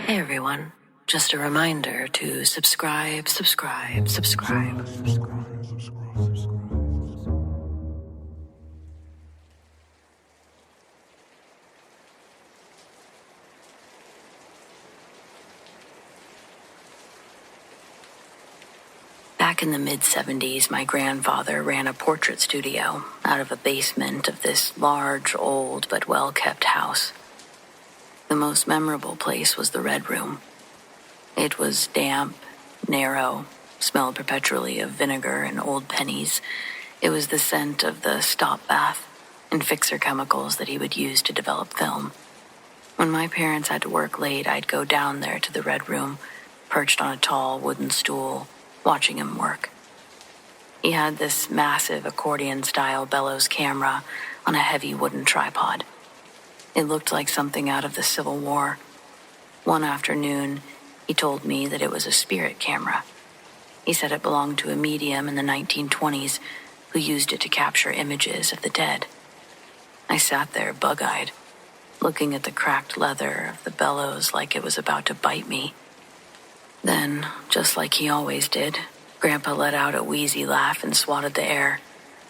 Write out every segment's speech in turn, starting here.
Hey everyone, just a reminder to subscribe. Back in the mid-70s, my grandfather ran a portrait studio out of a basement of this large, old, but well-kept house. The most memorable place was the Red Room. It was damp, narrow, smelled perpetually of vinegar and old pennies. It was the scent of the stop bath and fixer chemicals that he would use to develop film. When my parents had to work late, I'd go down there to the Red Room, perched on a tall wooden stool, watching him work. He had this massive accordion-style bellows camera on a heavy wooden tripod. It looked like something out of the Civil War. One afternoon, he told me that it was a spirit camera. He said it belonged to a medium in the 1920s who used it to capture images of the dead. I sat there bug-eyed, looking at the cracked leather of the bellows like it was about to bite me. Then, just like he always did, Grandpa let out a wheezy laugh and swatted the air.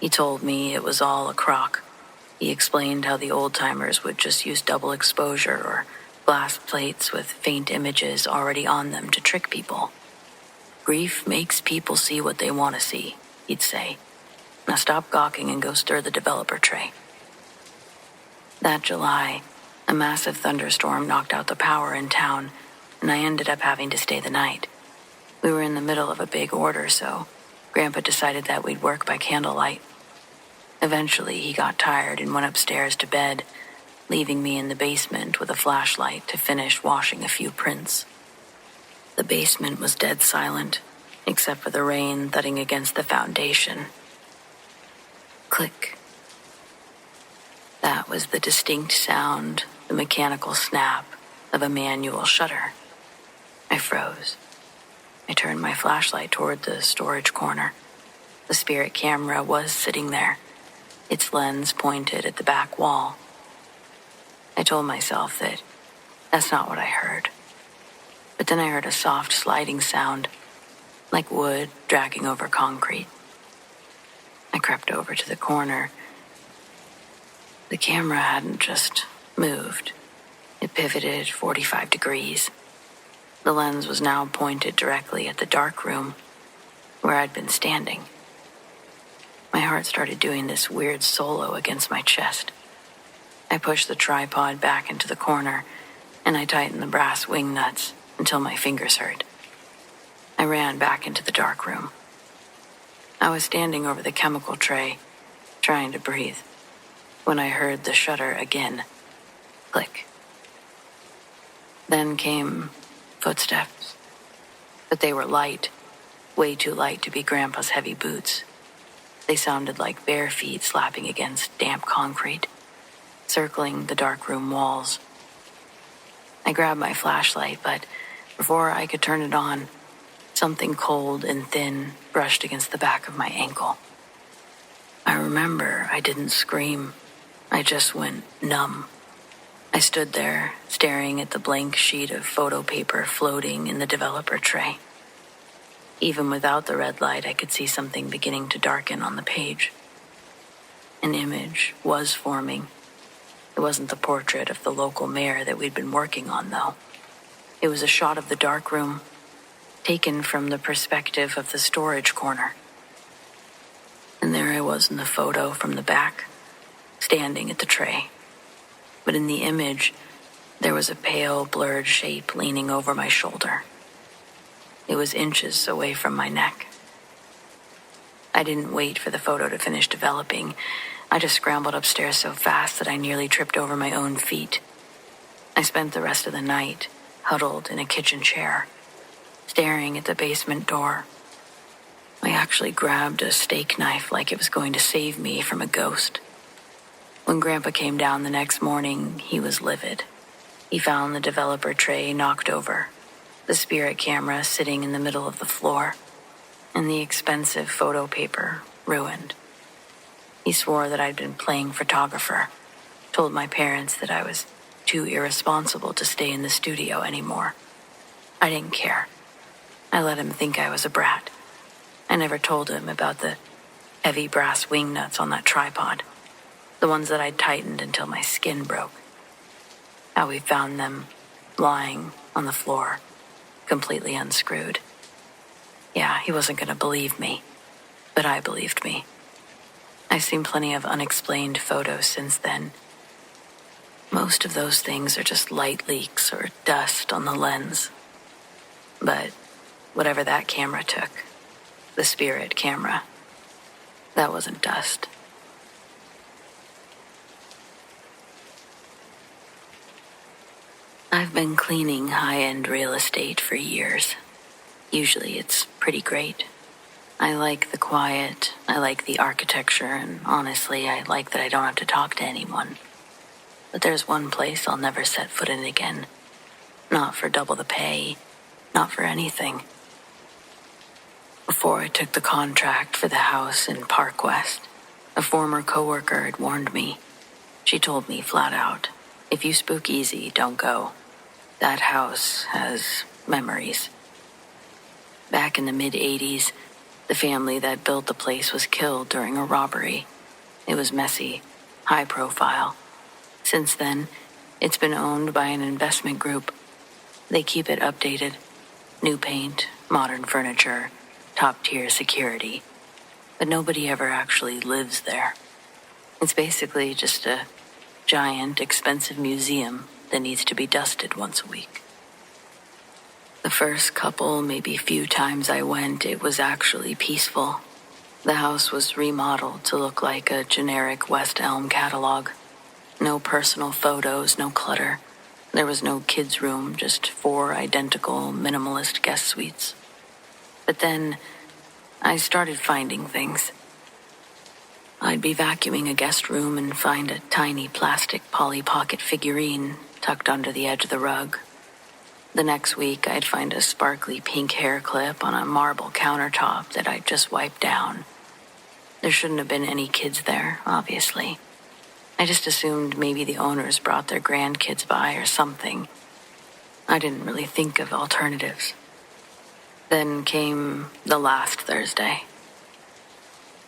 He told me it was all a crock. He explained how the old-timers would just use double exposure or glass plates with faint images already on them to trick people. Grief makes people see what they want to see, he'd say. Now stop gawking and go stir the developer tray. That July, a massive thunderstorm knocked out the power in town, and I ended up having to stay the night. We were in the middle of a big order, so Grandpa decided that we'd work by candlelight. Eventually, he got tired and went upstairs to bed, leaving me in the basement with a flashlight to finish washing a few prints. The basement was dead silent, except for the rain thudding against the foundation. Click. That was the distinct sound, the mechanical snap of a manual shutter. I froze. I turned my flashlight toward the storage corner. The spirit camera was sitting there, its lens pointed at the back wall. I told myself that that's not what I heard. But then I heard a soft sliding sound, like wood dragging over concrete. I crept over to the corner. The camera hadn't just moved. It pivoted 45 degrees. The lens was now pointed directly at the dark room where I'd been standing. My heart started doing this weird solo against my chest. I pushed the tripod back into the corner, and I tightened the brass wing nuts until my fingers hurt. I ran back into the dark room. I was standing over the chemical tray, trying to breathe, when I heard the shutter again. Click. Then came footsteps, but they were light, way too light to be Grandpa's heavy boots. They sounded like bare feet slapping against damp concrete, circling the dark room walls. I grabbed my flashlight, but before I could turn it on, something cold and thin brushed against the back of my ankle. I remember I didn't scream. I just went numb. I stood there, staring at the blank sheet of photo paper floating in the developer tray. Even without the red light, I could see something beginning to darken on the page. An image was forming. It wasn't the portrait of the local mayor that we'd been working on, though. It was a shot of the dark room, taken from the perspective of the storage corner. And there I was in the photo from the back, standing at the tray. But in the image, there was a pale, blurred shape leaning over my shoulder. It was inches away from my neck. I didn't wait for the photo to finish developing. I just scrambled upstairs so fast that I nearly tripped over my own feet. I spent the rest of the night huddled in a kitchen chair, staring at the basement door. I actually grabbed a steak knife like it was going to save me from a ghost. When Grandpa came down the next morning, he was livid. He found the developer tray knocked over, the spirit camera sitting in the middle of the floor, and the expensive photo paper ruined. He swore that I'd been playing photographer, told my parents that I was too irresponsible to stay in the studio anymore. I didn't care. I let him think I was a brat. I never told him about the heavy brass wing nuts on that tripod, the ones that I'd tightened until my skin broke. How we found them lying on the floor, completely unscrewed. Yeah, he wasn't going to believe me, but I believed me. I've seen plenty of unexplained photos since then. Most of those things are just light leaks or dust on the lens. But whatever that camera took, the spirit camera, that wasn't dust. I've been cleaning high-end real estate for years. Usually it's pretty great. I like the quiet, I like the architecture, and honestly, I like that I don't have to talk to anyone. But there's one place I'll never set foot in again. Not for double the pay, not for anything. Before I took the contract for the house in Park West, a former coworker had warned me. She told me flat out, if you spook easy, don't go. That house has memories. Back in the mid-'80s, the family that built the place was killed during a robbery. It was messy, high profile. Since then, it's been owned by an investment group. They keep it updated. New paint, modern furniture, top-tier security. But nobody ever actually lives there. It's basically just a giant, expensive museum that needs to be dusted once a week. The first couple, maybe few times I went, it was actually peaceful. The house was remodeled to look like a generic West Elm catalog. No personal photos, no clutter. There was no kids' room, just 4 identical minimalist guest suites. But then I started finding things. I'd be vacuuming a guest room and find a tiny plastic Polly Pocket figurine tucked under the edge of the rug. The next week, I'd find a sparkly pink hair clip on a marble countertop that I'd just wiped down. There shouldn't have been any kids there, obviously. I just assumed maybe the owners brought their grandkids by or something. I didn't really think of alternatives. Then came the last Thursday.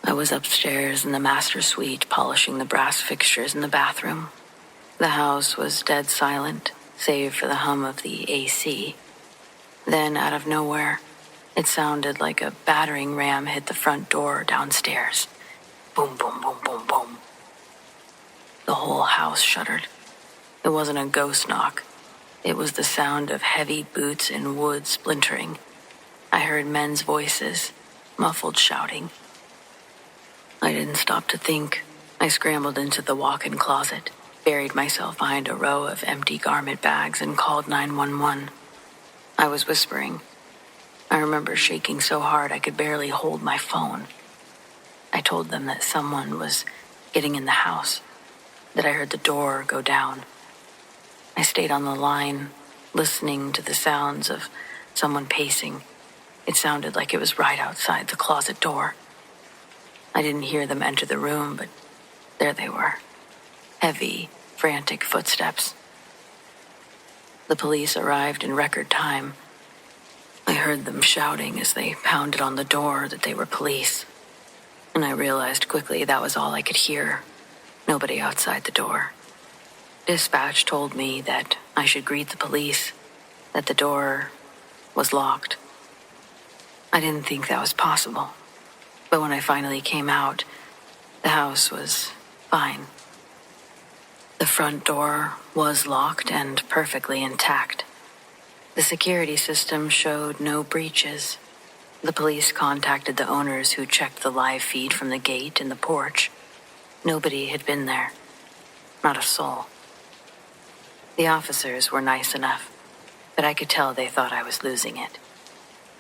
I was upstairs in the master suite polishing the brass fixtures in the bathroom. The house was dead silent, save for the hum of the AC. Then, out of nowhere, it sounded like a battering ram hit the front door downstairs. Boom, boom, boom, boom, boom. The whole house shuddered. It wasn't a ghost knock. It was the sound of heavy boots in wood splintering. I heard men's voices, muffled shouting. I didn't stop to think. I scrambled into the walk-in closet, buried myself behind a row of empty garment bags, and called 911. I was whispering. I remember shaking so hard I could barely hold my phone. I told them that someone was getting in the house, that I heard the door go down. I stayed on the line, listening to the sounds of someone pacing. It sounded like it was right outside the closet door. I didn't hear them enter the room, but there they were. Heavy, frantic footsteps. The police arrived in record time. I heard them shouting as they pounded on the door that they were police. And I realized quickly that was all I could hear. Nobody outside the door. Dispatch told me that I should greet the police, that the door was locked. I didn't think that was possible. But when I finally came out, the house was fine. The front door was locked and perfectly intact. The security system showed no breaches. The police contacted the owners who checked the live feed from the gate and the porch. Nobody had been there. Not a soul. The officers were nice enough, but I could tell they thought I was losing it.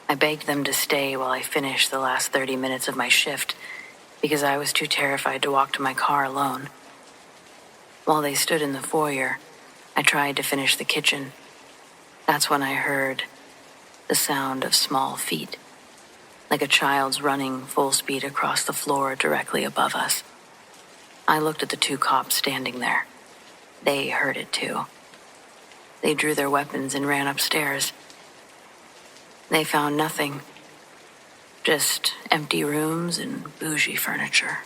I begged them to stay while I finished the last 30 minutes of my shift because I was too terrified to walk to my car alone. While they stood in the foyer, I tried to finish the kitchen. That's when I heard the sound of small feet, like a child's running full speed across the floor directly above us. I looked at the 2 cops standing there. They heard it too. They drew their weapons and ran upstairs. They found nothing. Just empty rooms and bougie furniture.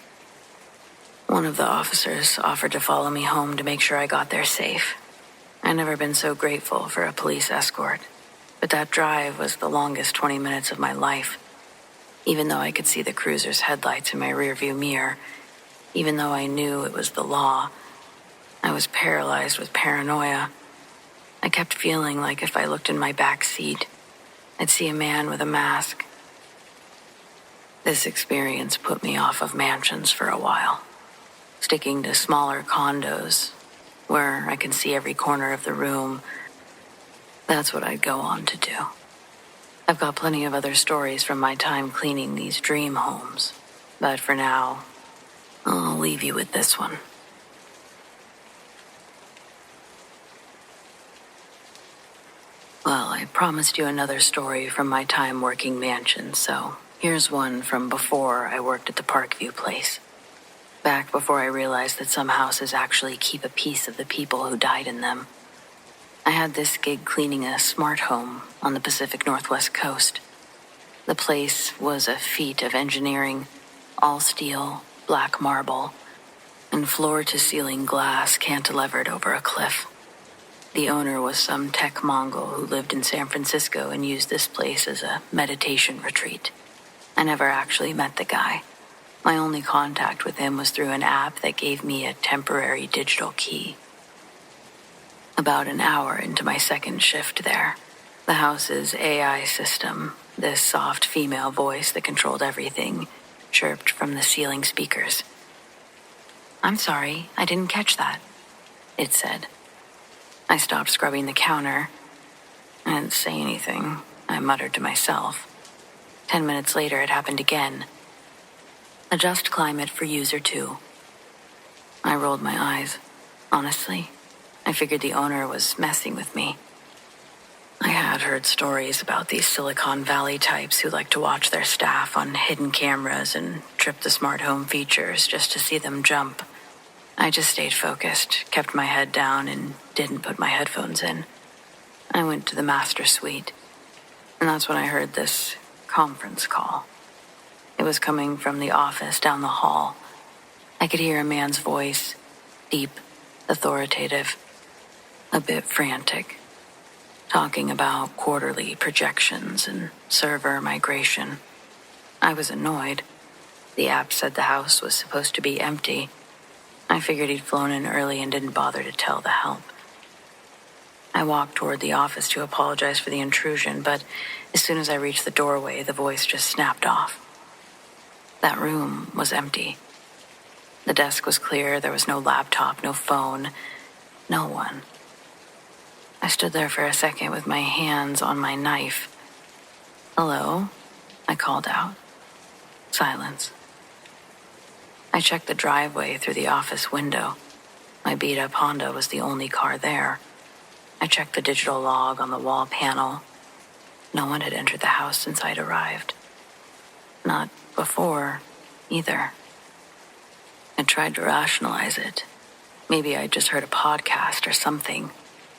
One of the officers offered to follow me home to make sure I got there safe. I'd never been so grateful for a police escort, but that drive was the longest 20 minutes of my life. Even though I could see the cruiser's headlights in my rearview mirror, even though I knew it was the law, I was paralyzed with paranoia. I kept feeling like if I looked in my back seat, I'd see a man with a mask. This experience put me off of mansions for a while, sticking to smaller condos where I can see every corner of the room. That's what I'd go on to do. I've got plenty of other stories from my time cleaning these dream homes, but for now, I'll leave you with this one. Well, I promised you another story from my time working mansions, so here's one from before I worked at the Parkview place. Back before I realized that some houses actually keep a piece of the people who died in them. I had this gig cleaning a smart home on the Pacific Northwest coast. The place was a feat of engineering, all steel, black marble, and floor-to-ceiling glass cantilevered over a cliff. The owner was some tech Mongol who lived in San Francisco and used this place as a meditation retreat. I never actually met the guy. My only contact with him was through an app that gave me a temporary digital key. About an hour into my second shift there, the house's AI system, this soft female voice that controlled everything, chirped from the ceiling speakers. "I'm sorry, I didn't catch that," it said. I stopped scrubbing the counter. I didn't say anything. I muttered to myself. 10 minutes later, it happened again. "Adjust climate for user 2. I rolled my eyes. Honestly, I figured the owner was messing with me. I had heard stories about these Silicon Valley types who like to watch their staff on hidden cameras and trip the smart home features just to see them jump. I just stayed focused, kept my head down, and didn't put my headphones in. I went to the master suite, and that's when I heard this conference call. It was coming from the office down the hall. I could hear a man's voice, deep, authoritative, a bit frantic, talking about quarterly projections and server migration. I was annoyed. The app said the house was supposed to be empty. I figured he'd flown in early and didn't bother to tell the help. I walked toward the office to apologize for the intrusion, but as soon as I reached the doorway, the voice just snapped off. That room was empty. The desk was clear. There was no laptop, no phone, no one. I stood there for a second with my hands on my knife. "Hello?" I called out. Silence. I checked the driveway through the office window. My beat-up Honda was the only car there. I checked the digital log on the wall panel. No one had entered the house since I'd arrived. Not before, either. I tried to rationalize it. Maybe I just heard a podcast or something.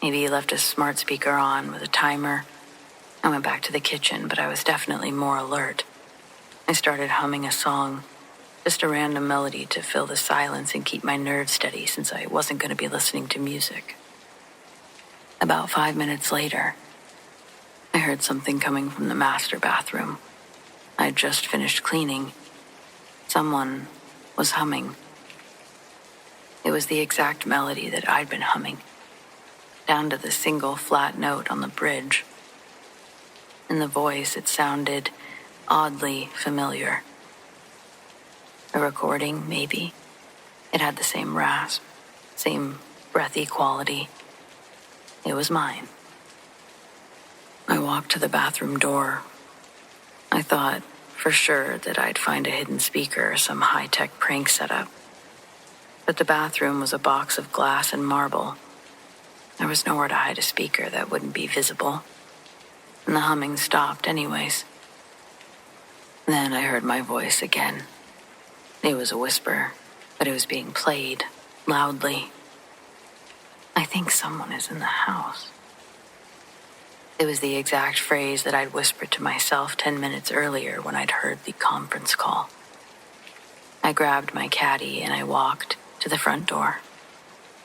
Maybe he left his smart speaker on with a timer. I went back to the kitchen, but I was definitely more alert. I started humming a song, just a random melody to fill the silence and keep my nerves steady since I wasn't going to be listening to music. About 5 minutes later, I heard something coming from the master bathroom. I'd just finished cleaning. Someone was humming. It was the exact melody that I'd been humming, down to the single flat note on the bridge. In the voice, it sounded oddly familiar. A recording, maybe. It had the same rasp, same breathy quality. It was mine. I walked to the bathroom door. I thought for sure that I'd find a hidden speaker or some high-tech prank setup. But the bathroom was a box of glass and marble. There was nowhere to hide a speaker that wouldn't be visible. And the humming stopped anyways. Then I heard my voice again. It was a whisper, but it was being played loudly. "I think someone is in the house." It was the exact phrase that I'd whispered to myself 10 minutes earlier when I'd heard the conference call. I grabbed my caddy and I walked to the front door.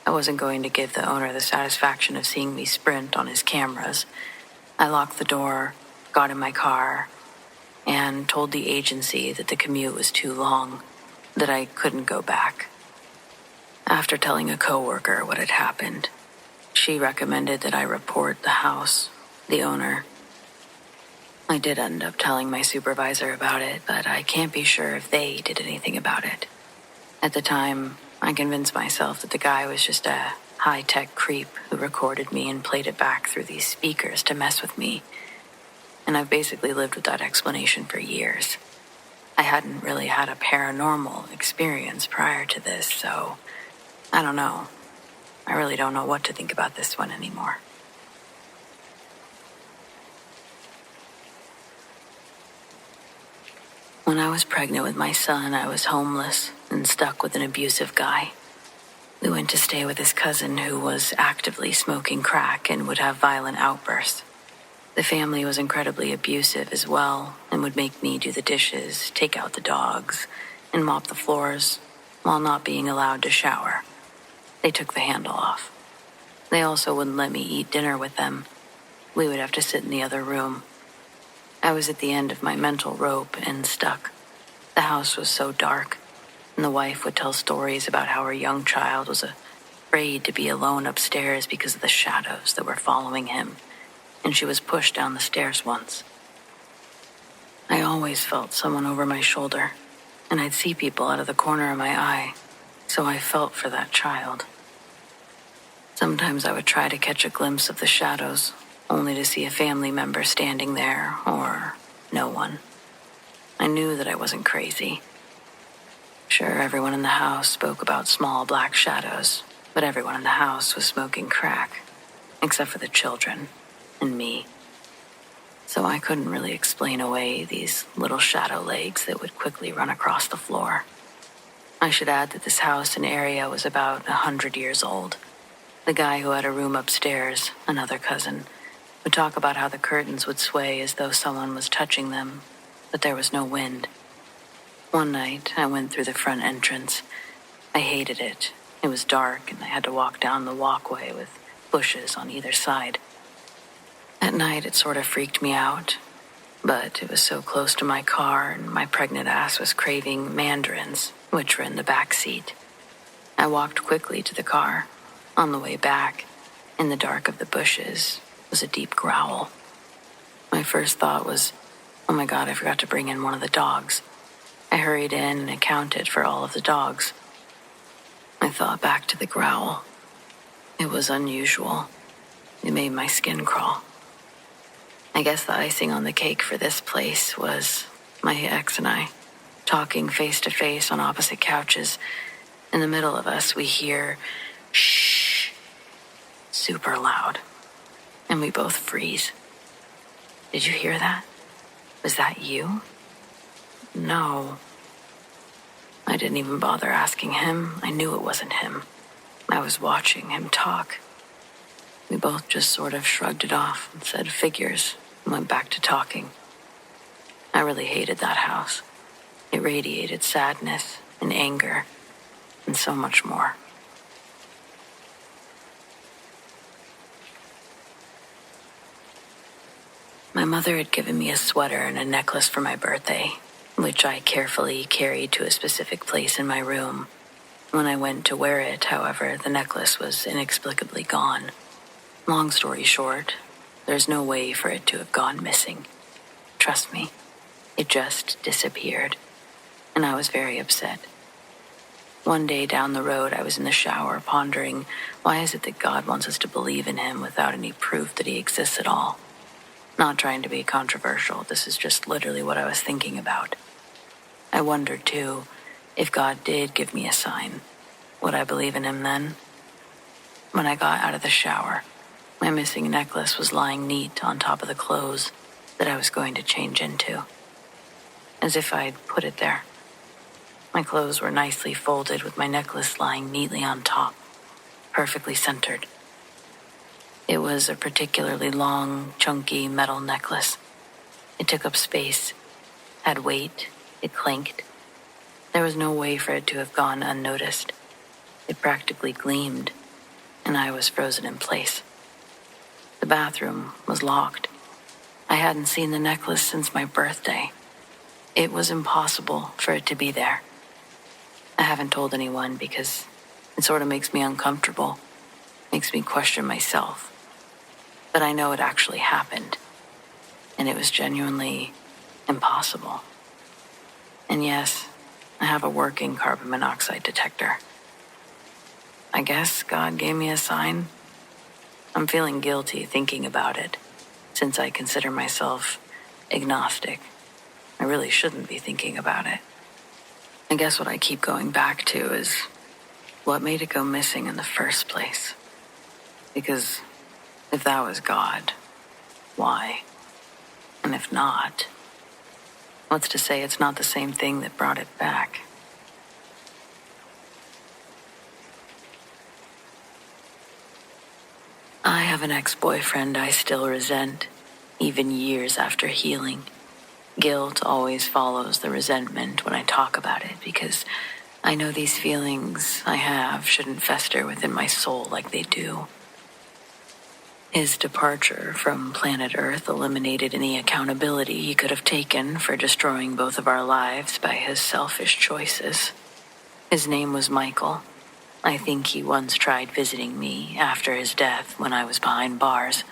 I wasn't going to give the owner the satisfaction of seeing me sprint on his cameras. I locked the door, got in my car, and told the agency that the commute was too long, that I couldn't go back. After telling a coworker what had happened, she recommended that I report the house, the owner. I did end up telling my supervisor about it, but I can't be sure if they did anything about it. At the time, I convinced myself that the guy was just a high-tech creep who recorded me and played it back through these speakers to mess with me. And I've basically lived with that explanation for years. I hadn't really had a paranormal experience prior to this, so I don't know. I really don't know what to think about this one anymore. When I was pregnant with my son, I was homeless and stuck with an abusive guy. We went to stay with his cousin who was actively smoking crack and would have violent outbursts. The family was incredibly abusive as well and would make me do the dishes, take out the dogs, and mop the floors while not being allowed to shower. They took the handle off. They also wouldn't let me eat dinner with them. We would have to sit in the other room. I was at the end of my mental rope and stuck. The house was so dark, and the wife would tell stories about how her young child was afraid to be alone upstairs because of the shadows that were following him, and she was pushed down the stairs once. I always felt someone over my shoulder, and I'd see people out of the corner of my eye, so I felt for that child. Sometimes I would try to catch a glimpse of the shadows, only to see a family member standing there, or no one. I knew that I wasn't crazy. Sure, everyone in the house spoke about small black shadows, but everyone in the house was smoking crack, except for the children and me. So I couldn't really explain away these little shadow legs that would quickly run across the floor. I should add that this house and area was about 100 years old. The guy who had a room upstairs, another cousin, would talk about how the curtains would sway as though someone was touching them, but there was no wind. One night, I went through the front entrance. I hated it. It was dark, and I had to walk down the walkway with bushes on either side. At night, it sort of freaked me out, but it was so close to my car, and my pregnant ass was craving mandarins, which were in the back seat. I walked quickly to the car. On the way back, in the dark of the bushes, was a deep growl. My first thought was, oh my God, I forgot to bring in one of the dogs. I hurried in and accounted for all of the dogs. I thought back to the growl. It was unusual. It made my skin crawl. I guess the icing on the cake for this place was my ex and I, talking face to face on opposite couches. In the middle of us, we hear, shh, super loud. And we both freeze. Did you hear that? Was that you? No. I didn't even bother asking him. I knew it wasn't him. I was watching him talk. We both just sort of shrugged it off and said figures and went back to talking. I really hated that house. It radiated sadness and anger and so much more. My mother had given me a sweater and a necklace for my birthday, which I carefully carried to a specific place in my room. When I went to wear it, however, the necklace was inexplicably gone. Long story short, there's no way for it to have gone missing. Trust me, it just disappeared, and I was very upset. One day down the road, I was in the shower pondering, why is it that God wants us to believe in him without any proof that he exists at all? Not trying to be controversial, this is just literally what I was thinking about. I wondered, too, if God did give me a sign, would I believe in him then? When I got out of the shower, my missing necklace was lying neat on top of the clothes that I was going to change into, as if I'd put it there. My clothes were nicely folded with my necklace lying neatly on top, perfectly centered. It was a particularly long, chunky metal necklace. It took up space, had weight, it clanked. There was no way for it to have gone unnoticed. It practically gleamed, and I was frozen in place. The bathroom was locked. I hadn't seen the necklace since my birthday. It was impossible for it to be there. I haven't told anyone because it sort of makes me uncomfortable, makes me question myself. But I know it actually happened, and it was genuinely impossible. And yes, I have a working carbon monoxide detector. I guess God gave me a sign. I'm feeling guilty thinking about it, since I consider myself agnostic. I really shouldn't be thinking about it. I guess what I keep going back to is what made it go missing in the first place. Because if that was God, why? And if not, what's to say it's not the same thing that brought it back? I have an ex-boyfriend I still resent, even years after healing. Guilt always follows the resentment when I talk about it because I know these feelings I have shouldn't fester within my soul like they do. His departure from planet Earth eliminated any accountability he could have taken for destroying both of our lives by his selfish choices. His name was Michael. I think he once tried visiting me after his death when I was behind bars.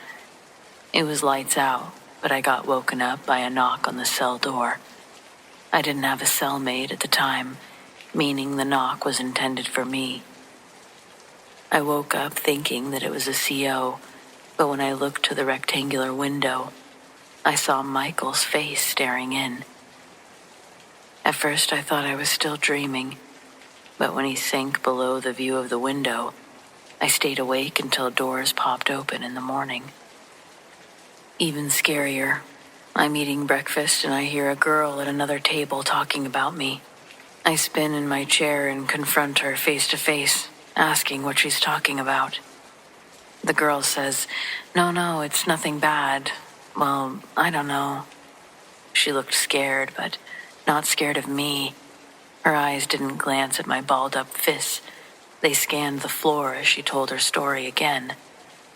It was lights out, but I got woken up by a knock on the cell door. I didn't have a cellmate at the time, meaning the knock was intended for me. I woke up thinking that it was a CO, but when I looked to the rectangular window, I saw Michael's face staring in. At first I thought I was still dreaming, but when he sank below the view of the window, I stayed awake until doors popped open in the morning. Even scarier, I'm eating breakfast and I hear a girl at another table talking about me. I spin in my chair and confront her face to face, asking what she's talking about. The girl says, No, it's nothing bad. Well, I don't know. She looked scared, but not scared of me. Her eyes didn't glance at my balled-up fists. They scanned the floor as she told her story again,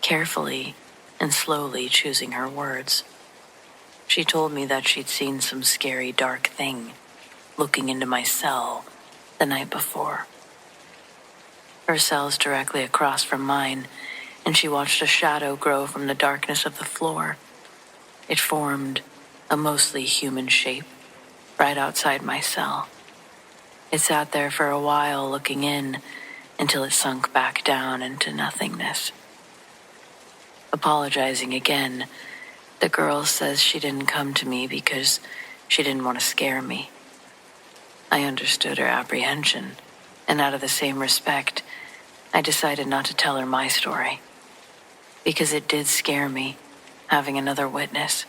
carefully and slowly choosing her words. She told me that she'd seen some scary, dark thing looking into my cell the night before. Her cell's directly across from mine, and she watched a shadow grow from the darkness of the floor. It formed a mostly human shape right outside my cell. It sat there for a while looking in until it sunk back down into nothingness. Apologizing again, the girl says she didn't come to me because she didn't want to scare me. I understood her apprehension, and out of the same respect, I decided not to tell her my story. Because it did scare me, having another witness,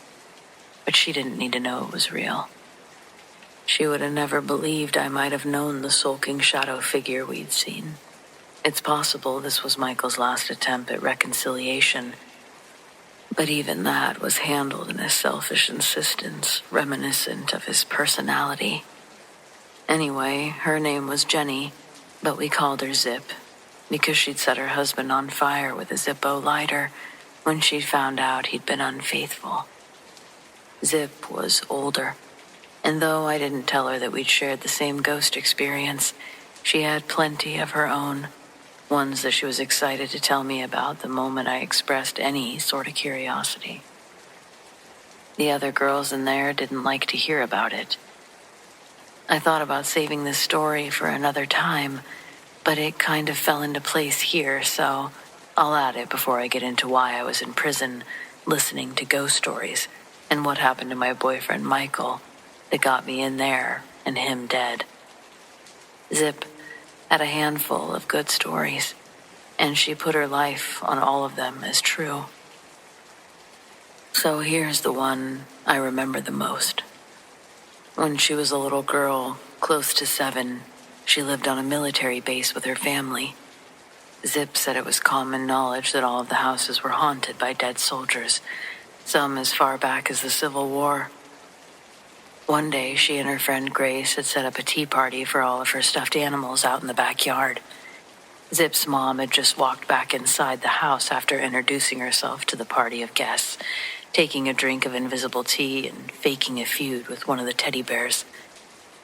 but she didn't need to know it was real. She would have never believed I might have known the sulking shadow figure we'd seen. It's possible this was Michael's last attempt at reconciliation, but even that was handled in a selfish insistence reminiscent of his personality. Anyway, her name was Jenny, but we called her Zip, because she'd set her husband on fire with a Zippo lighter when she found out he'd been unfaithful. Zip was older, and though I didn't tell her that we'd shared the same ghost experience, she had plenty of her own, ones that she was excited to tell me about the moment I expressed any sort of curiosity. The other girls in there didn't like to hear about it. I thought about saving this story for another time, but it kind of fell into place here, so I'll add it before I get into why I was in prison, listening to ghost stories, and what happened to my boyfriend Michael that got me in there and him dead. Zip had a handful of good stories, and she put her life on all of them as true. So here's the one I remember the most. When she was a little girl, close to 7, she lived on a military base with her family. Zip said it was common knowledge that all of the houses were haunted by dead soldiers, some as far back as the Civil War. One day, she and her friend Grace had set up a tea party for all of her stuffed animals out in the backyard. Zip's mom had just walked back inside the house after introducing herself to the party of guests, taking a drink of invisible tea and faking a feud with one of the teddy bears.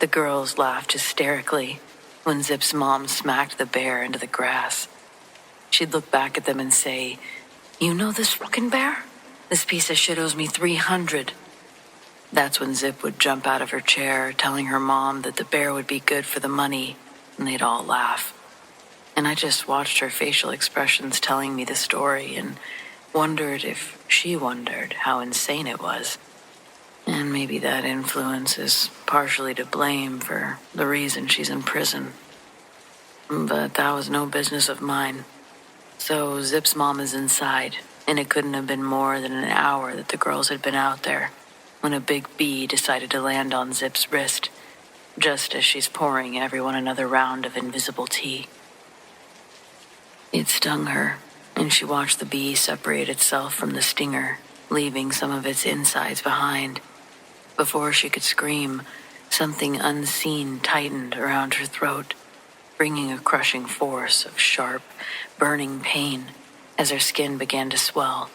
The girls laughed hysterically when Zip's mom smacked the bear into the grass. She'd look back at them and say, "You know this fucking bear? This piece of shit owes me $300. That's when Zip would jump out of her chair, telling her mom that the bear would be good for the money, and they'd all laugh. And I just watched her facial expressions telling me the story and wondered if she wondered how insane it was. And maybe that influence is partially to blame for the reason she's in prison. But that was no business of mine. So Zip's mom is inside, and it couldn't have been more than an hour that the girls had been out there when a big bee decided to land on Zip's wrist, just as she's pouring everyone another round of invisible tea. It stung her, and she watched the bee separate itself from the stinger, leaving some of its insides behind. Before she could scream, something unseen tightened around her throat, bringing a crushing force of sharp, burning pain as her skin began to swell,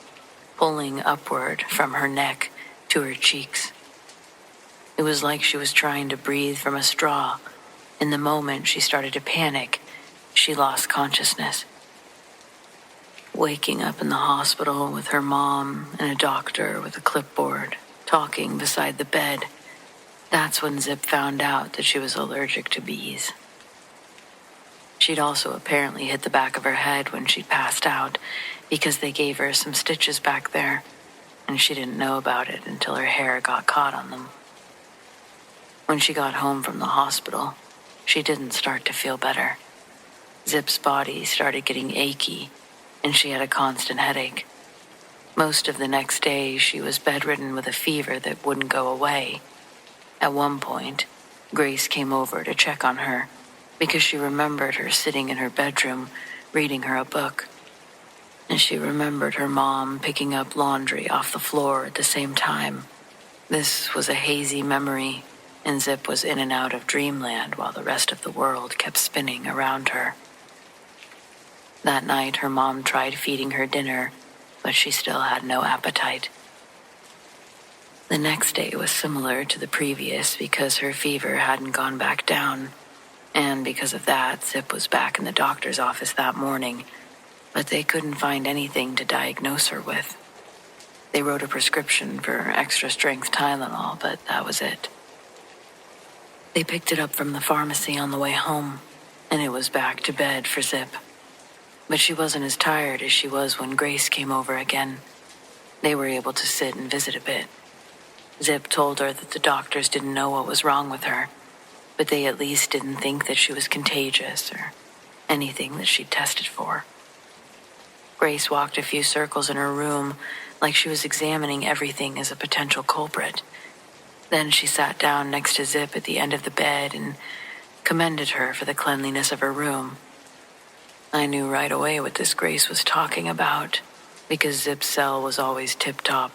pulling upward from her neck to her cheeks. It was like she was trying to breathe from a straw. In the moment she started to panic, she lost consciousness. Waking up in the hospital with her mom and a doctor with a clipboard, talking beside the bed, that's when Zip found out that she was allergic to bees. She'd also apparently hit the back of her head when she'd passed out because they gave her some stitches back there, and she didn't know about it until her hair got caught on them. When she got home from the hospital, she didn't start to feel better. Zip's body started getting achy, and she had a constant headache. Most of the next day, she was bedridden with a fever that wouldn't go away. At one point, Grace came over to check on her because she remembered her sitting in her bedroom reading her a book. And she remembered her mom picking up laundry off the floor at the same time. This was a hazy memory, and Zip was in and out of dreamland while the rest of the world kept spinning around her. That night, her mom tried feeding her dinner, but she still had no appetite. The next day was similar to the previous because her fever hadn't gone back down, and because of that, Zip was back in the doctor's office that morning, but they couldn't find anything to diagnose her with. They wrote a prescription for extra-strength Tylenol, but that was it. They picked it up from the pharmacy on the way home, and it was back to bed for Zip. But she wasn't as tired as she was when Grace came over again. They were able to sit and visit a bit. Zip told her that the doctors didn't know what was wrong with her, but they at least didn't think that she was contagious or anything that she'd tested for. Grace walked a few circles in her room like she was examining everything as a potential culprit. Then she sat down next to Zip at the end of the bed and commended her for the cleanliness of her room. I knew right away what this Grace was talking about, because Zip's cell was always tip-top,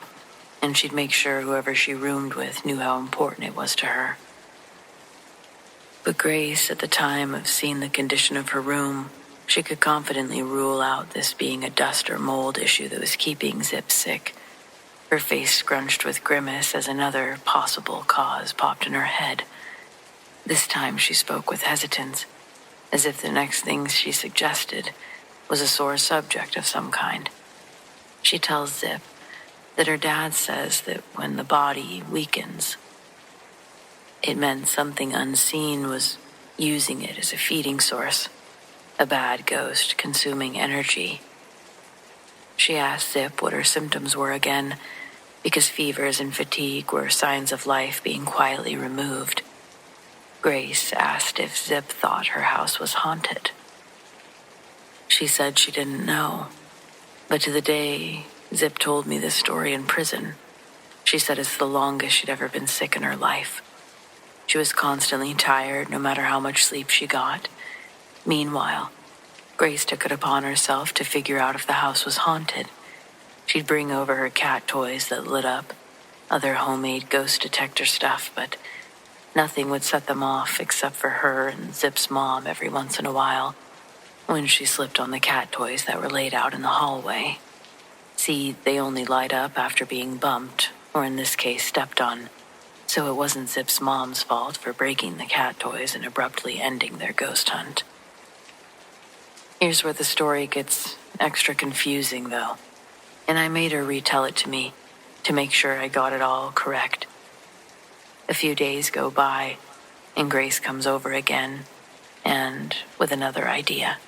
and she'd make sure whoever she roomed with knew how important it was to her. But Grace, at the time of seeing the condition of her room, she could confidently rule out this being a dust or mold issue that was keeping Zip sick. Her face scrunched with grimace as another possible cause popped in her head. This time she spoke with hesitance, as if the next thing she suggested was a sore subject of some kind. She tells Zip that her dad says that when the body weakens, it meant something unseen was using it as a feeding source, a bad ghost consuming energy. She asked Zip what her symptoms were again, because fevers and fatigue were signs of life being quietly removed. Grace asked if Zip thought her house was haunted. She said she didn't know, but to the day Zip told me this story in prison, she said it's the longest she'd ever been sick in her life. She was constantly tired no matter how much sleep she got. Meanwhile, Grace took it upon herself to figure out if the house was haunted. She'd bring over her cat toys that lit up, other homemade ghost detector stuff, but nothing would set them off except for her and Zip's mom every once in a while, when she slipped on the cat toys that were laid out in the hallway. See, they only light up after being bumped, or in this case, stepped on, so it wasn't Zip's mom's fault for breaking the cat toys and abruptly ending their ghost hunt. Here's where the story gets extra confusing, though, and I made her retell it to me to make sure I got it all correct. A few days go by, and Grace comes over again, and with another idea.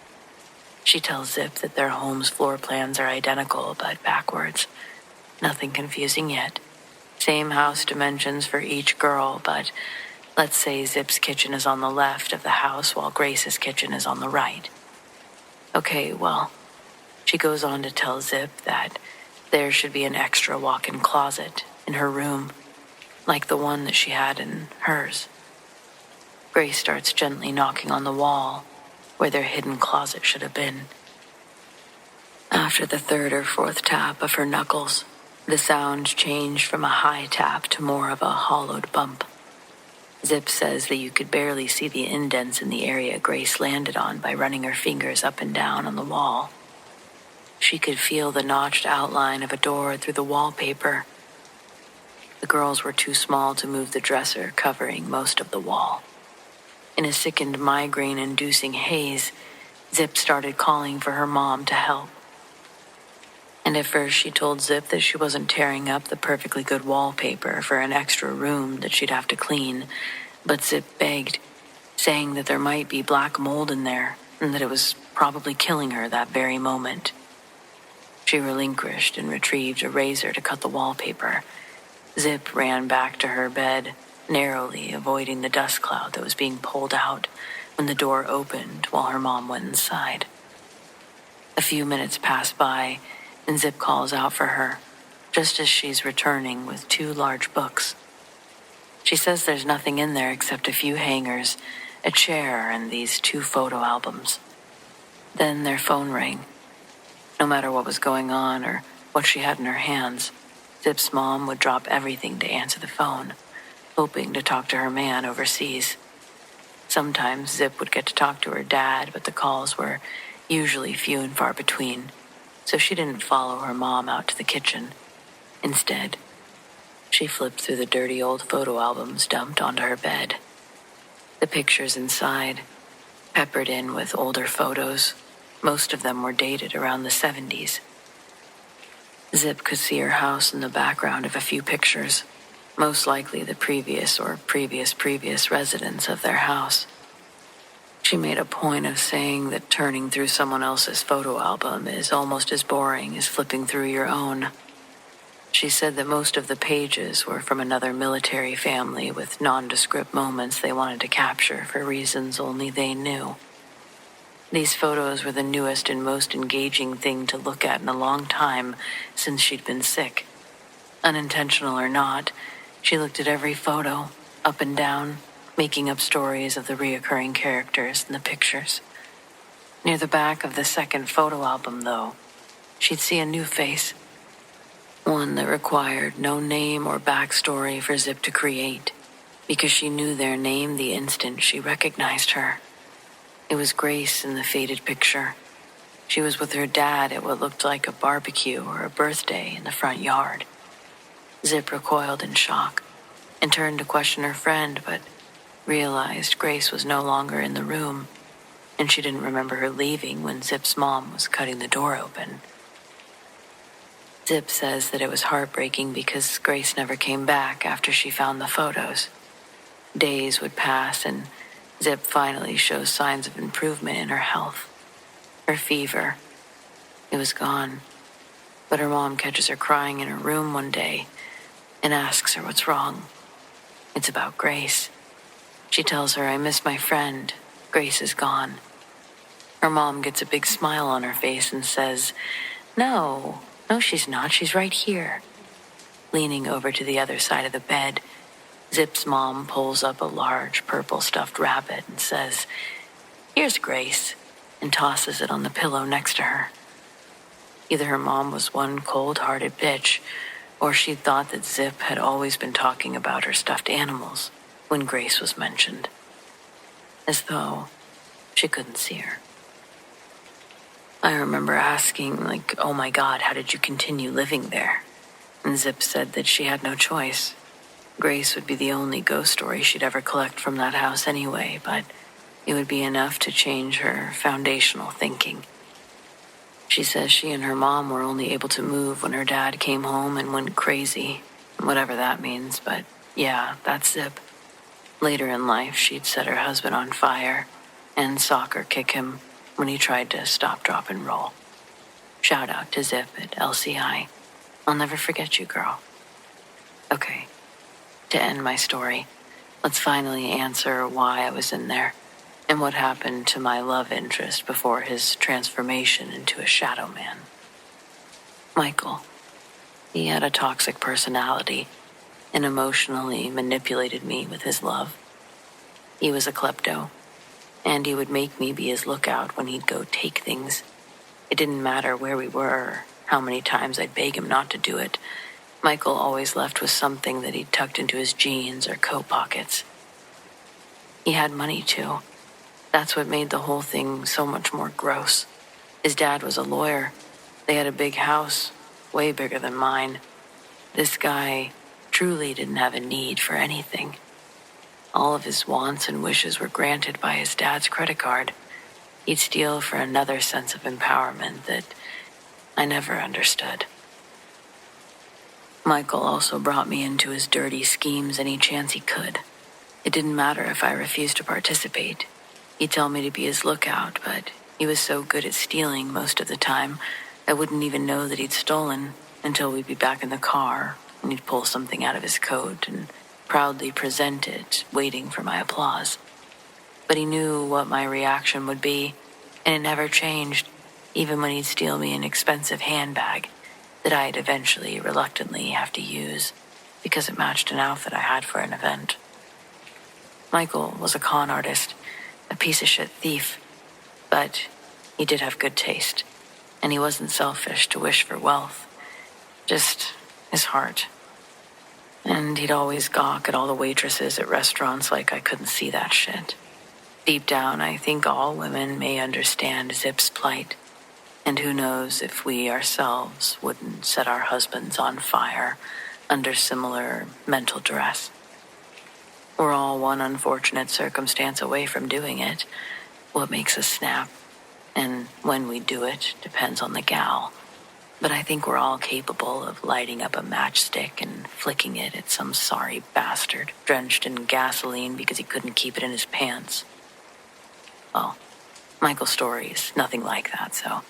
She tells Zip that their home's floor plans are identical, but backwards. Nothing confusing yet. Same house dimensions for each girl, but let's say Zip's kitchen is on the left of the house while Grace's kitchen is on the right. Okay, well, she goes on to tell Zip that there should be an extra walk-in closet in her room, like the one that she had in hers. Grace starts gently knocking on the wall where their hidden closet should have been. After the third or fourth tap of her knuckles, the sound changed from a high tap to more of a hollowed bump. Zip says that you could barely see the indents in the area Grace landed on by running her fingers up and down on the wall. She could feel the notched outline of a door through the wallpaper. The girls were too small to move the dresser covering most of the wall. In a sickened migraine-inducing haze, Zip started calling for her mom to help. And at first she told Zip that she wasn't tearing up the perfectly good wallpaper for an extra room that she'd have to clean, but Zip begged, saying that there might be black mold in there and that it was probably killing her that very moment. She relinquished and retrieved a razor to cut the wallpaper. Zip ran back to her bed, narrowly avoiding the dust cloud that was being pulled out when the door opened while her mom went inside. A few minutes pass by, and Zip calls out for her, just as she's returning with 2 large books. She says there's nothing in there except a few hangers, a chair, and these 2 photo albums. Then their phone rang. No matter what was going on or what she had in her hands, Zip's mom would drop everything to answer the phone, hoping to talk to her man overseas. Sometimes Zip would get to talk to her dad, but the calls were usually few and far between, so she didn't follow her mom out to the kitchen. Instead, she flipped through the dirty old photo albums dumped onto her bed. The pictures inside, peppered in with older photos, most of them were dated around the 70s. Zip could see her house in the background of a few pictures, most likely the previous or previous residents of their house. She made a point of saying that turning through someone else's photo album is almost as boring as flipping through your own. She said that most of the pages were from another military family with nondescript moments they wanted to capture for reasons only they knew. These photos were the newest and most engaging thing to look at in a long time since she'd been sick. Unintentional or not, she looked at every photo, up and down, making up stories of the reoccurring characters in the pictures. Near the back of the second photo album, though, she'd see a new face. One that required no name or backstory for Zip to create, because she knew their name the instant she recognized her. It was Grace in the faded picture. She was with her dad at what looked like a barbecue or a birthday in the front yard. Zip recoiled in shock and turned to question her friend, but realized Grace was no longer in the room, and she didn't remember her leaving when Zip's mom was cutting the door open. Zip says that it was heartbreaking because Grace never came back after she found the photos. Days would pass, and Zip finally shows signs of improvement in her health. Her fever, it was gone, but her mom catches her crying in her room one day and asks her what's wrong. It's about Grace. She tells her, "I miss my friend. Grace is gone." Her mom gets a big smile on her face and says, No, she's not. She's right here." Leaning over to the other side of the bed, Zip's mom pulls up a large purple stuffed rabbit and says, "Here's Grace. and tosses it on the pillow next to her. Either her mom was one cold-hearted bitch, or she thought that Zip had always been talking about her stuffed animals when Grace was mentioned, as though she couldn't see her. I remember asking, oh my God, how did you continue living there? And Zip said that she had no choice. Grace would be the only ghost story she'd ever collect from that house anyway, but it would be enough to change her foundational thinking. She says she and her mom were only able to move when her dad came home and went crazy, whatever that means, but yeah, that's Zip. Later in life, she'd set her husband on fire and soccer kick him when he tried to stop, drop, and roll. Shout out to Zip at LCI. I'll never forget you, girl. Okay, to end my story, let's finally answer why I was in there and what happened to my love interest before his transformation into a shadow man. Michael. He had a toxic personality and emotionally manipulated me with his love. He was a klepto, and he would make me be his lookout when he'd go take things. It didn't matter where we were or how many times I'd beg him not to do it. Michael always left with something that he'd tucked into his jeans or coat pockets. He had money, too. That's what made the whole thing so much more gross. His dad was a lawyer. They had a big house, way bigger than mine. This guy truly didn't have a need for anything. All of his wants and wishes were granted by his dad's credit card. He'd steal for another sense of empowerment that I never understood. Michael also brought me into his dirty schemes any chance he could. It didn't matter if I refused to participate. He'd tell me to be his lookout, but he was so good at stealing most of the time, I wouldn't even know that he'd stolen until we'd be back in the car and he'd pull something out of his coat and proudly present it, waiting for my applause. But he knew what my reaction would be, and it never changed, even when he'd steal me an expensive handbag that I'd eventually reluctantly have to use because it matched an outfit I had for an event. Michael was a con artist, a piece of shit thief, but he did have good taste, and he wasn't selfish to wish for wealth, just his heart. And he'd always gawk at all the waitresses at restaurants like I couldn't see that shit. Deep down, I think all women may understand Zip's plight, and who knows if we ourselves wouldn't set our husbands on fire under similar mental duress. We're all one unfortunate circumstance away from doing it. What makes us snap, and when we do it, depends on the gal. But I think we're all capable of lighting up a matchstick and flicking it at some sorry bastard drenched in gasoline because he couldn't keep it in his pants. Well, Michael's story is nothing like that, so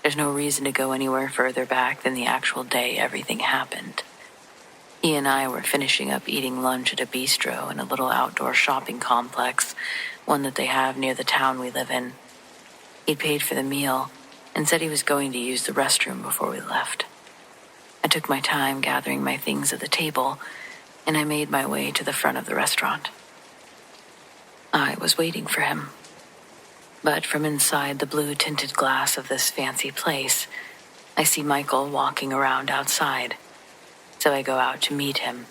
there's no reason to go anywhere further back than the actual day everything happened. He and I were finishing up eating lunch at a bistro in a little outdoor shopping complex, one that they have near the town we live in. He'd paid for the meal and said he was going to use the restroom before we left. I took my time gathering my things at the table, and I made my way to the front of the restaurant. I was waiting for him. But from inside the blue-tinted glass of this fancy place, I see Michael walking around outside. So I go out to meet him,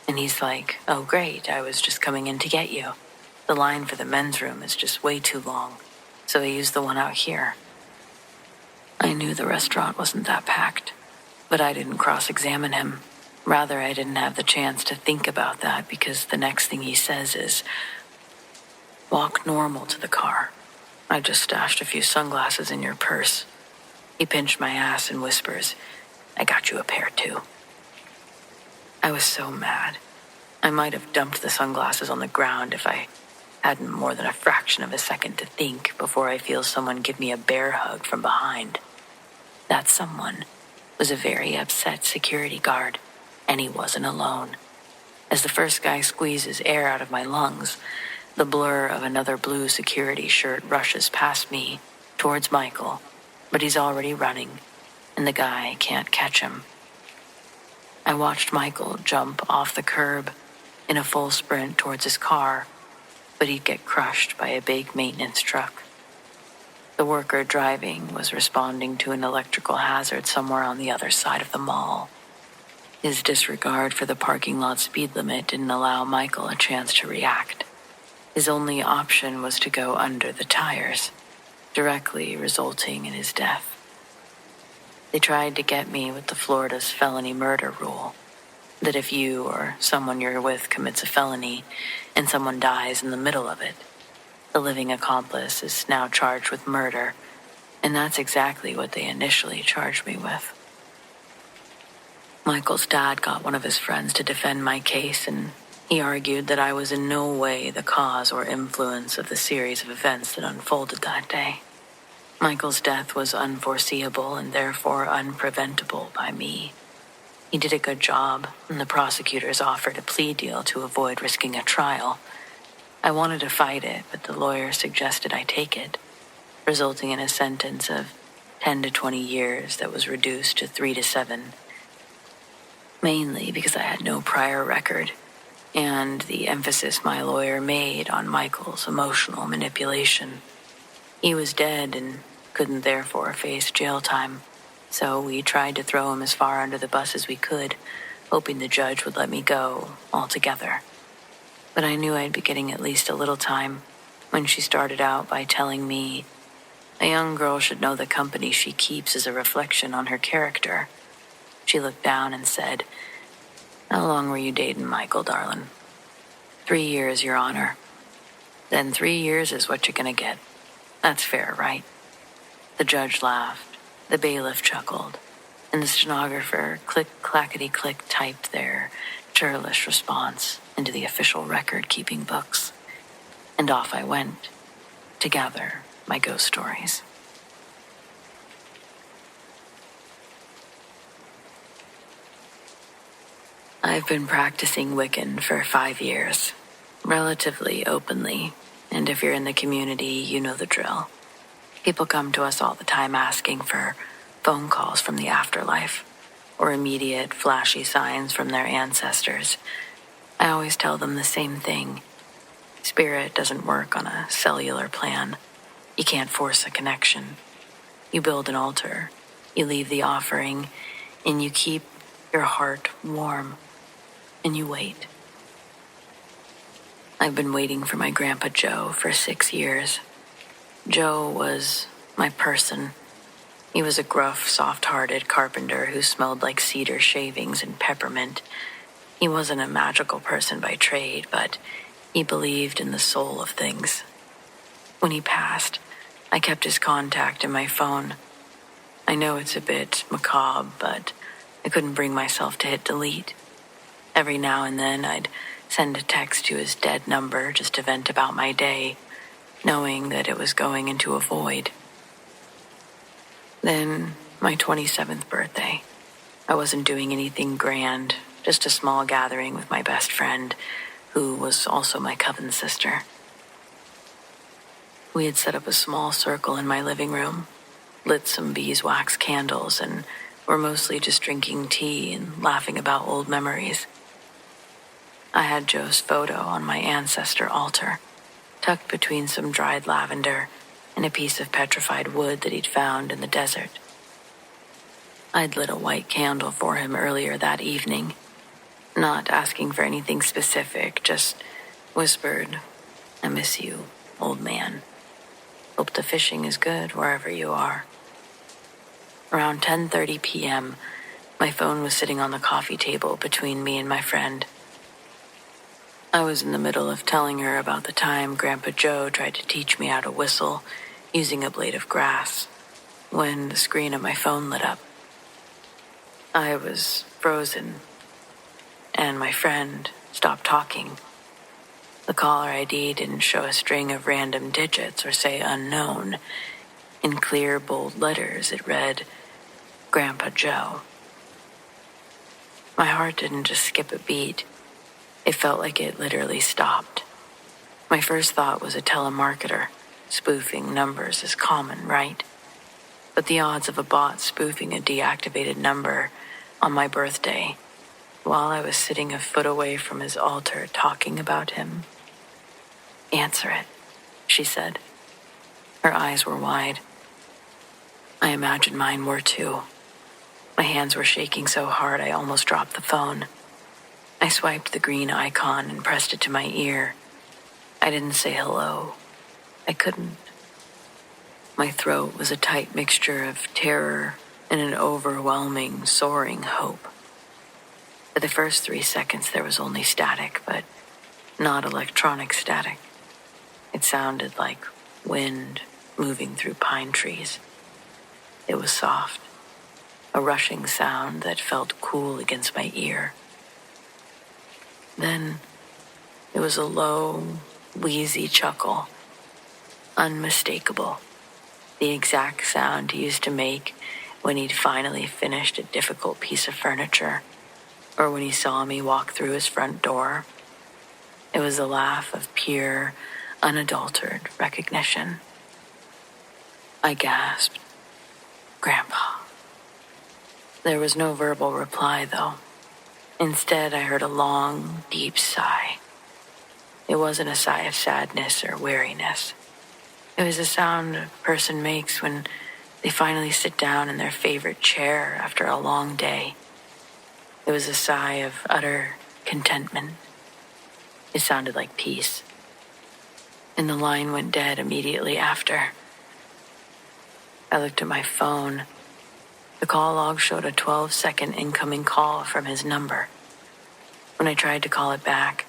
and he's like, "Oh, great, I was just coming in to get you. The line for the men's room is just way too long, so I used the one out here." I knew the restaurant wasn't that packed, but I didn't cross-examine him. Rather, I didn't have the chance to think about that because the next thing he says is, "Walk normal to the car. I just stashed a few sunglasses in your purse." He pinched my ass and whispers, "I got you a pair too." I was so mad. I might have dumped the sunglasses on the ground if I hadn't more than a fraction of a second to think before I feel someone give me a bear hug from behind. That someone was a very upset security guard, and he wasn't alone. As the first guy squeezes air out of my lungs, the blur of another blue security shirt rushes past me towards Michael, but he's already running, and the guy can't catch him. I watched Michael jump off the curb in a full sprint towards his car, but he'd get crushed by a big maintenance truck. The worker driving was responding to an electrical hazard somewhere on the other side of the mall. His disregard for the parking lot speed limit didn't allow Michael a chance to react. His only option was to go under the tires, directly resulting in his death. They tried to get me with the Florida's felony murder rule, that if you or someone you're with commits a felony and someone dies in the middle of it, the living accomplice is now charged with murder, and that's exactly what they initially charged me with. Michael's dad got one of his friends to defend my case, and he argued that I was in no way the cause or influence of the series of events that unfolded that day. Michael's death was unforeseeable and therefore unpreventable by me. He did a good job, and the prosecutors offered a plea deal to avoid risking a trial. I wanted to fight it, but the lawyer suggested I take it, resulting in a sentence of 10 to 20 years that was reduced to 3 to 7, mainly because I had no prior record, and the emphasis my lawyer made on Michael's emotional manipulation. He was dead and couldn't therefore face jail time, so we tried to throw him as far under the bus as we could, hoping the judge would let me go altogether. But I knew I'd be getting at least a little time when she started out by telling me a young girl should know the company she keeps is a reflection on her character. She looked down and said, "How long were you dating Michael, darling?" 3 years, Your Honor." "Then 3 years is what you're gonna get. That's fair, right?" The judge laughed, the bailiff chuckled, and the stenographer click-clackety-click typed their churlish response into the official record-keeping books. And off I went to gather my ghost stories. I've been practicing Wiccan for 5 years, relatively openly, and if you're in the community, you know the drill. People come to us all the time asking for phone calls from the afterlife, or immediate, flashy signs from their ancestors. I always tell them the same thing. Spirit doesn't work on a cellular plan. You can't force a connection. You build an altar, you leave the offering, and you keep your heart warm, and you wait. I've been waiting for my Grandpa Joe for 6 years. Joe was my person. He was a gruff, soft-hearted carpenter who smelled like cedar shavings and peppermint. He wasn't a magical person by trade, but he believed in the soul of things. When he passed, I kept his contact in my phone. I know it's a bit macabre, but I couldn't bring myself to hit delete. Every now and then I'd send a text to his dead number just to vent about my day, knowing that it was going into a void. Then, my 27th birthday. I wasn't doing anything grand, just a small gathering with my best friend, who was also my coven sister. We had set up a small circle in my living room, lit some beeswax candles, and were mostly just drinking tea and laughing about old memories. I had Joe's photo on my ancestor altar, tucked between some dried lavender and a piece of petrified wood that he'd found in the desert. I'd lit a white candle for him earlier that evening, not asking for anything specific, just whispered, "I miss you, old man. Hope the fishing is good wherever you are." Around 10:30 p.m., my phone was sitting on the coffee table between me and my friend. I was in the middle of telling her about the time Grandpa Joe tried to teach me how to whistle using a blade of grass, when the screen of my phone lit up. I was frozen, and my friend stopped talking. The caller ID didn't show a string of random digits or say unknown. In clear, bold letters, it read, Grandpa Joe. My heart didn't just skip a beat. It felt like it literally stopped. My first thought was a telemarketer. Spoofing numbers is common, right? But the odds of a bot spoofing a deactivated number on my birthday, while I was sitting a foot away from his altar talking about him. "Answer it," she said. Her eyes were wide, I imagine mine were too. My hands were shaking so hard I almost dropped the phone. I swiped the green icon and pressed it to my ear. I didn't say hello. I couldn't. My throat was a tight mixture of terror and an overwhelming, soaring hope. For the first 3 seconds there was only static, but not electronic static. It sounded like wind moving through pine trees. It was soft, a rushing sound that felt cool against my ear. Then it was a low, wheezy chuckle, unmistakable, the exact sound he used to make when he'd finally finished a difficult piece of furniture, or when he saw me walk through his front door. It was a laugh of pure, unadulterated recognition. I gasped, "Grandpa." There was no verbal reply, though. Instead, I heard a long, deep sigh. It wasn't a sigh of sadness or weariness. It was a sound a person makes when they finally sit down in their favorite chair after a long day. It was a sigh of utter contentment. It sounded like peace. And the line went dead immediately after. I looked at my phone. The call log showed a 12-second incoming call from his number. When I tried to call it back,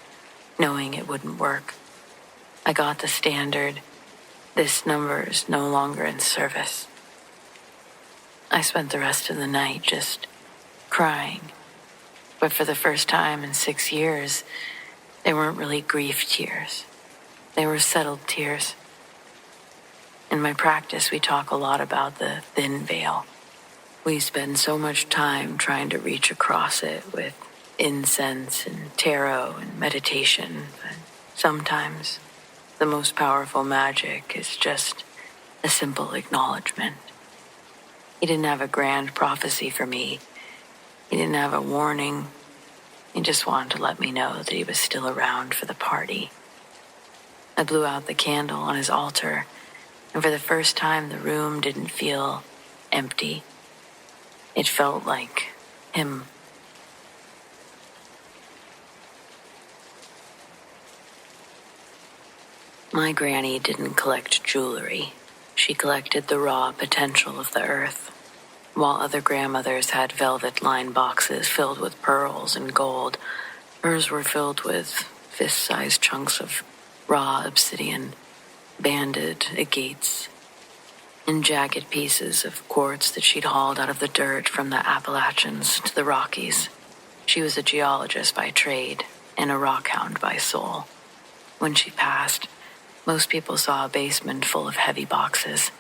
knowing it wouldn't work, I got the standard, "This number is no longer in service." I spent the rest of the night just crying. But for the first time in 6 years, they weren't really grief tears. They were settled tears. In my practice, we talk a lot about the thin veil. We spend so much time trying to reach across it with incense and tarot and meditation, but sometimes the most powerful magic is just a simple acknowledgement. He didn't have a grand prophecy for me. He didn't have a warning. He just wanted to let me know that he was still around for the party. I blew out the candle on his altar, and for the first time the room didn't feel empty. It felt like him. My granny didn't collect jewelry. She collected the raw potential of the earth. While other grandmothers had velvet-lined boxes filled with pearls and gold, hers were filled with fist-sized chunks of raw obsidian, banded agates, and jagged pieces of quartz that she'd hauled out of the dirt from the Appalachians to the Rockies. She was a geologist by trade and a rockhound by soul. When she passed, most people saw a basement full of heavy boxes.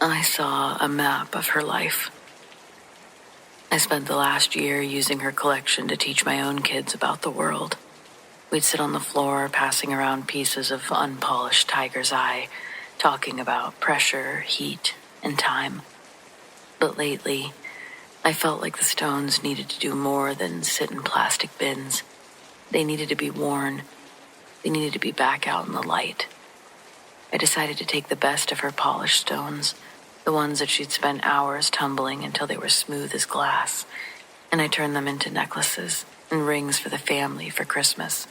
I saw a map of her life. I spent the last year using her collection to teach my own kids about the world. We'd sit on the floor passing around pieces of unpolished tiger's eye, talking about pressure, heat, and time. But lately, I felt like the stones needed to do more than sit in plastic bins. They needed to be worn. They needed to be back out in the light. I decided to take the best of her polished stones, the ones that she'd spent hours tumbling until they were smooth as glass, and I turned them into necklaces and rings for the family for Christmas.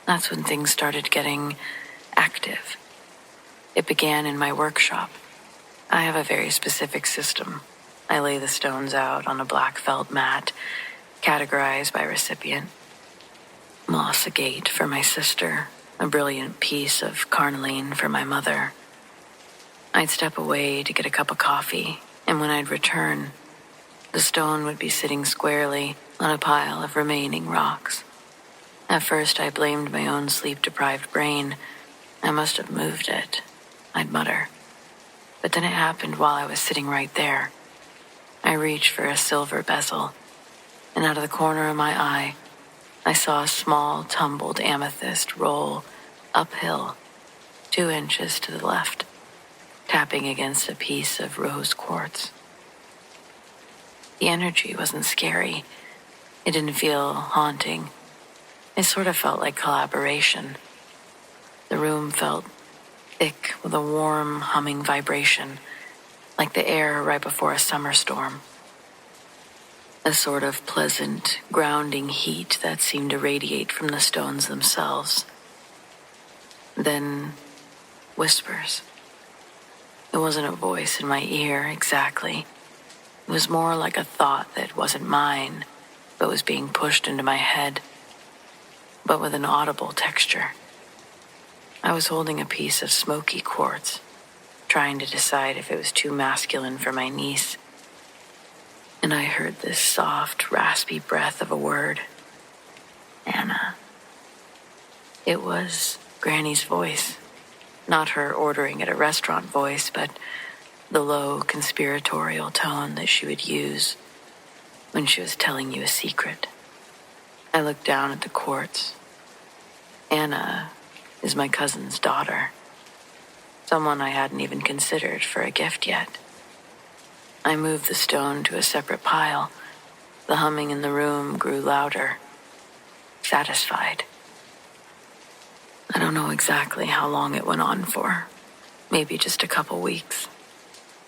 That's when things started getting active. It began in my workshop. I have a very specific system. I lay the stones out on a black felt mat, categorized by recipient. Moss agate for my sister, a brilliant piece of carnelian for my mother. I'd step away to get a cup of coffee, and when I'd return, the stone would be sitting squarely on a pile of remaining rocks. At first, I blamed my own sleep-deprived brain. I must have moved it, I'd mutter. But then it happened while I was sitting right there. I reached for a silver bezel, and out of the corner of my eye, I saw a small, tumbled amethyst roll uphill, 2 inches to the left, tapping against a piece of rose quartz. The energy wasn't scary. It didn't feel haunting. It sort of felt like collaboration. The room felt thick with a warm, humming vibration, like the air right before a summer storm. A sort of pleasant, grounding heat that seemed to radiate from the stones themselves. Then, whispers. It wasn't a voice in my ear, exactly. It was more like a thought that wasn't mine, but was being pushed into my head, but with an audible texture. I was holding a piece of smoky quartz, trying to decide if it was too masculine for my niece, and I heard this soft, raspy breath of a word. Anna. It was Granny's voice. Not her ordering at a restaurant voice, but the low, conspiratorial tone that she would use when she was telling you a secret. I looked down at the quartz. Anna is my cousin's daughter. Someone I hadn't even considered for a gift yet. I moved the stone to a separate pile. The humming in the room grew louder. Satisfied. I don't know exactly how long it went on for. Maybe just a couple weeks.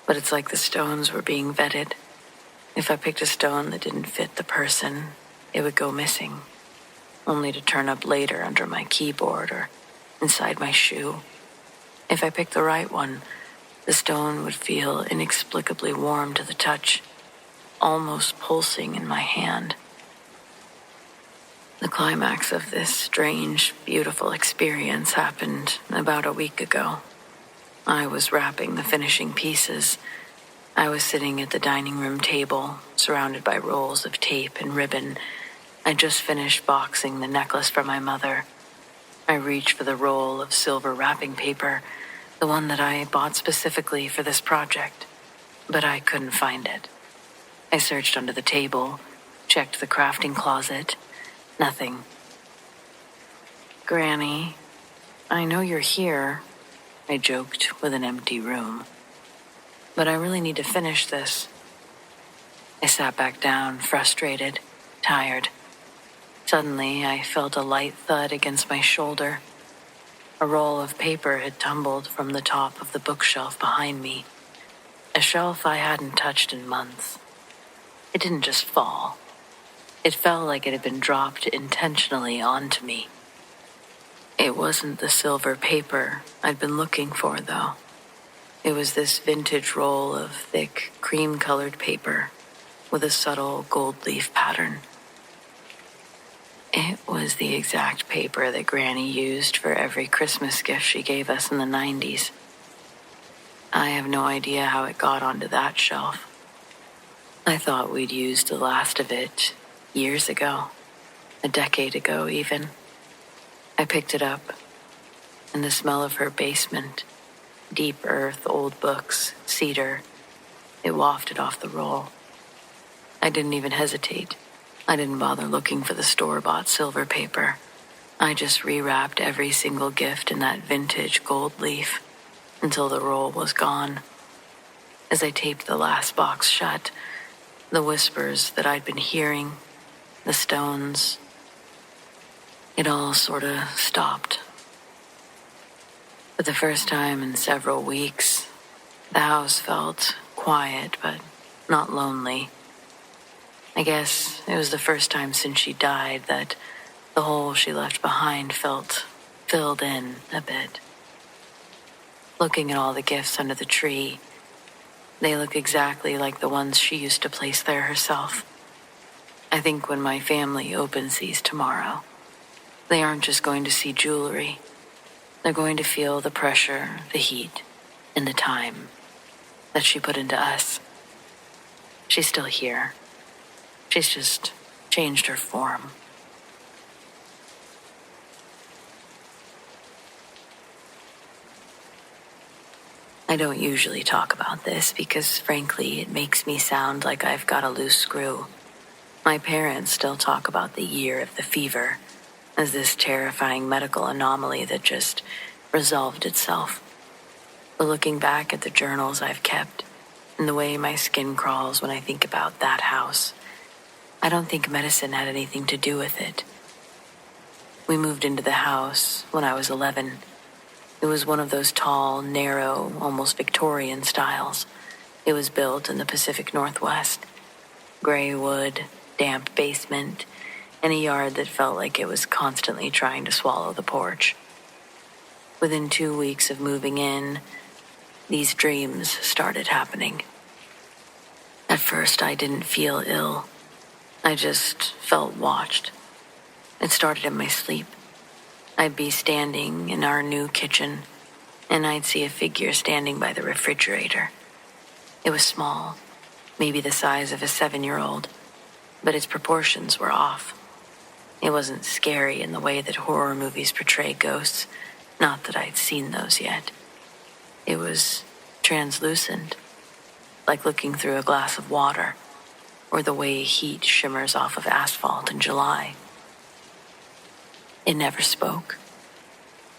But it's like the stones were being vetted. If I picked a stone that didn't fit the person, it would go missing, only to turn up later under my keyboard or inside my shoe. If I picked the right one, the stone would feel inexplicably warm to the touch, almost pulsing in my hand. The climax of this strange, beautiful experience happened about a week ago. I was wrapping the finishing pieces. I was sitting at the dining room table, surrounded by rolls of tape and ribbon. I just finished boxing the necklace for my mother. I reached for the roll of silver wrapping paper, the one that I bought specifically for this project, but I couldn't find it. I searched under the table, checked the crafting closet. Nothing. Granny, I know you're here, I joked with an empty room. But I really need to finish this. I sat back down, frustrated, tired. Suddenly, I felt a light thud against my shoulder. A roll of paper had tumbled from the top of the bookshelf behind me, a shelf I hadn't touched in months. It didn't just fall. It felt like it had been dropped intentionally onto me. It wasn't the silver paper I'd been looking for, though. It was this vintage roll of thick, cream-colored paper with a subtle gold leaf pattern. It was the exact paper that Granny used for every Christmas gift she gave us in the 90s. I have no idea how it got onto that shelf. I thought we'd used the last of it years ago, a decade ago even. I picked it up, and the smell of her basement, deep earth, old books, cedar, it wafted off the roll. I didn't even hesitate. I didn't bother looking for the store-bought silver paper. I just rewrapped every single gift in that vintage gold leaf until the roll was gone. As I taped the last box shut, the whispers that I'd been hearing, the stones, it all sort of stopped. For the first time in several weeks, the house felt quiet but not lonely. I guess it was the first time since she died that the hole she left behind felt filled in a bit. Looking at all the gifts under the tree, they look exactly like the ones she used to place there herself. I think when my family opens these tomorrow, they aren't just going to see jewelry. They're going to feel the pressure, the heat, and the time that she put into us. She's still here. She's just changed her form. I don't usually talk about this because, frankly, it makes me sound like I've got a loose screw. My parents still talk about the year of the fever as this terrifying medical anomaly that just resolved itself. But looking back at the journals I've kept and the way my skin crawls when I think about that house, I don't think medicine had anything to do with it. We moved into the house when I was 11. It was one of those tall, narrow, almost Victorian styles. It was built in the Pacific Northwest. Gray wood, damp basement, and a yard that felt like it was constantly trying to swallow the porch. Within 2 weeks of moving in, these dreams started happening. At first, I didn't feel ill. I just felt watched. It started in my sleep. I'd be standing in our new kitchen, and I'd see a figure standing by the refrigerator. It was small, maybe the size of a 7-year-old, but its proportions were off. It wasn't scary in the way that horror movies portray ghosts, not that I'd seen those yet. It was translucent, like looking through a glass of water, or the way heat shimmers off of asphalt in July. It never spoke.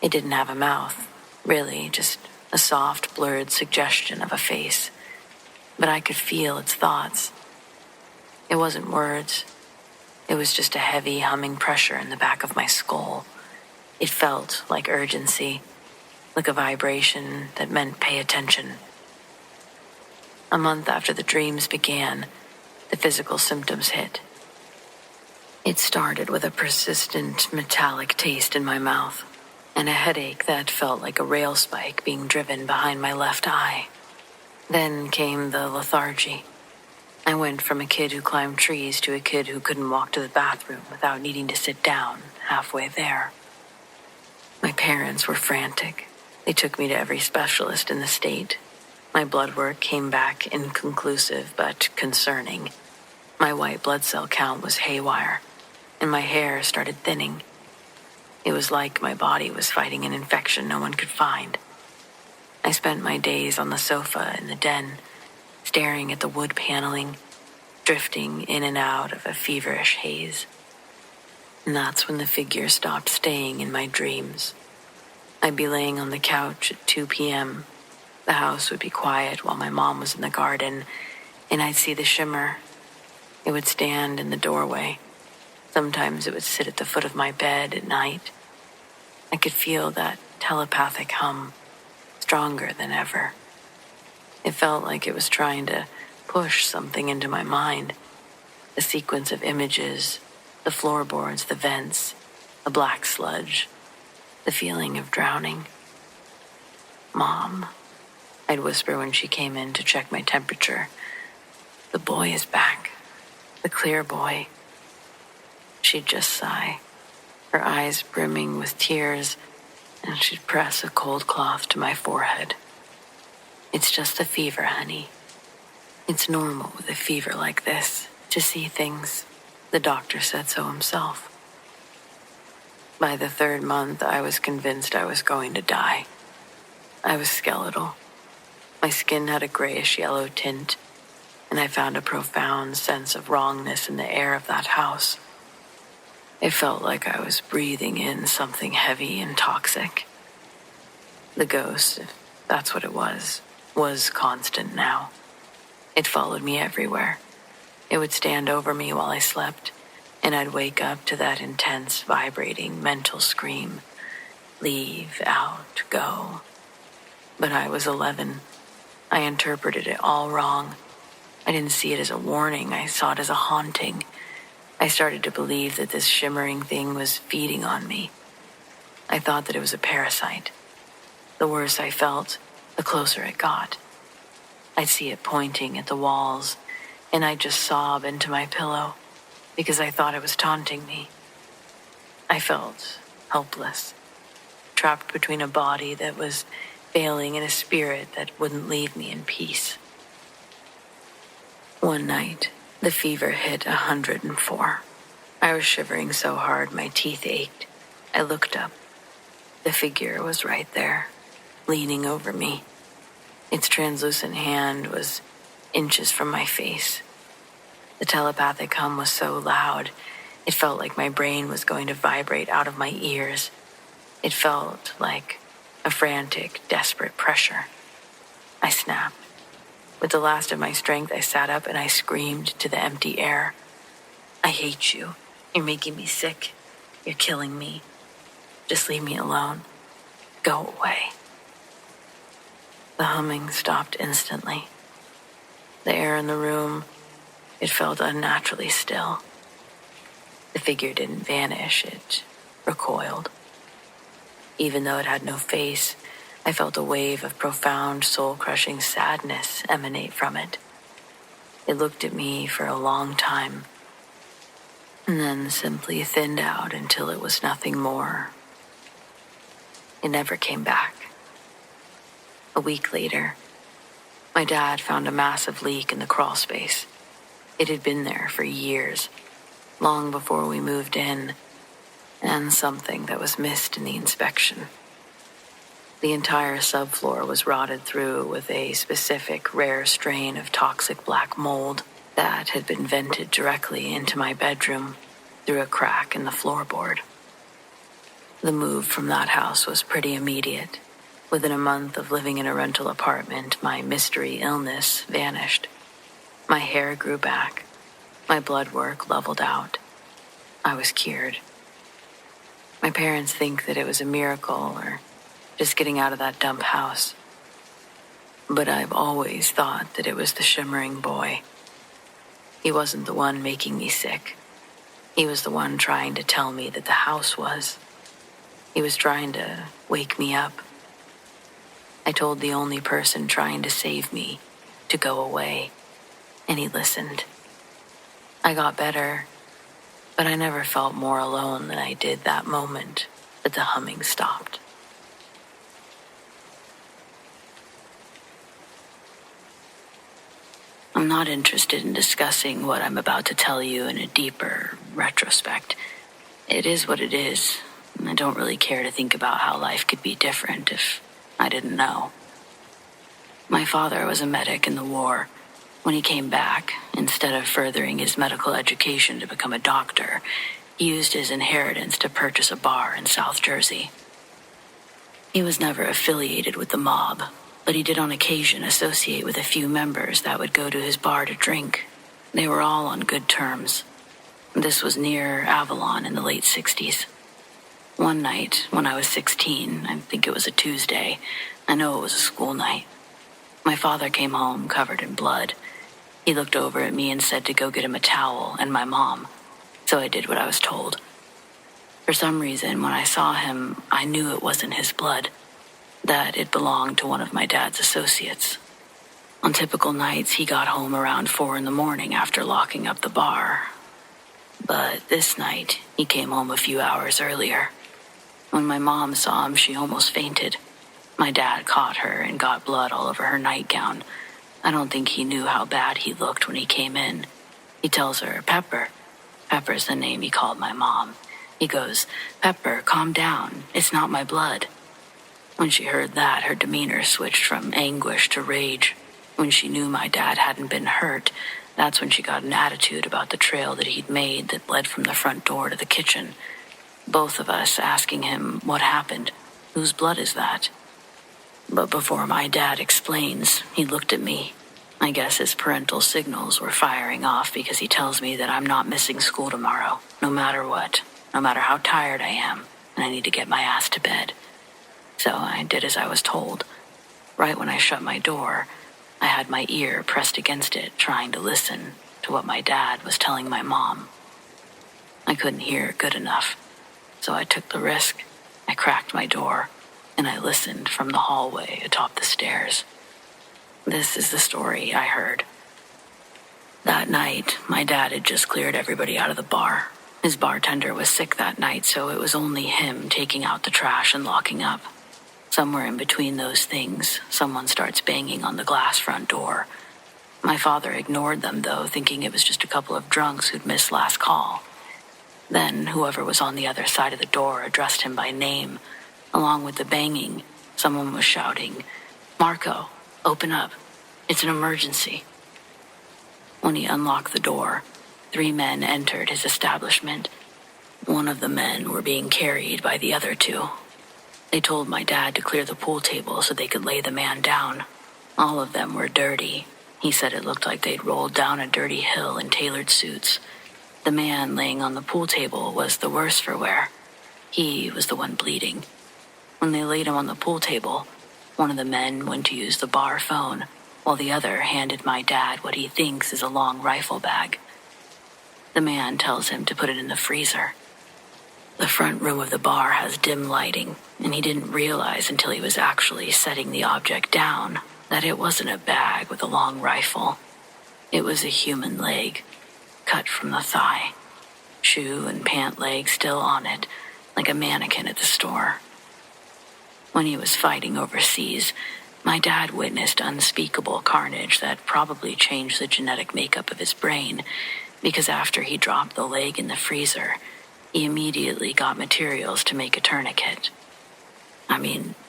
It didn't have a mouth, really, just a soft, blurred suggestion of a face. But I could feel its thoughts. It wasn't words. It was just a heavy, humming pressure in the back of my skull. It felt like urgency, like a vibration that meant pay attention. A month after the dreams began, the physical symptoms hit. It started with a persistent metallic taste in my mouth and a headache that felt like a rail spike being driven behind my left eye. Then came the lethargy. I went from a kid who climbed trees to a kid who couldn't walk to the bathroom without needing to sit down halfway there. My parents were frantic. They took me to every specialist in the state. My blood work came back inconclusive but concerning. My white blood cell count was haywire, and my hair started thinning. It was like my body was fighting an infection no one could find. I spent my days on the sofa in the den, staring at the wood paneling, drifting in and out of a feverish haze. And that's when the figure stopped staying in my dreams. I'd be laying on the couch at 2 p.m. The house would be quiet while my mom was in the garden, and I'd see the shimmer. It would stand in the doorway. Sometimes it would sit at the foot of my bed at night. I could feel that telepathic hum, stronger than ever. It felt like it was trying to push something into my mind. The sequence of images, the floorboards, the vents, the black sludge, the feeling of drowning. "Mom," I'd whisper when she came in to check my temperature. "The boy is back. The clear boy." She'd just sigh, her eyes brimming with tears, and she'd press a cold cloth to my forehead. "It's just a fever, honey. It's normal with a fever like this to see things. The doctor said so himself." By the 3rd month, I was convinced I was going to die. I was skeletal. My skin had a grayish-yellow tint, and I found a profound sense of wrongness in the air of that house. It felt like I was breathing in something heavy and toxic. The ghost, if that's what it was constant now. It followed me everywhere. It would stand over me while I slept, and I'd wake up to that intense, vibrating mental scream. Leave, out, go. But I was 11. I interpreted it all wrong. I didn't see it as a warning. I saw it as a haunting. I started to believe that this shimmering thing was feeding on me. I thought that it was a parasite. The worse I felt, the closer it got. I'd see it pointing at the walls, and I'd just sob into my pillow because I thought it was taunting me. I felt helpless, trapped between a body that was failing and a spirit that wouldn't leave me in peace. One night, the fever hit 104. I was shivering so hard my teeth ached. I looked up. The figure was right there, leaning over me. Its translucent hand was inches from my face. The telepathic hum was so loud, it felt like my brain was going to vibrate out of my ears. It felt like a frantic, desperate pressure. I snapped. With the last of my strength, I sat up and I screamed to the empty air. "I hate you. You're making me sick. You're killing me. Just leave me alone. Go away." The humming stopped instantly. The air in the room, it felt unnaturally still. The figure didn't vanish, it recoiled. Even though it had no face, I felt a wave of profound, soul-crushing sadness emanate from it. It looked at me for a long time, and then simply thinned out until it was nothing more. It never came back. A week later, my dad found a massive leak in the crawl space. It had been there for years, long before we moved in, and something that was missed in the inspection. The entire subfloor was rotted through with a specific rare strain of toxic black mold that had been vented directly into my bedroom through a crack in the floorboard. The move from that house was pretty immediate. Within a month of living in a rental apartment, my mystery illness vanished. My hair grew back. My blood work leveled out. I was cured. My parents think that it was a miracle or just getting out of that dump house. But I've always thought that it was the shimmering boy. He wasn't the one making me sick. He was the one trying to tell me that the house was. He was trying to wake me up. I told the only person trying to save me to go away, and he listened. I got better, but I never felt more alone than I did that moment that the humming stopped. I'm not interested in discussing what I'm about to tell you in a deeper retrospect. It is what it is, and I don't really care to think about how life could be different if I didn't know. My father was a medic in the war. When he came back, instead of furthering his medical education to become a doctor, he used his inheritance to purchase a bar in South Jersey. He was never affiliated with the mob, but he did on occasion associate with a few members that would go to his bar to drink. They were all on good terms. This was near Avalon in the late 60s. One night, when I was 16, I think it was a Tuesday, I know it was a school night, my father came home covered in blood. He looked over at me and said to go get him a towel and my mom, so I did what I was told. For some reason, when I saw him, I knew it wasn't his blood, that it belonged to one of my dad's associates. On typical nights, he got home around 4 a.m. after locking up the bar. But this night, he came home a few hours earlier. When my mom saw him, she almost fainted. My dad caught her and got blood all over her nightgown. I don't think he knew how bad he looked when he came in. He tells her, Pepper. Pepper's the name he called my mom. He goes, Pepper, calm down. It's not my blood. When she heard that, her demeanor switched from anguish to rage. When she knew my dad hadn't been hurt, that's when she got an attitude about the trail that he'd made that led from the front door to the kitchen. Both of us asking him what happened. Whose blood is that? But before my dad explains, he looked at me. I guess his parental signals were firing off because he tells me that I'm not missing school tomorrow, no matter what, no matter how tired I am, and I need to get my ass to bed. So I did as I was told. Right when I shut my door, I had my ear pressed against it, trying to listen to what my dad was telling my mom. I couldn't hear good enough, so I took the risk. I cracked my door, and I listened from the hallway atop the stairs. This is the story I heard. That night, my dad had just cleared everybody out of the bar. His bartender was sick that night, so it was only him taking out the trash and locking up. Somewhere in between those things, someone starts banging on the glass front door. My father ignored them, though, thinking it was just a couple of drunks who'd missed last call. Then, whoever was on the other side of the door addressed him by name. Along with the banging, someone was shouting, Marco, open up. It's an emergency. When he unlocked the door, 3 men entered his establishment. One of the men were being carried by the other 2. They told my dad to clear the pool table so they could lay the man down. All of them were dirty. He said it looked like they'd rolled down a dirty hill in tailored suits. The man laying on the pool table was the worse for wear. He was the one bleeding. When they laid him on the pool table, one of the men went to use the bar phone. while the other handed my dad what he thinks is a long rifle bag. The man tells him to put it in the freezer. The front room of the bar has dim lighting, and he didn't realize until he was actually setting the object down that it wasn't a bag with a long rifle. It was a human leg, cut from the thigh, shoe and pant leg still on it, like a mannequin at the store. When he was fighting overseas, my dad witnessed unspeakable carnage that probably changed the genetic makeup of his brain, because after he dropped the leg in the freezer, he immediately got materials to make a tourniquet.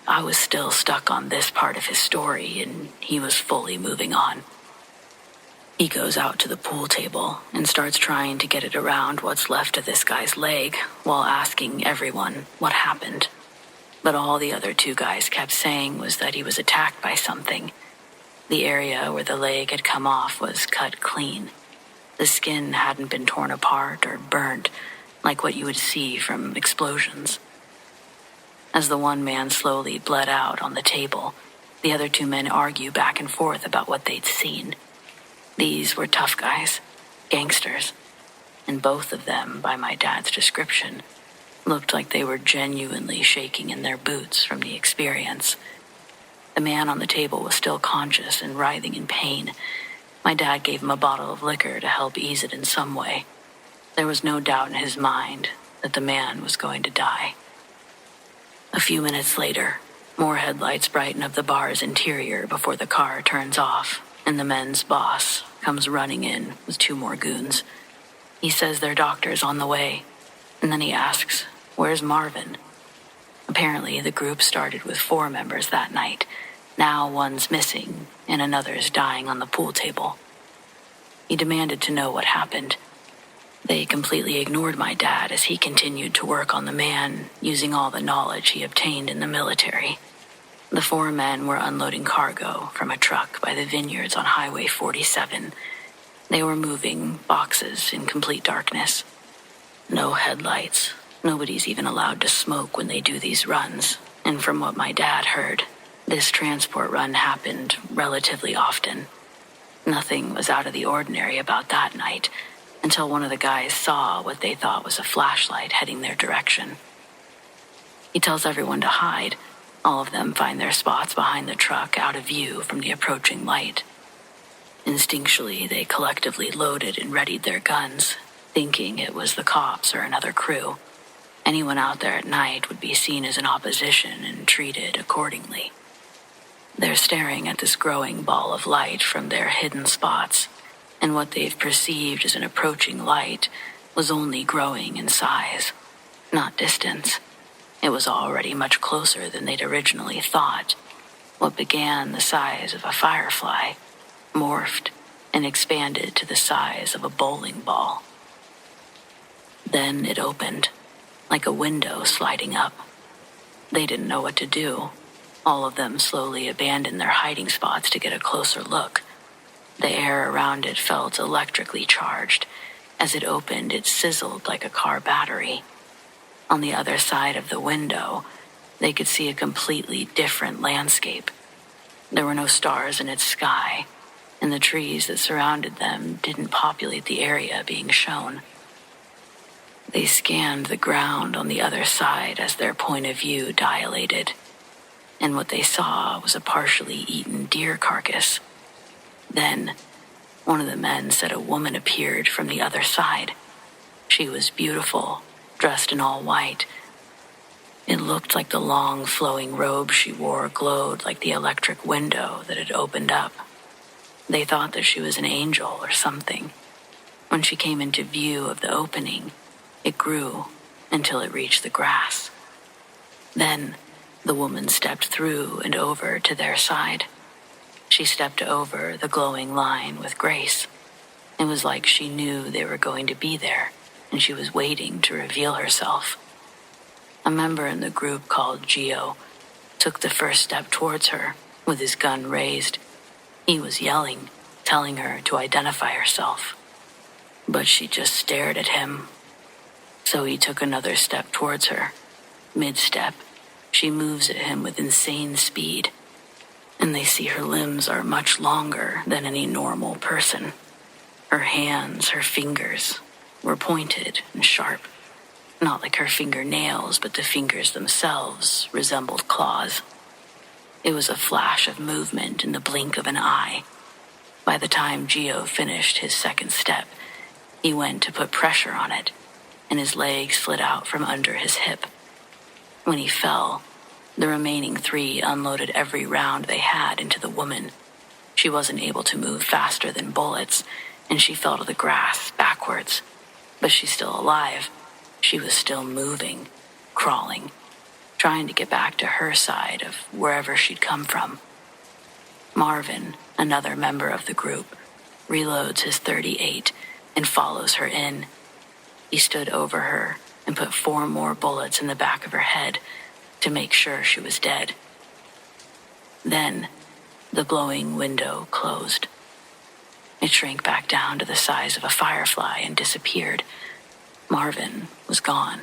I was still stuck on this part of his story, and he was fully moving on. He goes out to the pool table and starts trying to get it around what's left of this guy's leg while asking everyone what happened. But all the other two guys kept saying was that he was attacked by something. The area where the leg had come off was cut clean. The skin hadn't been torn apart or burnt, like what you would see from explosions. As the one man slowly bled out on the table, the other two men argue back and forth about what they'd seen. These were tough guys, gangsters, and both of them, by my dad's description, looked like they were genuinely shaking in their boots from the experience. The man on the table was still conscious and writhing in pain. My dad gave him a bottle of liquor to help ease it in some way. There was no doubt in his mind that the man was going to die. A few minutes later, more headlights brighten up the bar's interior before the car turns off, and the men's boss comes running in with two more goons. He says their doctor's on the way, and then he asks, "Where's Marvin?" Apparently, the group started with 4 members that night. Now one's missing, and another's dying on the pool table. He demanded to know what happened. They completely ignored my dad as he continued to work on the man, using all the knowledge he obtained in the military. The 4 men were unloading cargo from a truck by the vineyards on Highway 47. They were moving boxes in complete darkness. No headlights. Nobody's even allowed to smoke when they do these runs. And from what my dad heard, this transport run happened relatively often. Nothing was out of the ordinary about that night, until one of the guys saw what they thought was a flashlight heading their direction. He tells everyone to hide. All of them find their spots behind the truck out of view from the approaching light. Instinctually, they collectively loaded and readied their guns, thinking it was the cops or another crew. Anyone out there at night would be seen as an opposition and treated accordingly. They're staring at this growing ball of light from their hidden spots, and what they've perceived as an approaching light was only growing in size, not distance. It was already much closer than they'd originally thought. What began the size of a firefly morphed and expanded to the size of a bowling ball. Then it opened, like a window sliding up. They didn't know what to do. All of them slowly abandoned their hiding spots to get a closer look. The air around it felt electrically charged. As it opened, it sizzled like a car battery. On the other side of the window, they could see a completely different landscape. There were no stars in its sky, and the trees that surrounded them didn't populate the area being shown. They scanned the ground on the other side as their point of view dilated, and what they saw was a partially eaten deer carcass. Then, one of the men said a woman appeared from the other side. She was beautiful, dressed in all white. It looked like the long, flowing robe she wore glowed like the electric window that had opened up. They thought that she was an angel or something. When she came into view of the opening, it grew until it reached the grass. Then, the woman stepped through and over to their side. She stepped over the glowing line with grace. It was like she knew they were going to be there, and she was waiting to reveal herself. A member in the group called Gio took the first step towards her with his gun raised. He was yelling, telling her to identify herself. But she just stared at him. So he took another step towards her. Mid-step, she moves at him with insane speed. and they see her limbs are much longer than any normal person. Her hands, her fingers, were pointed and sharp. Not like her fingernails, but the fingers themselves resembled claws. It was a flash of movement in the blink of an eye. By the time Gio finished his second step, he went to put pressure on it, and his leg slid out from under his hip. When he fell, the remaining 3 unloaded every round they had into the woman. She wasn't able to move faster than bullets, and she fell to the grass backwards. But she's still alive. She was still moving, crawling, trying to get back to her side of wherever she'd come from. Marvin, another member of the group, reloads his .38 and follows her in. He stood over her and put 4 more bullets in the back of her head to make sure she was dead. Then, the glowing window closed. It shrank back down to the size of a firefly and disappeared. Marvin was gone.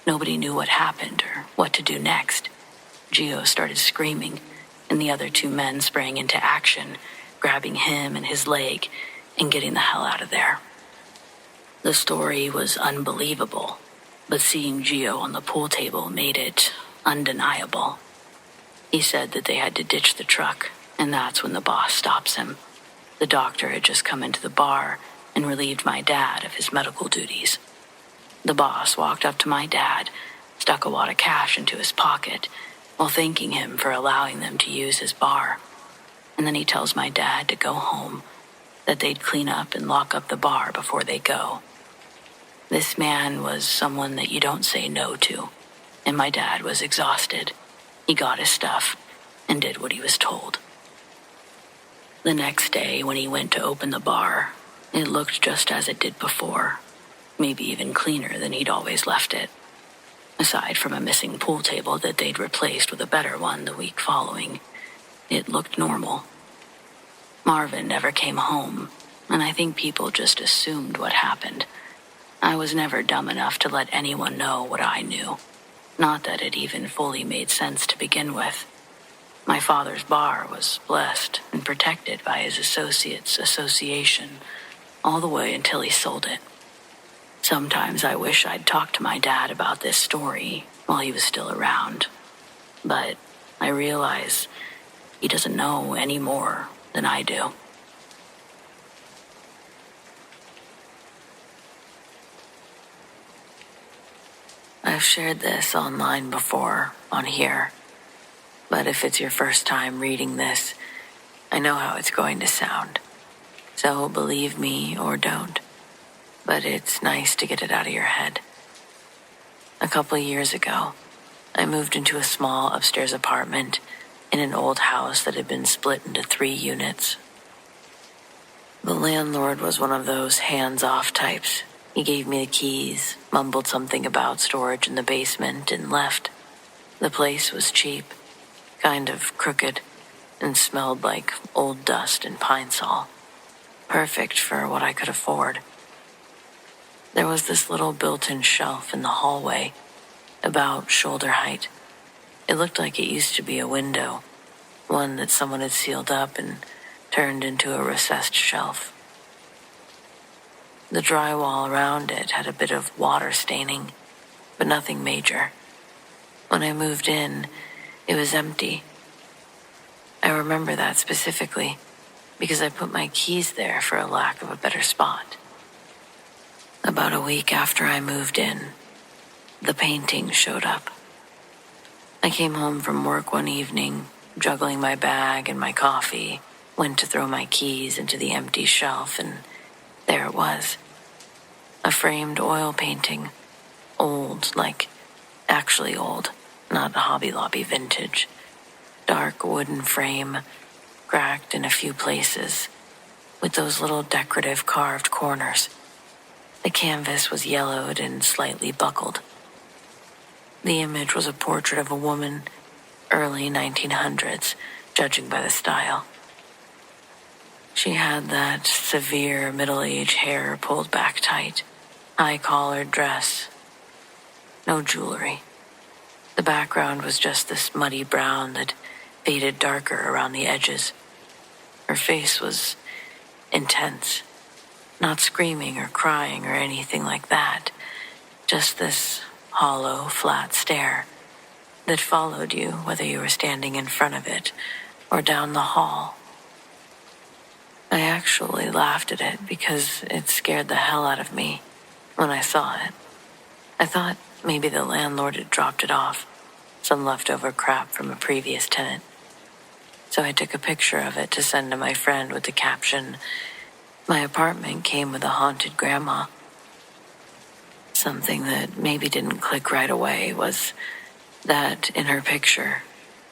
Nobody knew what happened or what to do next. Gio started screaming, and the other 2 men sprang into action, grabbing him and his leg and getting the hell out of there. The story was unbelievable, but seeing Gio on the pool table made it undeniable. He said that they had to ditch the truck, and that's when the boss stops him. The doctor had just come into the bar and relieved my dad of his medical duties. The boss walked up to my dad, stuck a wad of cash into his pocket, while thanking him for allowing them to use his bar. And then he tells my dad to go home, that they'd clean up and lock up the bar before they go. This man was someone that you don't say no to, and my dad was exhausted. He got his stuff and did what he was told. The next day, when he went to open the bar, it looked just as it did before, maybe even cleaner than he'd always left it, aside from a missing pool table that they'd replaced with a better one the week following. It looked normal. Marvin never came home, and I think people just assumed what happened. I was never dumb enough to let anyone know what I knew. Not that it even fully made sense to begin with. My father's bar was blessed and protected by his associates' association all the way until he sold it. Sometimes I wish I'd talked to my dad about this story while he was still around, but I realize he doesn't know any more than I do. I've shared this online before, on here, but if it's your first time reading this, I know how it's going to sound. So believe me or don't, but it's nice to get it out of your head. A couple of years ago, I moved into a small upstairs apartment in an old house that had been split into 3 units. The landlord was one of those hands-off types. He gave me the keys, mumbled something about storage in the basement, and left. The place was cheap, kind of crooked, and smelled like old dust and pine sol. Perfect for what I could afford. There was this little built-in shelf in the hallway, about shoulder height. It looked like it used to be a window, one that someone had sealed up and turned into a recessed shelf. The drywall around it had a bit of water staining, but nothing major. When I moved in, it was empty. I remember that specifically because I put my keys there for a lack of a better spot. About a week after I moved in, the painting showed up. I came home from work one evening, juggling my bag and my coffee, went to throw my keys into the empty shelf, and there it was. A framed oil painting. Old, like actually old, not Hobby Lobby vintage. Dark wooden frame, cracked in a few places, with those little decorative carved corners. The canvas was yellowed and slightly buckled. The image was a portrait of a woman, early 1900s, judging by the style. She had that severe middle-aged hair pulled back tight, high-collared dress. No jewelry. The background was just this muddy brown that faded darker around the edges. Her face was intense, not screaming or crying or anything like that, just this hollow, flat stare that followed you whether you were standing in front of it or down the hall. I actually laughed at it because it scared the hell out of me when I saw it. I thought maybe the landlord had dropped it off, some leftover crap from a previous tenant. So I took a picture of it to send to my friend with the caption, "My apartment came with a haunted grandma." Something that maybe didn't click right away was that in her picture,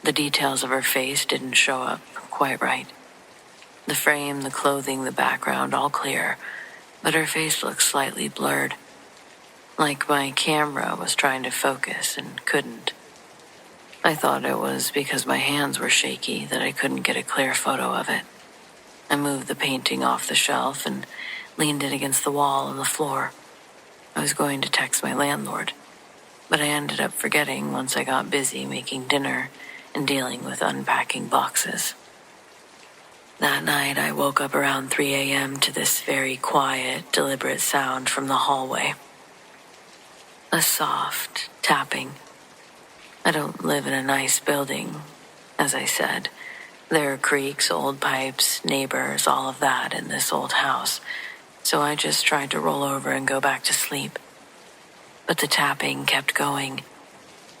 the details of her face didn't show up quite right. The frame, the clothing, the background, all clear, but her face looked slightly blurred, like my camera was trying to focus and couldn't. I thought it was because my hands were shaky that I couldn't get a clear photo of it. I moved the painting off the shelf and leaned it against the wall and the floor. I was going to text my landlord, but I ended up forgetting once I got busy making dinner and dealing with unpacking boxes. That night, I woke up around 3 a.m. to this very quiet, deliberate sound from the hallway. A soft tapping. I don't live in a nice building, as I said. There are creaks, old pipes, neighbors, all of that in this old house, so I just tried to roll over and go back to sleep. But the tapping kept going,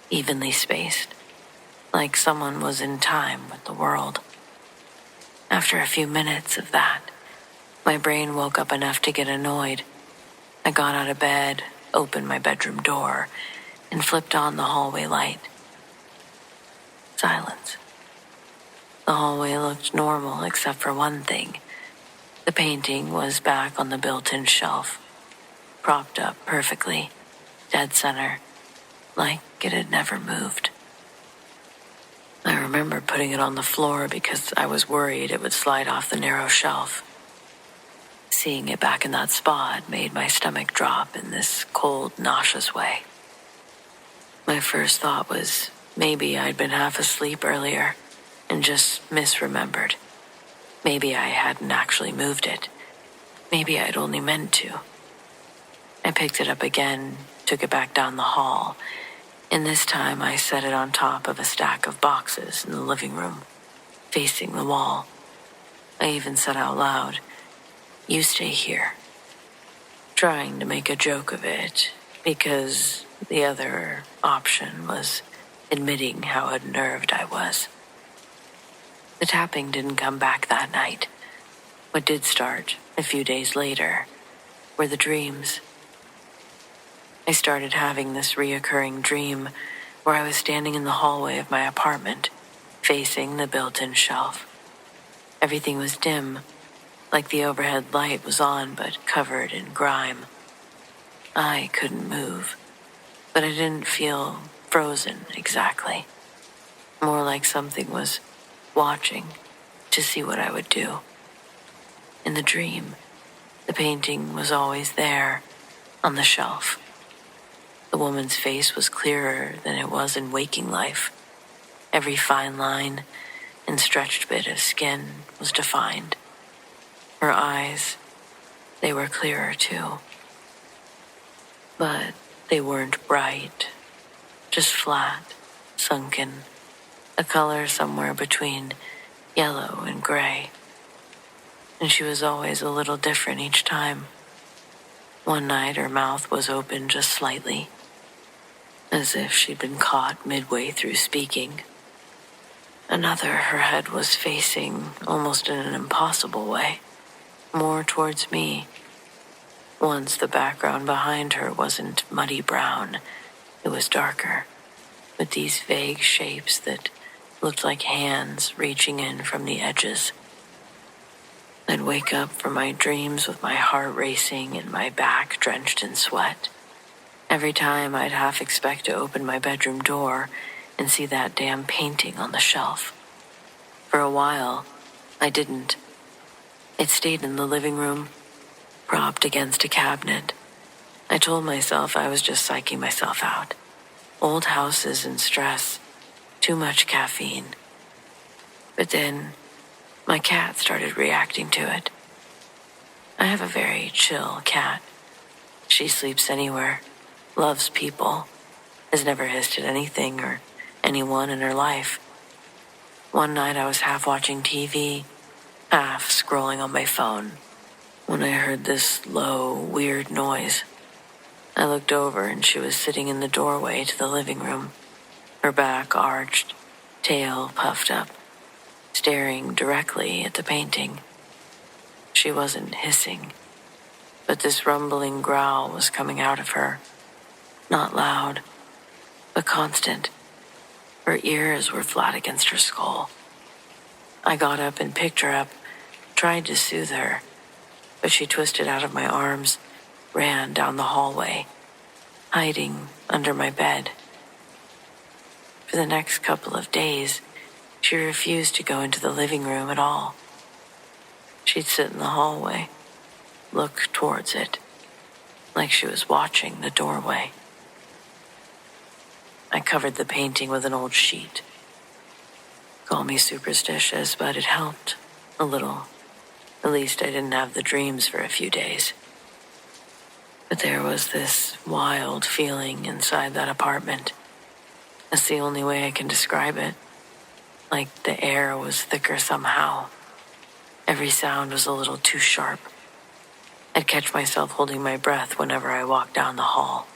evenly spaced, like someone was in time with the world. After a few minutes of that, my brain woke up enough to get annoyed. I got out of bed, opened my bedroom door, and flipped on the hallway light. Silence. The hallway looked normal except for one thing. The painting was back on the built-in shelf, propped up perfectly, dead center, like it had never moved. I remember putting it on the floor because I was worried it would slide off the narrow shelf. Seeing it back in that spot made my stomach drop in this cold, nauseous way. My first thought was maybe I'd been half asleep earlier and just misremembered. Maybe I hadn't actually moved it. Maybe I'd only meant to. I picked it up again, took it back down the hall, and this time I set it on top of a stack of boxes in the living room, facing the wall. I even said out loud, "You stay here," trying to make a joke of it, because the other option was admitting how unnerved I was. The tapping didn't come back that night. What did start, a few days later, were the dreams. I started having this reoccurring dream where I was standing in the hallway of my apartment, facing the built-in shelf. Everything was dim, like the overhead light was on but covered in grime. I couldn't move, but I didn't feel frozen exactly. More like something was watching to see what I would do. In the dream, the painting was always there, on the shelf. The woman's face was clearer than it was in waking life. Every fine line and stretched bit of skin was defined. Her eyes, they were clearer too. But they weren't bright, just flat, sunken, a color somewhere between yellow and gray. And she was always a little different each time. One night her mouth was open just slightly, as if she'd been caught midway through speaking. Another, her head was facing, almost in an impossible way, more towards me. Once the background behind her wasn't muddy brown, it was darker, with these vague shapes that looked like hands reaching in from the edges. I'd wake up from my dreams with my heart racing and my back drenched in sweat. Every time I'd half expect to open my bedroom door and see that damn painting on the shelf. For a while, I didn't. It stayed in the living room, propped against a cabinet. I told myself I was just psyching myself out. Old houses and stress, too much caffeine. But then my cat started reacting to it. I have a very chill cat. She sleeps anywhere, loves people, has never hissed at anything or anyone in her life. One night I was half watching TV, half scrolling on my phone, when I heard this low, weird noise. I looked over and she was sitting in the doorway to the living room, her back arched, tail puffed up, staring directly at the painting. She wasn't hissing, but this rumbling growl was coming out of her, not loud, but constant. Her ears were flat against her skull. I got up and picked her up, tried to soothe her, but she twisted out of my arms, ran down the hallway, hiding under my bed. For the next couple of days, she refused to go into the living room at all. She'd sit in the hallway, look towards it, like she was watching the doorway. I covered the painting with an old sheet. Call me superstitious, but it helped a little. At least I didn't have the dreams for a few days. But there was this wild feeling inside that apartment. That's the only way I can describe it. Like the air was thicker somehow. Every sound was a little too sharp. I'd catch myself holding my breath whenever I walked down the hall.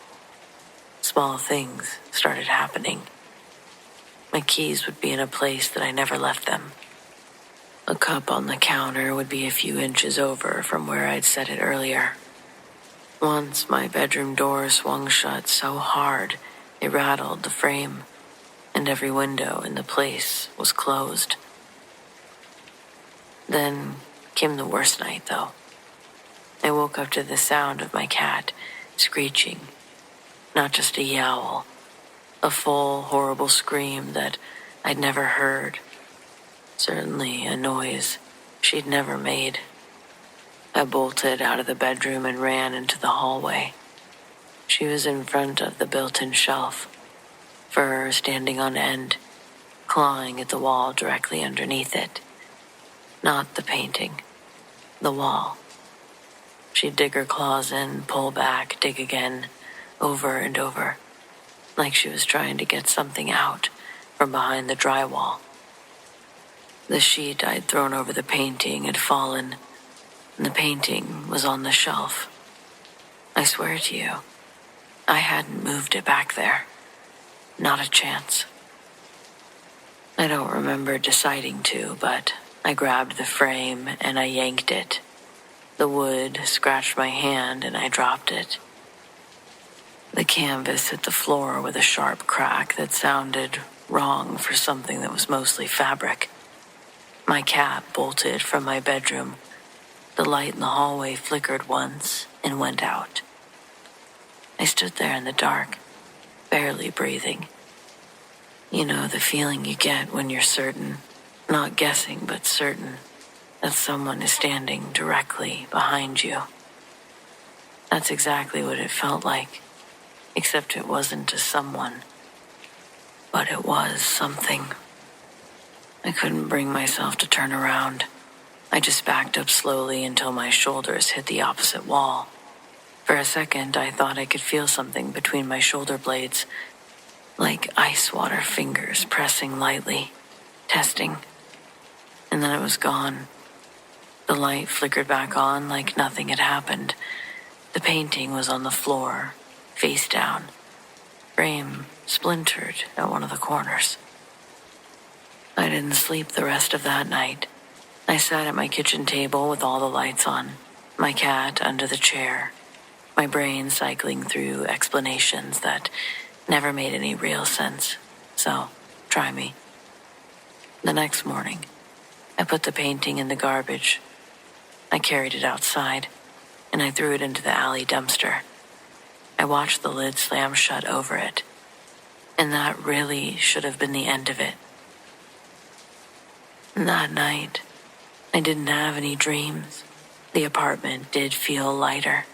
Small things started happening. My keys would be in a place that I never left them. A cup on the counter would be a few inches over from where I'd set it earlier. Once my bedroom door swung shut so hard it rattled the frame, and every window in the place was closed. Then came the worst night, though. I woke up to the sound of my cat screeching. Not just a yowl, a full, horrible scream that I'd never heard. Certainly a noise she'd never made. I bolted out of the bedroom and ran into the hallway. She was in front of the built-in shelf, fur standing on end, clawing at the wall directly underneath it. Not the painting, the wall. She'd dig her claws in, pull back, dig again, over and over, like she was trying to get something out from behind the drywall. The sheet I'd thrown over the painting had fallen, and the painting was on the shelf. I swear to you, I hadn't moved it back there. Not a chance. I don't remember deciding to, but I grabbed the frame and I yanked it. The wood scratched my hand and I dropped it. The canvas hit the floor with a sharp crack that sounded wrong for something that was mostly fabric. My cat bolted from my bedroom. The light in the hallway flickered once and went out. I stood there in the dark, barely breathing. You know, the feeling you get when you're certain, not guessing but certain, that someone is standing directly behind you. That's exactly what it felt like. Except it wasn't a someone, but it was something. I couldn't bring myself to turn around. I just backed up slowly until my shoulders hit the opposite wall. For a second, I thought I could feel something between my shoulder blades, like ice water fingers pressing lightly, testing. And then it was gone. The light flickered back on like nothing had happened. The painting was on the floor, face down, frame splintered at one of the corners. I didn't sleep the rest of that night. I sat at my kitchen table with all the lights on, my cat under the chair, my brain cycling through explanations that never made any real sense. So, try me. The next morning, I put the painting in the garbage. I carried it outside, and I threw it into the alley dumpster. I watched the lid slam shut over it, and that really should have been the end of it. And that night, I didn't have any dreams. The apartment did feel lighter,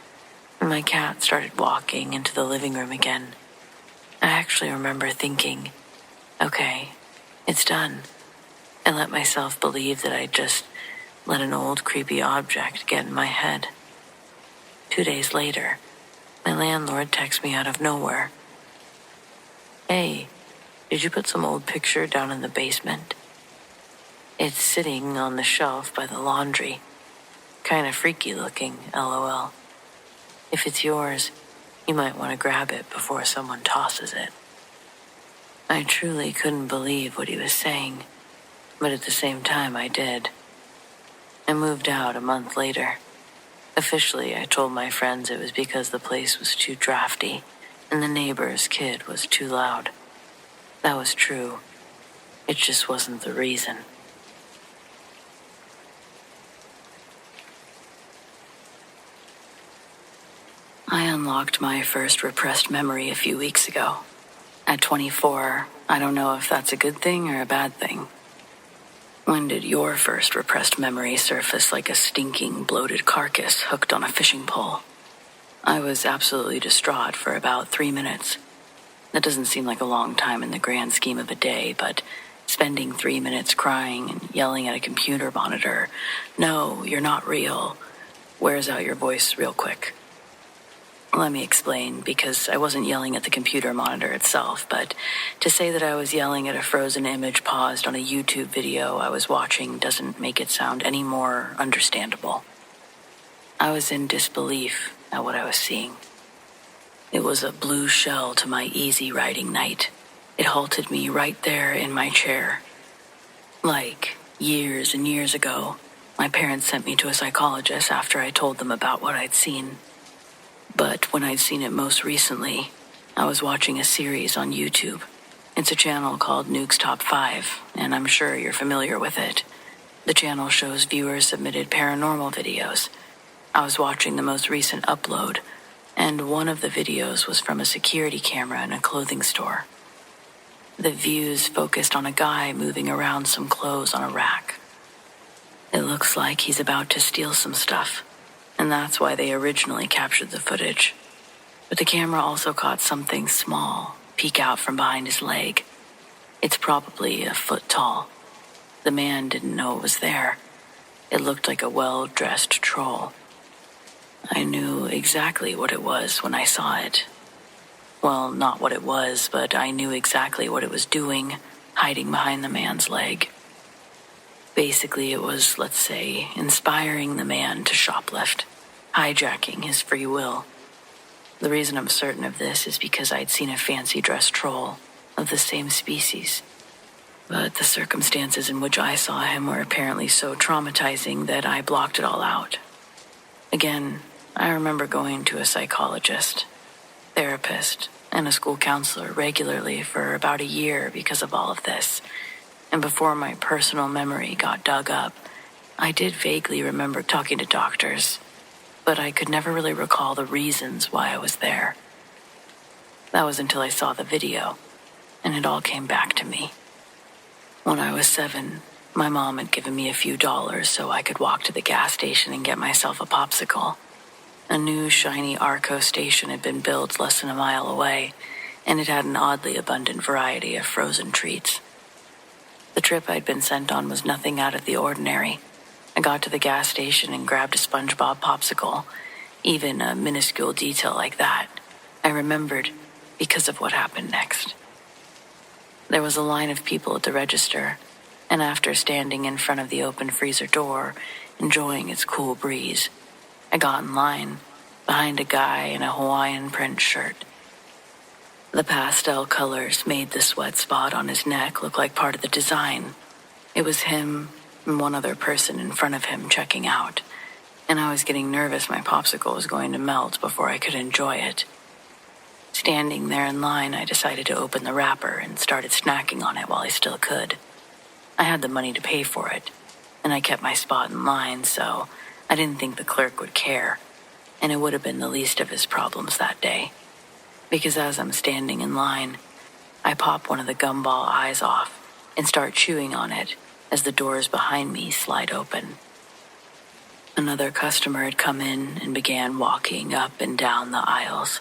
and my cat started walking into the living room again. I actually remember thinking, okay, it's done. I let myself believe that I'd just let an old creepy object get in my head. 2 days later, my landlord texts me out of nowhere. "Hey, did you put some old picture down in the basement? It's sitting on the shelf by the laundry. Kinda freaky looking, LOL. If it's yours, you might want to grab it before someone tosses it." I truly couldn't believe what he was saying, but at the same time I did. I moved out a month later. Officially, I told my friends it was because the place was too drafty and the neighbor's kid was too loud. That was true. It just wasn't the reason. I unlocked my first repressed memory a few weeks ago. At 24, I don't know if that's a good thing or a bad thing. When did your first repressed memory surface like a stinking, bloated carcass hooked on a fishing pole? I was absolutely distraught for about 3 minutes. That doesn't seem like a long time in the grand scheme of a day, but spending 3 minutes crying and yelling at a computer monitor, "No, you're not real," wears out your voice real quick. Let me explain, because I wasn't yelling at the computer monitor itself, but to say that I was yelling at a frozen image paused on a YouTube video I was watching doesn't make it sound any more understandable. I was in disbelief at what I was seeing. It was a blue shell to my easy riding night. It halted me right there in my chair. Like, years and years ago, my parents sent me to a psychologist after I told them about what I'd seen. But when I'd seen it most recently, I was watching a series on YouTube. It's a channel called Nuke's Top 5, and I'm sure you're familiar with it. The channel shows viewer-submitted paranormal videos. I was watching the most recent upload, and one of the videos was from a security camera in a clothing store. The views focused on a guy moving around some clothes on a rack. It looks like he's about to steal some stuff, and that's why they originally captured the footage. But the camera also caught something small peek out from behind his leg. It's probably a foot tall. The man didn't know it was there. It looked like a well-dressed troll. I knew exactly what it was when I saw it. Well, not what it was, but I knew exactly what it was doing, hiding behind the man's leg. Basically, it was, let's say, inspiring the man to shoplift, hijacking his free will. The reason I'm certain of this is because I'd seen a fancy-dressed troll of the same species. But the circumstances in which I saw him were apparently so traumatizing that I blocked it all out. Again, I remember going to a psychologist, therapist, and a school counselor regularly for about a year because of all of this. And before my personal memory got dug up, I did vaguely remember talking to doctors, but I could never really recall the reasons why I was there. That was until I saw the video, and it all came back to me. When I was 7, my mom had given me a few dollars so I could walk to the gas station and get myself a popsicle. A new shiny Arco station had been built less than a mile away, and it had an oddly abundant variety of frozen treats. The trip I'd been sent on was nothing out of the ordinary. I got to the gas station and grabbed a SpongeBob popsicle. Even a minuscule detail like that I remembered because of what happened next. There was a line of people at the register, and after standing in front of the open freezer door, enjoying its cool breeze, I got in line behind a guy in a Hawaiian print shirt. The pastel colors made the sweat spot on his neck look like part of the design. It was him and one other person in front of him checking out, and I was getting nervous my popsicle was going to melt before I could enjoy it. Standing there in line, I decided to open the wrapper and started snacking on it while I still could. I had the money to pay for it, and I kept my spot in line, so I didn't think the clerk would care, and it would have been the least of his problems that day. Because as I'm standing in line, I pop one of the gumball eyes off and start chewing on it as the doors behind me slide open. Another customer had come in and began walking up and down the aisles.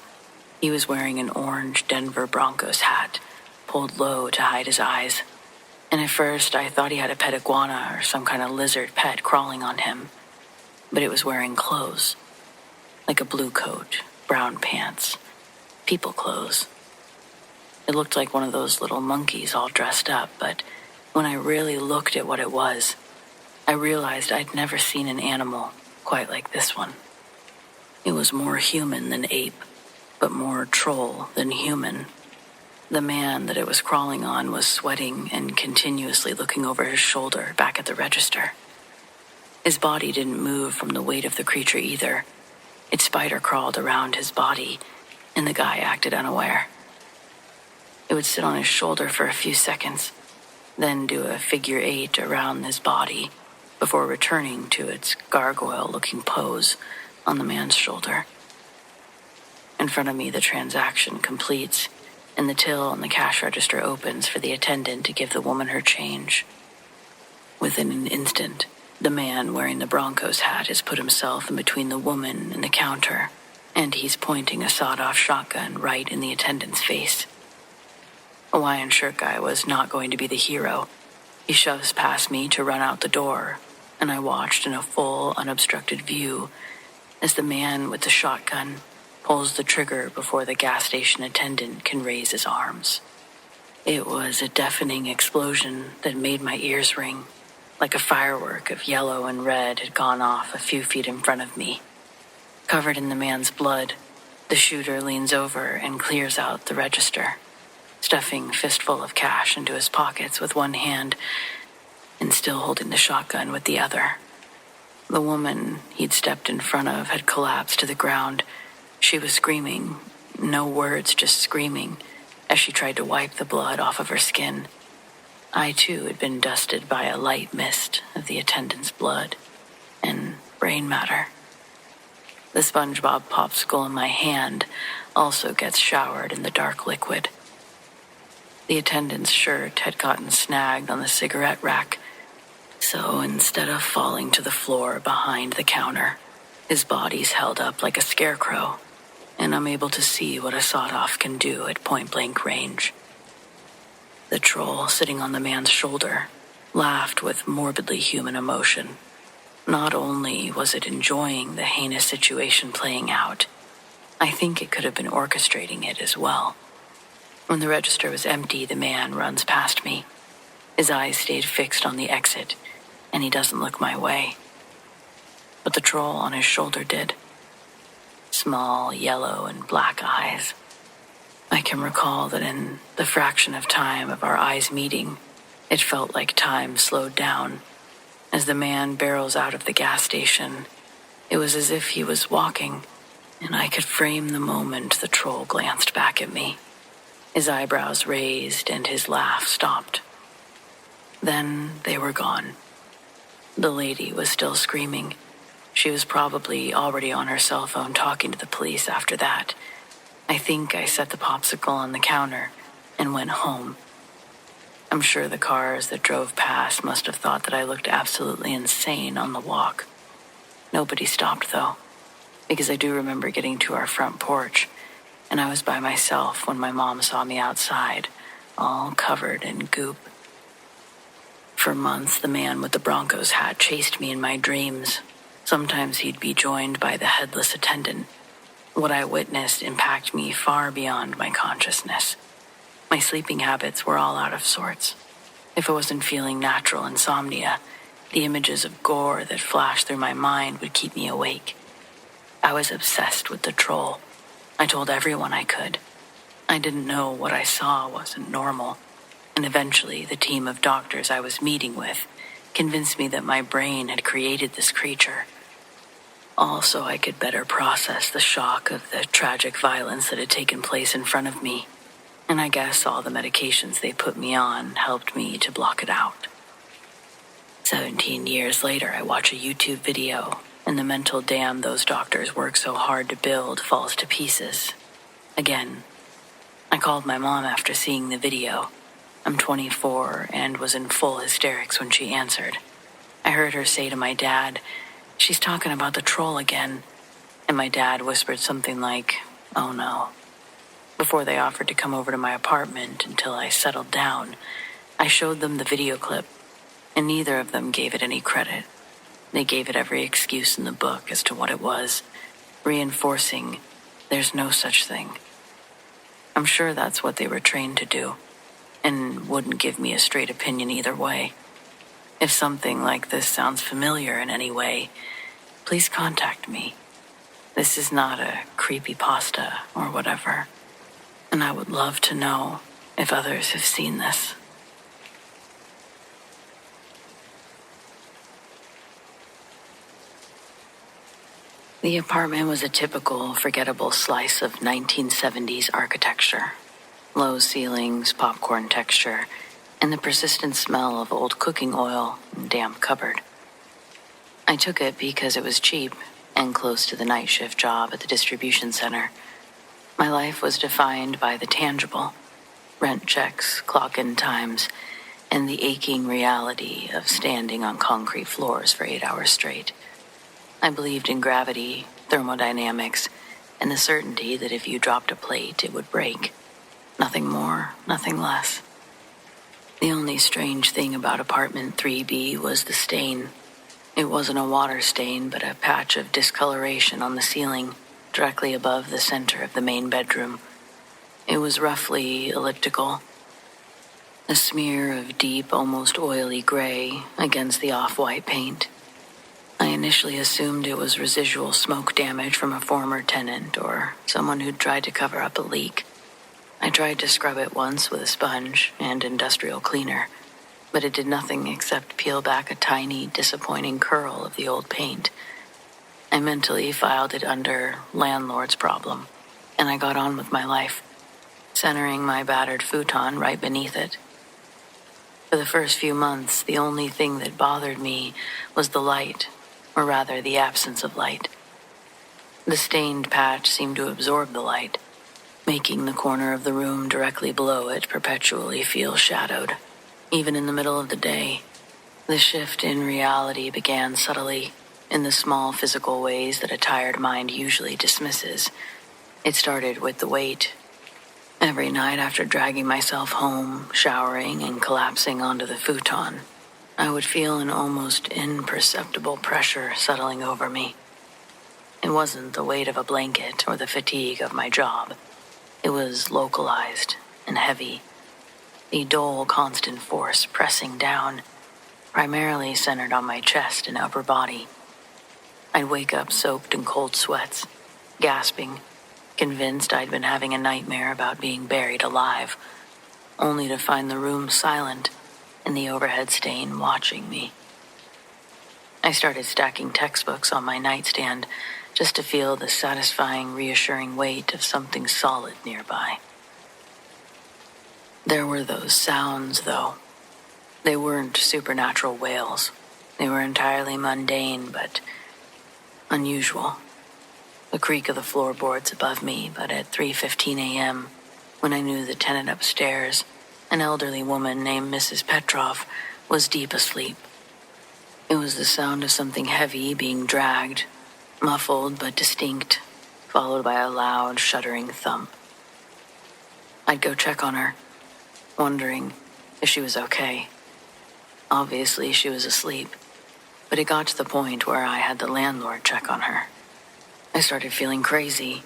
He was wearing an orange Denver Broncos hat, pulled low to hide his eyes, And at first, I thought he had a pet iguana or some kind of lizard pet crawling on him. But it was wearing clothes, like a blue coat, brown pants, people clothes. It looked like one of those little monkeys all dressed up, but when I really looked at what it was, I realized I'd never seen an animal quite like this one. It was more human than ape, but more troll than human. The man that it was crawling on was sweating and continuously looking over his shoulder back at the register. His body didn't move from the weight of the creature either. It spider crawled around his body, and the guy acted unaware. It would sit on his shoulder for a few seconds, then do a figure 8 around his body before returning to its gargoyle-looking pose on the man's shoulder. In front of me, the transaction completes, and the till on the cash register opens for the attendant to give the woman her change. Within an instant, the man wearing the Broncos hat has put himself in between the woman and the counter, and he's pointing a sawed-off shotgun right in the attendant's face. Hawaiian shirt guy was not going to be the hero. He shoves past me to run out the door, and I watched in a full, unobstructed view as the man with the shotgun pulls the trigger before the gas station attendant can raise his arms. It was a deafening explosion that made my ears ring, like a firework of yellow and red had gone off a few feet in front of me. Covered in the man's blood, the shooter leans over and clears out the register, stuffing a fistful of cash into his pockets with one hand and still holding the shotgun with the other. The woman he'd stepped in front of had collapsed to the ground. She was screaming, no words, just screaming, as she tried to wipe the blood off of her skin. I, too, had been dusted by a light mist of the attendant's blood and brain matter. The SpongeBob popsicle in my hand also gets showered in the dark liquid. The attendant's shirt had gotten snagged on the cigarette rack, so instead of falling to the floor behind the counter, his body's held up like a scarecrow, and I'm able to see what a sawed-off can do at point-blank range. The troll sitting on the man's shoulder laughed with morbidly human emotion. Not only was it enjoying the heinous situation playing out, I think it could have been orchestrating it as well. When the register was empty, the man runs past me. His eyes stayed fixed on the exit, and he doesn't look my way. But the troll on his shoulder did. Small, yellow, and black eyes. I can recall that in the fraction of time of our eyes meeting, it felt like time slowed down. As the man barrels out of the gas station, it was as if he was walking, and I could frame the moment the troll glanced back at me. His eyebrows raised and his laugh stopped. Then they were gone. The lady was still screaming. She was probably already on her cell phone talking to the police after that. I think I set the popsicle on the counter and went home. I'm sure the cars that drove past must have thought that I looked absolutely insane on the walk. Nobody stopped, though, because I do remember getting to our front porch, and I was by myself when my mom saw me outside, all covered in goop. For months, the man with the Broncos hat chased me in my dreams. Sometimes he'd be joined by the headless attendant. What I witnessed impacted me far beyond my consciousness. My sleeping habits were all out of sorts. If I wasn't feeling natural insomnia, the images of gore that flashed through my mind would keep me awake. I was obsessed with the troll. I told everyone I could. I didn't know what I saw wasn't normal, and eventually the team of doctors I was meeting with convinced me that my brain had created this creature. Also, I could better process the shock of the tragic violence that had taken place in front of me, and I guess all the medications they put me on helped me to block it out. 17 years later, I watch a YouTube video, and the mental dam those doctors work so hard to build falls to pieces. Again, I called my mom after seeing the video. I'm 24 and was in full hysterics when she answered. I heard her say to my dad, "She's talking about the troll again," and my dad whispered something like, "Oh no," before they offered to come over to my apartment until I settled down I showed them the video clip, and neither of them gave it any credit. They gave it every excuse in the book as to what it was, reinforcing there's no such thing. I'm sure that's what they were trained to do, and wouldn't give me a straight opinion either way. If something like this sounds familiar in any way, please contact me. This is not a creepypasta or whatever, and I would love to know if others have seen this. The apartment was a typical, forgettable slice of 1970s architecture. Low ceilings, popcorn texture, and the persistent smell of old cooking oil and damp cupboard. I took it because it was cheap and close to the night shift job at the distribution center. My life was defined by the tangible, rent checks, clock-in times, and the aching reality of standing on concrete floors for 8 hours straight. I believed in gravity, thermodynamics, and the certainty that if you dropped a plate, it would break. Nothing more, nothing less. The only strange thing about apartment 3B was the stain. It wasn't a water stain, but a patch of discoloration on the ceiling, directly above the center of the main bedroom. It was roughly elliptical, a smear of deep, almost oily gray against the off-white paint. I initially assumed it was residual smoke damage from a former tenant or someone who'd tried to cover up a leak. I tried to scrub it once with a sponge and industrial cleaner, but it did nothing except peel back a tiny, disappointing curl of the old paint. I mentally filed it under landlord's problem, and I got on with my life, centering my battered futon right beneath it. For the first few months, the only thing that bothered me was the light, or rather the absence of light. The stained patch seemed to absorb the light, making the corner of the room directly below it perpetually feel shadowed. Even in the middle of the day, the shift in reality began subtly, in the small physical ways that a tired mind usually dismisses. It started with the weight. Every night after dragging myself home, showering, and collapsing onto the futon, I would feel an almost imperceptible pressure settling over me. It wasn't the weight of a blanket or the fatigue of my job. It was localized and heavy, the dull, constant force pressing down, primarily centered on my chest and upper body. I'd wake up soaked in cold sweats, gasping, convinced I'd been having a nightmare about being buried alive, only to find the room silent and the overhead stain watching me. I started stacking textbooks on my nightstand just to feel the satisfying, reassuring weight of something solid nearby. There were those sounds, though. They weren't supernatural wails. They were entirely mundane, but unusual. The creak of the floorboards above me, but at 3:15 a.m., when I knew the tenant upstairs, an elderly woman named Mrs. Petrov, was deep asleep. It was the sound of something heavy being dragged, muffled but distinct, followed by a loud, shuddering thump. I'd go check on her, wondering if she was okay. Obviously, she was asleep, but it got to the point where I had the landlord check on her. I started feeling crazy.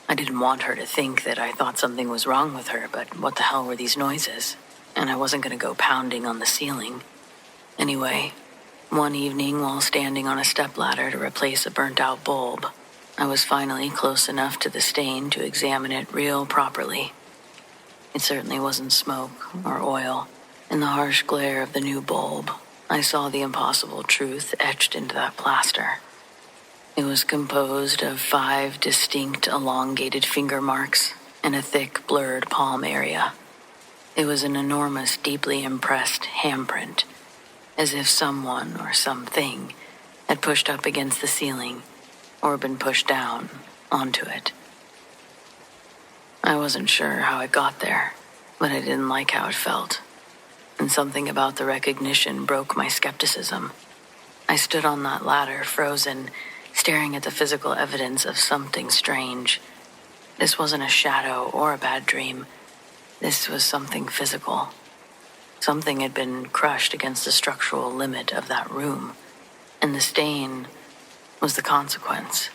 I didn't want her to think that I thought something was wrong with her, but what the hell were these noises? And I wasn't going to go pounding on the ceiling. Anyway, one evening while standing on a stepladder to replace a burnt-out bulb, I was finally close enough to the stain to examine it real properly. It certainly wasn't smoke or oil. In the harsh glare of the new bulb, I saw the impossible truth etched into that plaster. It was composed of 5 distinct elongated finger marks and a thick, blurred palm area. It was an enormous, deeply impressed handprint, as if someone or something had pushed up against the ceiling or been pushed down onto it. I wasn't sure how it got there, but I didn't like how it felt, and something about the recognition broke my skepticism. I stood on that ladder, frozen, staring at the physical evidence of something strange. This wasn't a shadow or a bad dream. This was something physical. Something had been crushed against the structural limit of that room, and the stain was the consequence.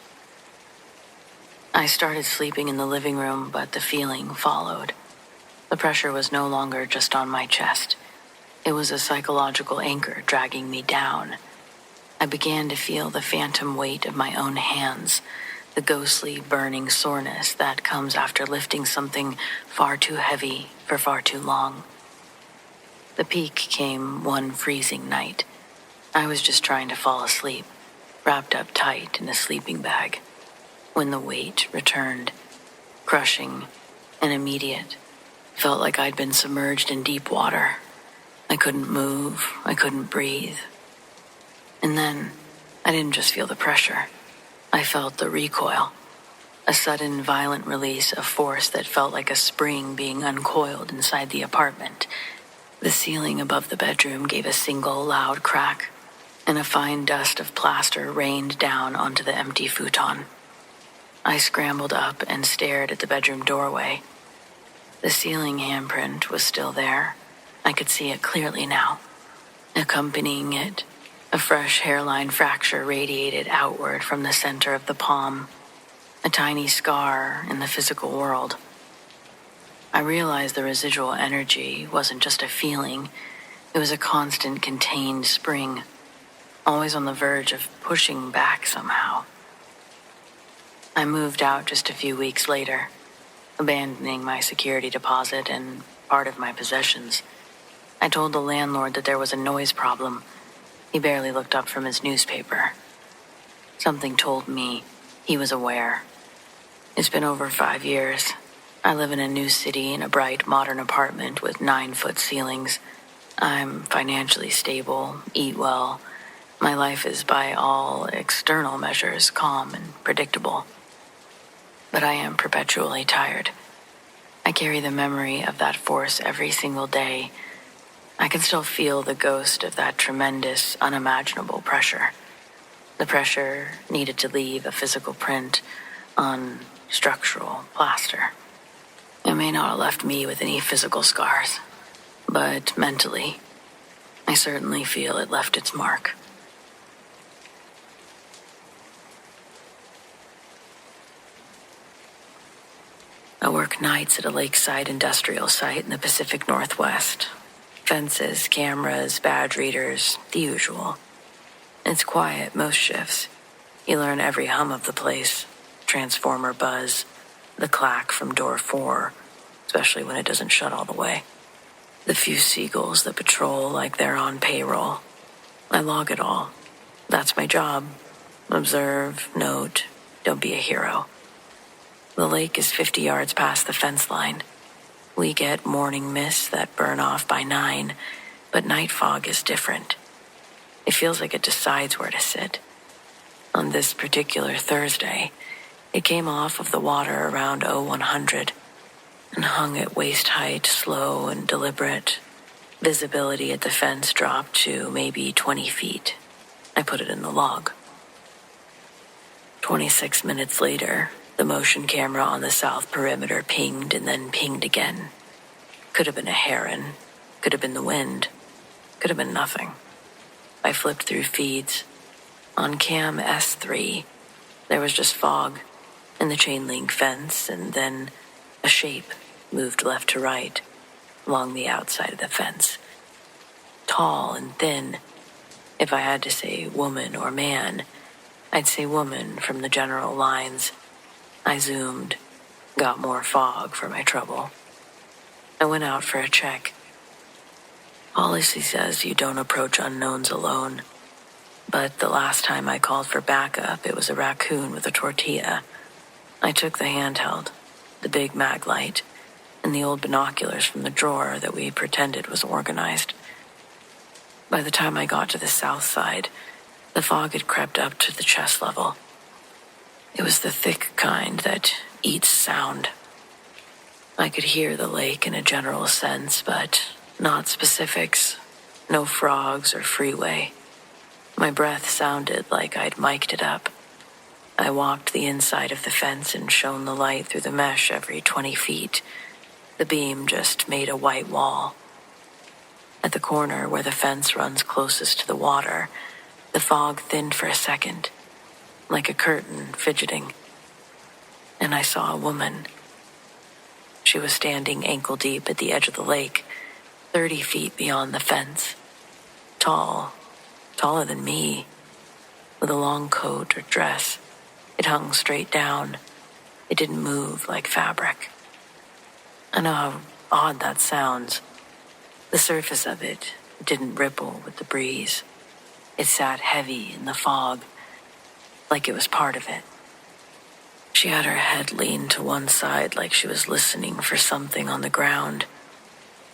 I started sleeping in the living room, but the feeling followed. The pressure was no longer just on my chest. It was a psychological anchor dragging me down. I began to feel the phantom weight of my own hands, the ghostly burning soreness that comes after lifting something far too heavy for far too long. The peak came one freezing night. I was just trying to fall asleep, wrapped up tight in a sleeping bag, when the weight returned, crushing and immediate. Felt like I'd been submerged in deep water. I couldn't move, I couldn't breathe. And then, I didn't just feel the pressure. I felt the recoil, a sudden violent release of force that felt like a spring being uncoiled inside the apartment. The ceiling above the bedroom gave a single loud crack, and a fine dust of plaster rained down onto the empty futon. I scrambled up and stared at the bedroom doorway. The ceiling handprint was still there. I could see it clearly now. Accompanying it, a fresh hairline fracture radiated outward from the center of the palm, a tiny scar in the physical world. I realized the residual energy wasn't just a feeling, it was a constant contained spring, always on the verge of pushing back somehow. I moved out just a few weeks later, abandoning my security deposit and part of my possessions. I told the landlord that there was a noise problem. He barely looked up from his newspaper. Something told me he was aware. It's been over 5 years. I live in a new city in a bright, modern apartment with 9-foot ceilings. I'm financially stable, eat well. My life is by all external measures calm and predictable. But I am perpetually tired. I carry the memory of that force every single day. I can still feel the ghost of that tremendous, unimaginable pressure. The pressure needed to leave a physical print on structural plaster. It may not have left me with any physical scars, but mentally, I certainly feel it left its mark. I work nights at a lakeside industrial site in the Pacific Northwest. Fences, cameras, badge readers, the usual. It's quiet most shifts. You learn every hum of the place. Transformer buzz, the clack from door 4, especially when it doesn't shut all the way. The few seagulls that patrol like they're on payroll. I log it all. That's my job. Observe, note, don't be a hero. The lake is 50 yards past the fence line. We get morning mists that burn off by 9, but night fog is different. It feels like it decides where to sit. On this particular Thursday, it came off of the water around 0100 and hung at waist height, slow and deliberate. Visibility at the fence dropped to maybe 20 feet. I put it in the log. 26 minutes later, the motion camera on the south perimeter pinged and then pinged again. Could have been a heron. Could have been the wind. Could have been nothing. I flipped through feeds. On cam S3, there was just fog and the chain link fence, and then a shape moved left to right along the outside of the fence. Tall and thin. If I had to say woman or man, I'd say woman from the general lines. I zoomed, got more fog for my trouble. I went out for a check. Policy says you don't approach unknowns alone, but the last time I called for backup, it was a raccoon with a tortilla. I took the handheld, the big mag light, and the old binoculars from the drawer that we pretended was organized. By the time I got to the south side, the fog had crept up to the chest level. It was the thick kind that eats sound. I could hear the lake in a general sense, but not specifics. No frogs or freeway. My breath sounded like I'd mic'd it up. I walked the inside of the fence and shone the light through the mesh every 20 feet. The beam just made a white wall. At the corner where the fence runs closest to the water, the fog thinned for a second, like a curtain fidgeting. And I saw a woman. She was standing ankle-deep at the edge of the lake, 30 feet beyond the fence. Tall, taller than me, with a long coat or dress. It hung straight down. It didn't move like fabric. I know how odd that sounds. The surface of it didn't ripple with the breeze. It sat heavy in the fog, like it was part of it. She had her head leaned to one side like she was listening for something on the ground.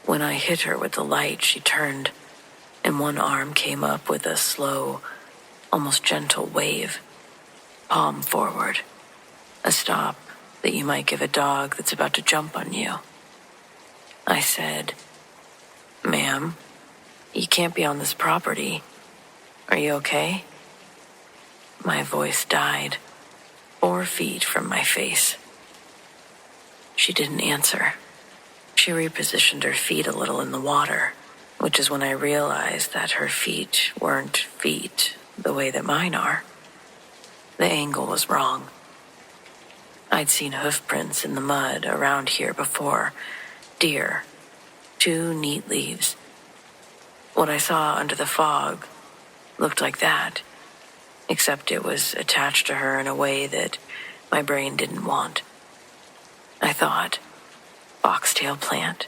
When I hit her with the light, she turned, and one arm came up with a slow, almost gentle wave, palm forward, a stop that you might give a dog that's about to jump on you. I said, "Ma'am, you can't be on this property. Are you okay?" My voice died, 4 feet from my face. She didn't answer. She repositioned her feet a little in the water, which is when I realized that her feet weren't feet the way that mine are. The angle was wrong. I'd seen hoof prints in the mud around here before. Deer. 2 neat leaves. What I saw under the fog looked like that, except it was attached to her in a way that my brain didn't want. I thought, foxtail plant.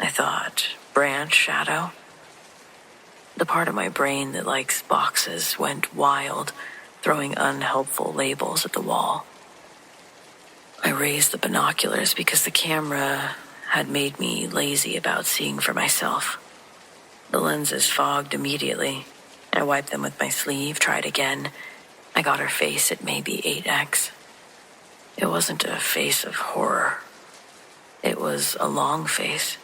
I thought, branch shadow. The part of my brain that likes boxes went wild, throwing unhelpful labels at the wall. I raised the binoculars because the camera had made me lazy about seeing for myself. The lenses fogged immediately. I wiped them with my sleeve, tried again. I got her face at maybe 8x. It wasn't a face of horror. It was a long face,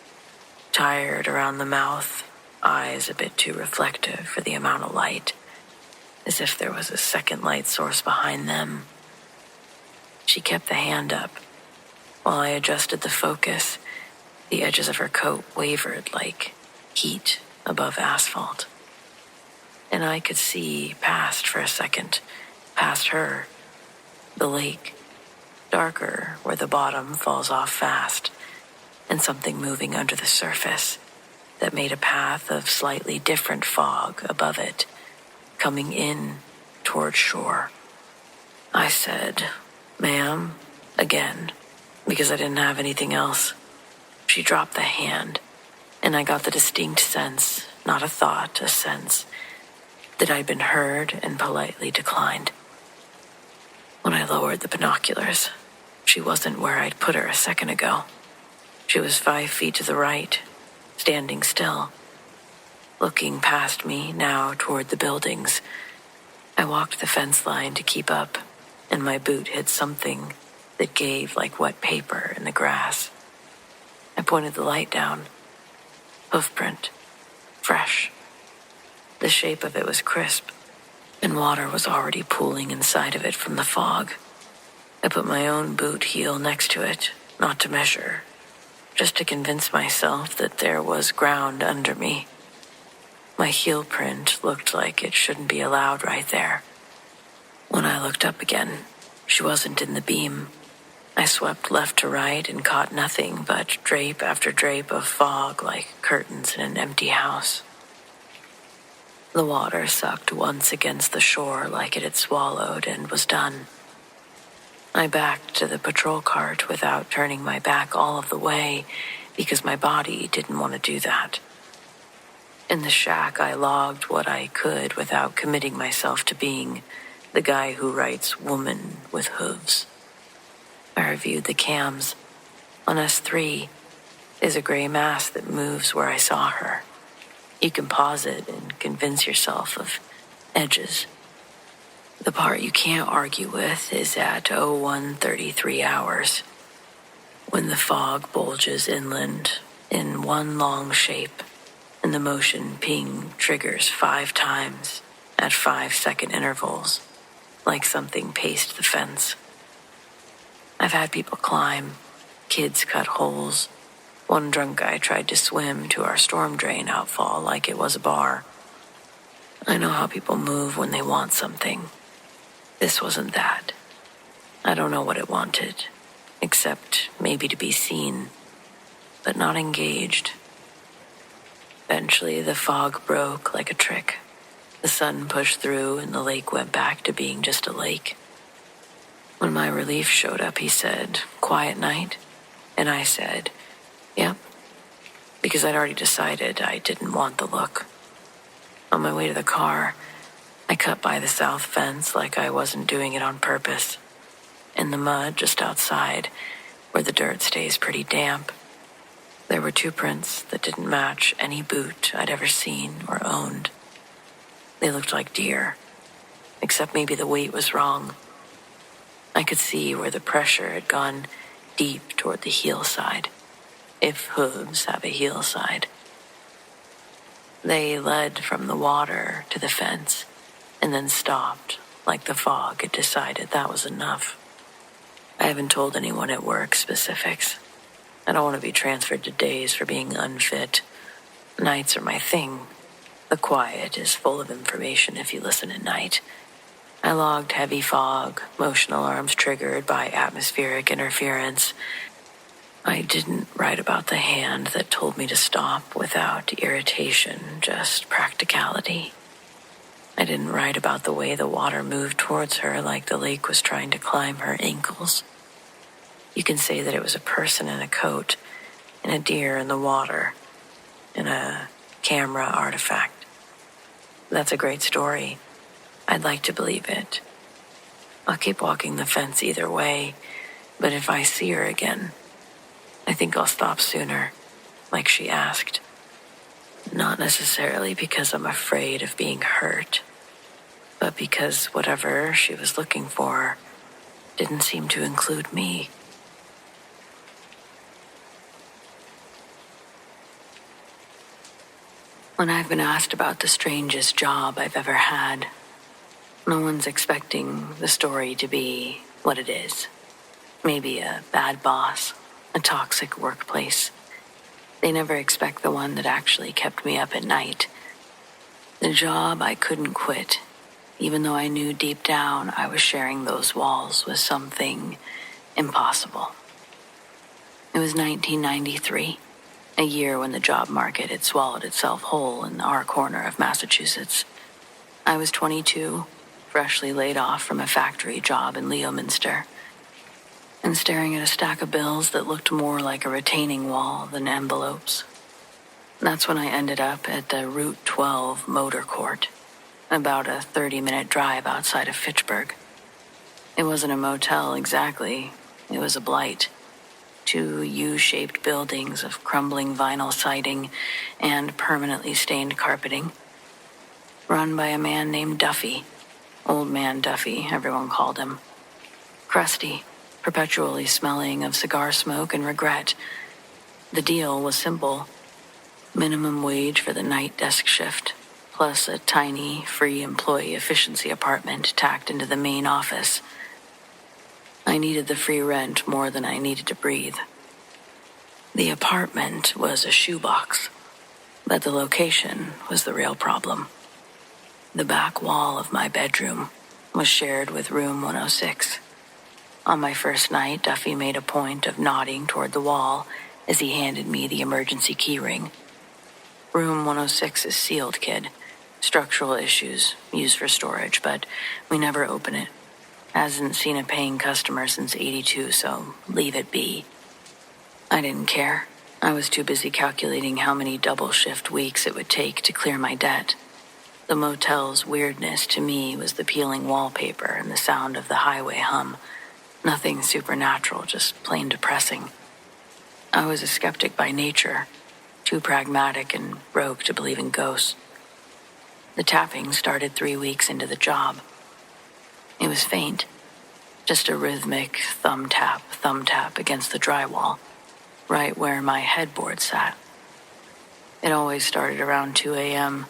tired around the mouth, eyes a bit too reflective for the amount of light, as if there was a second light source behind them. She kept the hand up. While I adjusted the focus, the edges of her coat wavered like heat above asphalt. And I could see past for a second, past her, the lake, darker where the bottom falls off fast, and something moving under the surface that made a path of slightly different fog above it, coming in toward shore. I said, "Ma'am," again, because I didn't have anything else. She dropped the hand, and I got the distinct sense, not a thought, a sense, that I'd been heard and politely declined. When I lowered the binoculars, she wasn't where I'd put her a second ago. She was 5 feet to the right, standing still, looking past me now toward the buildings. I walked the fence line to keep up, and my boot hit something that gave like wet paper in the grass. I pointed the light down. Hoofprint. Fresh. The shape of it was crisp, and water was already pooling inside of it from the fog. I put my own boot heel next to it, not to measure, just to convince myself that there was ground under me. My heel print looked like it shouldn't be allowed right there. When I looked up again, she wasn't in the beam. I swept left to right and caught nothing but drape after drape of fog like curtains in an empty house. The water sucked once against the shore like it had swallowed and was done. I backed to the patrol cart without turning my back all of the way because my body didn't want to do that. In the shack, I logged what I could without committing myself to being the guy who writes woman with hooves. I reviewed the cams. On S3 is a gray mass that moves where I saw her. You can pause it and convince yourself of edges. The part you can't argue with is at 01:33 hours, when the fog bulges inland in one long shape, and the motion ping triggers 5 times at 5-second intervals, like something paced the fence. I've had people climb, kids cut holes, One drunk guy tried to swim to our storm drain outfall like it was a bar. I know how people move when they want something. This wasn't that. I don't know what it wanted, except maybe to be seen, but not engaged. Eventually, the fog broke like a trick. The sun pushed through and the lake went back to being just a lake. When my relief showed up, he said, "Quiet night?" And I said, "Yep," because I'd already decided I didn't want the look. On my way to the car, I cut by the south fence like I wasn't doing it on purpose. In the mud just outside, where the dirt stays pretty damp, there were 2 prints that didn't match any boot I'd ever seen or owned. They looked like deer, except maybe the weight was wrong. I could see where the pressure had gone deep toward the heel side, if hooves have a heel side. They led from the water to the fence and then stopped, like the fog had decided that was enough. I haven't told anyone at work specifics. I don't want to be transferred to days for being unfit. Nights are my thing. The quiet is full of information if you listen at night. I logged heavy fog, motion alarms triggered by atmospheric interference. I didn't write about the hand that told me to stop without irritation, just practicality. I didn't write about the way the water moved towards her like the lake was trying to climb her ankles. You can say that it was a person in a coat, and a deer in the water, and a camera artifact. That's a great story. I'd like to believe it. I'll keep walking the fence either way, but if I see her again, I think I'll stop sooner, like she asked. Not necessarily because I'm afraid of being hurt, but because whatever she was looking for didn't seem to include me. When I've been asked about the strangest job I've ever had, no one's expecting the story to be what it is. Maybe a bad boss, a toxic workplace. They never expect the one that actually kept me up at night. The job I couldn't quit, even though I knew deep down I was sharing those walls with something impossible. It was 1993, a year when the job market had swallowed itself whole in our corner of Massachusetts. I was 22, freshly laid off from a factory job in Leominster, and staring at a stack of bills that looked more like a retaining wall than envelopes. That's when I ended up at the Route 12 Motor Court, about a 30-minute drive outside of Fitchburg. It wasn't a motel exactly, it was a blight. 2 U-shaped buildings of crumbling vinyl siding and permanently stained carpeting, run by a man named Duffy. Old Man Duffy, everyone called him. Crusty, perpetually smelling of cigar smoke and regret. The deal was simple. Minimum wage for the night desk shift, plus a tiny, free employee efficiency apartment tacked into the main office. I needed the free rent more than I needed to breathe. The apartment was a shoebox, but the location was the real problem. The back wall of my bedroom was shared with room 106. On my first night, Duffy made a point of nodding toward the wall as he handed me the emergency key ring. Room 106 is sealed, kid. Structural issues, used for storage, but we never open it. Hasn't seen a paying customer since '82, so leave it be. I didn't care. I was too busy calculating how many double shift weeks it would take to clear my debt. The motel's weirdness to me was the peeling wallpaper and the sound of the highway hum. Nothing supernatural, just plain depressing. I was a skeptic by nature, too pragmatic and broke to believe in ghosts. The tapping started 3 weeks into the job. It was faint, just a rhythmic thumb tap against the drywall, right where my headboard sat. It always started around 2 a.m.,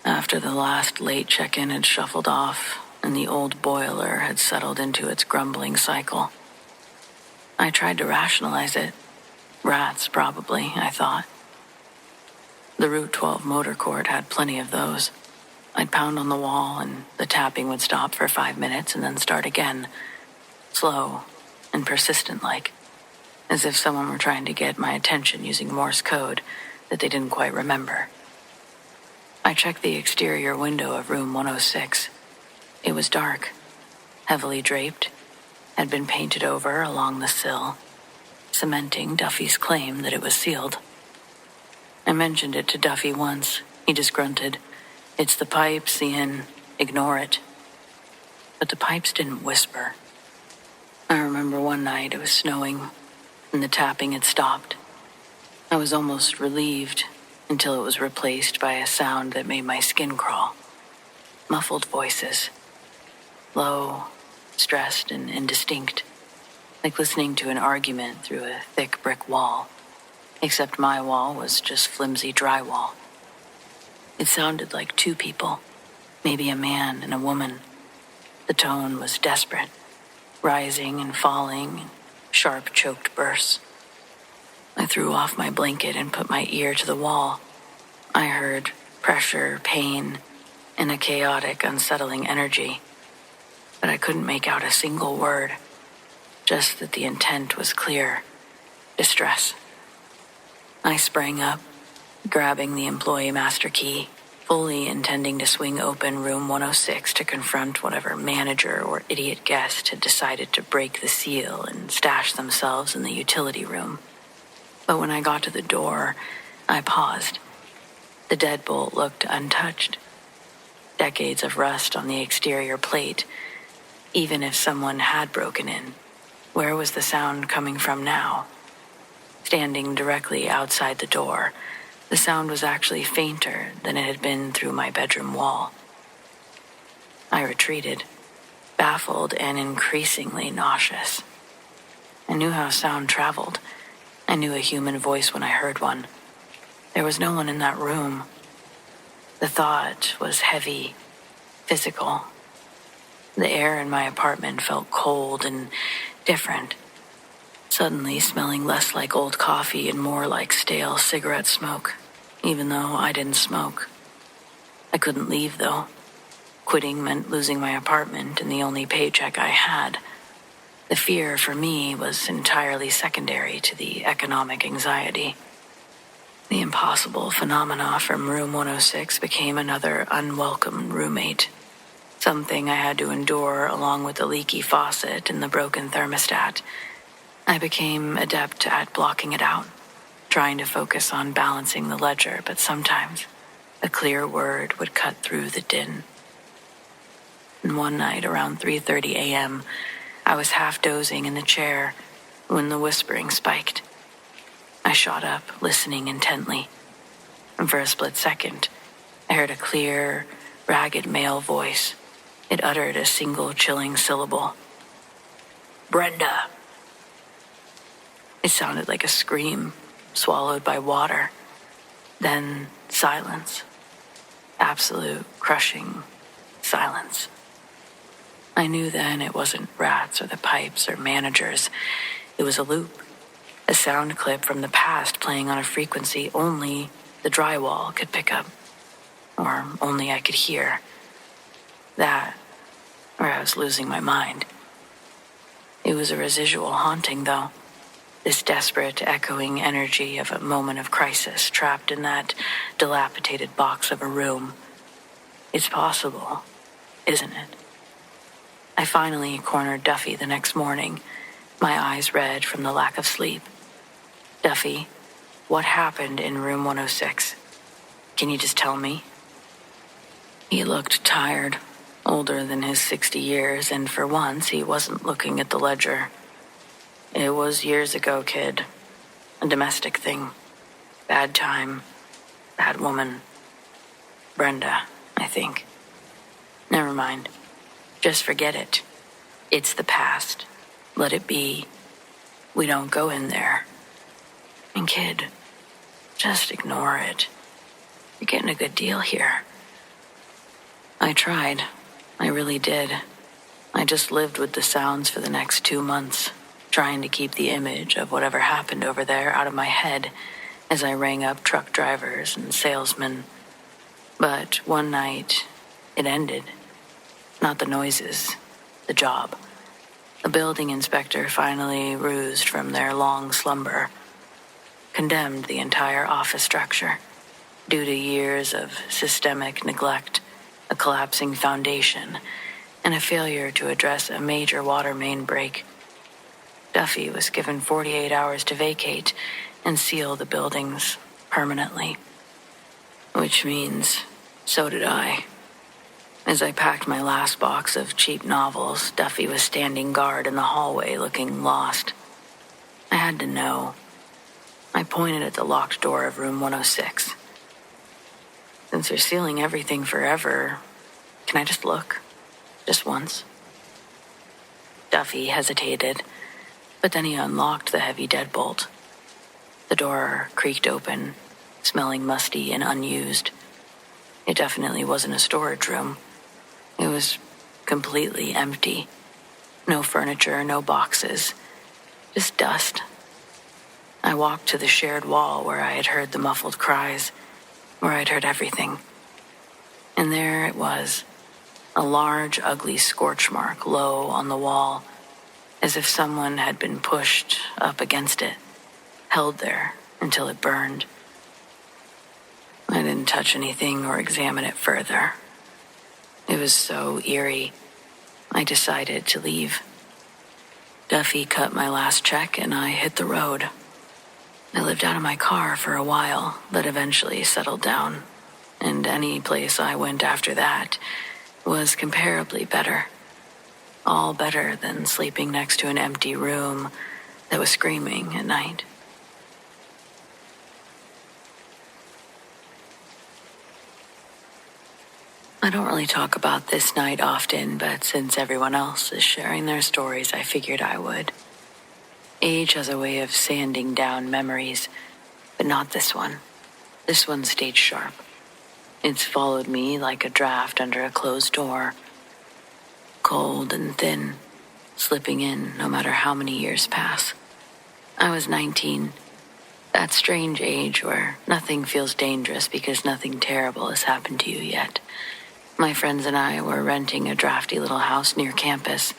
after the last late check-in had shuffled off and the old boiler had settled into its grumbling cycle. I tried to rationalize it. Rats, probably, I thought. The Route 12 motor court had plenty of those. I'd pound on the wall, and the tapping would stop for 5 minutes and then start again. Slow and persistent-like, as if someone were trying to get my attention using Morse code that they didn't quite remember. I checked the exterior window of room 106. It was dark, heavily draped, had been painted over along the sill, cementing Duffy's claim that it was sealed. I mentioned it to Duffy once. He just grunted, "It's the pipes, Ian. Ignore it." But the pipes didn't whisper. I remember one night it was snowing, and the tapping had stopped. I was almost relieved until it was replaced by a sound that made my skin crawl. Muffled voices. Low, stressed, and indistinct, like listening to an argument through a thick brick wall, except my wall was just flimsy drywall. It sounded like two people, maybe a man and a woman. The tone was desperate, rising and falling in sharp, choked bursts. I threw off my blanket and put my ear to the wall. I heard pressure, pain, and a chaotic, unsettling energy, but I couldn't make out a single word, just that the intent was clear: distress. I sprang up, grabbing the employee master key, fully intending to swing open room 106 to confront whatever manager or idiot guest had decided to break the seal and stash themselves in the utility room. But when I got to the door, I paused. The deadbolt looked untouched. Decades of rust on the exterior plate. Even if someone had broken in, where was the sound coming from now? Standing directly outside the door, the sound was actually fainter than it had been through my bedroom wall. I retreated, baffled and increasingly nauseous. I knew how sound traveled. I knew a human voice when I heard one. There was no one in that room. The thought was heavy, physical. The air in my apartment felt cold and different, suddenly smelling less like old coffee and more like stale cigarette smoke, even though I didn't smoke. I couldn't leave, though. Quitting meant losing my apartment and the only paycheck I had. The fear for me was entirely secondary to the economic anxiety. The impossible phenomena from room 106 became another unwelcome roommate. Something I had to endure along with the leaky faucet and the broken thermostat. I became adept at blocking it out, trying to focus on balancing the ledger, but sometimes a clear word would cut through the din. And one night around 3:30 a.m., I was half dozing in the chair when the whispering spiked. I shot up, listening intently, and for a split second, I heard a clear, ragged male voice. It uttered a single chilling syllable. "Brenda." It sounded like a scream, swallowed by water. Then silence. Absolute, crushing silence. I knew then it wasn't rats or the pipes or managers. It was a loop, a sound clip from the past playing on a frequency only the drywall could pick up, or only I could hear. That, or I was losing my mind. It was a residual haunting, though. This desperate, echoing energy of a moment of crisis trapped in that dilapidated box of a room. It's possible, isn't it? I finally cornered Duffy the next morning, my eyes red from the lack of sleep. "Duffy, what happened in room 106? Can you just tell me?" He looked tired, older than his 60 years, and for once he wasn't looking at the ledger. "It was years ago, kid. A domestic thing. Bad time. Bad woman. Brenda, I think. Never mind. Just forget it. It's the past. Let it be. We don't go in there. And kid, just ignore it. You're getting a good deal here." I tried. I really did. I just lived with the sounds for the next 2 months, trying to keep the image of whatever happened over there out of my head as I rang up truck drivers and salesmen. But one night, it ended. Not the noises, the job. A building inspector finally roused from their long slumber, condemned the entire office structure due to years of systemic neglect, a collapsing foundation, and a failure to address a major water main break. Duffy was given 48 hours to vacate and seal the buildings permanently. Which means, so did I. As I packed my last box of cheap novels, Duffy was standing guard in the hallway looking lost. I had to know. I pointed at the locked door of room 106. Since you're sealing everything forever, can I just look? Just once? Duffy hesitated, but then he unlocked the heavy deadbolt. The door creaked open, smelling musty and unused. It definitely wasn't a storage room. It was completely empty. No furniture, no boxes, just dust. I walked to the shared wall where I had heard the muffled cries, where I'd heard everything. And there it was, a large, ugly scorch mark low on the wall, as if someone had been pushed up against it, held there until it burned. I didn't touch anything or examine it further. It was so eerie, I decided to leave. Duffy cut my last check and I hit the road. I lived out of my car for a while, but eventually settled down, and any place I went after that was comparably better. All better than sleeping next to an empty room that was screaming at night. I don't really talk about this night often, but since everyone else is sharing their stories, I figured I would. Age has a way of sanding down memories, but not this one. This one stayed sharp. It's followed me like a draft under a closed door, cold and thin, slipping in no matter how many years pass. I was 19, that strange age where nothing feels dangerous because nothing terrible has happened to you yet. My friends and I were renting a drafty little house near campus,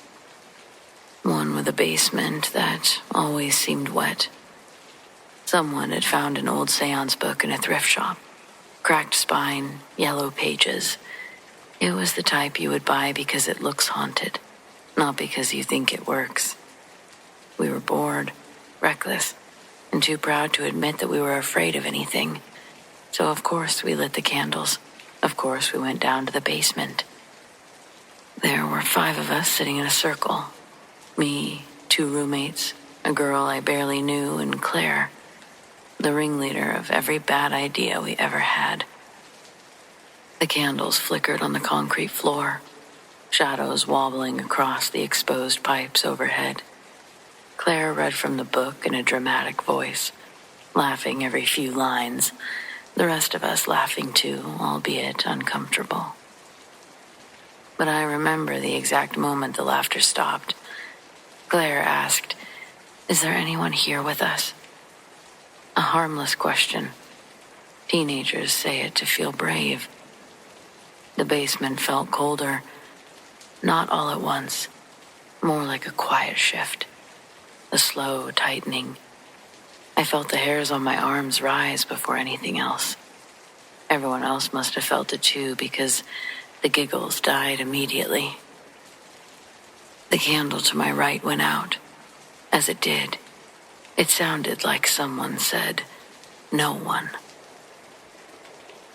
one with a basement that always seemed wet. Someone had found an old seance book in a thrift shop, cracked spine, yellow pages. It was the type you would buy because it looks haunted, not because you think it works. We were bored, reckless, and too proud to admit that we were afraid of anything. So of course we lit the candles. Of course we went down to the basement. There were 5 of us sitting in a circle. Me, 2 roommates, a girl I barely knew, and Claire, the ringleader of every bad idea we ever had. The candles flickered on the concrete floor, shadows wobbling across the exposed pipes overhead. Claire read from the book in a dramatic voice, laughing every few lines, the rest of us laughing too, albeit uncomfortable. But I remember the exact moment the laughter stopped. Claire asked, "Is there anyone here with us?" A harmless question. Teenagers say it to feel brave. The basement felt colder, not all at once, more like a quiet shift, a slow tightening. I felt the hairs on my arms rise before anything else. Everyone else must have felt it too, because the giggles died immediately. The candle to my right went out. As it did, it sounded like someone said, "No one."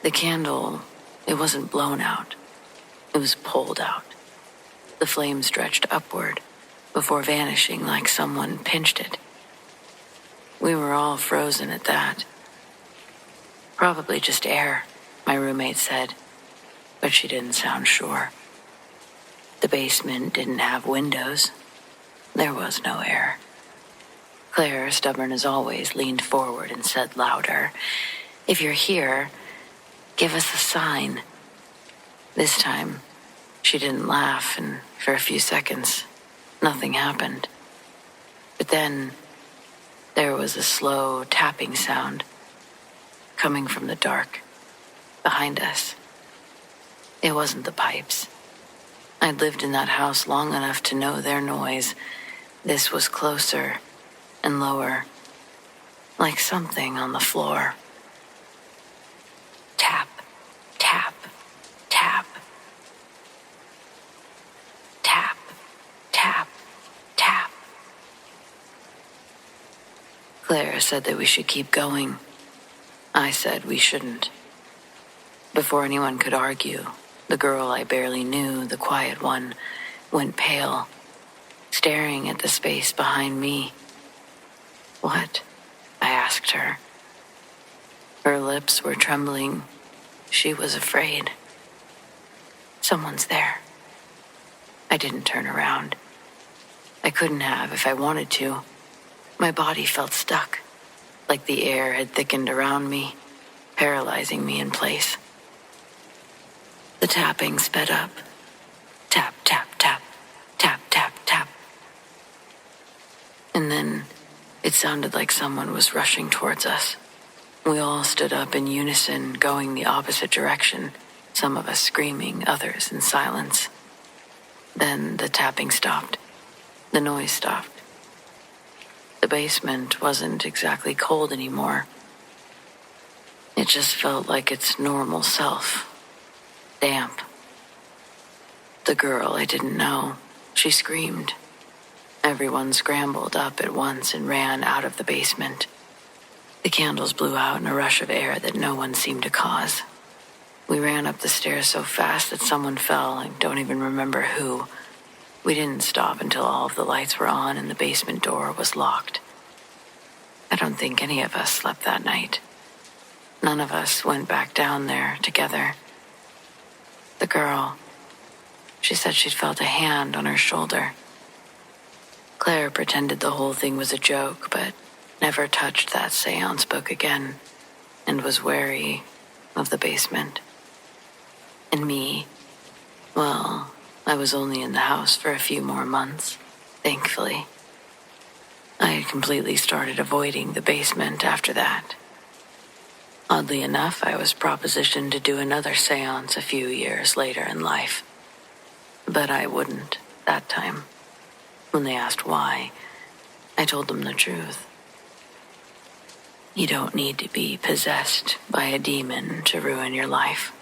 The candle, it wasn't blown out. It was pulled out. The flame stretched upward before vanishing like someone pinched it. We were all frozen at that. "Probably just air," my roommate said, but she didn't sound sure. The basement didn't have windows. There was no air. Claire, stubborn as always, leaned forward and said louder, "If you're here, give us a sign." This time, she didn't laugh, and for a few seconds, nothing happened. But then there was a slow tapping sound coming from the dark behind us. It wasn't the pipes. I'd lived in that house long enough to know their noise. This was closer and lower, like something on the floor. Tap, tap, tap. Tap, tap, tap. Claire said that we should keep going. I said we shouldn't. Before anyone could argue, the girl I barely knew, the quiet one, went pale, staring at the space behind me. "What?" I asked her. Her lips were trembling. She was afraid. "Someone's there." I didn't turn around. I couldn't have if I wanted to. My body felt stuck, like the air had thickened around me, paralyzing me in place. The tapping sped up. Tap, tap, tap, tap, tap, tap. And then it sounded like someone was rushing towards us. We all stood up in unison, going the opposite direction, some of us screaming, others in silence. Then the tapping stopped. The noise stopped. The basement wasn't exactly cold anymore. It just felt like its normal self. Damp. The girl I didn't know, she screamed. Everyone scrambled up at once and ran out of the basement. The candles blew out in a rush of air that no one seemed to cause. We ran up the stairs so fast that someone fell. I don't even remember who. We didn't stop until all of the lights were on and the basement door was locked. I don't think any of us slept that night. None of us went back down there together. The girl, she said she'd felt a hand on her shoulder. Claire pretended the whole thing was a joke, but never touched that seance book again and was wary of the basement. And me, well, I was only in the house for a few more months, thankfully. I had completely started avoiding the basement after that. Oddly enough, I was propositioned to do another seance a few years later in life. But I wouldn't that time. When they asked why, I told them the truth. You don't need to be possessed by a demon to ruin your life.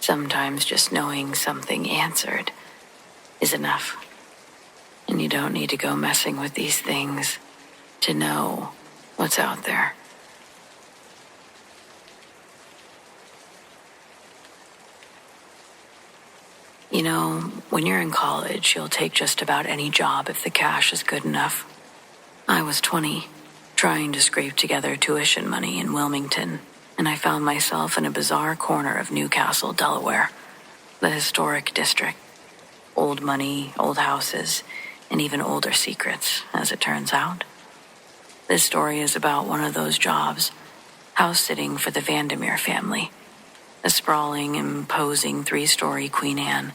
Sometimes just knowing something answered is enough. And you don't need to go messing with these things to know what's out there. You know, when you're in college, you'll take just about any job if the cash is good enough. I was 20, trying to scrape together tuition money in Wilmington, and I found myself in a bizarre corner of Newcastle, Delaware, the historic district. Old money, old houses, and even older secrets, as it turns out. This story is about one of those jobs, house-sitting for the Vandermeer family. A sprawling, imposing 3-story Queen Anne.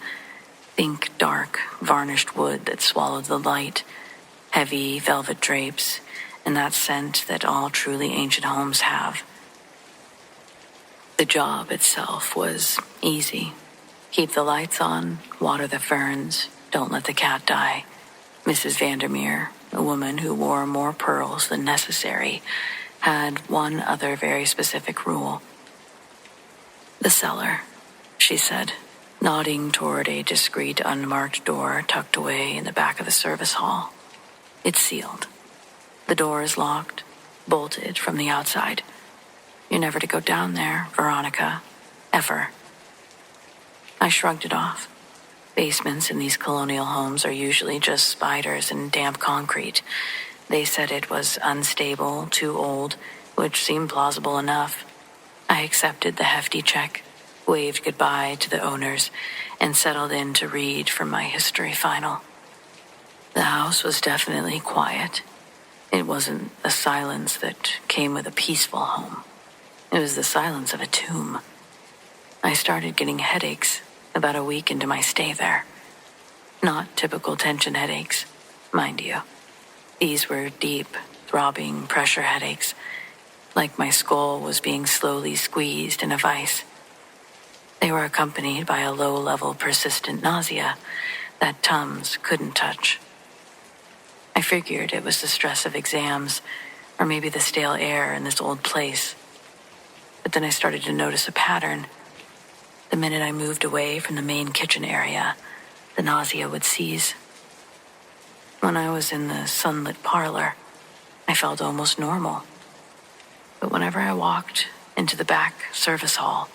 Think dark, varnished wood that swallowed the light, heavy velvet drapes, and that scent that all truly ancient homes have. The job itself was easy. Keep the lights on, water the ferns, don't let the cat die. Mrs. Vandermeer, a woman who wore more pearls than necessary, had one other very specific rule. The cellar, she said, nodding toward a discreet, unmarked door tucked away in the back of the service hall. It's sealed. The door is locked, bolted from the outside. You're never to go down there, Veronica, ever. I shrugged it off. Basements in these colonial homes are usually just spiders and damp concrete. They said it was unstable, too old, which seemed plausible enough. I accepted the hefty check, waved goodbye to the owners, and settled in to read for my history final. The house was definitely quiet. It wasn't the silence that came with a peaceful home. It was the silence of a tomb. I started getting headaches about a week into my stay there. Not typical tension headaches, mind you. These were deep, throbbing pressure headaches, like my skull was being slowly squeezed in a vice. They were accompanied by a low-level persistent nausea that Tums couldn't touch. I figured it was the stress of exams, or maybe the stale air in this old place. But then I started to notice a pattern. The minute I moved away from the main kitchen area, the nausea would cease. When I was in the sunlit parlor, I felt almost normal. But whenever I walked into the back service hall,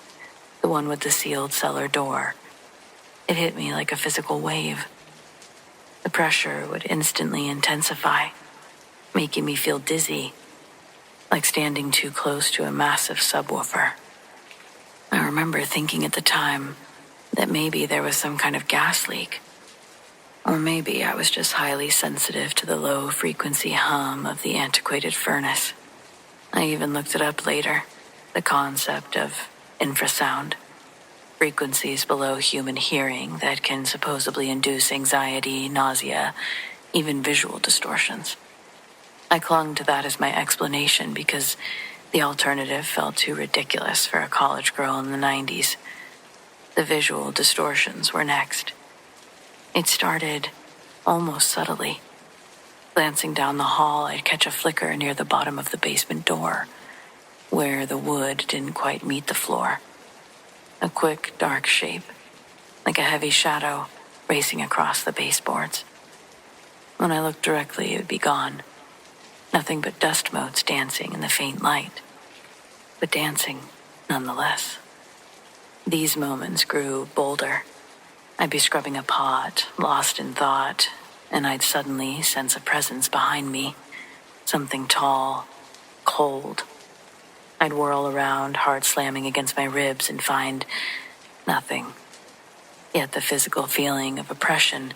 the one with the sealed cellar door, it hit me like a physical wave. The pressure would instantly intensify, making me feel dizzy, like standing too close to a massive subwoofer. I remember thinking at the time that maybe there was some kind of gas leak. Or maybe I was just highly sensitive to the low-frequency hum of the antiquated furnace. I even looked it up later, the concept of infrasound, frequencies below human hearing that can supposedly induce anxiety, nausea, even visual distortions. I clung to that as my explanation because the alternative felt too ridiculous for a college girl in the 90s. The visual distortions were next. It started almost subtly. Glancing down the hall, I'd catch a flicker near the bottom of the basement door, where the wood didn't quite meet the floor. A quick, dark shape, like a heavy shadow racing across the baseboards. When I looked directly, it would be gone. Nothing but dust motes dancing in the faint light, but dancing nonetheless. These moments grew bolder. I'd be scrubbing a pot, lost in thought, and I'd suddenly sense a presence behind me, something tall, cold. I'd whirl around, heart slamming against my ribs, and find nothing. Yet the physical feeling of oppression,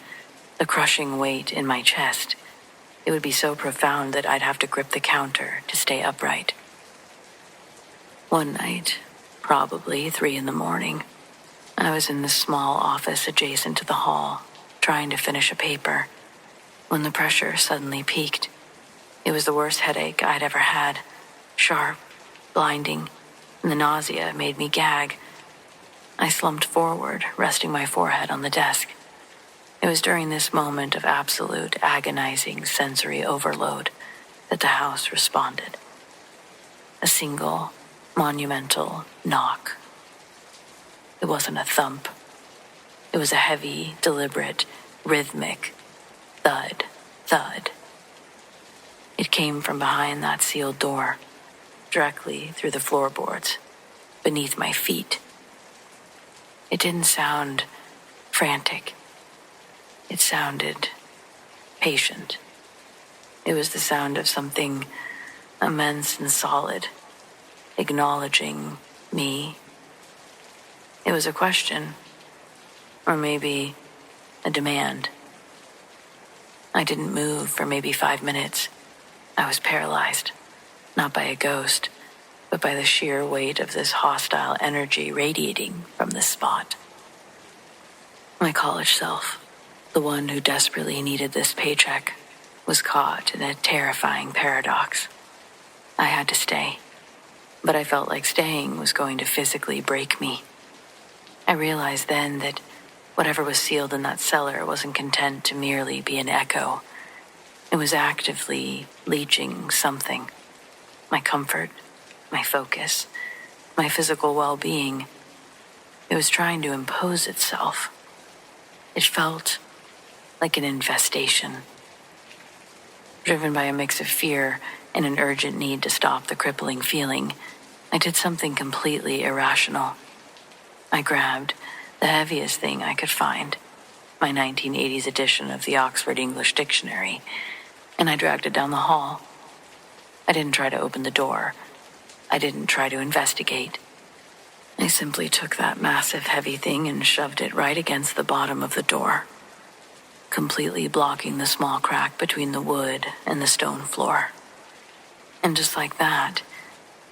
the crushing weight in my chest, it would be so profound that I'd have to grip the counter to stay upright. One night, probably 3 a.m, I was in the small office adjacent to the hall, trying to finish a paper, when the pressure suddenly peaked. It was the worst headache I'd ever had, sharp, blinding, and the nausea made me gag. I slumped forward, resting my forehead on the desk. It was during this moment of absolute, agonizing sensory overload that the house responded. A single, monumental knock. It wasn't a thump. It was a heavy, deliberate, rhythmic thud, thud. It came from behind that sealed door, directly through the floorboards, beneath my feet. It didn't sound frantic. It sounded patient. It was the sound of something immense and solid, acknowledging me. It was a question, or maybe a demand. I didn't move for maybe 5 minutes. I was paralyzed, not by a ghost, but by the sheer weight of this hostile energy radiating from this spot. My college self, the one who desperately needed this paycheck, was caught in a terrifying paradox. I had to stay, but I felt like staying was going to physically break me. I realized then that whatever was sealed in that cellar wasn't content to merely be an echo. It was actively leaching something. My comfort, my focus, my physical well-being. It was trying to impose itself. It felt like an infestation. Driven by a mix of fear and an urgent need to stop the crippling feeling, I did something completely irrational. I grabbed the heaviest thing I could find, my 1980s edition of the Oxford English Dictionary, and I dragged it down the hall. I didn't try to open the door. I didn't try to investigate. I simply took that massive heavy thing and shoved it right against the bottom of the door, completely blocking the small crack between the wood and the stone floor. And just like that,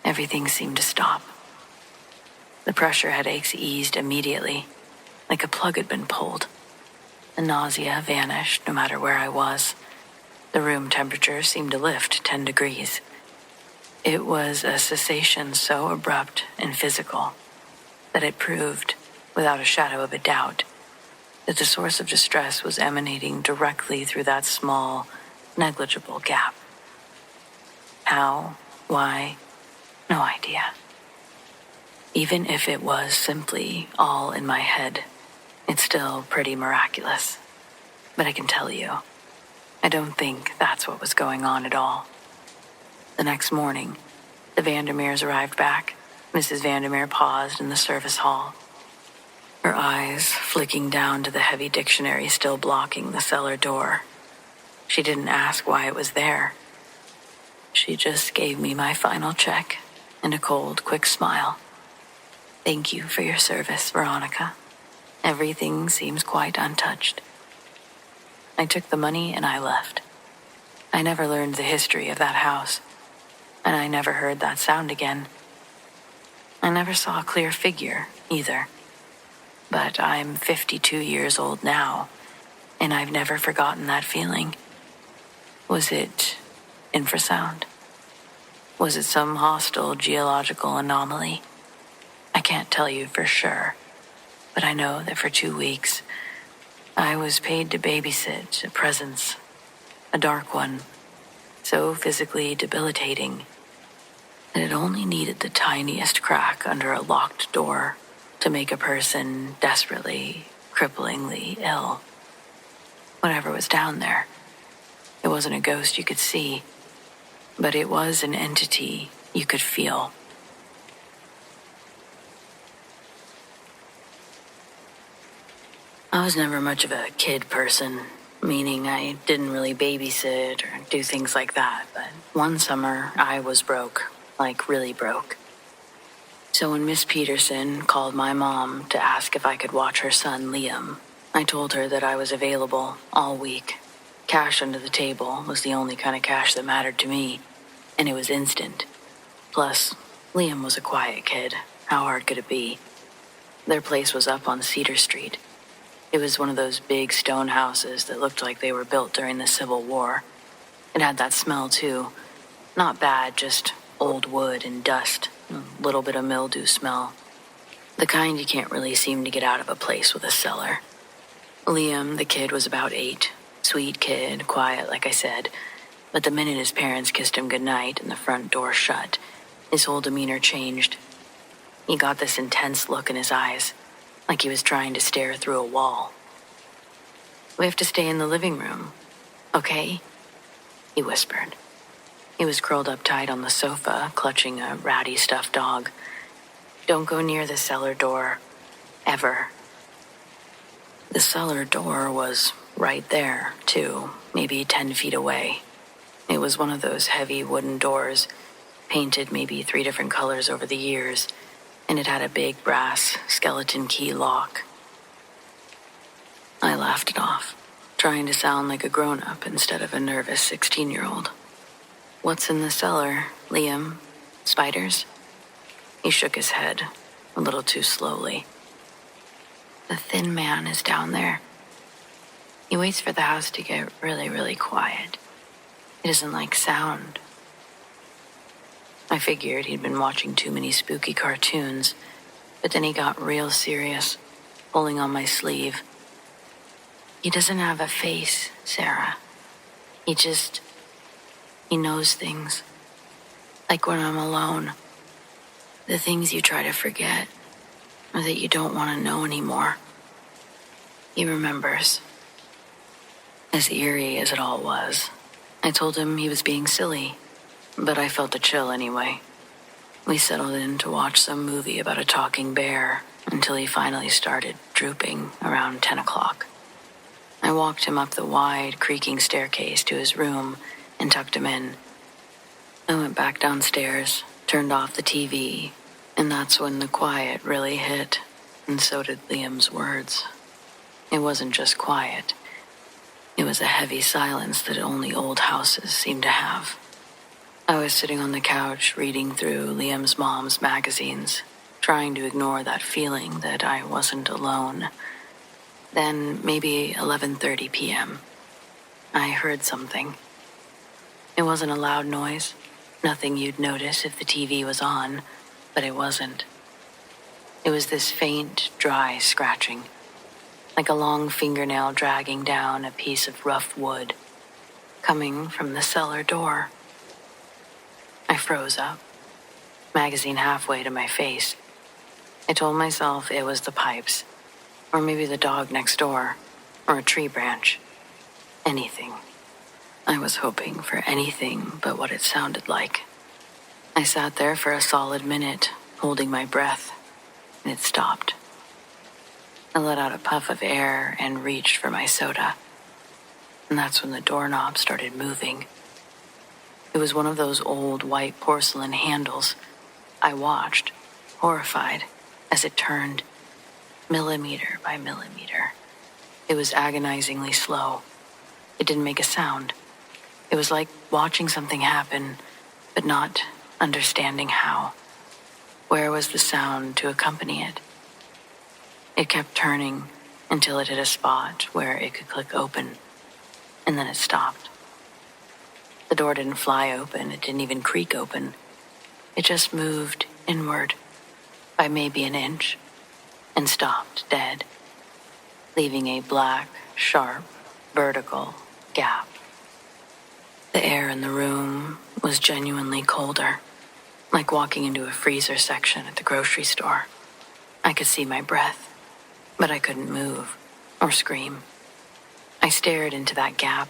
everything seemed to stop. The pressure headaches eased immediately, like a plug had been pulled. The nausea vanished no matter where I was. The room temperature seemed to lift 10 degrees. It was a cessation so abrupt and physical that it proved, without a shadow of a doubt, that the source of distress was emanating directly through that small, negligible gap. How? Why? No idea. Even if it was simply all in my head, it's still pretty miraculous. But I can tell you, I don't think that's what was going on at all. The next morning, the Vandermeers arrived back. Mrs. Vandermeer paused in the service hall, her eyes flicking down to the heavy dictionary still blocking the cellar door. She didn't ask why it was there. She just gave me my final check and a cold, quick smile. Thank you for your service, Veronica. Everything seems quite untouched. I took the money and I left. I never learned the history of that house, and I never heard that sound again. I never saw a clear figure, either. But I'm 52 years old now, and I've never forgotten that feeling. Was it infrasound? Was it some hostile geological anomaly? I can't tell you for sure, but I know that for 2 weeks, I was paid to babysit a presence, a dark one, so physically debilitating that it only needed the tiniest crack under a locked door to make a person desperately, cripplingly ill. Whatever was down there, it wasn't a ghost you could see, but it was an entity you could feel. I was never much of a kid person, meaning I didn't really babysit or do things like that, but one summer I was broke, like really broke. So when Miss Peterson called my mom to ask if I could watch her son Liam, I told her that I was available all week. Cash under the table was the only kind of cash that mattered to me, and it was instant. Plus, Liam was a quiet kid. How hard could it be? Their place was up on Cedar Street. It was one of those big stone houses that looked like they were built during the Civil War. It had that smell, too. Not bad, just old wood and dust, a little bit of mildew smell. The kind you can't really seem to get out of a place with a cellar. Liam, the kid, was about 8. Sweet kid, quiet, like I said. But the minute his parents kissed him goodnight and the front door shut, his whole demeanor changed. He got this intense look in his eyes, like he was trying to stare through a wall. We have to stay in the living room, okay? He whispered. He was curled up tight on the sofa, clutching a ratty stuffed dog. Don't go near the cellar door, ever. The cellar door was right there, too, maybe 10 feet away. It was one of those heavy wooden doors, painted maybe 3 different colors over the years, and it had a big brass skeleton key lock. I laughed it off, trying to sound like a grown-up instead of a nervous 16-year-old. What's in the cellar, Liam? Spiders? He shook his head, a little too slowly. The thin man is down there. He waits for the house to get really, really quiet. He doesn't like sound. I figured he'd been watching too many spooky cartoons, but then he got real serious, pulling on my sleeve. He doesn't have a face, Sarah. He knows things. Like when I'm alone. The things you try to forget, or that you don't want to know anymore. He remembers. As eerie as it all was, I told him he was being silly, but I felt a chill anyway. We settled in to watch some movie about a talking bear until he finally started drooping around 10 o'clock. I walked him up the wide, creaking staircase to his room and tucked him in. I went back downstairs, turned off the TV, and that's when the quiet really hit, and so did Liam's words. It wasn't just quiet. It was a heavy silence that only old houses seem to have. I was sitting on the couch reading through Liam's mom's magazines, trying to ignore that feeling that I wasn't alone. Then, maybe 11:30 p.m., I heard something. It wasn't a loud noise, nothing you'd notice if the TV was on, but it wasn't. It was this faint, dry scratching, like a long fingernail dragging down a piece of rough wood, coming from the cellar door. I froze up, magazine halfway to my face. I told myself it was the pipes, or maybe the dog next door, or a tree branch. Anything. I was hoping for anything but what it sounded like. I sat there for a solid minute, holding my breath, and it stopped. I let out a puff of air and reached for my soda. And that's when the doorknob started moving. It was one of those old white porcelain handles. I watched, horrified, as it turned, millimeter by millimeter. It was agonizingly slow. It didn't make a sound. It was like watching something happen, but not understanding how. Where was the sound to accompany it? It kept turning until it hit a spot where it could click open, and then it stopped. The door didn't fly open, it didn't even creak open. It just moved inward by maybe an inch and stopped dead, leaving a black, sharp, vertical gap. The air in the room was genuinely colder, like walking into a freezer section at the grocery store. I could see my breath, but I couldn't move or scream. I stared into that gap,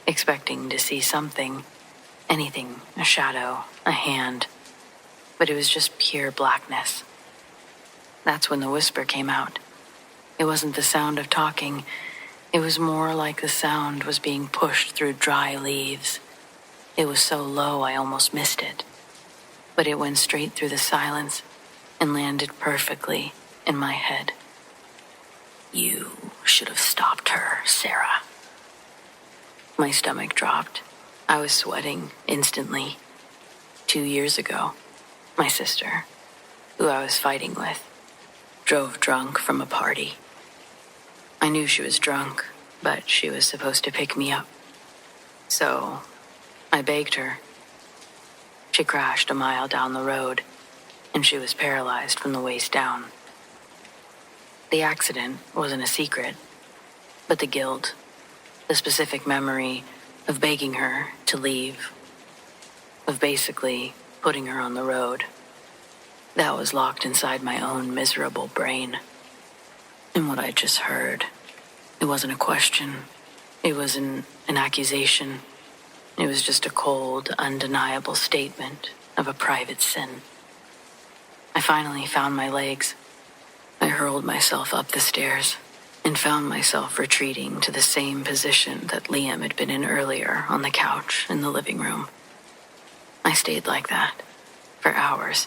expecting to see something, anything, a shadow, a hand, but it was just pure blackness. That's when the whisper came out. It wasn't the sound of talking. It was more like the sound was being pushed through dry leaves. It was so low I almost missed it, but it went straight through the silence and landed perfectly in my head. You should have stopped her, Sara. My stomach dropped. I was sweating instantly. 2 years ago, my sister, who I was fighting with, drove drunk from a party. I knew she was drunk, but she was supposed to pick me up. So, I begged her. She crashed a mile down the road, and she was paralyzed from the waist down. The accident wasn't a secret, but the guilt, the specific memory of begging her to leave, of basically putting her on the road, that was locked inside my own miserable brain. And what I just heard, it wasn't a question. It wasn't an accusation. It was just a cold, undeniable statement of a private sin. I finally found my legs. I hurled myself up the stairs and found myself retreating to the same position that Liam had been in earlier on the couch in the living room. I stayed like that for hours.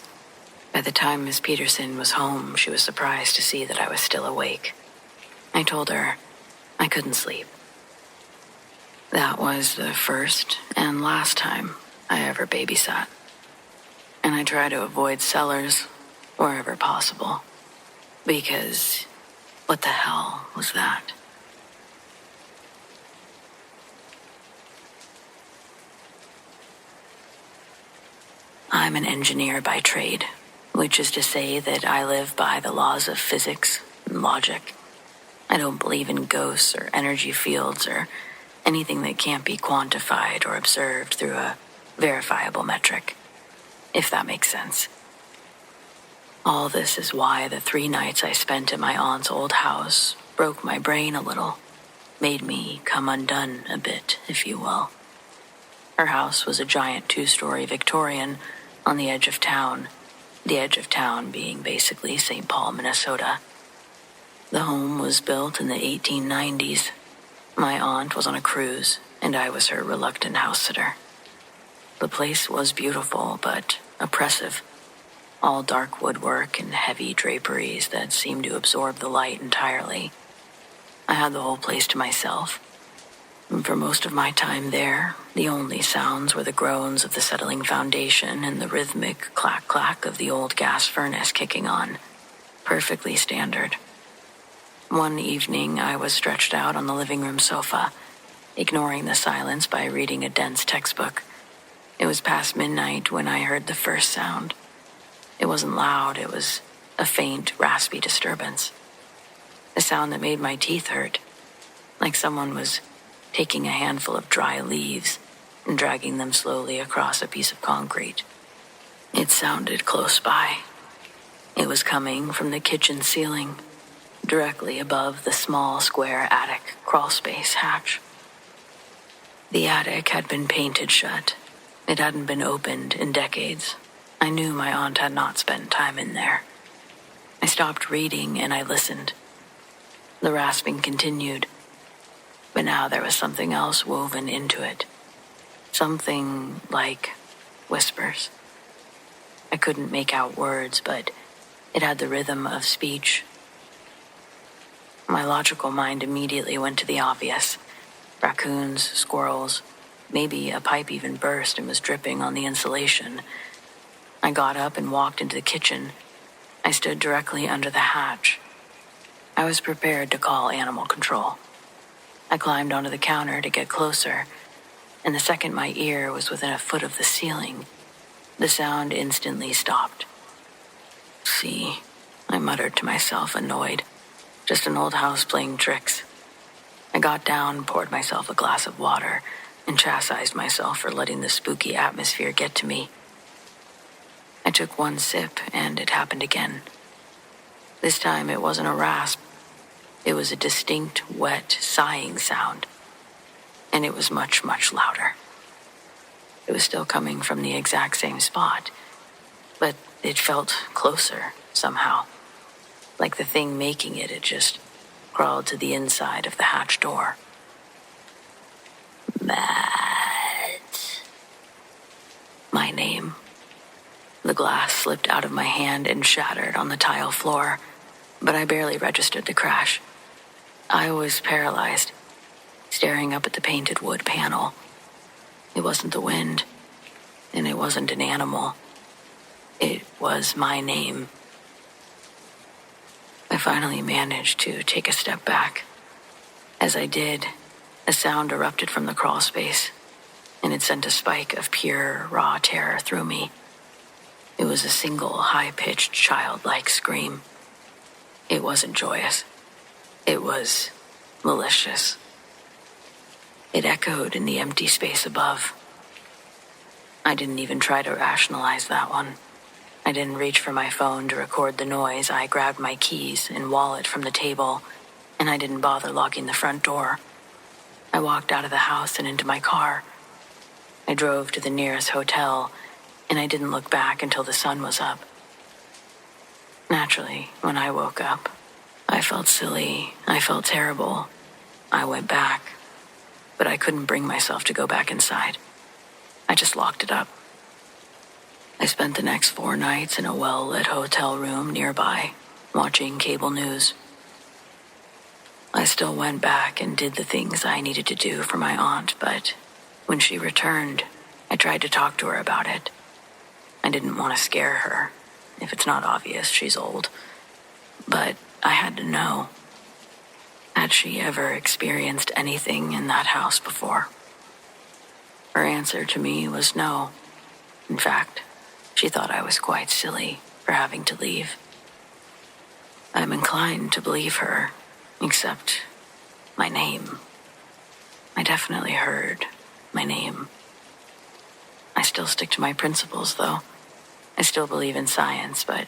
By the time Miss Peterson was home, she was surprised to see that I was still awake. I told her I couldn't sleep. That was the first and last time I ever babysat. And I try to avoid cellars wherever possible. Because what the hell was that? I'm an engineer by trade, which is to say that I live by the laws of physics and logic. I don't believe in ghosts or energy fields or anything that can't be quantified or observed through a verifiable metric, if that makes sense. All this is why the 3 nights I spent at my aunt's old house broke my brain a little, made me come undone a bit, if you will. Her house was a giant 2-story Victorian on the edge of town being basically St. Paul, Minnesota. The home was built in the 1890s. My aunt was on a cruise, and I was her reluctant house-sitter. The place was beautiful, but oppressive. All dark woodwork and heavy draperies that seemed to absorb the light entirely. I had the whole place to myself. And for most of my time there, the only sounds were the groans of the settling foundation and the rhythmic clack-clack of the old gas furnace kicking on. Perfectly standard. One evening, I was stretched out on the living room sofa, ignoring the silence by reading a dense textbook, It was past midnight when I heard the first sound. It wasn't loud, it was a faint, raspy disturbance. A sound that made my teeth hurt, like someone was taking a handful of dry leaves and dragging them slowly across a piece of concrete. It sounded close by. It was coming from the kitchen ceiling, directly above the small square attic crawlspace hatch. The attic had been painted shut. It hadn't been opened in decades. I knew my aunt had not spent time in there. I stopped reading and I listened. The rasping continued, but now there was something else woven into it. Something like whispers. I couldn't make out words, but it had the rhythm of speech. My logical mind immediately went to the obvious. Raccoons, squirrels, maybe a pipe even burst and was dripping on the insulation. I got up and walked into the kitchen. I stood directly under the hatch. I was prepared to call animal control. I climbed onto the counter to get closer, and the second my ear was within a foot of the ceiling, the sound instantly stopped. See, I muttered to myself, annoyed. Just an old house playing tricks. I got down, poured myself a glass of water, and chastised myself for letting the spooky atmosphere get to me. I took one sip, and it happened again. This time it wasn't a rasp. It was a distinct, wet, sighing sound. And it was much, much louder. It was still coming from the exact same spot, but it felt closer, somehow. Like the thing making it had just crawled to the inside of the hatch door. Matt. My name. The glass slipped out of my hand and shattered on the tile floor, but I barely registered the crash. I was paralyzed, staring up at the painted wood panel. It wasn't the wind, and it wasn't an animal. It was my name. I finally managed to take a step back. As I did, a sound erupted from the crawl space, and it sent a spike of pure, raw terror through me. It was a single, high-pitched, childlike scream. It wasn't joyous. It was malicious. It echoed in the empty space above. I didn't even try to rationalize that one. I didn't reach for my phone to record the noise. I grabbed my keys and wallet from the table, and I didn't bother locking the front door. I walked out of the house and into my car. I drove to the nearest hotel, and I didn't look back until the sun was up. Naturally, when I woke up, I felt silly. I felt terrible. I went back, but I couldn't bring myself to go back inside. I just locked it up. I spent the next 4 nights in a well-lit hotel room nearby, watching cable news. I still went back and did the things I needed to do for my aunt, but when she returned, I tried to talk to her about it. I didn't want to scare her. If it's not obvious, she's old. But I had to know. Had she ever experienced anything in that house before? Her answer to me was no. In fact, she thought I was quite silly for having to leave. I'm inclined to believe her, except my name. I definitely heard my name. I still stick to my principles, though. I still believe in science, but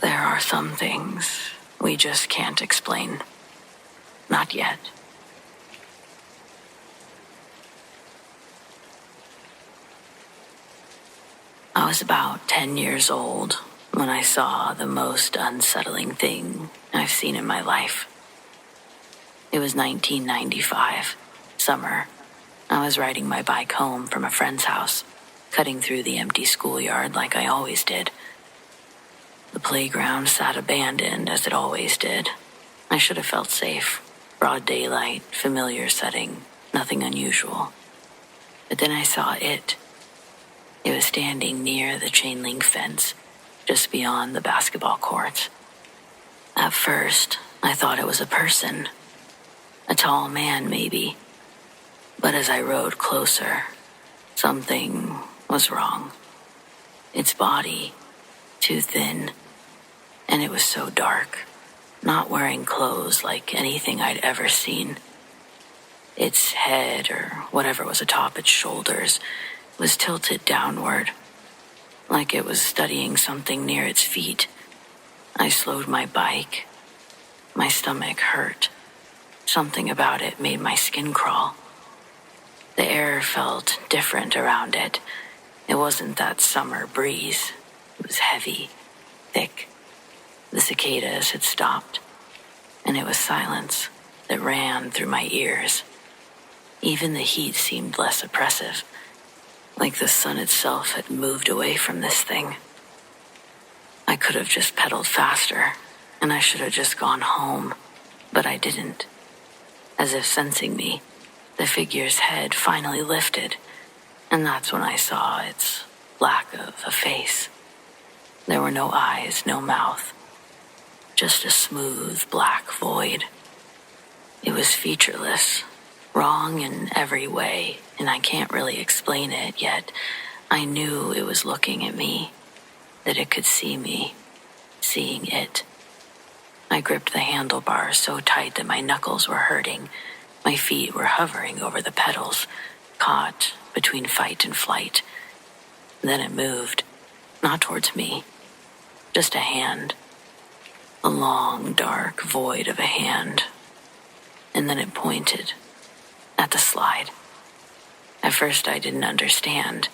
there are some things we just can't explain. Not yet. I was about 10 years old when I saw the most unsettling thing I've seen in my life. It was 1995, summer. I was riding my bike home from a friend's house, cutting through the empty schoolyard like I always did. The playground sat abandoned as it always did. I should have felt safe. Broad daylight, familiar setting, nothing unusual. But then I saw it. It was standing near the chain link fence, just beyond the basketball courts. At first, I thought it was a person. A tall man, maybe. But as I rode closer, Something was wrong. Its body, too thin, and it was so dark, not wearing clothes like anything I'd ever seen. Its head, or whatever was atop its shoulders, was tilted downward, like it was studying something near its feet. I slowed my bike. My stomach hurt. Something about it made my skin crawl. The air felt different around it. It wasn't that summer breeze. It was heavy, thick. The cicadas had stopped, and it was silence that ran through my ears. Even the heat seemed less oppressive, like the sun itself had moved away from this thing. I could have just pedaled faster, and I should have just gone home, but I didn't. As if sensing me, the figure's head finally lifted, and that's when I saw its lack of a face. There were no eyes, no mouth, just a smooth black void. It was featureless, wrong in every way, and I can't really explain it, yet I knew it was looking at me, that it could see me, seeing it. I gripped the handlebar so tight that my knuckles were hurting. My feet were hovering over the pedals, caught between fight and flight. Then it moved, not towards me, just a hand. A long, dark void of a hand. And then it pointed at the slide. At first I didn't understand.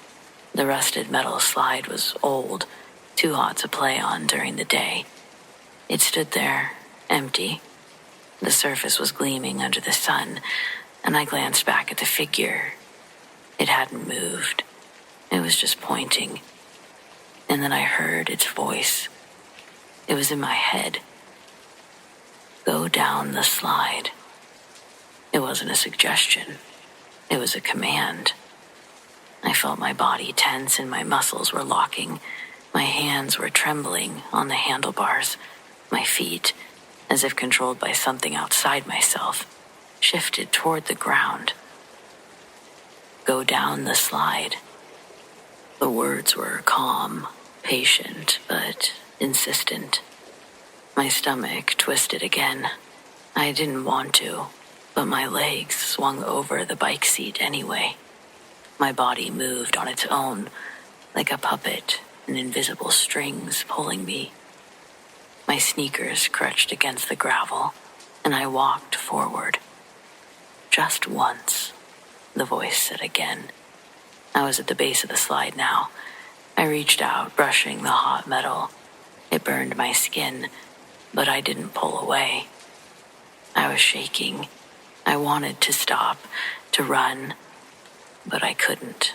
The rusted metal slide was old, too hot to play on during the day. It stood there, empty. The surface was gleaming under the sun, and I glanced back at the figure. It hadn't moved. It was just pointing. And then I heard its voice. It was in my head. Go down the slide. It wasn't a suggestion. It was a command. I felt my body tense and my muscles were locking. My hands were trembling on the handlebars. My feet, as if controlled by something outside myself, shifted toward the ground. Go down the slide. The words were calm, patient, but insistent. My stomach twisted again. I didn't want to, but my legs swung over the bike seat anyway. My body moved on its own, like a puppet, and invisible strings pulling me. My sneakers crutched against the gravel, and I walked forward. Just once, the voice said again. I was at the base of the slide now. I reached out, brushing the hot metal. It burned my skin, but I didn't pull away. I was shaking. I wanted to stop, to run, but I couldn't.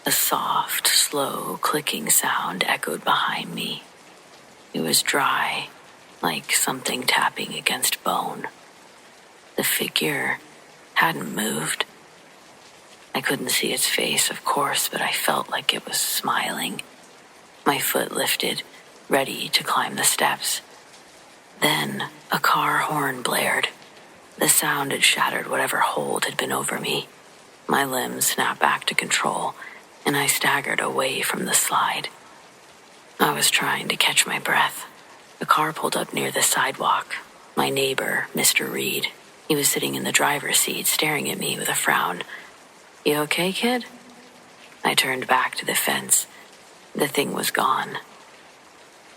A soft, slow, clicking sound echoed behind me. It was dry, like something tapping against bone. The figure hadn't moved. I couldn't see its face, of course, but I felt like it was smiling. My foot lifted, ready to climb the steps. Then a car horn blared. The sound had shattered whatever hold had been over me. My limbs snapped back to control, and I staggered away from the slide. I was trying to catch my breath. A car pulled up near the sidewalk. My neighbor, Mr. Reed. He was sitting in the driver's seat, staring at me with a frown. You okay, kid? I turned back to the fence. The thing was gone.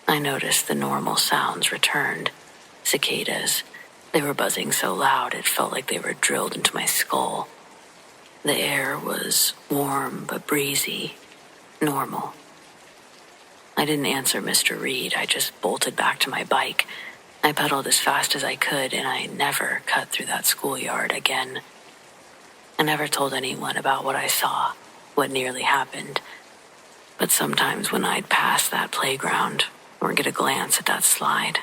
I noticed the normal sounds returned. Cicadas. They were buzzing so loud it felt like they were drilled into my skull. The air was warm but breezy. Normal. I didn't answer Mr. Reed. I just bolted back to my bike. I pedaled as fast as I could, and I never cut through that schoolyard again. I never told anyone about what I saw, what nearly happened. But sometimes when I'd pass that playground or get a glance at that slide,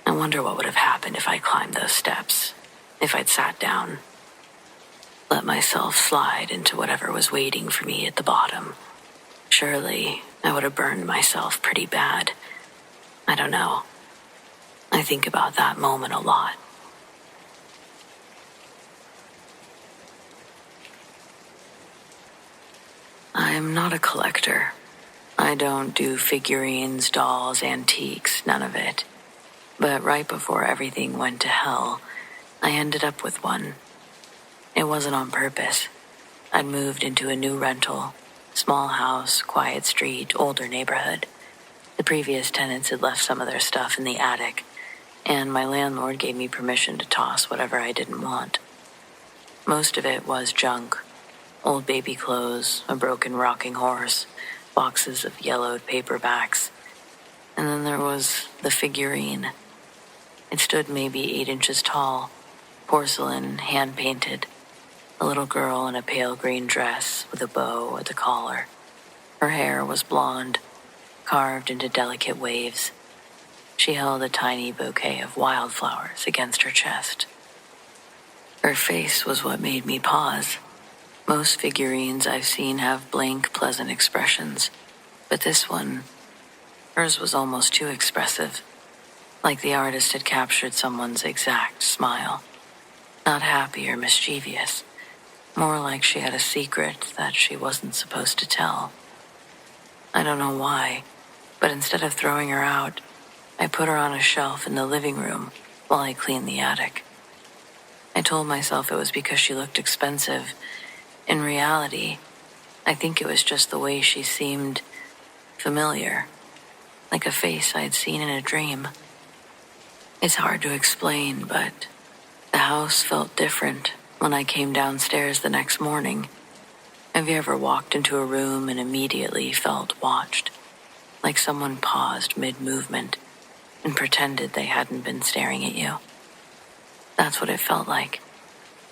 I wonder what would have happened if I climbed those steps, if I'd sat down, let myself slide into whatever was waiting for me at the bottom. Surely I would have burned myself pretty bad. I don't know. I think about that moment a lot. I'm not a collector. I don't do figurines, dolls, antiques, none of it. But right before everything went to hell, I ended up with one. It wasn't on purpose. I'd moved into a new rental, small house, quiet street, older neighborhood. The previous tenants had left some of their stuff in the attic, and my landlord gave me permission to toss whatever I didn't want. Most of it was junk. Old baby clothes, a broken rocking horse, boxes of yellowed paperbacks. And then there was the figurine. It stood maybe 8 inches tall, porcelain, hand-painted. A little girl in a pale green dress with a bow at the collar. Her hair was blonde, carved into delicate waves. She held a tiny bouquet of wildflowers against her chest. Her face was what made me pause. Most figurines I've seen have blank, pleasant expressions, but this one, hers was almost too expressive, like the artist had captured someone's exact smile. Not happy or mischievous, more like she had a secret that she wasn't supposed to tell. I don't know why, but instead of throwing her out, I put her on a shelf in the living room while I cleaned the attic. I told myself it was because she looked expensive. In reality, I think it was just the way she seemed familiar, like a face I'd seen in a dream. It's hard to explain, but the house felt different when I came downstairs the next morning. Have you ever walked into a room and immediately felt watched, like someone paused mid-movement and pretended they hadn't been staring at you? That's what it felt like,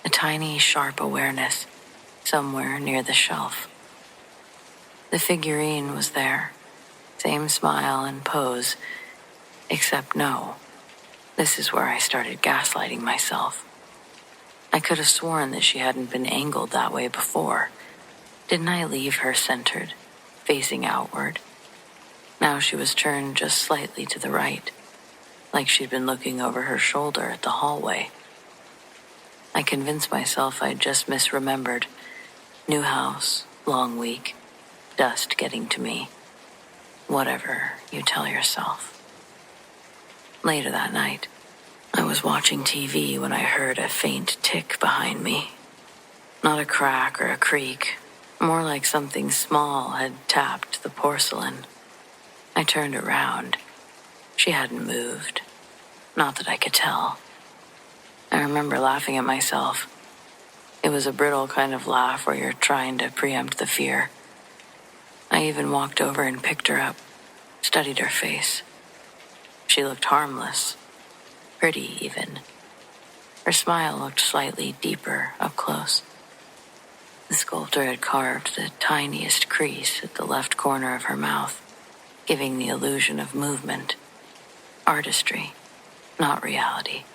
a tiny, sharp awareness somewhere near the shelf. The figurine was there, same smile and pose, except no. This is where I started gaslighting myself. I could have sworn that she hadn't been angled that way before. Didn't I leave her centered, facing outward? Now she was turned just slightly to the right, like she'd been looking over her shoulder at the hallway. I convinced myself I'd just misremembered. New house, long week, dust getting to me. Whatever you tell yourself. Later that night, I was watching TV when I heard a faint tick behind me. Not a crack or a creak, more like something small had tapped the porcelain. I turned around. She hadn't moved. Not that I could tell. I remember laughing at myself. It was a brittle kind of laugh where you're trying to preempt the fear. I even walked over and picked her up, studied her face. She looked harmless, pretty even. Her smile looked slightly deeper up close. The sculptor had carved the tiniest crease at the left corner of her mouth, giving the illusion of movement. Artistry, not reality.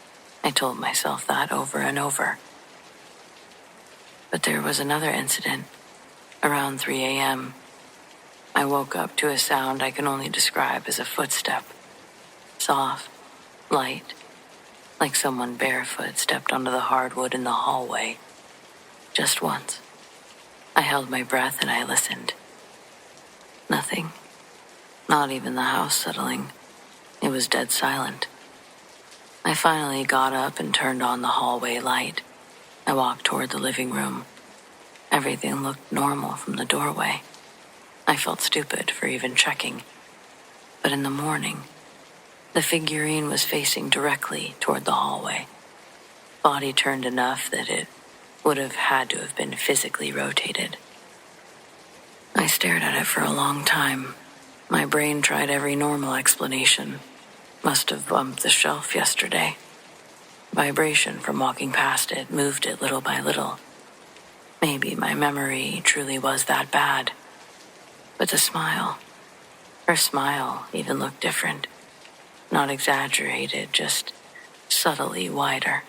I told myself that over and over. But there was another incident. Around 3 a.m., I woke up to a sound I can only describe as a footstep. Soft, light, like someone barefoot stepped onto the hardwood in the hallway. Just once. I held my breath and I listened. Nothing. Not even the house settling. It was dead silent. I finally got up and turned on the hallway light. I walked toward the living room. Everything looked normal from the doorway. I felt stupid for even checking. But in the morning, the figurine was facing directly toward the hallway. Body turned enough that it would have had to have been physically rotated. I stared at it for a long time. My brain tried every normal explanation. Must have bumped the shelf yesterday. Vibration from walking past it moved it little by little. Maybe my memory truly was that bad. But the smile, her smile even looked different. Not exaggerated, just subtly wider.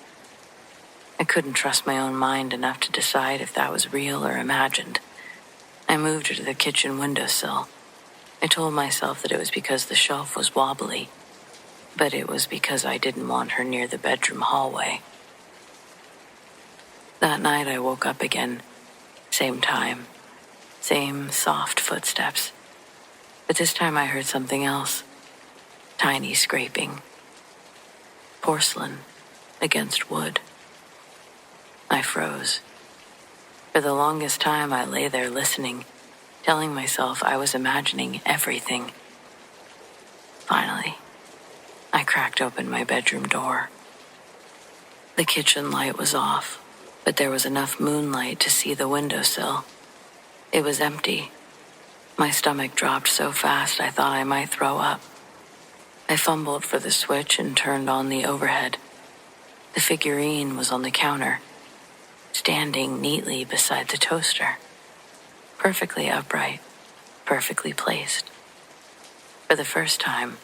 I couldn't trust my own mind enough to decide if that was real or imagined. I moved her to the kitchen windowsill. I told myself that it was because the shelf was wobbly, but it was because I didn't want her near the bedroom hallway. That night I woke up again, same time. Same soft footsteps. But this time I heard something else. Tiny scraping. Porcelain against wood. I froze. For the longest time I lay there listening, telling myself I was imagining everything. Finally, I cracked open my bedroom door. The kitchen light was off, but there was enough moonlight to see the windowsill. It was empty. My stomach dropped so fast I thought I might throw up. I fumbled for the switch and turned on the overhead. The figurine was on the counter, standing neatly beside the toaster. Perfectly upright, perfectly placed. For the first time,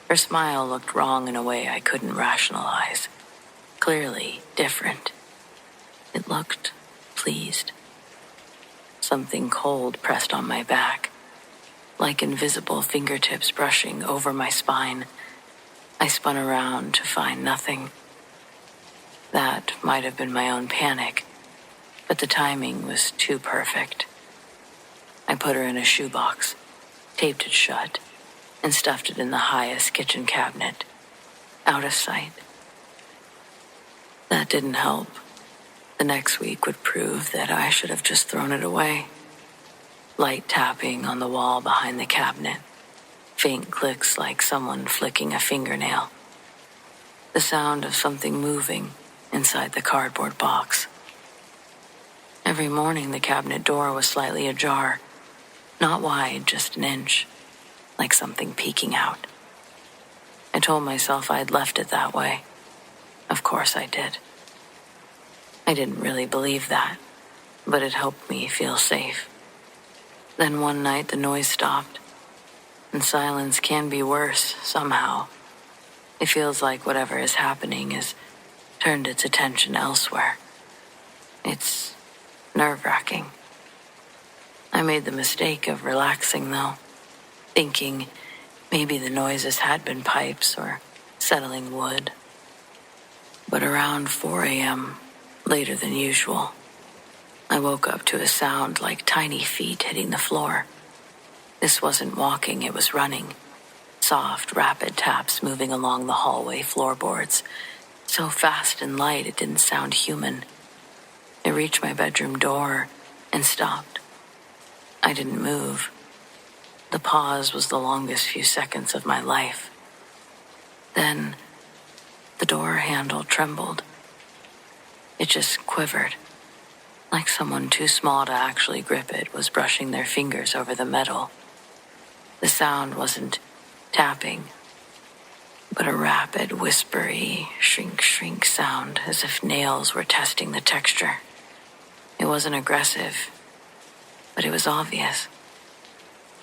her smile looked wrong in a way I couldn't rationalize. Clearly different. It looked pleased. Something cold pressed on my back, like invisible fingertips brushing over my spine. I spun around to find nothing. That might have been my own panic, but the timing was too perfect. I put her in a shoebox, taped it shut, and stuffed it in the highest kitchen cabinet, out of sight. That didn't help. The next week would prove that I should have just thrown it away. Light tapping on the wall behind the cabinet, faint clicks like someone flicking a fingernail. The sound of something moving inside the cardboard box. Every morning the cabinet door was slightly ajar, not wide, just an inch, like something peeking out. I told myself I'd left it that way. Of course I did. I didn't really believe that, but it helped me feel safe. Then one night the noise stopped, and silence can be worse somehow. It feels like whatever is happening has turned its attention elsewhere. It's nerve-wracking. I made the mistake of relaxing, though, thinking maybe the noises had been pipes or settling wood. But around 4 a.m., later than usual, I woke up to a sound like tiny feet hitting the floor. This wasn't walking, it was running. Soft, rapid taps moving along the hallway floorboards. So fast and light it didn't sound human. It reached my bedroom door and stopped. I didn't move. The pause was the longest few seconds of my life. Then, the door handle trembled. It just quivered, like someone too small to actually grip it was brushing their fingers over the metal. The sound wasn't tapping, but a rapid, whispery, shrink sound as if nails were testing the texture. It wasn't aggressive, but it was obvious.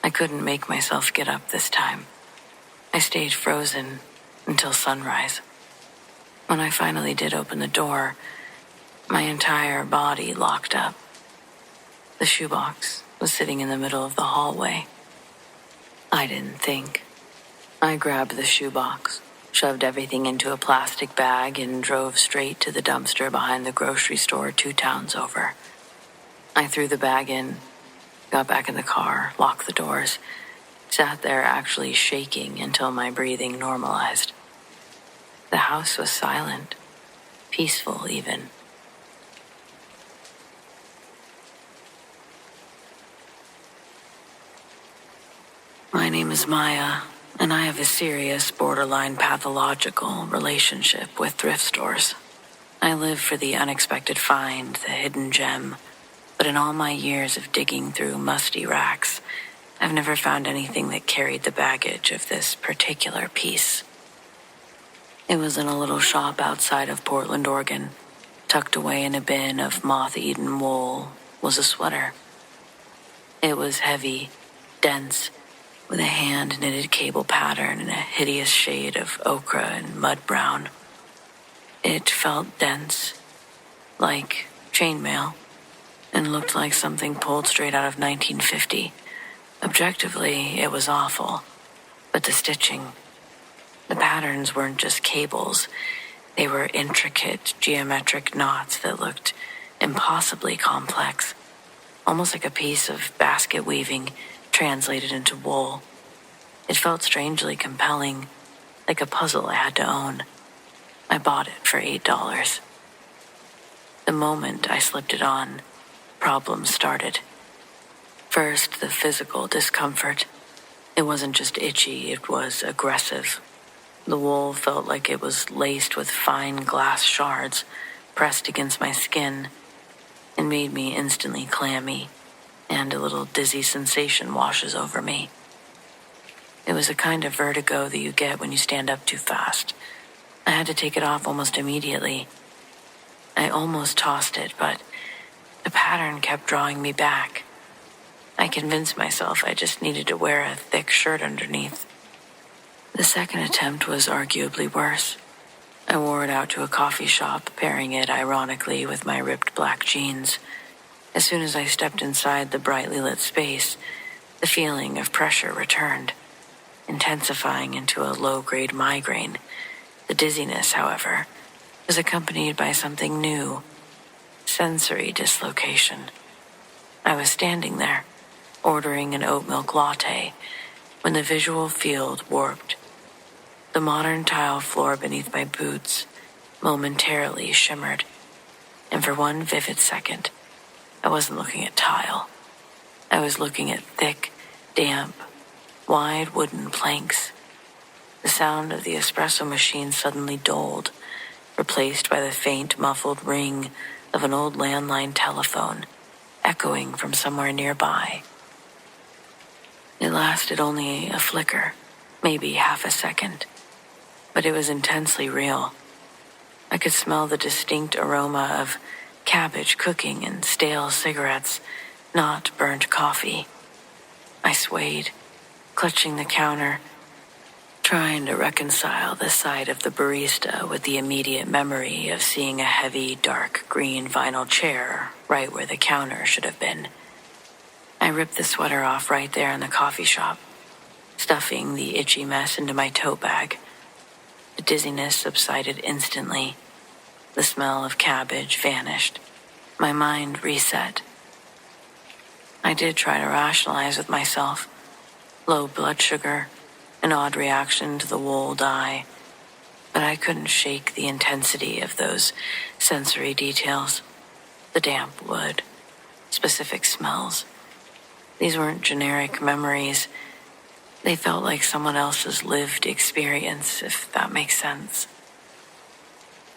I couldn't make myself get up this time. I stayed frozen until sunrise. When I finally did open the door, my entire body locked up. The shoebox was sitting in the middle of the hallway. I didn't think. I grabbed the shoebox, shoved everything into a plastic bag, and drove straight to the dumpster behind the grocery store 2 towns over. I threw the bag in, got back in the car, locked the doors, sat there actually shaking until my breathing normalized. The house was silent, peaceful even. My name is Maya, and I have a serious, borderline pathological relationship with thrift stores. I live for the unexpected find, the hidden gem, but in all my years of digging through musty racks, I've never found anything that carried the baggage of this particular piece. It was in a little shop outside of Portland, Oregon. Tucked away in a bin of moth-eaten wool was a sweater. It was heavy, dense, with a hand-knitted cable pattern in a hideous shade of ochre and mud brown. It felt dense, like chainmail, and looked like something pulled straight out of 1950. Objectively, it was awful, but the stitching, the patterns weren't just cables. They were intricate, geometric knots that looked impossibly complex, almost like a piece of basket weaving translated into wool. It felt strangely compelling, like a puzzle I had to own. I bought it for $8. The moment I slipped it on, problems started. First, the physical discomfort. It wasn't just itchy, it was aggressive. The wool felt like it was laced with fine glass shards pressed against my skin. It made me instantly clammy, and a little dizzy sensation washes over me. It was a kind of vertigo that you get when you stand up too fast. I had to take it off almost immediately. I almost tossed it, but the pattern kept drawing me back. I convinced myself I just needed to wear a thick shirt underneath. The second attempt was arguably worse. I wore it out to a coffee shop, pairing it ironically with my ripped black jeans. As soon as I stepped inside the brightly lit space, the feeling of pressure returned, intensifying into a low-grade migraine. The dizziness, however, was accompanied by something new, sensory dislocation. I was standing there, ordering an oat milk latte, when the visual field warped. The modern tile floor beneath my boots momentarily shimmered, and for one vivid second, I wasn't looking at tile. I was looking at thick, damp, wide wooden planks. The sound of the espresso machine suddenly dulled, replaced by the faint, muffled ring of an old landline telephone, echoing from somewhere nearby. It lasted only a flicker, maybe half a second, but it was intensely real. I could smell the distinct aroma of cabbage cooking and stale cigarettes, not burnt coffee. I swayed, clutching the counter, trying to reconcile the sight of the barista with the immediate memory of seeing a heavy, dark green vinyl chair right where the counter should have been. I ripped the sweater off right there in the coffee shop, stuffing the itchy mess into my tote bag. The dizziness subsided instantly. The smell of cabbage vanished. My mind reset. I did try to rationalize with myself. Low blood sugar, an odd reaction to the wool dye, but I couldn't shake the intensity of those sensory details. The damp wood, specific smells. These weren't generic memories. They felt like someone else's lived experience, if that makes sense.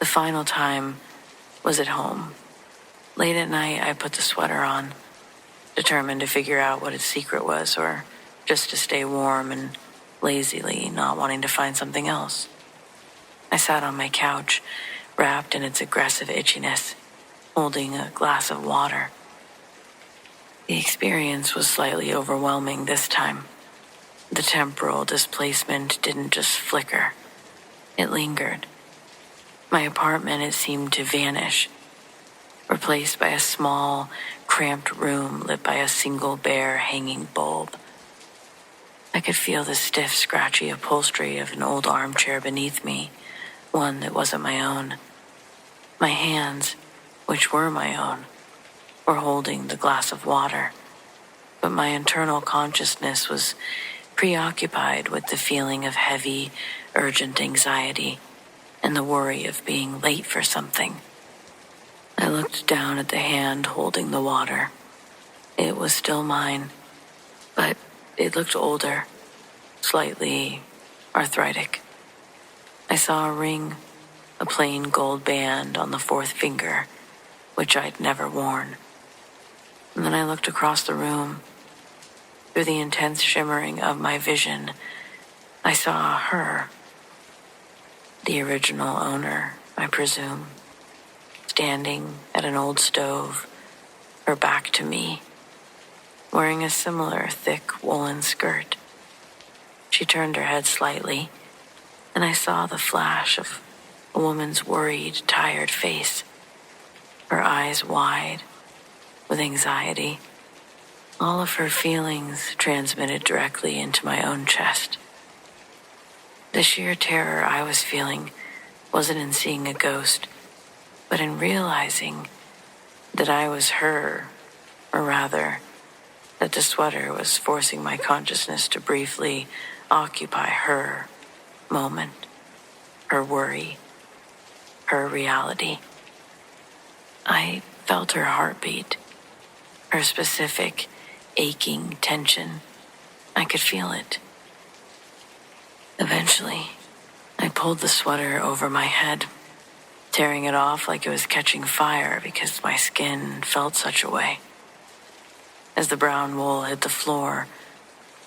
The final time was at home. Late at night, I put the sweater on, determined to figure out what its secret was, or just to stay warm and lazily not wanting to find something else. I sat on my couch, wrapped in its aggressive itchiness, holding a glass of water. The experience was slightly overwhelming this time. The temporal displacement didn't just flicker. It lingered. My apartment, it seemed to vanish, replaced by a small, cramped room lit by a single bare hanging bulb. I could feel the stiff, scratchy upholstery of an old armchair beneath me, one that wasn't my own. My hands, which were my own, were holding the glass of water, but my internal consciousness was preoccupied with the feeling of heavy, urgent anxiety and the worry of being late for something. I looked down at the hand holding the water. It was still mine, but it looked older, slightly arthritic. I saw a ring, a plain gold band on the fourth finger, which I'd never worn. And then I looked across the room. Through the intense shimmering of my vision, I saw her, the original owner, I presume, standing at an old stove, her back to me, wearing a similar thick woolen skirt. She turned her head slightly, and I saw the flash of a woman's worried, tired face, her eyes wide with anxiety. All of her feelings transmitted directly into my own chest. The sheer terror I was feeling wasn't in seeing a ghost, but in realizing that I was her or rather, that the sweater was forcing my consciousness to briefly occupy her moment, her worry, her reality. I felt her heartbeat, her specific, aching tension. I could feel it. Eventually, I pulled the sweater over my head, tearing it off like it was catching fire because my skin felt such a way. As the brown wool hit the floor,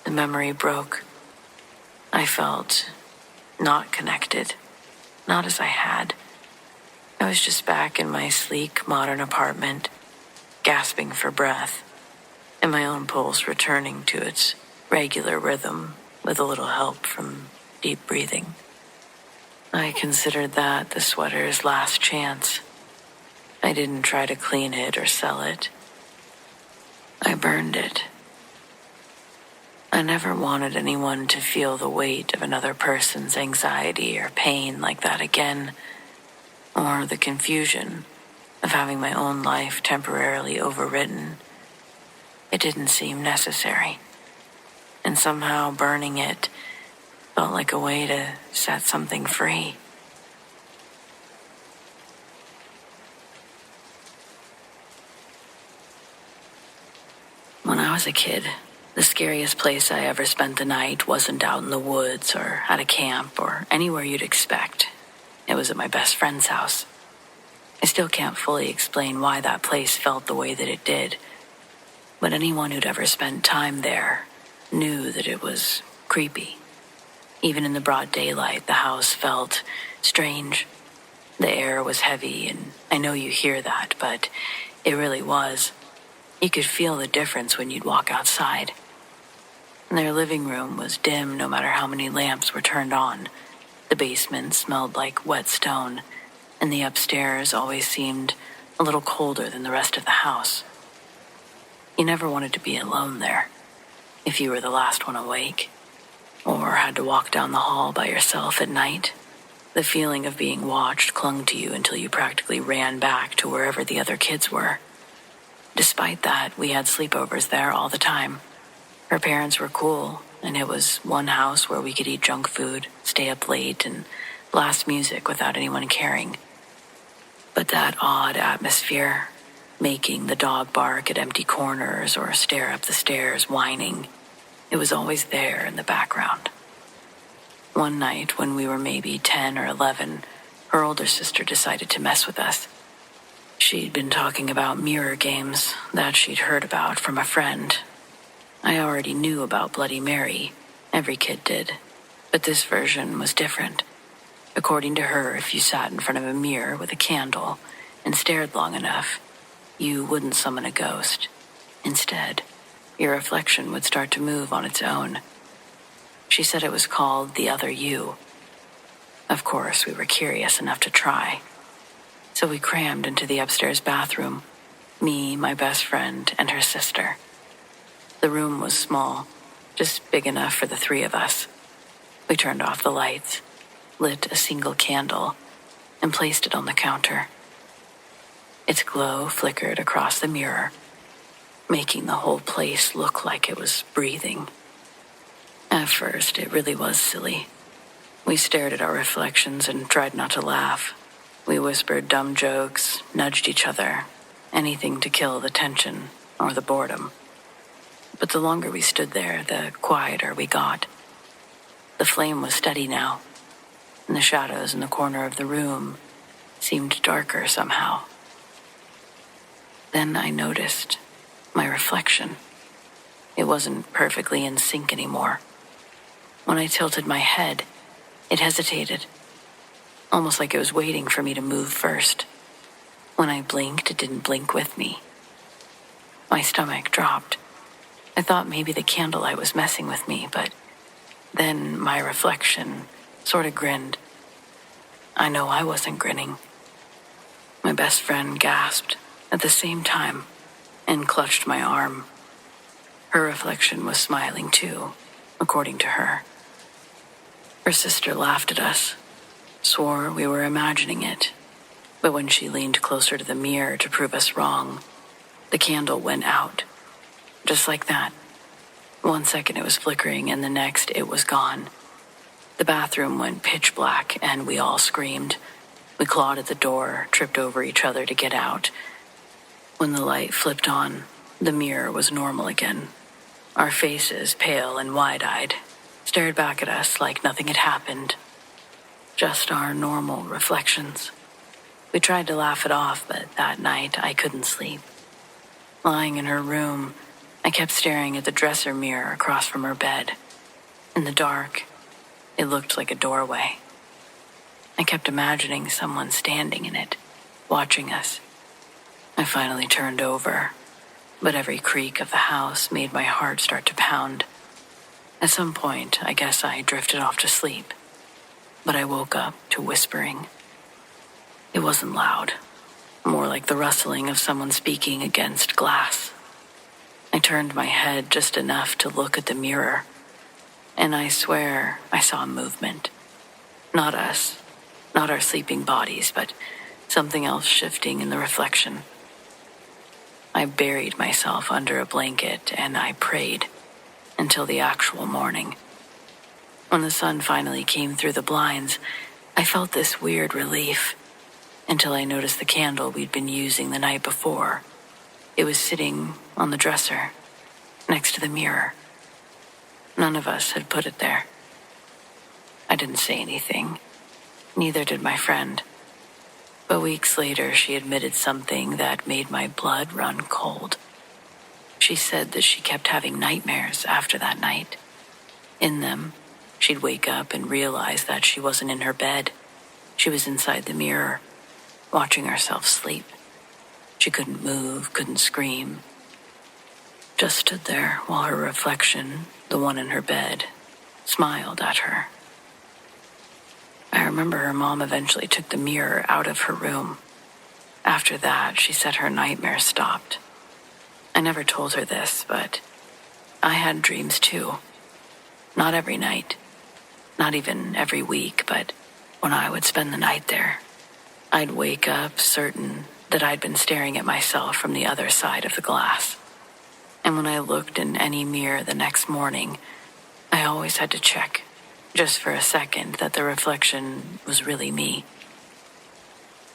the memory broke. I felt not connected, not as I had. I was just back in my sleek, modern apartment, gasping for breath, and my own pulse returning to its regular rhythm with a little help from deep breathing. I considered that the sweater's last chance. I didn't try to clean it or sell it. I burned it. I never wanted anyone to feel the weight of another person's anxiety or pain like that again, or the confusion of having my own life temporarily overwritten. It didn't seem necessary, and somehow burning it felt like a way to set something free. When I was a kid, the scariest place I ever spent the night wasn't out in the woods or at a camp or anywhere you'd expect. It was at my best friend's house. I still can't fully explain why that place felt the way that it did, but anyone who'd ever spent time there knew that it was creepy. Even in the broad daylight, the house felt strange. The air was heavy, and I know you hear that, but it really was. You could feel the difference when you'd walk outside. Their living room was dim no matter how many lamps were turned on. The basement smelled like wet stone, and the upstairs always seemed a little colder than the rest of the house. You never wanted to be alone there, if you were the last one awake, or had to walk down the hall by yourself at night. The feeling of being watched clung to you until you practically ran back to wherever the other kids were. Despite that, we had sleepovers there all the time. Her parents were cool, and it was one house where we could eat junk food, stay up late, and blast music without anyone caring. But that odd atmosphere, making the dog bark at empty corners or stare up the stairs whining, it was always there in the background. One night, when we were maybe 10 or 11, her older sister decided to mess with us. She'd been talking about mirror games that she'd heard about from a friend. I already knew about Bloody Mary. Every kid did. But this version was different. According to her, if you sat in front of a mirror with a candle and stared long enough, you wouldn't summon a ghost. Instead, your reflection would start to move on its own. She said it was called the other you. Of course, we were curious enough to try. So we crammed into the upstairs bathroom, me, my best friend, and her sister. The room was small, just big enough for the three of us. We turned off the lights, lit a single candle, and placed it on the counter. Its glow flickered across the mirror, making the whole place look like it was breathing. At first, it really was silly. We stared at our reflections and tried not to laugh. We whispered dumb jokes, nudged each other, anything to kill the tension or the boredom. But the longer we stood there, the quieter we got. The flame was steady now, and the shadows in the corner of the room seemed darker somehow. Then I noticed my reflection. It wasn't perfectly in sync anymore. When I tilted my head, it hesitated, almost like it was waiting for me to move first. When I blinked, it didn't blink with me. My stomach dropped. I thought maybe the candlelight was messing with me, but then my reflection sort of grinned. I know I wasn't grinning. My best friend gasped at the same time and clutched my arm. Her reflection was smiling too, according to her. Her sister laughed at us, swore we were imagining it, but when she leaned closer to the mirror to prove us wrong, The candle went out, just like that. 1 second it was flickering, and the next it was gone. The bathroom went pitch black, and we all screamed. We clawed at the door, tripped over each other to get out. When the light flipped on, the mirror was normal again. Our faces, pale and wide-eyed, stared back at us like nothing had happened. Just our normal reflections. We tried to laugh it off, but that night I couldn't sleep. Lying in her room, I kept staring at the dresser mirror across from her bed. In the dark, it looked like a doorway. I kept imagining someone standing in it, watching us. I finally turned over, but every creak of the house made my heart start to pound. At some point, I guess I drifted off to sleep, but I woke up to whispering. It wasn't loud, more like the rustling of someone speaking against glass. I turned my head just enough to look at the mirror, and I swear I saw movement. Not us, not our sleeping bodies, but something else shifting in the reflection. I buried myself under a blanket and I prayed until the actual morning. When the sun finally came through the blinds, I felt this weird relief until I noticed the candle we'd been using the night before. It was sitting on the dresser next to the mirror. None of us had put it there. I didn't say anything. Neither did my friend. But weeks later, she admitted something that made my blood run cold. She said that she kept having nightmares after that night. In them, she'd wake up and realize that she wasn't in her bed. She was inside the mirror, watching herself sleep. She couldn't move, couldn't scream. Just stood there while her reflection, the one in her bed, smiled at her. I remember her mom eventually took the mirror out of her room. After that, she said her nightmares stopped. I never told her this, but I had dreams too. Not every night, not even every week, but when I would spend the night there, I'd wake up certain that I'd been staring at myself from the other side of the glass. And when I looked in any mirror the next morning, I always had to check, just for a second, that the reflection was really me.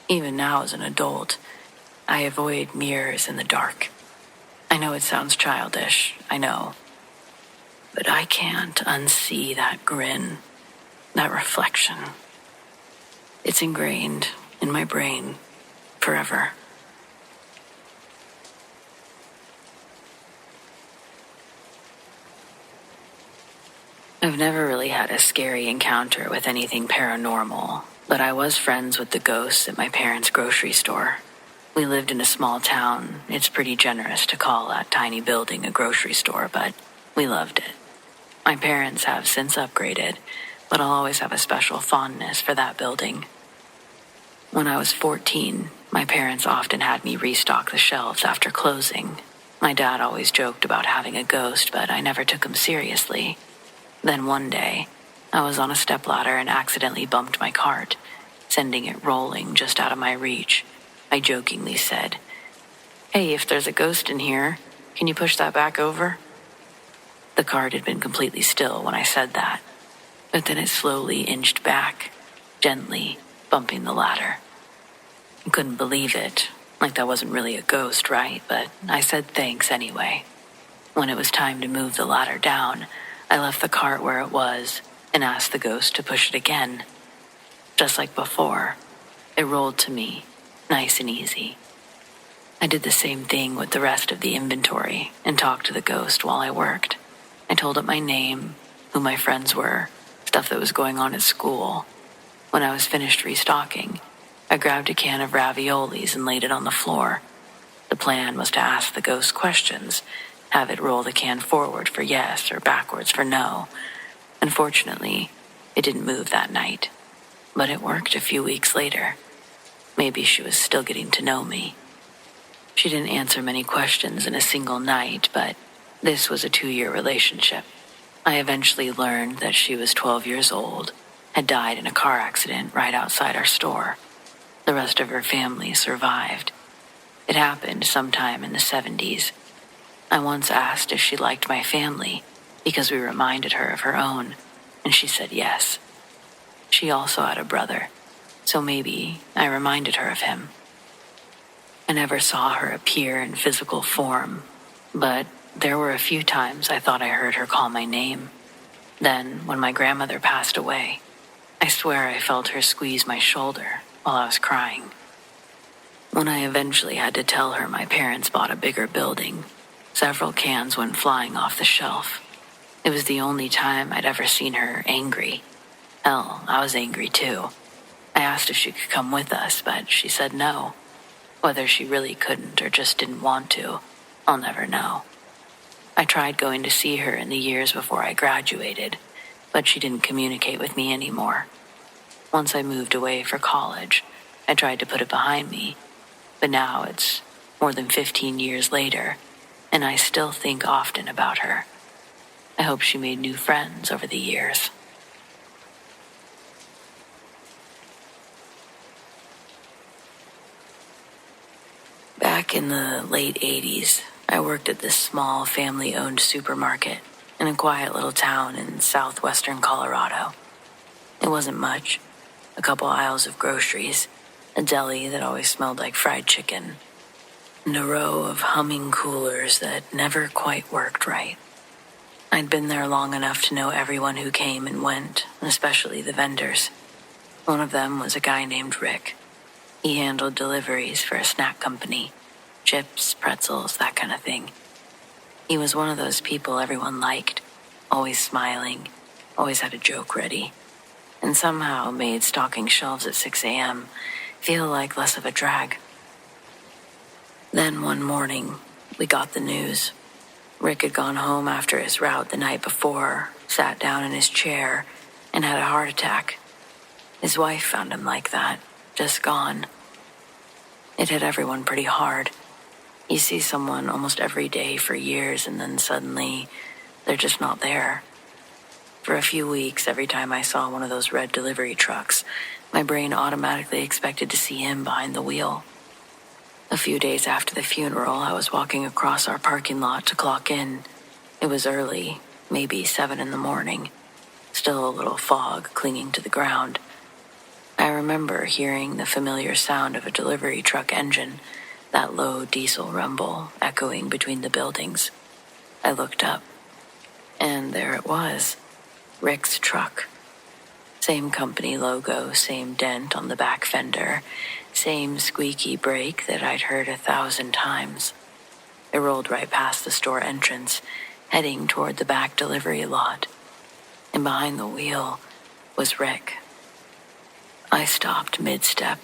Even now as an adult, I avoid mirrors in the dark. I know it sounds childish, I know. But I can't unsee that grin, that reflection. It's ingrained in my brain forever. I've never really had a scary encounter with anything paranormal, but I was friends with the ghosts at my parents' grocery store. We lived in a small town. It's pretty generous to call that tiny building a grocery store, but we loved it. My parents have since upgraded, but I'll always have a special fondness for that building. When I was 14, my parents often had me restock the shelves after closing. My dad always joked about having a ghost, but I never took him seriously. Then one day, I was on a stepladder and accidentally bumped my cart, sending it rolling just out of my reach. I jokingly said, "Hey, if there's a ghost in here, can you push that back over?" The cart had been completely still when I said that, but then it slowly inched back, gently bumping the ladder. I couldn't believe it, like that wasn't really a ghost, right? But I said thanks anyway. When it was time to move the ladder down, I left the cart where it was and asked the ghost to push it again. Just like before, it rolled to me, nice and easy. I did the same thing with the rest of the inventory and talked to the ghost while I worked. I told it my name, who my friends were, stuff that was going on at school. When I was finished restocking, I grabbed a can of raviolis and laid it on the floor. The plan was to ask the ghost questions, have it roll the can forward for yes or backwards for no. Unfortunately, it didn't move that night, but it worked a few weeks later. Maybe she was still getting to know me. She didn't answer many questions in a single night, but this was a 2-year relationship. I eventually learned that she was 12 years old, had died in a car accident right outside our store. The rest of her family survived. It happened sometime in the 70s. I once asked if she liked my family because we reminded her of her own, and she said yes. She also had a brother, so maybe I reminded her of him. I never saw her appear in physical form, but there were a few times I thought I heard her call my name. Then, when my grandmother passed away, I swear I felt her squeeze my shoulder while I was crying. When I eventually had to tell her my parents bought a bigger building, several cans went flying off the shelf. It was the only time I'd ever seen her angry. Hell, I was angry too. I asked if she could come with us, but she said no. Whether she really couldn't or just didn't want to, I'll never know. I tried going to see her in the years before I graduated, but she didn't communicate with me anymore. Once I moved away for college, I tried to put it behind me, but now it's more than 15 years later, and I still think often about her. I hope she made new friends over the years. Back in the late 80s, I worked at this small family-owned supermarket in a quiet little town in southwestern Colorado. It wasn't much, a couple aisles of groceries, a deli that always smelled like fried chicken, and a row of humming coolers that never quite worked right. I'd been there long enough to know everyone who came and went, especially the vendors. One of them was a guy named Rick. He handled deliveries for a snack company, chips, pretzels, that kind of thing. He was one of those people everyone liked, always smiling, always had a joke ready, and somehow made stocking shelves at 6 a.m. feel like less of a drag. Then one morning, we got the news. Rick had gone home after his route the night before, sat down in his chair, and had a heart attack. His wife found him like that, just gone. It hit everyone pretty hard. You see someone almost every day for years, and then suddenly, they're just not there. For a few weeks, every time I saw one of those red delivery trucks, my brain automatically expected to see him behind the wheel. A few days after the funeral, I was walking across our parking lot to clock in. It was early, maybe 7 in the morning. Still a little fog clinging to the ground. I remember hearing the familiar sound of a delivery truck engine, that low diesel rumble echoing between the buildings. I looked up, and there it was, Rick's truck. Same company logo, same dent on the back fender, same squeaky brake that I'd heard 1,000 times. It rolled right past the store entrance, heading toward the back delivery lot. And behind the wheel was Rick. I stopped mid-step.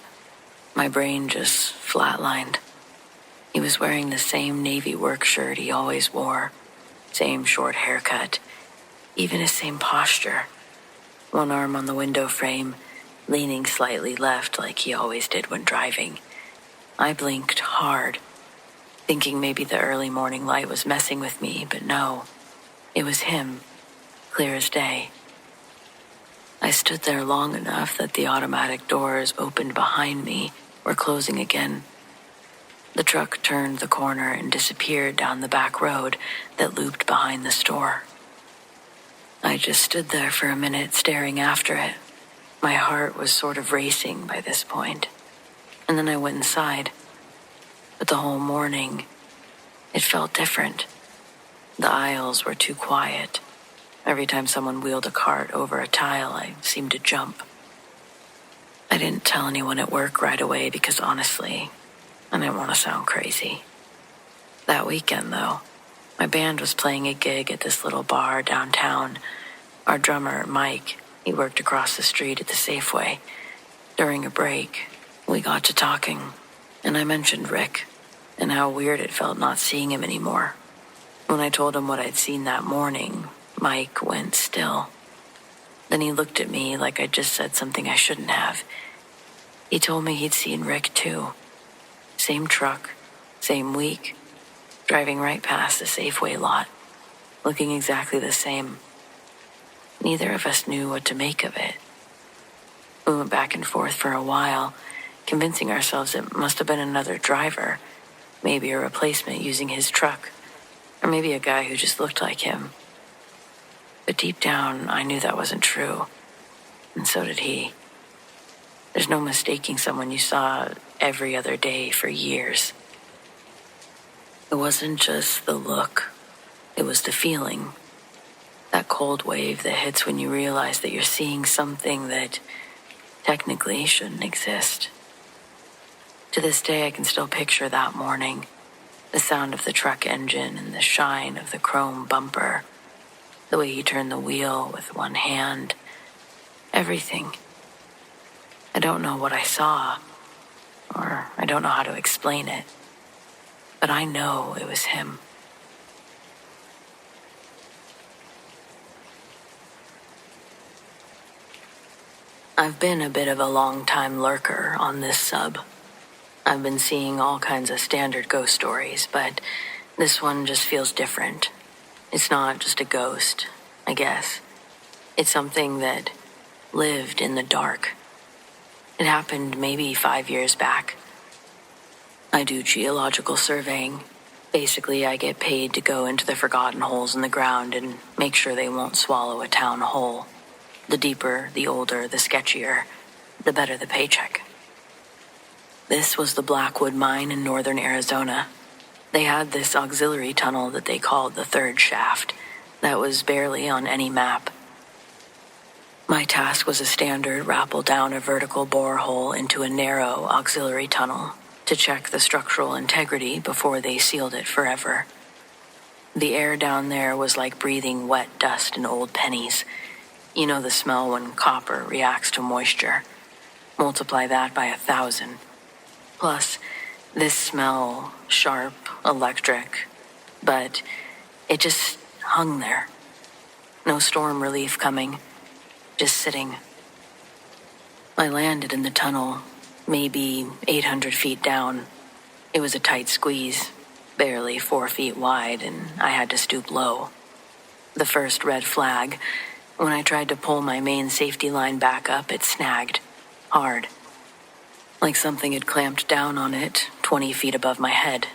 My brain just flatlined. He was wearing the same navy work shirt he always wore, same short haircut, even his same posture. One arm on the window frame, leaning slightly left like he always did when driving. I blinked hard, thinking maybe the early morning light was messing with me, but no, it was him, clear as day. I stood there long enough that the automatic doors opened behind me were closing again. The truck turned the corner and disappeared down the back road that looped behind the store. I just stood there for a minute staring after it. My heart was sort of racing by this point. And then I went inside. But the whole morning, it felt different. The aisles were too quiet. Every time someone wheeled a cart over a tile, I seemed to jump. I didn't tell anyone at work right away because honestly, I didn't want to sound crazy. That weekend, though, my band was playing a gig at this little bar downtown. Our drummer, Mike, he worked across the street at the Safeway. During a break, we got to talking, and I mentioned Rick and how weird it felt not seeing him anymore. When I told him what I'd seen that morning, Mike went still. Then he looked at me like I'd just said something I shouldn't have. He told me he'd seen Rick too. Same truck, same week, driving right past the Safeway lot, looking exactly the same. Neither of us knew what to make of it. We went back and forth for a while, convincing ourselves it must have been another driver, Maybe a replacement using his truck, or maybe a guy who just looked like him. But deep down, I knew that wasn't true, and so did he. There's no mistaking someone you saw every other day for years. It wasn't just the look, it was the feeling. That cold wave that hits when you realize that you're seeing something that technically shouldn't exist. To this day, I can still picture that morning, the sound of the truck engine and the shine of the chrome bumper, the way he turned the wheel with one hand, everything. I don't know what I saw, or I don't know how to explain it, but I know it was him. I've been a bit of a long-time lurker on this sub. I've been seeing all kinds of standard ghost stories, but this one just feels different. It's not just a ghost, I guess. It's something that lived in the dark. It happened maybe 5 years back. I do geological surveying. Basically, I get paid to go into the forgotten holes in the ground and make sure they won't swallow a town whole. The deeper, the older, the sketchier, the better the paycheck. This was the Blackwood mine in northern Arizona. They had this auxiliary tunnel that they called the third shaft that was barely on any map. My task was a standard rappel down a vertical borehole into a narrow auxiliary tunnel to check the structural integrity before they sealed it forever. The air down there was like breathing wet dust and old pennies. You know the smell when copper reacts to moisture. Multiply that by 1,000. Plus, this smell, sharp, electric, but it just hung there. No storm relief coming, just sitting. I landed in the tunnel, maybe 800 feet down. It was a tight squeeze, barely 4 feet wide, and I had to stoop low. The first red flag. When I tried to pull my main safety line back up, it snagged. Hard. Like something had clamped down on it, 20 feet above my head.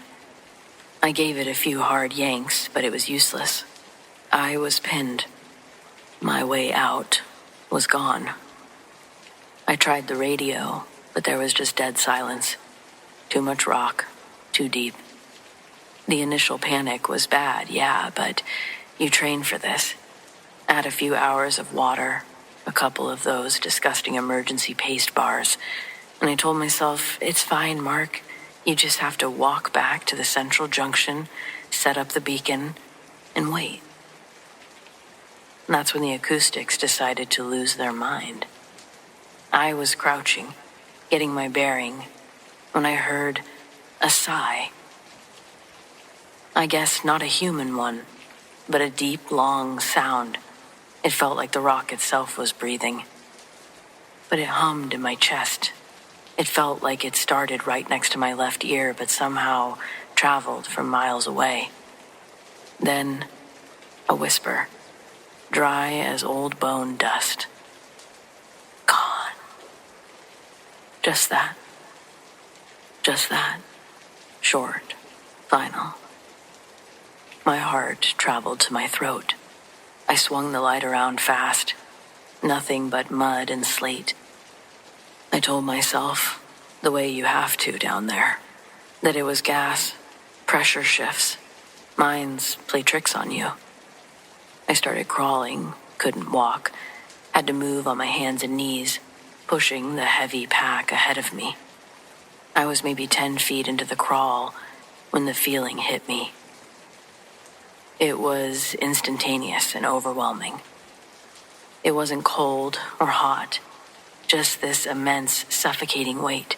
I gave it a few hard yanks, but it was useless. I was pinned. My way out was gone. I tried the radio, but there was just dead silence. Too much rock, too deep. The initial panic was bad, yeah, but you train for this. Add a few hours of water, a couple of those disgusting emergency paste bars, and I told myself, it's fine, Mark. You just have to walk back to the central junction, set up the beacon, and wait. And that's when the acoustics decided to lose their mind. I was crouching, getting my bearing, when I heard a sigh. I guess not a human one, but a deep, long sound. It felt like the rock itself was breathing. But it hummed in my chest. It felt like it started right next to my left ear, but somehow traveled from miles away. Then, a whisper, dry as old bone dust. Gone. Just that. Just that. Short. Final. My heart traveled to my throat. I swung the light around fast. Nothing but mud and slate. I told myself, the way you have to down there, that it was gas, pressure shifts, mines play tricks on you. I started crawling, couldn't walk, had to move on my hands and knees, pushing the heavy pack ahead of me. I was maybe 10 feet into the crawl when the feeling hit me. It was instantaneous and overwhelming. It wasn't cold or hot, just this immense, suffocating weight.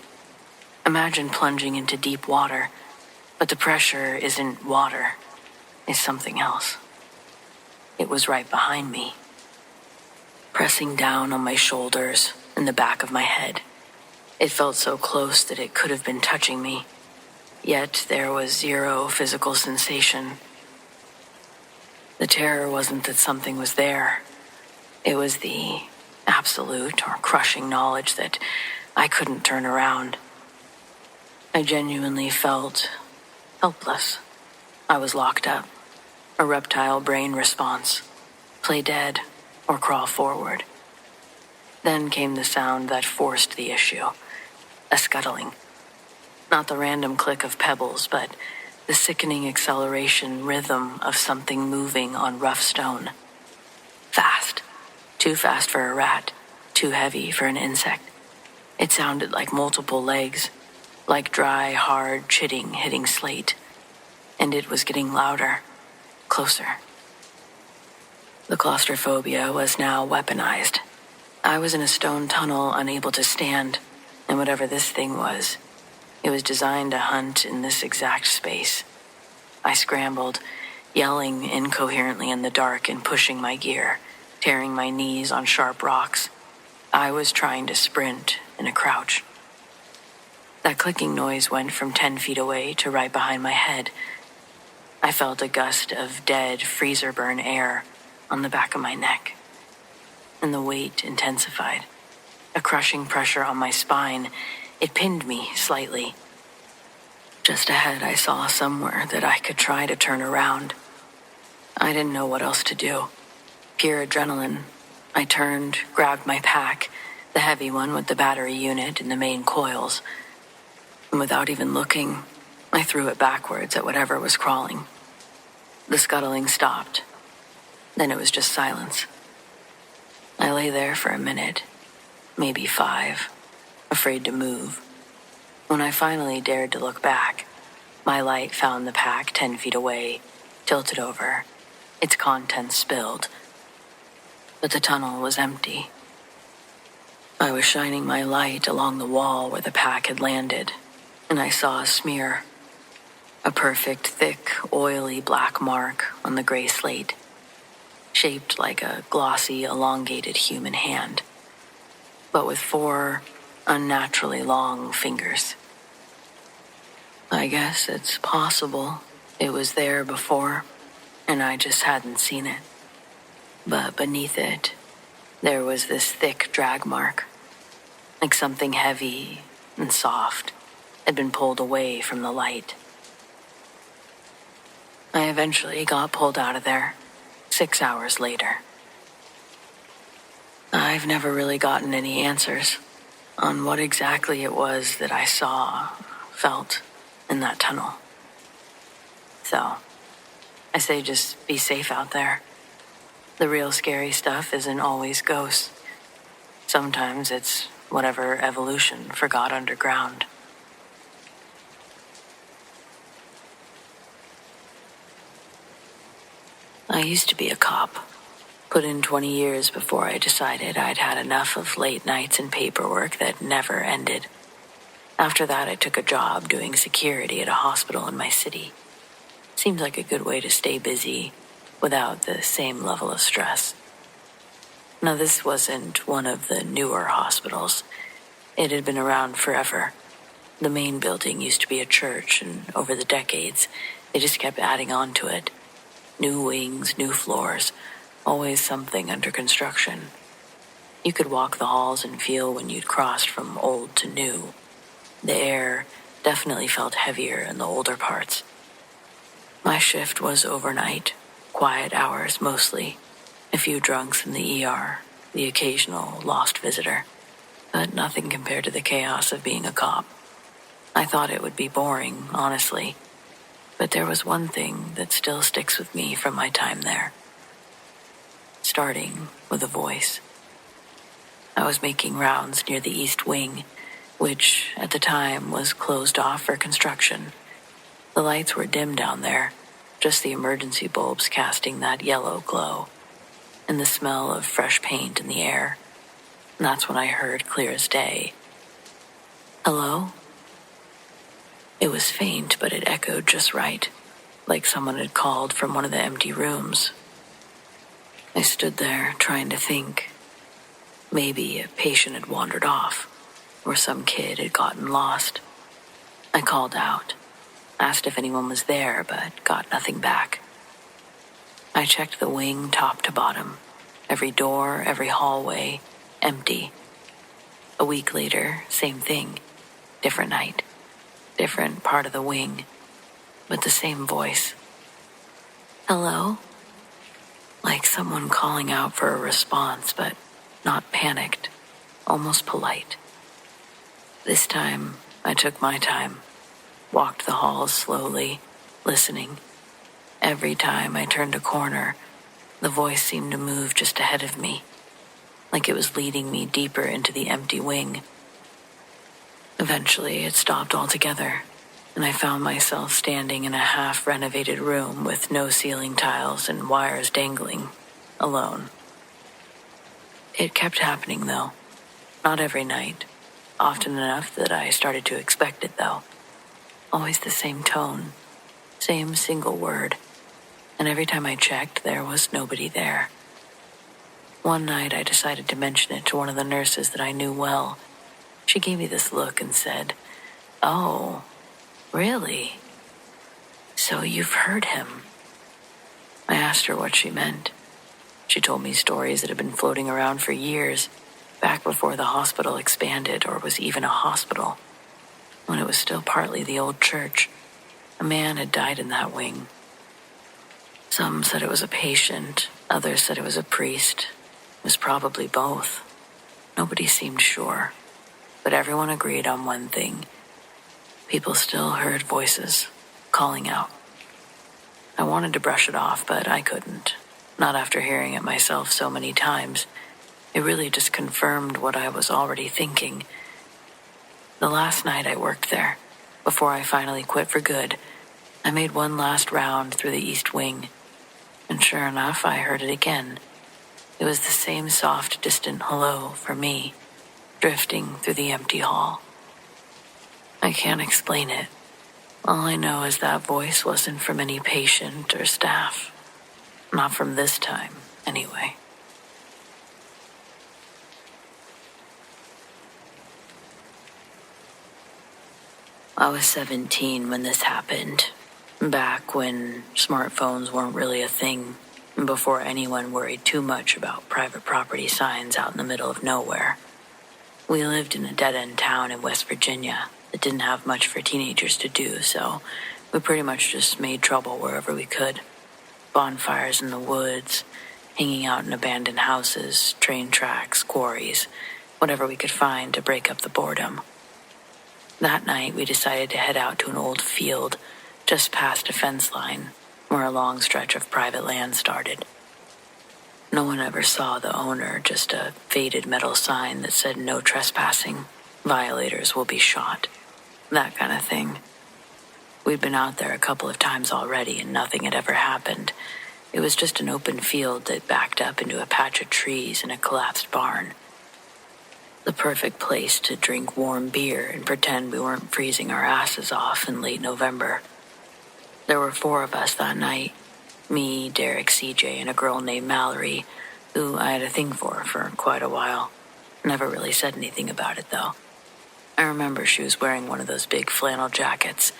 Imagine plunging into deep water, but the pressure isn't water, it's something else. It was right behind me, pressing down on my shoulders and the back of my head. It felt so close that it could have been touching me, yet there was zero physical sensation. The terror wasn't that something was there. It was the absolute or crushing knowledge that I couldn't turn around. I genuinely felt helpless. I was locked up. A reptile brain response. Play dead or crawl forward. Then came the sound that forced the issue. A scuttling. Not the random click of pebbles, but the sickening acceleration rhythm of something moving on rough stone. Fast. Too fast for a rat. Too heavy for an insect. It sounded like multiple legs, like dry, hard chitting hitting slate. And it was getting louder, closer. The claustrophobia was now weaponized. I was in a stone tunnel, unable to stand, and whatever this thing was, it was designed to hunt in this exact space. I scrambled, yelling incoherently in the dark and pushing my gear, tearing my knees on sharp rocks. I was trying to sprint in a crouch. That clicking noise went from 10 feet away to right behind my head. I felt a gust of dead, freezer-burn air on the back of my neck. And the weight intensified. A crushing pressure on my spine. It pinned me slightly. Just ahead, I saw somewhere that I could try to turn around. I didn't know what else to do. Pure adrenaline. I turned, grabbed my pack, the heavy one with the battery unit and the main coils. And without even looking, I threw it backwards at whatever was crawling. The scuttling stopped. Then it was just silence. I lay there for a minute, maybe 5, afraid to move. When I finally dared to look back, my light found the pack 10 feet away, tilted over, its contents spilled. But the tunnel was empty. I was shining my light along the wall where the pack had landed, and I saw a smear. A perfect, thick, oily black mark on the gray slate, shaped like a glossy, elongated human hand, but with 4 unnaturally long fingers. I guess it's possible it was there before, and I just hadn't seen it. But beneath it, there was this thick drag mark, like something heavy and soft had been pulled away from the light. I eventually got pulled out of there, 6 hours later. I've never really gotten any answers on what exactly it was that I saw, felt in that tunnel. So, I say just be safe out there. The real scary stuff isn't always ghosts. Sometimes it's whatever evolution forgot underground. I used to be a cop. Put in 20 years before I decided I'd had enough of late nights and paperwork that never ended. After that, I took a job doing security at a hospital in my city. Seemed like a good way to stay busy without the same level of stress. Now, this wasn't one of the newer hospitals. It had been around forever. The main building used to be a church, and over the decades, they just kept adding on to it. New wings, new floors, always something under construction. You could walk the halls and feel when you'd crossed from old to new. The air definitely felt heavier in the older parts. My shift was overnight, quiet hours mostly, a few drunks in the ER, the occasional lost visitor, but nothing compared to the chaos of being a cop. I thought it would be boring, honestly, but there was one thing that still sticks with me from my time there. Starting with a voice. I was making rounds near the East Wing, which at the time was closed off for construction. The lights were dim down there, just the emergency bulbs casting that yellow glow, and the smell of fresh paint in the air. And that's when I heard clear as day. Hello? It was faint, but it echoed just right, like someone had called from one of the empty rooms. I stood there trying to think. Maybe a patient had wandered off, or some kid had gotten lost. I called out, asked if anyone was there, but got nothing back. I checked the wing top to bottom, every door, every hallway, empty. A week later, same thing, different night, different part of the wing. but the same voice. Hello? Like someone calling out for a response, but not panicked, almost polite. This time, I took my time, walked the halls slowly, listening. Every time I turned a corner, the voice seemed to move just ahead of me, like it was leading me deeper into the empty wing. Eventually, it stopped altogether, and I found myself standing in a half-renovated room with no ceiling tiles and wires dangling, alone. It kept happening, though. Not every night. Often enough that I started to expect it, though. Always the same tone, same single word, and every time I checked, there was nobody there. One night, I decided to mention it to one of the nurses that I knew well. She gave me this look and said, "Oh, really? So you've heard him?" I asked her what she meant. She told me stories that had been floating around for years, back before the hospital expanded or was even a hospital. When it was still partly the old church, a man had died in that wing. Some said it was a patient, others said it was a priest. It was probably both. Nobody seemed sure, but everyone agreed on one thing. People still heard voices calling out. I wanted to brush it off, but I couldn't. Not after hearing it myself so many times. It really just confirmed what I was already thinking. The last night I worked there, before I finally quit for good, I made one last round through the East Wing, and sure enough, I heard it again. It was the same soft, distant hello for me, drifting through the empty hall. I can't explain it. All I know is that voice wasn't from any patient or staff. Not from this time, anyway. I was 17 when this happened, back when smartphones weren't really a thing, and before anyone worried too much about private property signs out in the middle of nowhere. We lived in a dead-end town in West Virginia that didn't have much for teenagers to do, so we pretty much just made trouble wherever we could. Bonfires in the woods, hanging out in abandoned houses, train tracks, quarries, whatever we could find to break up the boredom. That night, we decided to head out to an old field just past a fence line where a long stretch of private land started. No one ever saw the owner, just a faded metal sign that said no trespassing, violators will be shot, that kind of thing. We'd been out there a couple of times already and nothing had ever happened. It was just an open field that backed up into a patch of trees and a collapsed barn. The perfect place to drink warm beer and pretend we weren't freezing our asses off in late November. There were 4 of us that night. Me, Derek, CJ, and a girl named Mallory, who I had a thing for quite a while. Never really said anything about it, though. I remember she was wearing one of those big flannel jackets,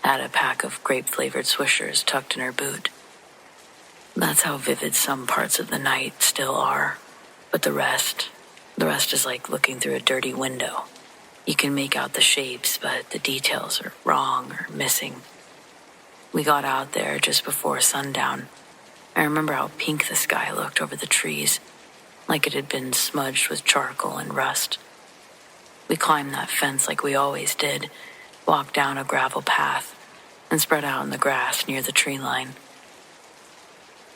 had a pack of grape-flavored Swishers tucked in her boot. That's how vivid some parts of the night still are, but the rest is like looking through a dirty window. You can make out the shapes, but the details are wrong or missing. We got out there just before sundown. I remember how pink the sky looked over the trees, like it had been smudged with charcoal and rust. We climbed that fence like we always did, walked down a gravel path, and spread out in the grass near the tree line.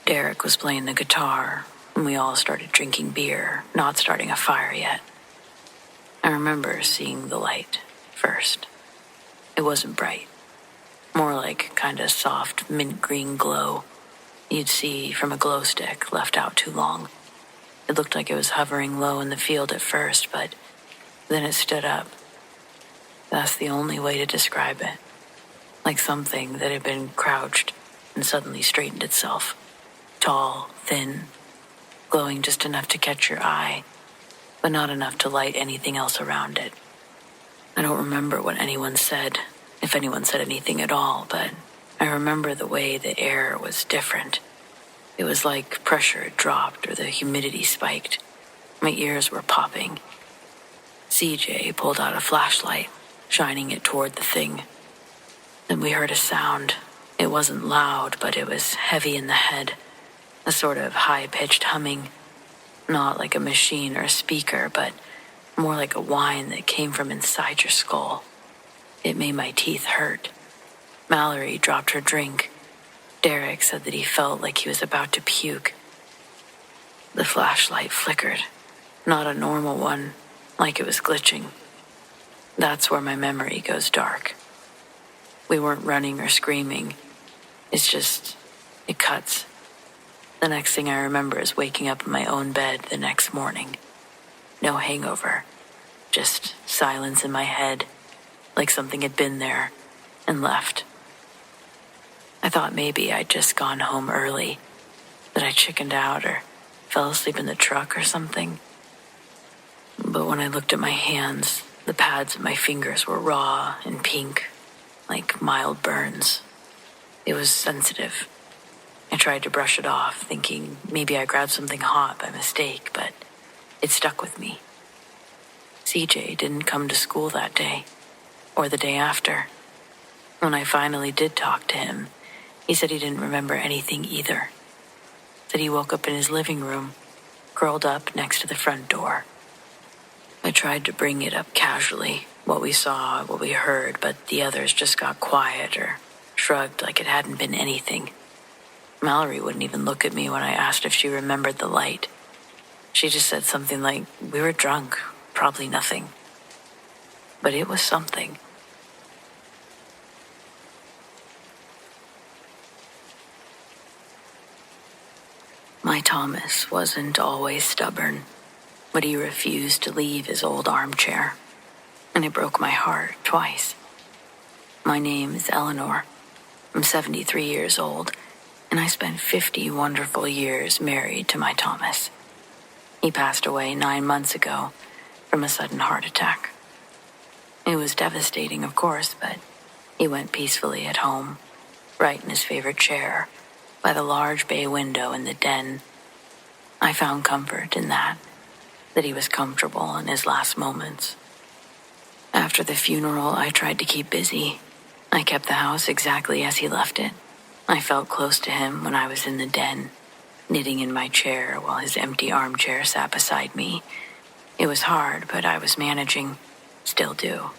Derek was playing the guitar, and we all started drinking beer, not starting a fire yet. I remember seeing the light first. It wasn't bright. More like kinda soft mint green glow you'd see from a glow stick left out too long. It looked like it was hovering low in the field at first, but then it stood up. That's the only way to describe it. Like something that had been crouched and suddenly straightened itself. Tall, thin, glowing just enough to catch your eye, but not enough to light anything else around it. I don't remember what anyone said, if anyone said anything at all, but I remember the way the air was different. It was like pressure had dropped or the humidity spiked. My ears were popping. CJ pulled out a flashlight, shining it toward the thing. Then we heard a sound, It wasn't loud, but it was heavy in the head, a sort of high-pitched humming, not like a machine or a speaker, but more like a whine that came from inside your skull. It made my teeth hurt. Mallory dropped her drink. Derek said that he felt like he was about to puke. The flashlight flickered, not a normal one, like it was glitching. That's where my memory goes dark. We weren't running or screaming. It cuts. The next thing I remember is waking up in my own bed the next morning. No hangover, just silence in my head, like something had been there and left. I thought maybe I'd just gone home early, that I chickened out or fell asleep in the truck or something. But when I looked at my hands, the pads of my fingers were raw and pink, like mild burns. It was sensitive. I tried to brush it off, thinking maybe I grabbed something hot by mistake, but it stuck with me. CJ didn't come to school that day, or the day after. When I finally did talk to him, he said he didn't remember anything either. That he woke up in his living room, curled up next to the front door. I tried to bring it up casually, what we saw, what we heard, but the others just got quiet or shrugged like it hadn't been anything. Mallory wouldn't even look at me when I asked if she remembered the light. She just said something like, "We were drunk, probably nothing." But it was something. My Thomas wasn't always stubborn, but he refused to leave his old armchair, and it broke my heart twice. My name is Eleanor. I'm 73 years old, and I spent 50 wonderful years married to my Thomas. He passed away 9 months ago from a sudden heart attack. It was devastating, of course, but he went peacefully at home, right in his favorite chair, by the large bay window in the den. I found comfort in that he was comfortable in his last moments. After the funeral, I tried to keep busy. I kept the house exactly as he left it. I felt close to him when I was in the den, knitting in my chair while his empty armchair sat beside me. It was hard, but I was managing, still do.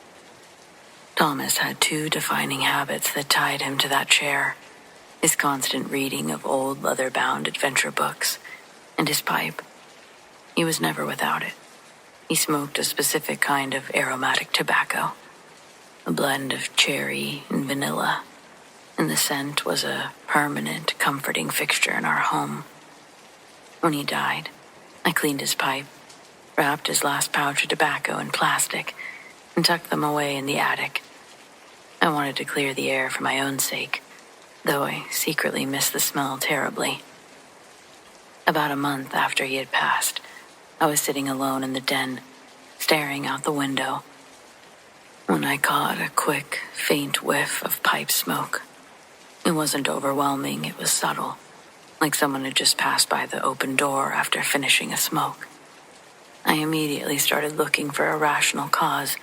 Thomas had 2 defining habits that tied him to that chair: his constant reading of old leather-bound adventure books, and his pipe. He was never without it. He smoked a specific kind of aromatic tobacco, a blend of cherry and vanilla, and the scent was a permanent, comforting fixture in our home. When he died, I cleaned his pipe, wrapped his last pouch of tobacco in plastic, and tucked them away in the attic. I wanted to clear the air for my own sake, though I secretly missed the smell terribly. About a month after he had passed, I was sitting alone in the den, staring out the window, when I caught a quick, faint whiff of pipe smoke. It wasn't overwhelming, it was subtle, like someone had just passed by the open door after finishing a smoke. I immediately started looking for a rational cause.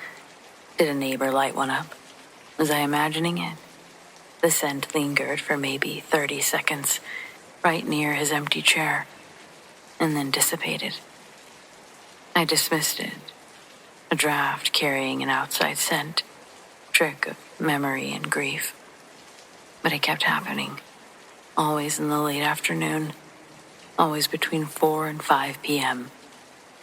Did a neighbor light one up? Was I imagining it? The scent lingered for maybe 30 seconds, right near his empty chair, and then dissipated. I dismissed it. A draft carrying an outside scent, trick of memory and grief. But it kept happening, always in the late afternoon, always between 4 and 5 p.m.,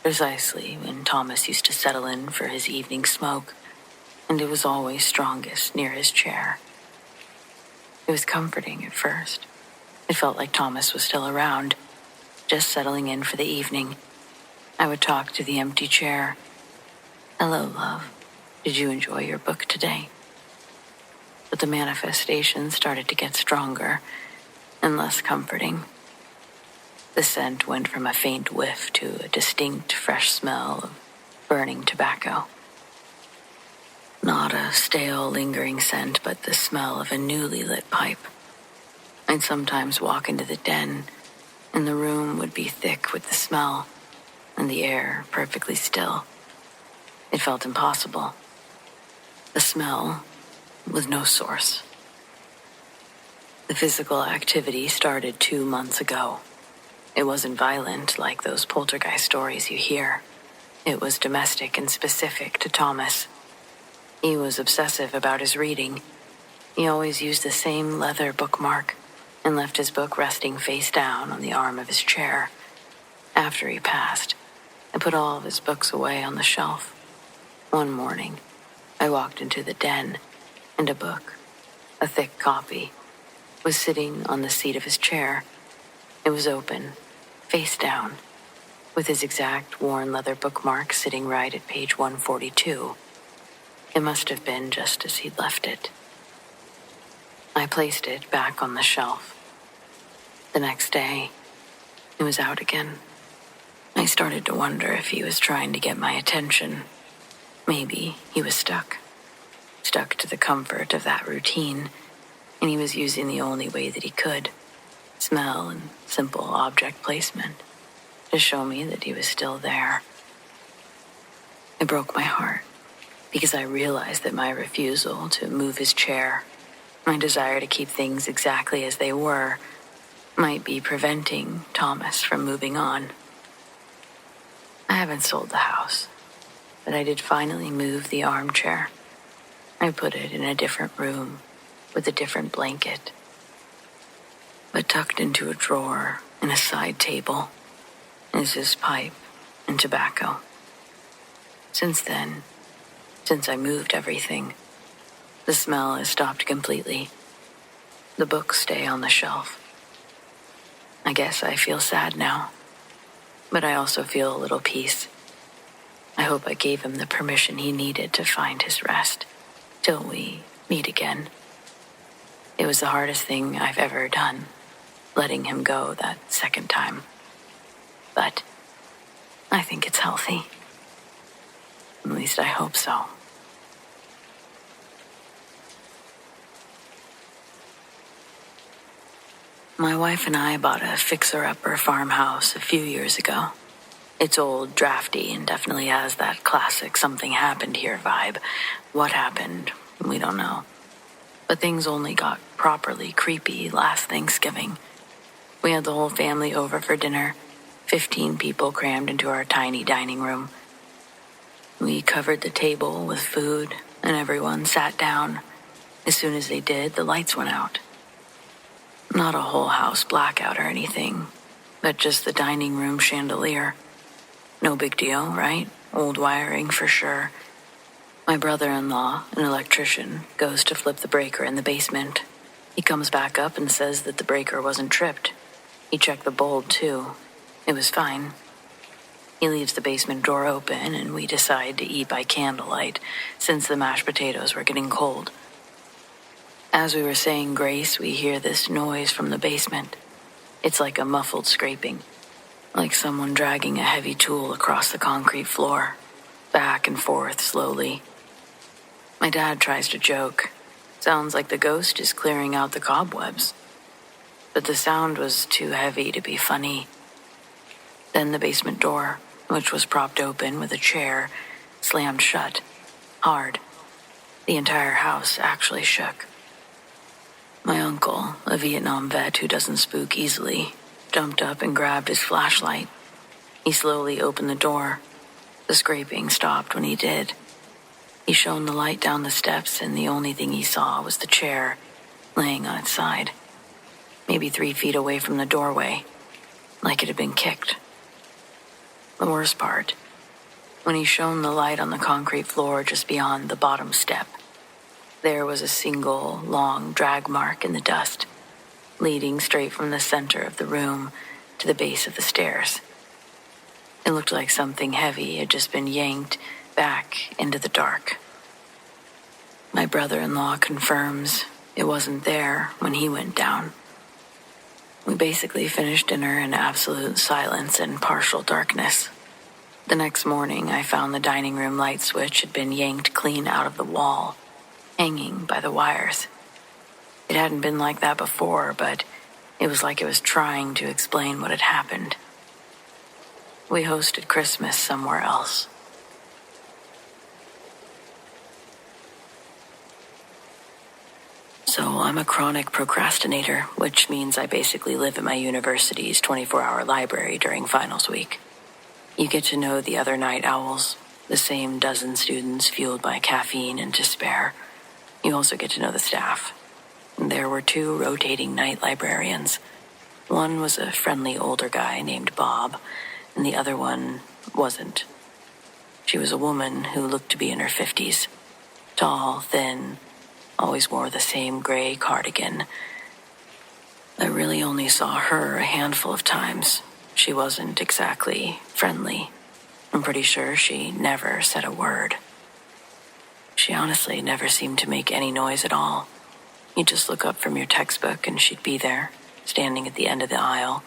precisely when Thomas used to settle in for his evening smoke, and it was always strongest near his chair. It was comforting at first. It felt like Thomas was still around, just settling in for the evening. I would talk to the empty chair. "Hello, love. Did you enjoy your book today?" But the manifestation started to get stronger and less comforting. The scent went from a faint whiff to a distinct, fresh smell of burning tobacco. Not a stale, lingering scent, but the smell of a newly lit pipe. I'd sometimes walk into the den, and the room would be thick with the smell, and the air perfectly still. It felt impossible. The smell with no source. The physical activity started 2 months ago. It wasn't violent like those poltergeist stories you hear. It was domestic and specific to Thomas. He was obsessive about his reading. He always used the same leather bookmark and left his book resting face down on the arm of his chair. After he passed, I put all of his books away on the shelf. One morning, I walked into the den, and a book, a thick copy, was sitting on the seat of his chair. It was open, face down, with his exact worn leather bookmark sitting right at page 142. It must have been just as he'd left it. I placed it back on the shelf. The next day, it was out again. I started to wonder if he was trying to get my attention. Maybe he was stuck to the comfort of that routine, and he was using the only way that he could, smell and simple object placement, to show me that he was still there. It broke my heart, because I realized that my refusal to move his chair, my desire to keep things exactly as they were, might be preventing Thomas from moving on. I haven't sold the house, but I did finally move the armchair. I put it in a different room with a different blanket, but tucked into a drawer in a side table is his pipe and tobacco. Since then, since I moved everything, the smell has stopped completely. The books stay on the shelf. I guess I feel sad now, but I also feel a little peace. I hope I gave him the permission he needed to find his rest, till we meet again. It was the hardest thing I've ever done, letting him go that second time. But I think it's healthy. At least I hope so. My wife and I bought a fixer-upper farmhouse a few years ago. It's old, drafty, and definitely has that classic something happened here vibe. What happened? We don't know. But things only got properly creepy last Thanksgiving. We had the whole family over for dinner, 15 people crammed into our tiny dining room. We covered the table with food, and everyone sat down. As soon as they did, the lights went out. Not a whole house blackout or anything, but just the dining room chandelier. No big deal, right? Old wiring for sure. My brother-in-law, an electrician, goes to flip the breaker in the basement. He comes back up and says that the breaker wasn't tripped. He checked the bulb too. It was fine. He leaves the basement door open, and we decide to eat by candlelight since the mashed potatoes were getting cold. As we were saying grace, we hear this noise from the basement. It's like a muffled scraping, like someone dragging a heavy tool across the concrete floor, back and forth slowly. My dad tries to joke. Sounds like the ghost is clearing out the cobwebs. But the sound was too heavy to be funny. Then the basement door, which was propped open with a chair, slammed shut, hard. The entire house actually shook. My uncle, a Vietnam vet who doesn't spook easily, jumped up and grabbed his flashlight. He slowly opened the door. The scraping stopped when he did. He shone the light down the steps, and the only thing he saw was the chair, laying on its side, maybe 3 feet away from the doorway, like it had been kicked. The worst part, when he shone the light on the concrete floor just beyond the bottom step, there was a single, long drag mark in the dust, leading straight from the center of the room to the base of the stairs. It looked like something heavy had just been yanked back into the dark. My brother-in-law confirms it wasn't there when he went down. We basically finished dinner in absolute silence and partial darkness. The next morning, I found the dining room light switch had been yanked clean out of the wall, hanging by the wires. It hadn't been like that before, but it was like it was trying to explain what had happened. We hosted Christmas somewhere else. So I'm a chronic procrastinator, which means I basically live at my university's 24-hour library during finals week. You get to know the other night owls, the same dozen students fueled by caffeine and despair. You also get to know the staff. There were 2 rotating night librarians. One was a friendly older guy named Bob, and the other one wasn't. She was a woman who looked to be in her 50s. Tall, thin, always wore the same gray cardigan. I really only saw her a handful of times. She wasn't exactly friendly. I'm pretty sure she never said a word. She honestly never seemed to make any noise at all. You just look up from your textbook and she'd be there, standing at the end of the aisle.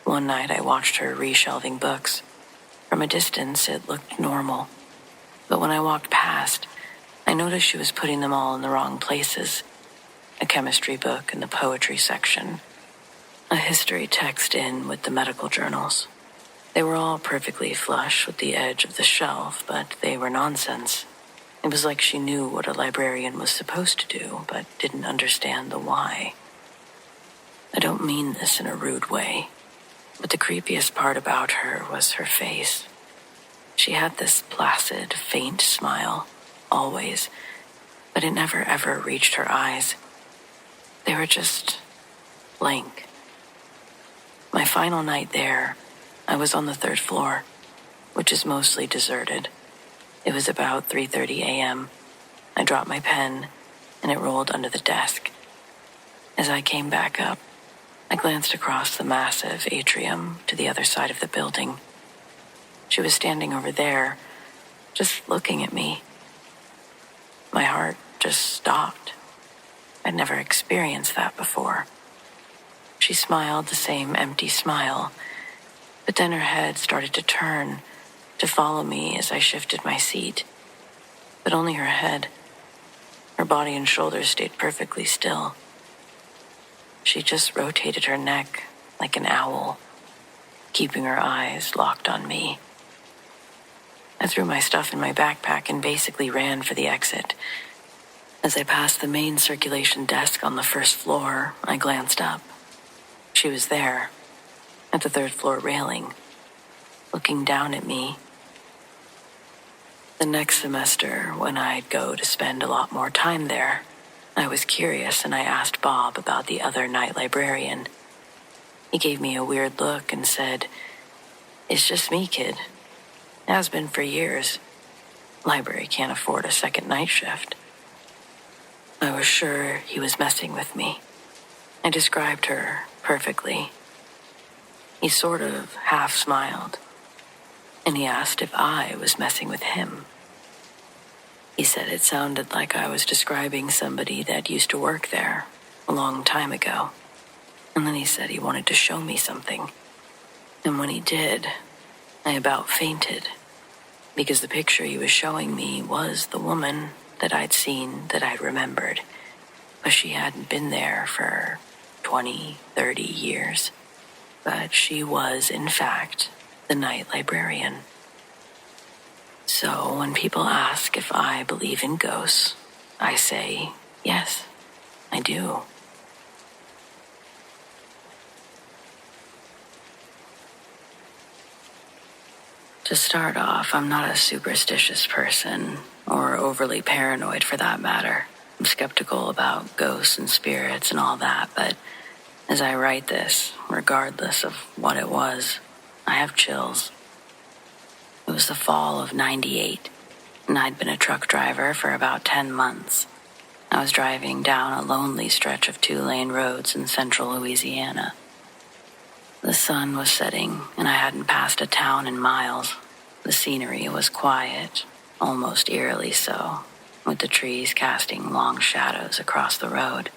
One night I watched her reshelving books. From a distance, it looked normal. But when I walked past, I noticed she was putting them all in the wrong places. A chemistry book in the poetry section. A history text in with the medical journals. They were all perfectly flush with the edge of the shelf, but they were nonsense. It was like she knew what a librarian was supposed to do, but didn't understand the why. I don't mean this in a rude way, but the creepiest part about her was her face. She had this placid, faint smile, always, but it never ever reached her eyes. They were just blank. My final night there, I was on the 3rd floor, which is mostly deserted. It was about 3:30 a.m. I dropped my pen, and it rolled under the desk. As I came back up, I glanced across the massive atrium to the other side of the building. She was standing over there, just looking at me. My heart just stopped. I'd never experienced that before. She smiled the same empty smile, but then her head started to turn, to follow me as I shifted my seat. But only her head. Her body and shoulders stayed perfectly still. She just rotated her neck like an owl, keeping her eyes locked on me. I threw my stuff in my backpack and basically ran for the exit. As I passed the main circulation desk on the 1st floor, I glanced up. She was there, at the 3rd floor railing, looking down at me. The next semester, when I'd go to spend a lot more time there, I was curious and I asked Bob about the other night librarian. He gave me a weird look and said, "It's just me, kid. It has been for years. Library can't afford a second night shift." I was sure he was messing with me. I described her perfectly. He sort of half smiled, and he asked if I was messing with him. He said it sounded like I was describing somebody that used to work there a long time ago. And then he said he wanted to show me something. And when he did, I about fainted, because the picture he was showing me was the woman that I'd seen, that I'd remembered, but she hadn't been there for 20, 30 years. But she was, in fact, the night librarian. So when people ask if I believe in ghosts, I say, yes, I do. To start off, I'm not a superstitious person, or overly paranoid for that matter. I'm skeptical about ghosts and spirits and all that, but as I write this, regardless of what it was, I have chills. It was the fall of '98, and I'd been a truck driver for about 10 months. I was driving down a lonely stretch of 2-lane roads in central Louisiana. The sun was setting, and I hadn't passed a town in miles. The scenery was quiet, almost eerily so, with the trees casting long shadows across the road.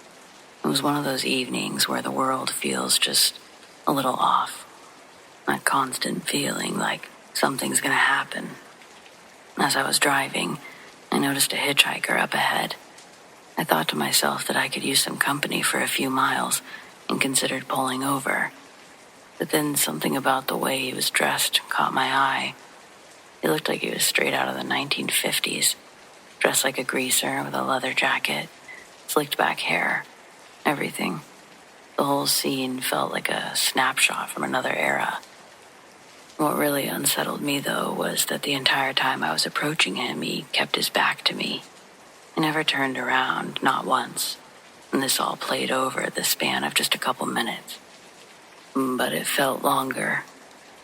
It was one of those evenings where the world feels just a little off. That constant feeling like something's gonna happen. As I was driving, I noticed a hitchhiker up ahead. I thought to myself that I could use some company for a few miles and considered pulling over. But then something about the way he was dressed caught my eye. He looked like he was straight out of the 1950s, dressed like a greaser with a leather jacket, slicked back hair, everything. The whole scene felt like a snapshot from another era. What really unsettled me, though, was that the entire time I was approaching him, he kept his back to me. He never turned around, not once. And this all played over the span of just a couple minutes. But it felt longer,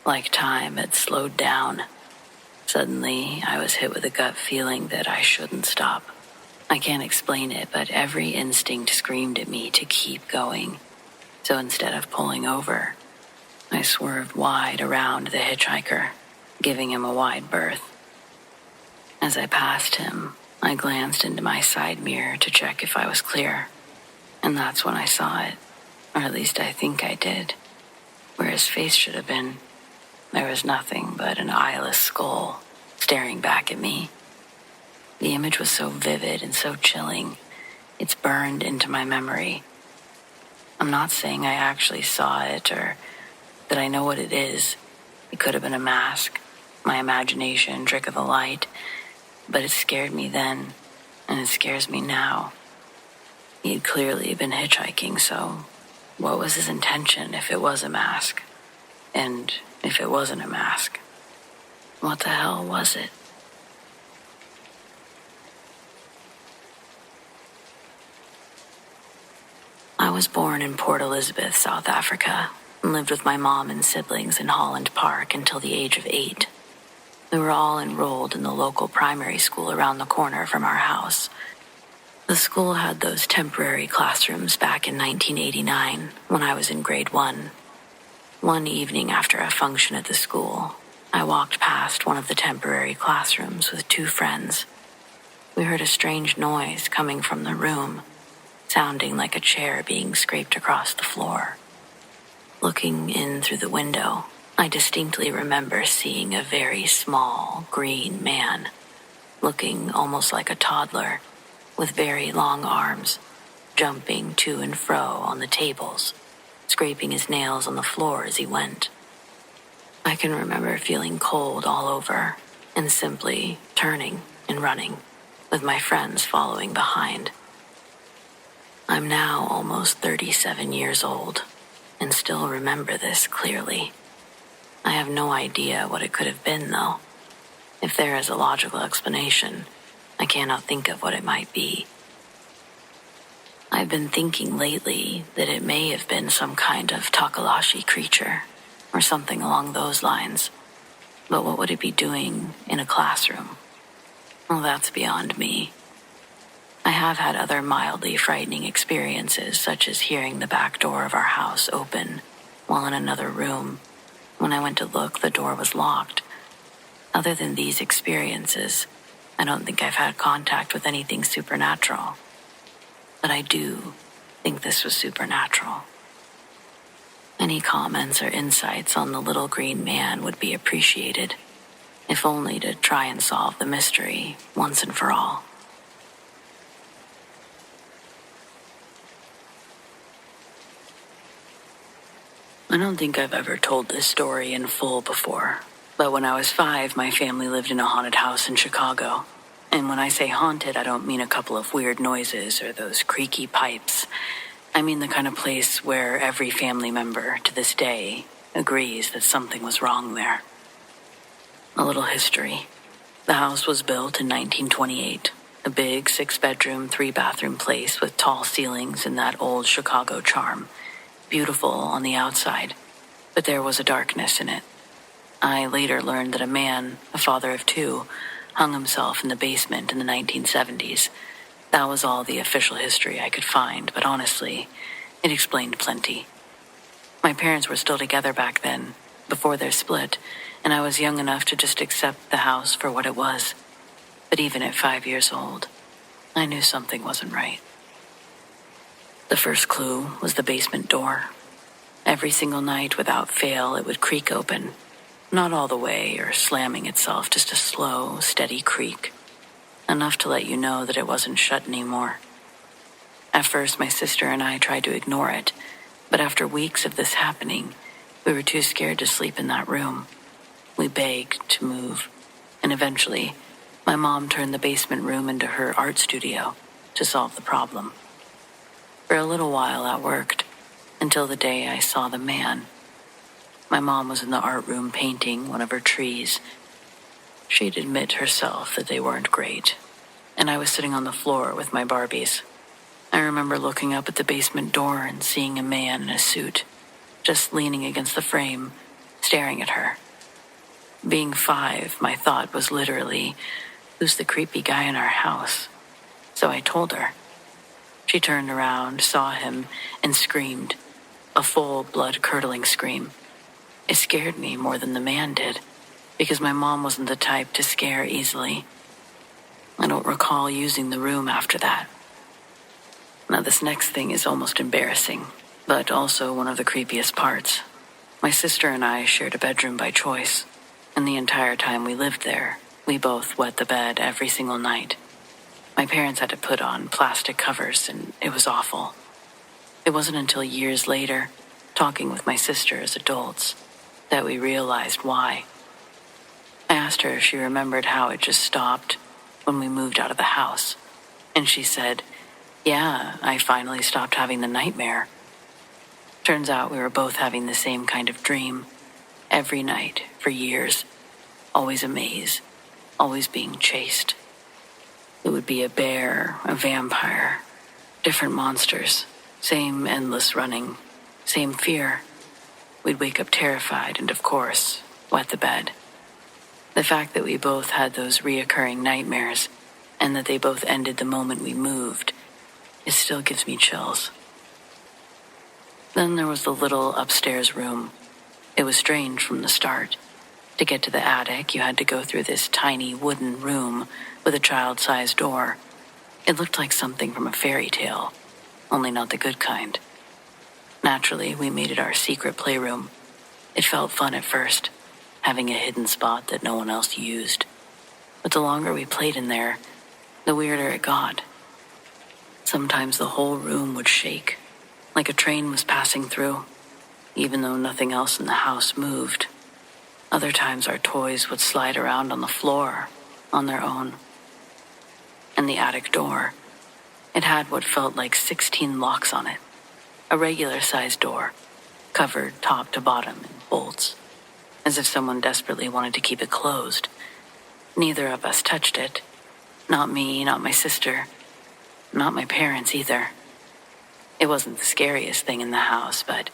like time had slowed down. Suddenly, I was hit with a gut feeling that I shouldn't stop. I can't explain it, but every instinct screamed at me to keep going. So instead of pulling over, I swerved wide around the hitchhiker, giving him a wide berth. As I passed him, I glanced into my side mirror to check if I was clear. And that's when I saw it, or at least I think I did. Where his face should have been, there was nothing but an eyeless skull staring back at me. The image was so vivid and so chilling, it's burned into my memory. I'm not saying I actually saw it or that I know what it is. It could have been a mask, my imagination, trick of the light, but it scared me then, and it scares me now. He'd clearly been hitchhiking, so what was his intention if it was a mask? And if it wasn't a mask, what the hell was it? I was born in Port Elizabeth, South Africa, and lived with my mom and siblings in Holland Park until the age of 8. We were all enrolled in the local primary school around the corner from our house. The school had those temporary classrooms back in 1989 when I was in grade 1. One evening after a function at the school, I walked past one of the temporary classrooms with 2 friends. We heard a strange noise coming from the room, sounding like a chair being scraped across the floor. Looking in through the window, I distinctly remember seeing a very small, green man, looking almost like a toddler, with very long arms, jumping to and fro on the tables, scraping his nails on the floor as he went. I can remember feeling cold all over and simply turning and running, with my friends following behind. I'm now almost 37 years old and still remember this clearly. I have no idea what it could have been, though. If there is a logical explanation, I cannot think of what it might be. I've been thinking lately that it may have been some kind of Takalashi creature, or something along those lines. But what would it be doing in a classroom? Well, that's beyond me. I have had other mildly frightening experiences, such as hearing the back door of our house open while in another room. When I went to look, the door was locked. Other than these experiences, I don't think I've had contact with anything supernatural. But I do think this was supernatural. Any comments or insights on the little green man would be appreciated, if only to try and solve the mystery once and for all. I don't think I've ever told this story in full before, but when I was 5, my family lived in a haunted house in Chicago. And when I say haunted, I don't mean a couple of weird noises or those creaky pipes. I mean the kind of place where every family member, to this day, agrees that something was wrong there. A little history. The house was built in 1928, a big 6-bedroom, 3-bathroom place with tall ceilings and that old Chicago charm. Beautiful on the outside, but there was a darkness in it. I later learned that a man, a father of 2, hung himself in the basement in the 1970s. That was all the official history I could find, but honestly, it explained plenty. My parents were still together back then, before their split, and I was young enough to just accept the house for what it was. But even at 5 years old, I knew something wasn't right. The first clue was the basement door. Every single night, without fail, it would creak open. Not all the way or slamming itself, just a slow, steady creak. Enough to let you know that it wasn't shut anymore. At first, my sister and I tried to ignore it, but after weeks of this happening, we were too scared to sleep in that room. We begged to move, and eventually, my mom turned the basement room into her art studio to solve the problem. For a little while that worked, until the day I saw the man. My mom was in the art room painting one of her trees. She'd admit herself that they weren't great, and I was sitting on the floor with my Barbies. I remember looking up at the basement door and seeing a man in a suit, just leaning against the frame, staring at her. Being 5, my thought was literally, who's the creepy guy in our house? So I told her. She turned around, saw him, and screamed, a full blood-curdling scream. It scared me more than the man did, because my mom wasn't the type to scare easily. I don't recall using the room after that. Now this next thing is almost embarrassing, but also one of the creepiest parts. My sister and I shared a bedroom by choice, and the entire time we lived there, we both wet the bed every single night. My parents had to put on plastic covers, and it was awful. It wasn't until years later, talking with my sister as adults, that we realized why. I asked her if she remembered how it just stopped when we moved out of the house, and she said, yeah, I finally stopped having the nightmare. Turns out we were both having the same kind of dream, every night for years, always a maze, always being chased. It would be a bear, a vampire, different monsters, same endless running, same fear. We'd wake up terrified and, of course, wet the bed. The fact that we both had those reoccurring nightmares and that they both ended the moment we moved, it still gives me chills. Then there was the little upstairs room. It was strange from the start. To get to the attic, you had to go through this tiny wooden room with a child-sized door. It looked like something from a fairy tale, only not the good kind. Naturally, we made it our secret playroom. It felt fun at first, having a hidden spot that no one else used. But the longer we played in there, the weirder it got. Sometimes the whole room would shake, like a train was passing through, even though nothing else in the house moved. Other times our toys would slide around on the floor, on their own. And the attic door, it had what felt like 16 locks on it. A regular-sized door, covered top to bottom in bolts, as if someone desperately wanted to keep it closed. Neither of us touched it. Not me, not my sister, not my parents either. It wasn't the scariest thing in the house, but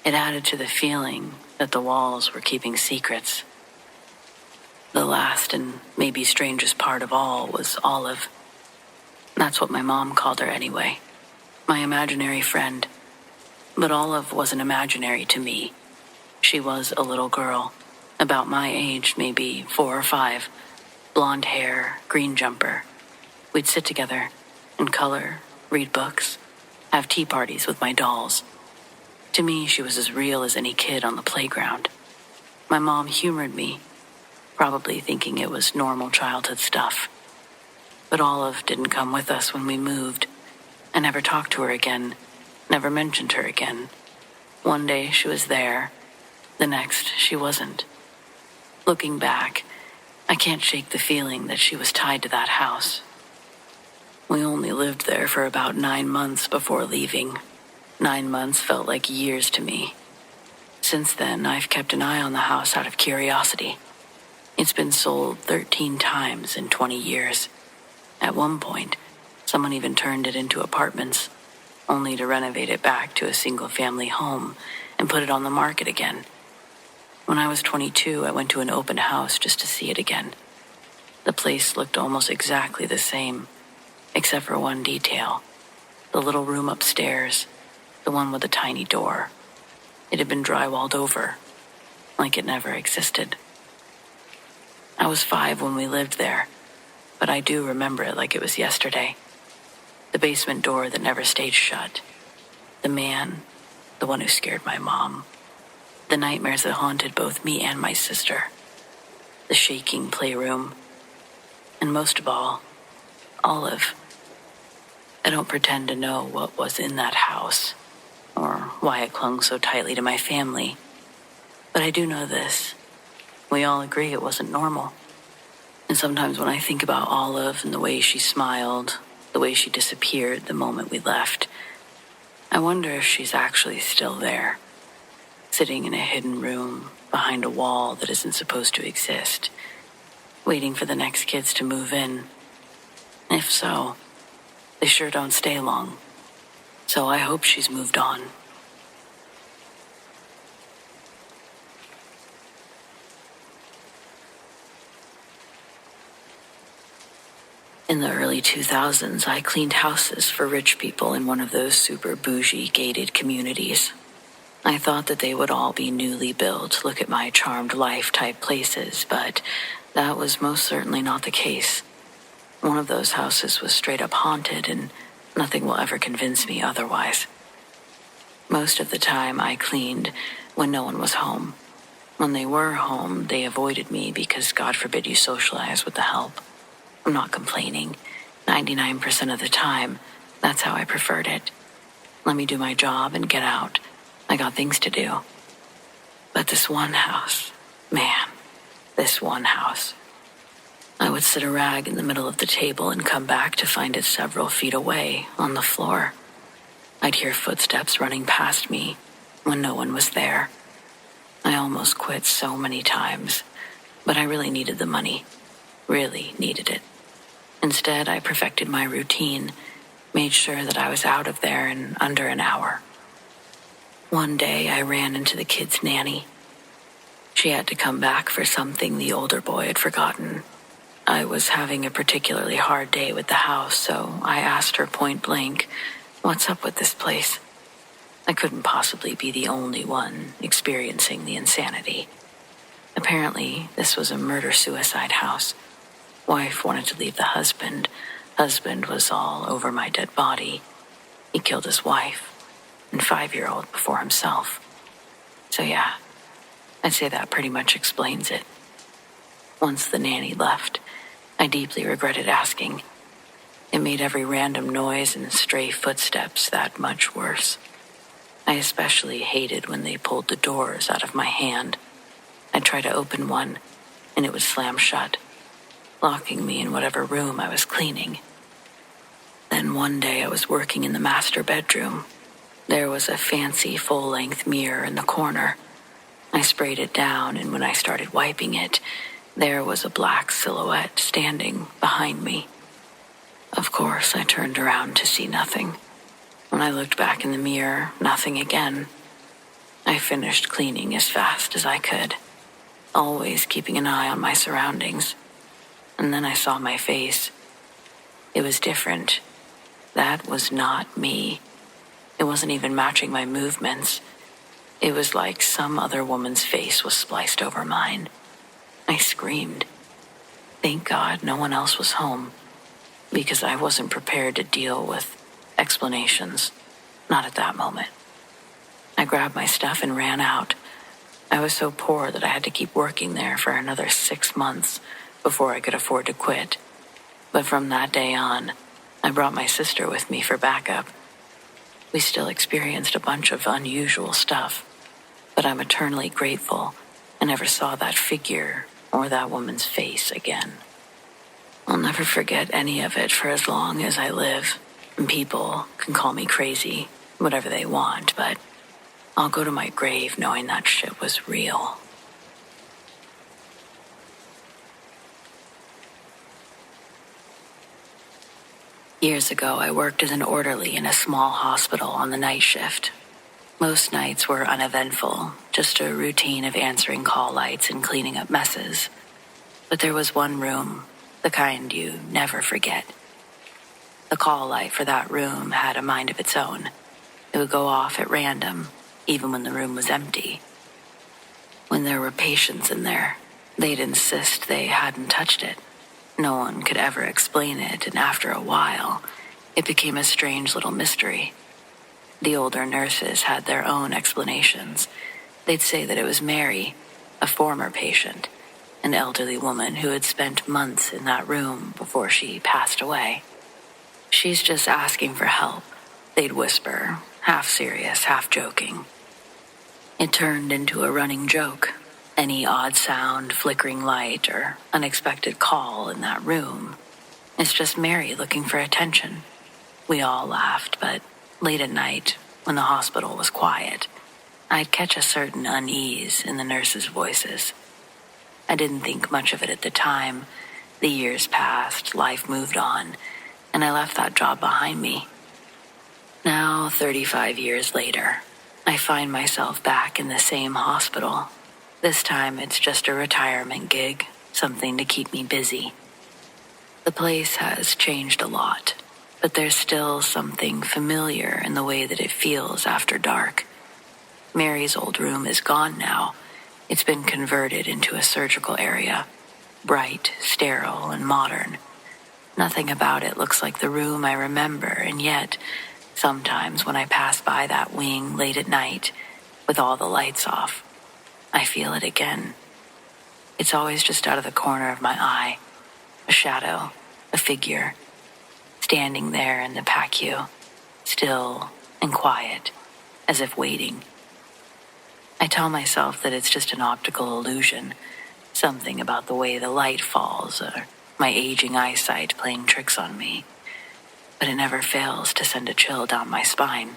it added to the feeling that the walls were keeping secrets. The last and maybe strangest part of all was Olive. That's what my mom called her anyway. My imaginary friend. But Olive wasn't imaginary to me. She was a little girl, about my age, maybe 4 or 5. Blonde hair, green jumper. We'd sit together and color, read books, have tea parties with my dolls. To me, she was as real as any kid on the playground. My mom humored me, probably thinking it was normal childhood stuff. But Olive didn't come with us when we moved. I never talked to her again, never mentioned her again. One day she was there, the next she wasn't. Looking back, I can't shake the feeling that she was tied to that house. We only lived there for about 9 months before leaving. 9 months felt like years to me. Since then, I've kept an eye on the house out of curiosity. It's been sold 13 times in 20 years. At one point, someone even turned it into apartments, only to renovate it back to a single-family home and put it on the market again. When I was 22, I went to an open house just to see it again. The place looked almost exactly the same, except for one detail. The little room upstairs, the one with the tiny door. It had been drywalled over, like it never existed. I was 5 when we lived there, but I do remember it like it was yesterday. The basement door that never stayed shut. The man, the one who scared my mom. The nightmares that haunted both me and my sister. The shaking playroom. And most of all, Olive. I don't pretend to know what was in that house, or why it clung so tightly to my family. But I do know this. We all agree it wasn't normal. And sometimes when I think about Olive and the way she smiled, the way she disappeared the moment we left, I wonder if she's actually still there, sitting in a hidden room behind a wall that isn't supposed to exist, waiting for the next kids to move in. If so, they sure don't stay long. So I hope she's moved on. In the early 2000s, I cleaned houses for rich people in one of those super bougie gated communities. I thought that they would all be newly built, look at my charmed life type places, but that was most certainly not the case. One of those houses was straight up haunted, and nothing will ever convince me otherwise. Most of the time, I cleaned when no one was home. When they were home, they avoided me because God forbid you socialize with the help. I'm not complaining. 99% of the time, that's how I preferred it. Let me do my job and get out. I got things to do. But this one house, man, this one house. I would sit a rag in the middle of the table and come back to find it several feet away on the floor. I'd hear footsteps running past me when no one was there. I almost quit so many times, but I really needed the money. Really needed it. Instead, I perfected my routine, made sure that I was out of there in under an hour. One day, I ran into the kid's nanny. She had to come back for something the older boy had forgotten. I was having a particularly hard day with the house, so I asked her point blank, "What's up with this place?" I couldn't possibly be the only one experiencing the insanity. Apparently, this was a murder-suicide house. Wife wanted to leave the husband. Husband was all over my dead body. He killed his wife and 5-year-old before himself. So yeah, I'd say that pretty much explains it. Once the nanny left, I deeply regretted asking. It made every random noise and stray footsteps that much worse. I especially hated when they pulled the doors out of my hand. I'd try to open one, and it would slam shut, locking me in whatever room I was cleaning. Then one day I was working in the master bedroom. There was a fancy full-length mirror in the corner. I sprayed it down, and when I started wiping it, there was a black silhouette standing behind me. Of course, I turned around to see nothing. When I looked back in the mirror, nothing again. I finished cleaning as fast as I could, always keeping an eye on my surroundings. And then I saw my face. It was different. That was not me. It wasn't even matching my movements. It was like some other woman's face was spliced over mine. I screamed. Thank God no one else was home, because I wasn't prepared to deal with explanations. Not at that moment. I grabbed my stuff and ran out. I was so poor that I had to keep working there for another 6 months before I could afford to quit. But from that day on, I brought my sister with me for backup. We still experienced a bunch of unusual stuff, but I'm eternally grateful I never saw that figure or that woman's face again. I'll never forget any of it for as long as I live. And people can call me crazy, whatever they want, but I'll go to my grave knowing that shit was real. Years ago, I worked as an orderly in a small hospital on the night shift. Most nights were uneventful, just a routine of answering call lights and cleaning up messes. But there was one room, the kind you never forget. The call light for that room had a mind of its own. It would go off at random, even when the room was empty. When there were patients in there, they'd insist they hadn't touched it. No one could ever explain it, and after a while, it became a strange little mystery. The older nurses had their own explanations. They'd say that it was Mary, a former patient, an elderly woman who had spent months in that room before she passed away. "She's just asking for help," they'd whisper, half serious, half joking. It turned into a running joke. Any odd sound, flickering light, or unexpected call in that room. It's just Mary looking for attention. We all laughed, but late at night, when the hospital was quiet, I'd catch a certain unease in the nurses' voices. I didn't think much of it at the time. The years passed, life moved on, and I left that job behind me. Now, 35 years later, I find myself back in the same hospital. This time it's just a retirement gig, something to keep me busy. The place has changed a lot, but there's still something familiar in the way that it feels after dark. Mary's old room is gone now. It's been converted into a surgical area, bright, sterile, and modern. Nothing about it looks like the room I remember, and yet, sometimes when I pass by that wing late at night, with all the lights off, I feel it again. It's always just out of the corner of my eye, a shadow, a figure, standing there in the PACU, still and quiet, as if waiting. I tell myself that it's just an optical illusion, something about the way the light falls, or my aging eyesight playing tricks on me. But it never fails to send a chill down my spine.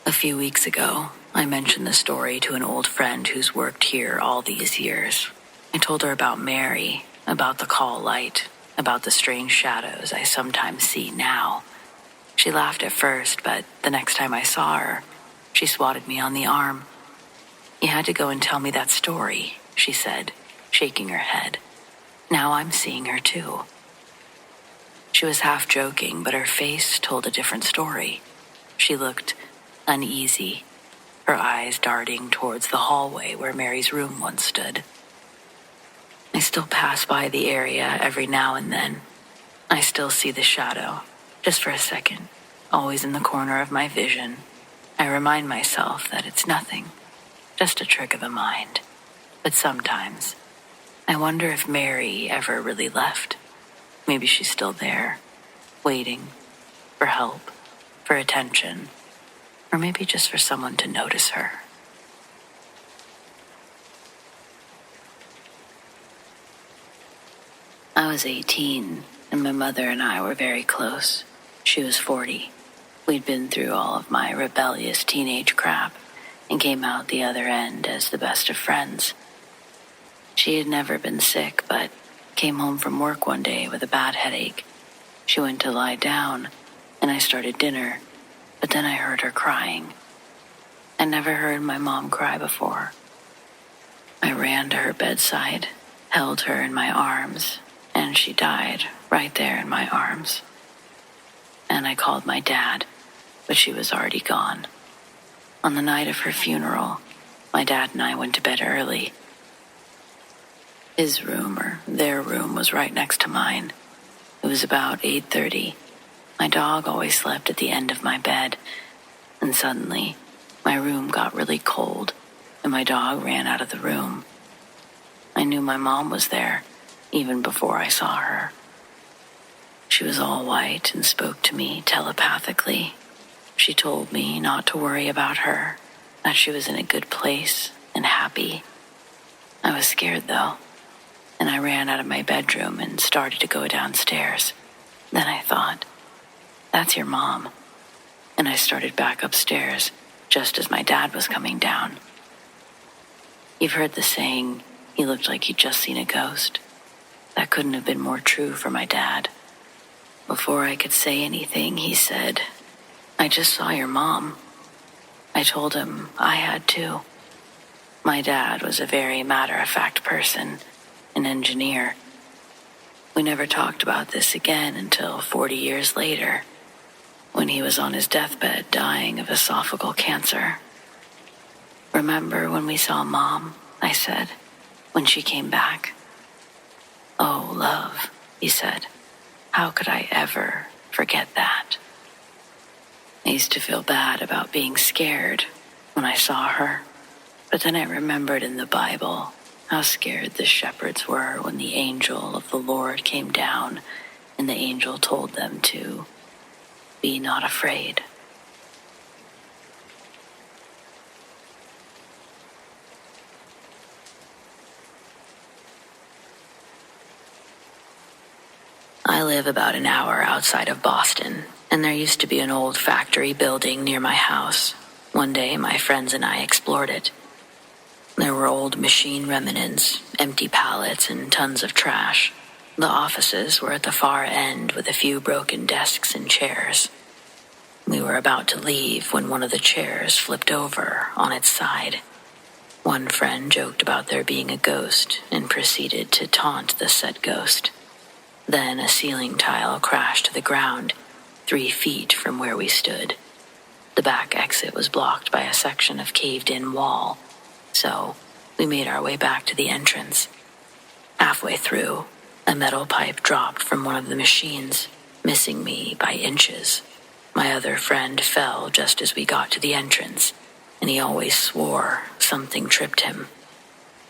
A few weeks ago, I mentioned the story to an old friend who's worked here all these years. I told her about Mary, about the call light, about the strange shadows I sometimes see now. She laughed at first, but the next time I saw her, she swatted me on the arm. "You had to go and tell me that story," she said, shaking her head. "Now I'm seeing her too." She was half joking, but her face told a different story. She looked uneasy, her eyes darting towards the hallway where Mary's room once stood. I still pass by the area every now and then. I still see the shadow, just for a second, always in the corner of my vision. I remind myself that it's nothing, just a trick of the mind. But sometimes, I wonder if Mary ever really left. Maybe she's still there, waiting for help, for attention, or maybe just for someone to notice her. I was 18, and my mother and I were very close. She was 40. We'd been through all of my rebellious teenage crap and came out the other end as the best of friends. She had never been sick, but came home from work one day with a bad headache. She went to lie down, and I started dinner, but then I heard her crying. I never heard my mom cry before. I ran to her bedside, held her in my arms, and she died right there in my arms. And I called my dad, but she was already gone. On the night of her funeral, my dad and I went to bed early. His room, or their room, was right next to mine. It was about 8:30. My dog always slept at the end of my bed, and suddenly, my room got really cold, and my dog ran out of the room. I knew my mom was there, even before I saw her. She was all white and spoke to me telepathically. She told me not to worry about her, that she was in a good place and happy. I was scared, though, and I ran out of my bedroom and started to go downstairs. Then I thought, that's your mom. And I started back upstairs, just as my dad was coming down. You've heard the saying, he looked like he'd just seen a ghost. That couldn't have been more true for my dad. Before I could say anything, he said, "I just saw your mom." I told him I had too. My dad was a very matter-of-fact person, an engineer. We never talked about this again until 40 years later, when he was on his deathbed dying of esophageal cancer. "Remember when we saw Mom?" I said, "when she came back?" "Oh, love," he said, "how could I ever forget that?" I used to feel bad about being scared when I saw her, but then I remembered in the Bible how scared the shepherds were when the angel of the Lord came down, and the angel told them to be not afraid. I live about an hour outside of Boston, And there used to be an old factory building near my house. One day, my friends and I explored it. There were old machine remnants, empty pallets, and tons of trash. The offices were at the far end with a few broken desks and chairs. We were about to leave when one of the chairs flipped over on its side. One friend joked about there being a ghost and proceeded to taunt the said ghost. Then a ceiling tile crashed to the ground, 3 feet from where we stood. The back exit was blocked by a section of caved-in wall, so we made our way back to the entrance. Halfway through, a metal pipe dropped from one of the machines, missing me by inches. My other friend fell just as we got to the entrance, and he always swore something tripped him.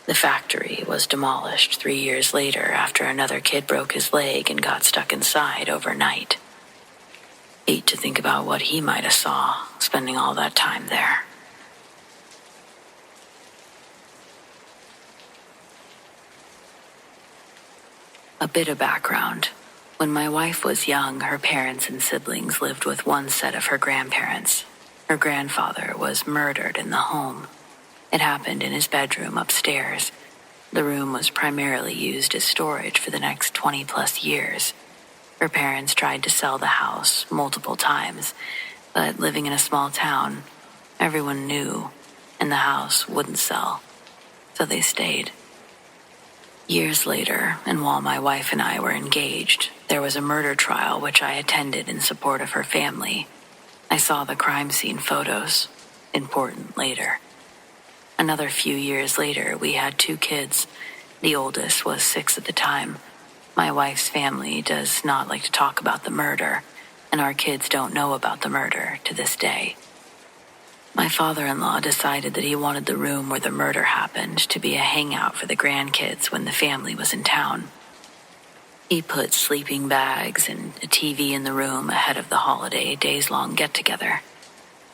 The factory was demolished 3 years later after another kid broke his leg and got stuck inside overnight. Hate to think about what he might have saw spending all that time there. A bit of background. When my wife was young, her parents and siblings lived with one set of her grandparents. Her grandfather was murdered in the home. It happened in his bedroom upstairs. The room was primarily used as storage for the next 20-plus years. Her parents tried to sell the house multiple times, but living in a small town, everyone knew, and the house wouldn't sell, so they stayed. Years later, and while my wife and I were engaged, there was a murder trial which I attended in support of her family. I saw the crime scene photos. Important later. Another few years later, we had 2 kids. The oldest was 6 at the time. My wife's family does not like to talk about the murder, and our kids don't know about the murder to this day. My father-in-law decided that he wanted the room where the murder happened to be a hangout for the grandkids when the family was in town. He put sleeping bags and a TV in the room ahead of the holiday days-long get-together.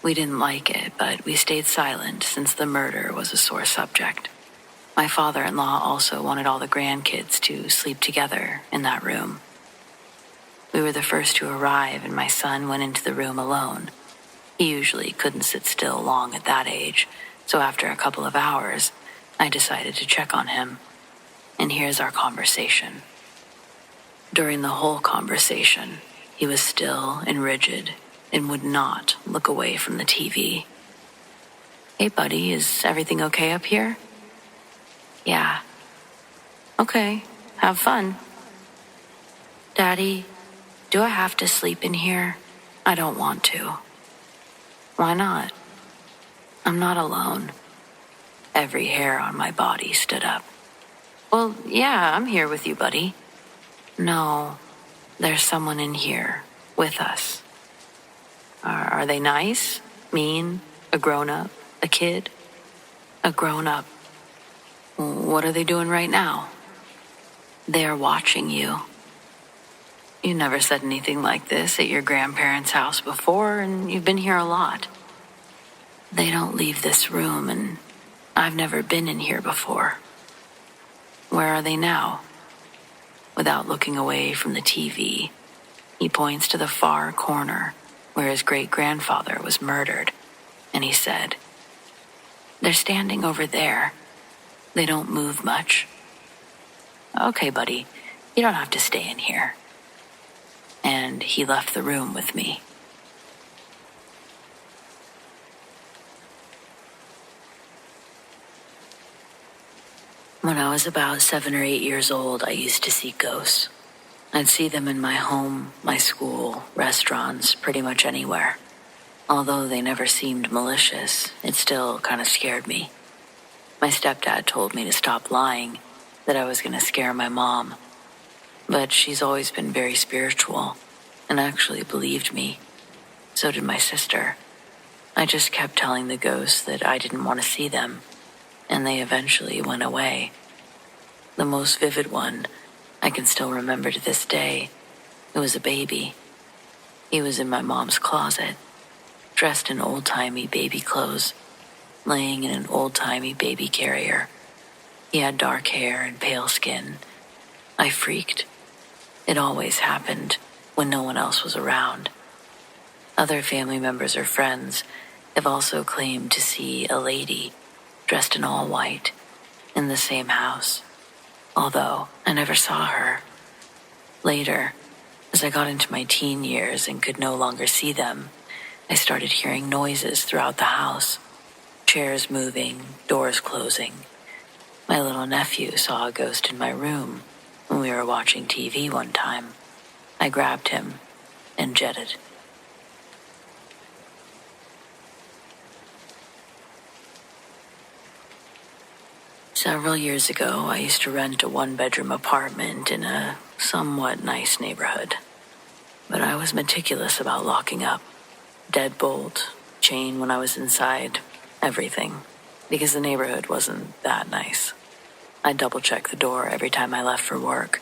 We didn't like it, but we stayed silent since the murder was a sore subject. My father-in-law also wanted all the grandkids to sleep together in that room. We were the first to arrive, and my son went into the room alone. He usually couldn't sit still long at that age, so after a couple of hours, I decided to check on him. And here's our conversation. During the whole conversation, he was still and rigid and would not look away from the TV. "Hey, buddy, is everything okay up here?" "Yeah." "Okay, have fun." "Daddy, do I have to sleep in here? I don't want to." "Why not?" "I'm not alone." Every hair on my body stood up. "Well, yeah, I'm here with you, buddy." "No, there's someone in here with us." Are they nice? Mean? A grown-up? A kid? A grown-up. "What are they doing right now?" "They're watching you." "You never said anything like this at your grandparents' house before, and you've been here a lot." "They don't leave this room, and I've never been in here before." "Where are they now?" Without looking away from the TV, he points to the far corner where his great-grandfather was murdered, and he said, "They're standing over there. They don't move much." "Okay, buddy, you don't have to stay in here." And he left the room with me. When I was about 7 or 8 years old, I used to see ghosts. I'd see them in my home, my school, restaurants, pretty much anywhere. Although they never seemed malicious, it still kind of scared me. My stepdad told me to stop lying, that I was going to scare my mom. But she's always been very spiritual and actually believed me. So did my sister. I just kept telling the ghosts that I didn't want to see them, and they eventually went away. The most vivid one I can still remember to this day. It was a baby. He was in my mom's closet, dressed in old-timey baby clothes, laying in an old-timey baby carrier. He had dark hair and pale skin. I freaked. It always happened when no one else was around. Other family members or friends have also claimed to see a lady dressed in all white in the same house, although I never saw her. Later, as I got into my teen years and could no longer see them, I started hearing noises throughout the house. Chairs moving, doors closing. My little nephew saw a ghost in my room when we were watching TV one time. I grabbed him and jetted. Several years ago, I used to rent a one-bedroom apartment in a somewhat nice neighborhood. But I was meticulous about locking up. Deadbolt, chain when I was inside, everything. Because the neighborhood wasn't that nice. I double-checked the door every time I left for work.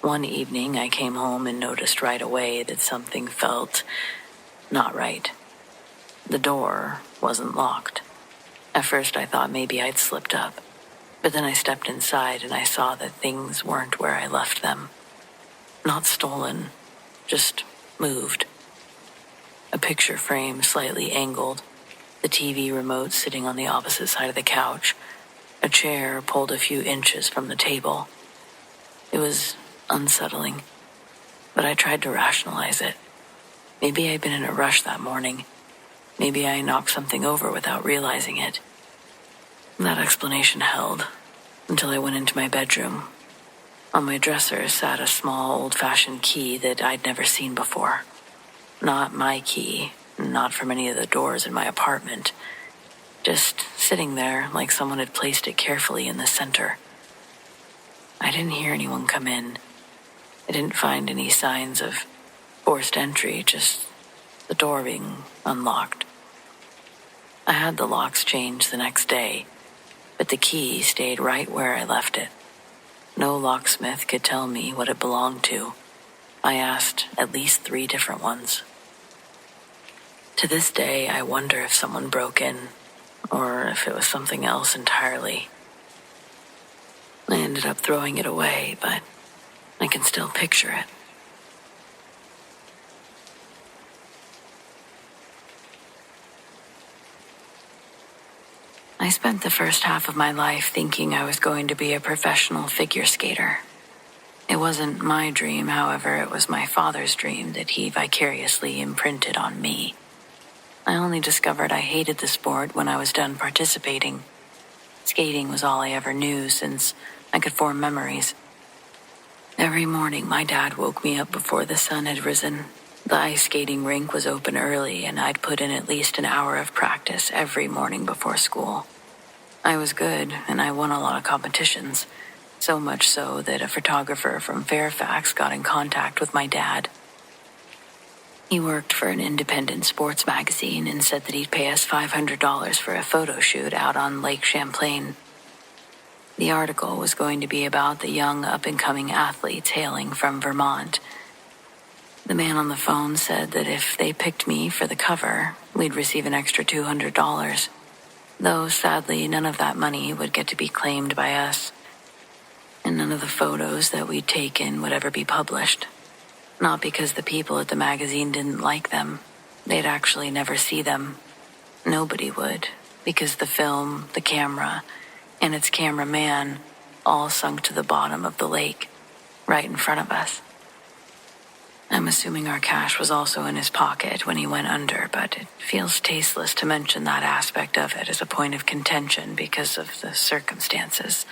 One evening, I came home and noticed right away that something felt not right. The door wasn't locked. At first, I thought maybe I'd slipped up. But then I stepped inside and I saw that things weren't where I left them. Not stolen, just moved. A picture frame slightly angled, the TV remote sitting on the opposite side of the couch, a chair pulled a few inches from the table. It was unsettling, but I tried to rationalize it. Maybe I'd been in a rush that morning. Maybe I knocked something over without realizing it. That explanation held until I went into my bedroom. On my dresser sat a small, old-fashioned key that I'd never seen before. Not my key, not from any of the doors in my apartment. Just sitting there like someone had placed it carefully in the center. I didn't hear anyone come in. I didn't find any signs of forced entry, just the door being unlocked. I had the locks changed the next day, but the key stayed right where I left it. No locksmith could tell me what it belonged to. I asked at least 3 different ones. To this day, I wonder if someone broke in, or if it was something else entirely. I ended up throwing it away, but I can still picture it. I spent the first half of my life thinking I was going to be a professional figure skater. It wasn't my dream, however, it was my father's dream that he vicariously imprinted on me. I only discovered I hated the sport when I was done participating. Skating was all I ever knew since I could form memories. Every morning, my dad woke me up before the sun had risen. The ice skating rink was open early, and I'd put in at least an hour of practice every morning before school. I was good, and I won a lot of competitions, so much so that a photographer from Fairfax got in contact with my dad. He worked for an independent sports magazine and said that he'd pay us $500 for a photo shoot out on Lake Champlain. The article was going to be about the young up-and-coming athletes hailing from Vermont. The man on the phone said that if they picked me for the cover, we'd receive an extra $200. Though, sadly, none of that money would get to be claimed by us. And none of the photos that we'd taken would ever be published. Not because the people at the magazine didn't like them. They'd actually never see them. Nobody would, because the film, the camera, and its cameraman all sunk to the bottom of the lake, right in front of us. I'm assuming our cash was also in his pocket when he went under, but it feels tasteless to mention that aspect of it as a point of contention because of the circumstances.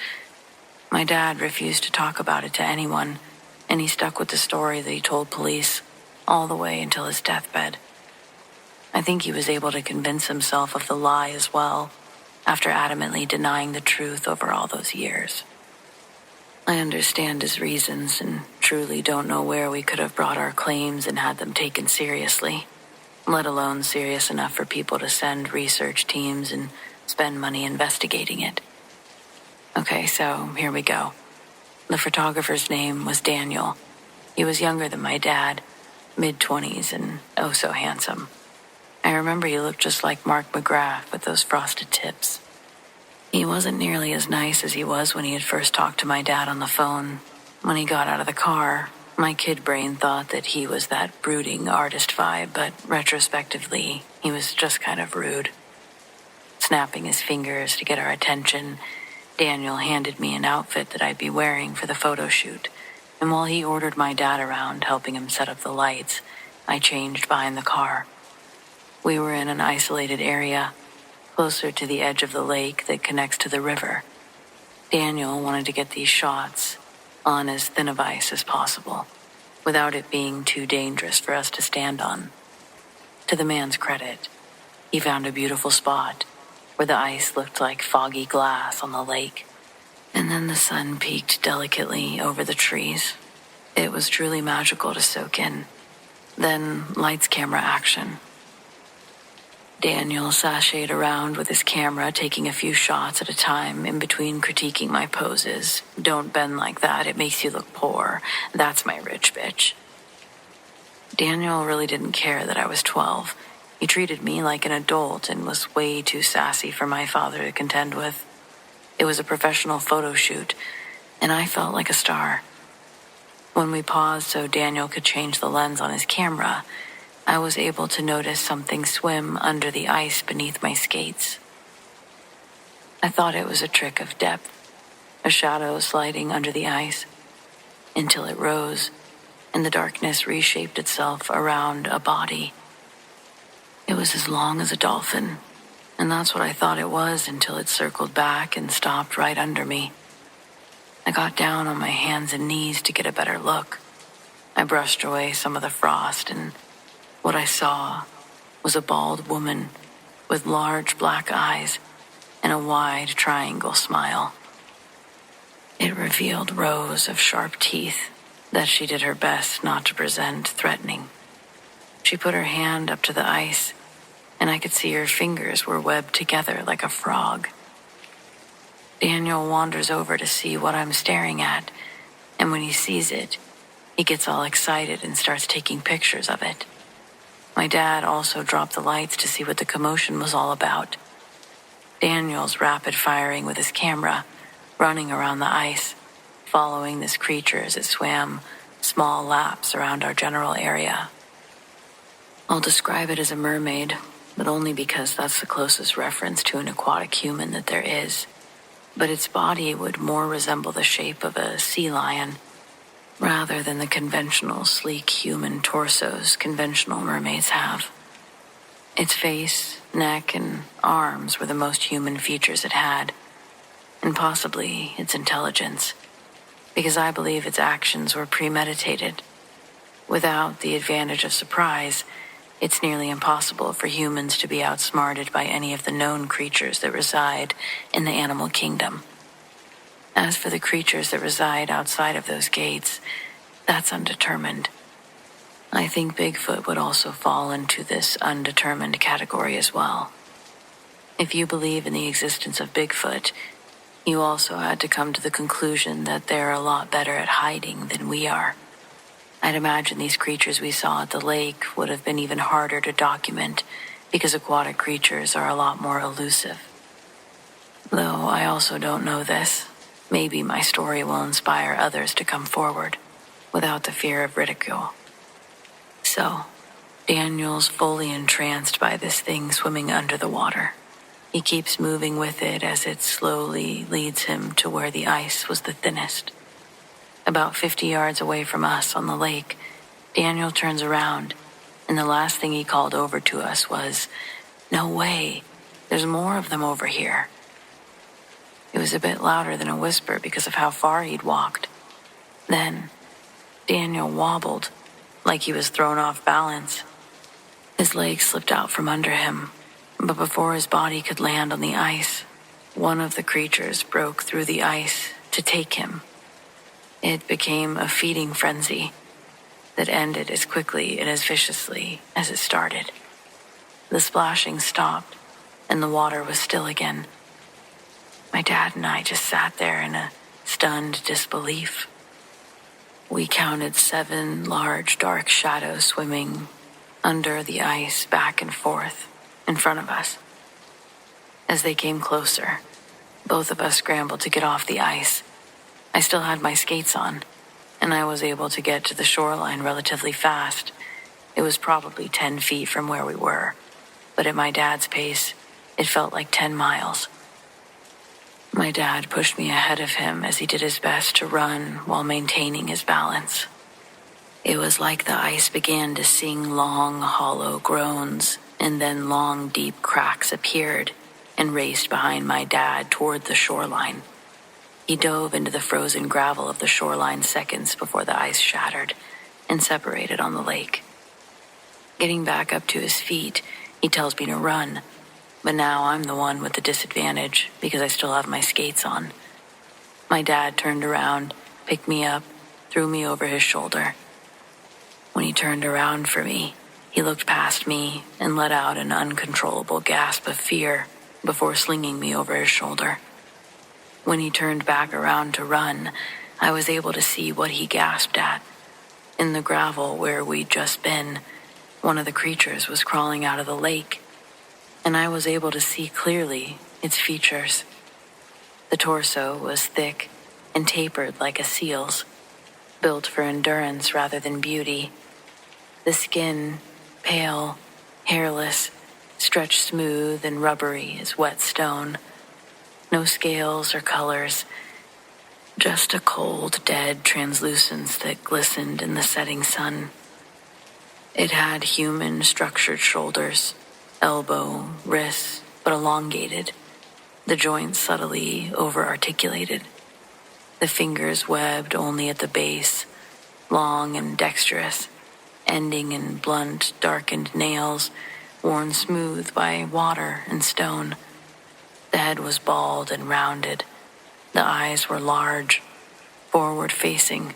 My dad refused to talk about it to anyone, and he stuck with the story that he told police all the way until his deathbed. I think he was able to convince himself of the lie as well, after adamantly denying the truth over all those years. I understand his reasons and truly don't know where we could have brought our claims and had them taken seriously, let alone serious enough for people to send research teams and spend money investigating it. Okay, so here we go. The photographer's name was Daniel. He was younger than my dad, mid-20s and oh so handsome. I remember he looked just like Mark McGrath with those frosted tips. He wasn't nearly as nice as he was when he had first talked to my dad on the phone. When he got out of the car, My kid brain thought that he was that brooding artist vibe, but retrospectively, he was just kind of rude. Snapping his fingers to get our attention, Daniel handed me an outfit that I'd be wearing for the photo shoot, and while he ordered my dad around, helping him set up the lights, I changed behind the car. We were in an isolated area, closer to the edge of the lake that connects to the river. Daniel wanted to get these shots on as thin of ice as possible, without it being too dangerous for us to stand on. To the man's credit, he found a beautiful spot where the ice looked like foggy glass on the lake, and then the sun peeked delicately over the trees. It was truly magical to soak in. Then lights, camera, action. Daniel sashayed around with his camera, taking a few shots at a time, in between critiquing my poses. Don't bend like that, it makes you look poor. That's my rich bitch. Daniel really didn't care that I was 12. He treated me like an adult and was way too sassy for my father to contend with. It was a professional photo shoot, and I felt like a star. When we paused so Daniel could change the lens on his camera, I was able to notice something swim under the ice beneath my skates. I thought it was a trick of depth, a shadow sliding under the ice, until it rose, and the darkness reshaped itself around a body. It was as long as a dolphin, and that's what I thought it was until it circled back and stopped right under me. I got down on my hands and knees to get a better look. I brushed away some of the frost, and what I saw was a bald woman with large black eyes and a wide triangle smile. It revealed rows of sharp teeth that she did her best not to present threatening. She put her hand up to the ice, and I could see her fingers were webbed together like a frog. Daniel wanders over to see what I'm staring at, and when he sees it, he gets all excited and starts taking pictures of it. My dad also dropped the lights to see what the commotion was all about. Daniel's rapid firing with his camera, running around the ice, following this creature as it swam small laps around our general area. I'll describe it as a mermaid, but only because that's the closest reference to an aquatic human that there is. But its body would more resemble the shape of a sea lion, rather than the conventional sleek human torsos conventional mermaids have. Its face, neck, and arms were the most human features it had, and possibly its intelligence, because I believe its actions were premeditated. Without the advantage of surprise, it's nearly impossible for humans to be outsmarted by any of the known creatures that reside in the animal kingdom. As for the creatures that reside outside of those gates, that's undetermined. I think Bigfoot would also fall into this undetermined category as well. If you believe in the existence of Bigfoot, you also had to come to the conclusion that they're a lot better at hiding than we are. I'd imagine these creatures we saw at the lake would have been even harder to document because aquatic creatures are a lot more elusive. Though I also don't know this. Maybe my story will inspire others to come forward without the fear of ridicule. So, Daniel's fully entranced by this thing swimming under the water. He keeps moving with it as it slowly leads him to where the ice was the thinnest. About 50 yards away from us on the lake, Daniel turns around, and the last thing he called over to us was, "No way, there's more of them over here." It was a bit louder than a whisper because of how far he'd walked. Then, Daniel wobbled, like he was thrown off balance. His legs slipped out from under him, but before his body could land on the ice, one of the creatures broke through the ice to take him. It became a feeding frenzy that ended as quickly and as viciously as it started. The splashing stopped, and the water was still again. My dad and I just sat there in a stunned disbelief. We counted 7 large dark shadows swimming under the ice back and forth in front of us. As they came closer, both of us scrambled to get off the ice. I still had my skates on, and I was able to get to the shoreline relatively fast. It was probably 10 feet from where we were, but at my dad's pace, it felt like 10 miles. My dad pushed me ahead of him as he did his best to run while maintaining his balance. It was like the ice began to sing long, hollow groans, and then long, deep cracks appeared and raced behind my dad toward the shoreline. He dove into the frozen gravel of the shoreline seconds before the ice shattered and separated on the lake. Getting back up to his feet, he tells me to run, but now I'm the one with the disadvantage because I still have my skates on. My dad turned around, picked me up, threw me over his shoulder. When he turned around for me, he looked past me and let out an uncontrollable gasp of fear before slinging me over his shoulder. When he turned back around to run, I was able to see what he gasped at. In the gravel where we'd just been, one of the creatures was crawling out of the lake, and I was able to see clearly its features. The torso was thick and tapered like a seal's, built for endurance rather than beauty. The skin, pale, hairless, stretched smooth and rubbery as wet stone. No scales or colors, just a cold, dead translucence that glistened in the setting sun. It had human structured shoulders, elbow, wrists, but elongated, the joints subtly over-articulated, the fingers webbed only at the base, long and dexterous, ending in blunt, darkened nails worn smooth by water and stone. The head was bald and rounded. The eyes were large, forward-facing,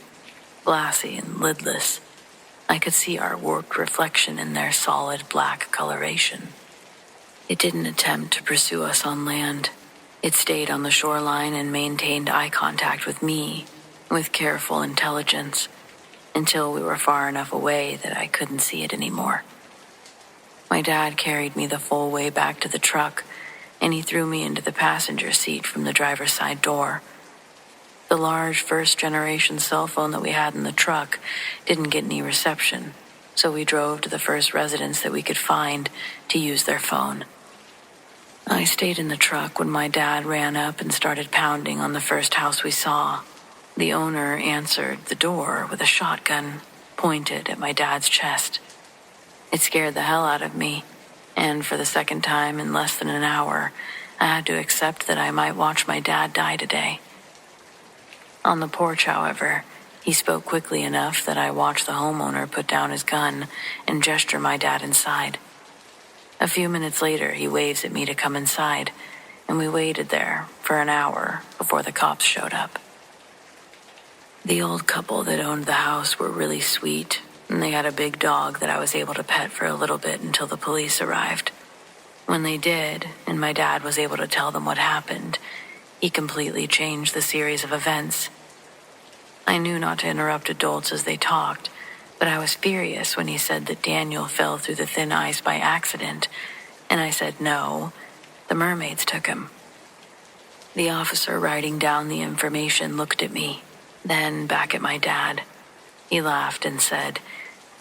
glassy and lidless. I could see our warped reflection in their solid black coloration. It didn't attempt to pursue us on land. It stayed on the shoreline and maintained eye contact with me, with careful intelligence, until we were far enough away that I couldn't see it anymore. My dad carried me the full way back to the truck, and he threw me into the passenger seat from the driver's side door. The large first-generation cell phone that we had in the truck didn't get any reception, so we drove to the first residence that we could find to use their phone. I stayed in the truck when my dad ran up and started pounding on the first house we saw. The owner answered the door with a shotgun pointed at my dad's chest. It scared the hell out of me, and for the second time in less than an hour, I had to accept that I might watch my dad die today. On the porch, however, he spoke quickly enough that I watched the homeowner put down his gun and gesture my dad inside. A few minutes later, he waves at me to come inside, and we waited there for an hour before the cops showed up. The old couple that owned the house were really sweet, and they had a big dog that I was able to pet for a little bit until the police arrived. When they did, and my dad was able to tell them what happened, he completely changed the series of events. I knew not to interrupt adults as they talked, but I was furious when he said that Daniel fell through the thin ice by accident, and I said no, the mermaids took him. The officer writing down the information looked at me, then back at my dad. He laughed and said,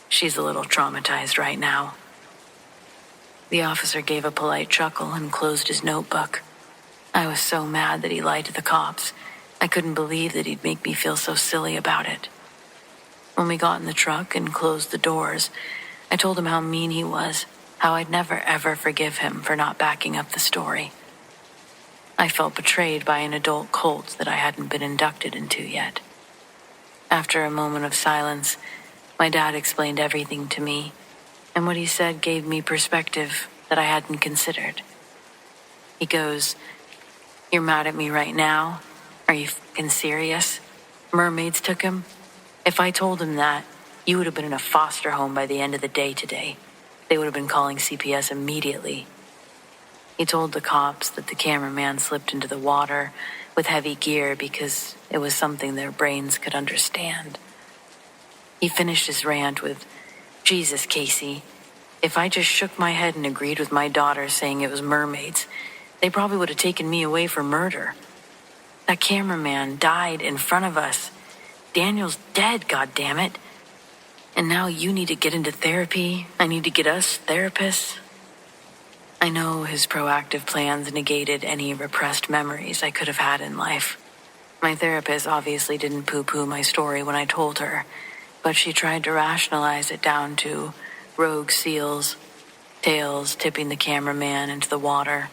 "She's a little traumatized right now." The officer gave a polite chuckle and closed his notebook. I was so mad that he lied to the cops. I couldn't believe that he'd make me feel so silly about it. When we got in the truck and closed the doors, I told him how mean he was, how I'd never ever forgive him for not backing up the story. I felt betrayed by an adult cult that I hadn't been inducted into yet. After a moment of silence, my dad explained everything to me, and what he said gave me perspective that I hadn't considered. He goes, "You're mad at me right now? Are you fucking serious? Mermaids took him? If I told him that, you would have been in a foster home by the end of the day today. They would have been calling CPS immediately." He told the cops that the cameraman slipped into the water with heavy gear because it was something their brains could understand. He finished his rant with, "Jesus, Casey, if I just shook my head and agreed with my daughter saying it was mermaids, they probably would have taken me away for murder. That cameraman died in front of us. Daniel's dead, goddammit. And now you need to get into therapy. I need to get us therapists. I know his proactive plans negated any repressed memories I could have had in life. My therapist obviously didn't poo-poo my story when I told her, but she tried to rationalize it down to rogue seals, tails tipping the cameraman into the water.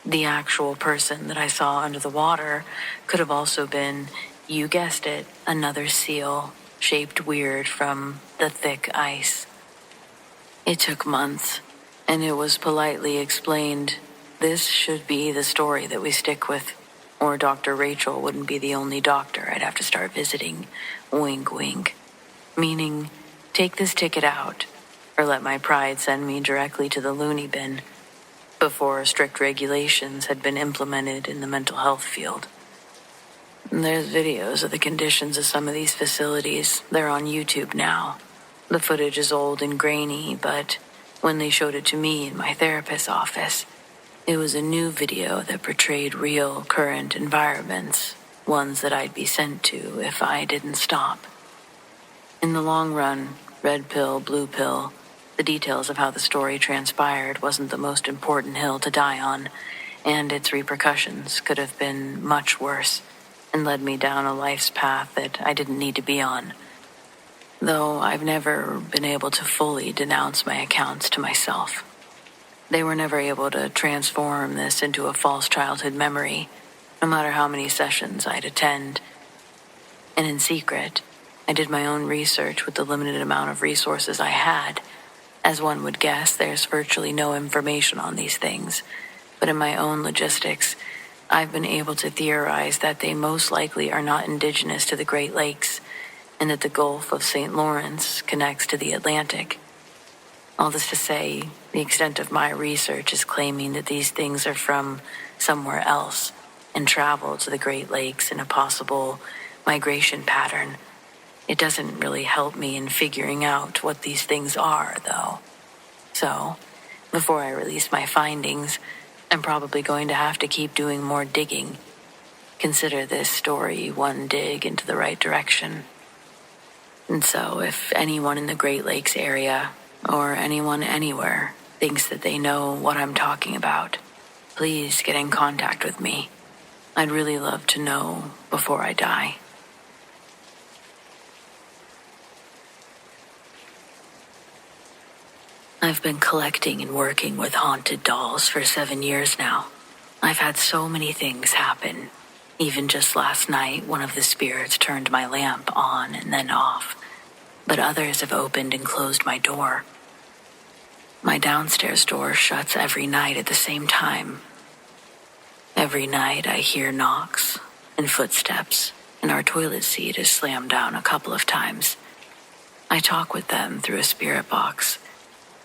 The actual person that I saw under the water could have also been, you guessed it, another seal, shaped weird from the thick ice. It took months, and it was politely explained, this should be the story that we stick with, or Dr. Rachel wouldn't be the only doctor I'd have to start visiting. Wink, wink. Meaning, take this ticket out, or let my pride send me directly to the loony bin, before strict regulations had been implemented in the mental health field. There's videos of the conditions of some of these facilities. They're on YouTube now. The footage is old and grainy, but when they showed it to me in my therapist's office, it was a new video that portrayed real, current environments, ones that I'd be sent to if I didn't stop. In the long run, red pill, blue pill, the details of how the story transpired wasn't the most important hill to die on, and its repercussions could have been much worse and led me down a life's path that I didn't need to be on. Though I've never been able to fully denounce my accounts to myself. They were never able to transform this into a false childhood memory, no matter how many sessions I'd attend. And in secret, I did my own research with the limited amount of resources I had. As one would guess, there's virtually no information on these things, but in my own logistics, I've been able to theorize that they most likely are not indigenous to the Great Lakes, and that the Gulf of St. Lawrence connects to the Atlantic. All this to say, the extent of my research is claiming that these things are from somewhere else and travel to the Great Lakes in a possible migration pattern. It doesn't really help me in figuring out what these things are, though. So, before I release my findings, I'm probably going to have to keep doing more digging. Consider this story one dig into the right direction. And so, if anyone in the Great Lakes area, or anyone anywhere, thinks that they know what I'm talking about, please get in contact with me. I'd really love to know before I die. I've been collecting and working with haunted dolls for 7 years now. I've had so many things happen. Even just last night, one of the spirits turned my lamp on and then off. But others have opened and closed my door. My downstairs door shuts every night at the same time. Every night I hear knocks and footsteps, and our toilet seat is slammed down a couple of times. I talk with them through a spirit box,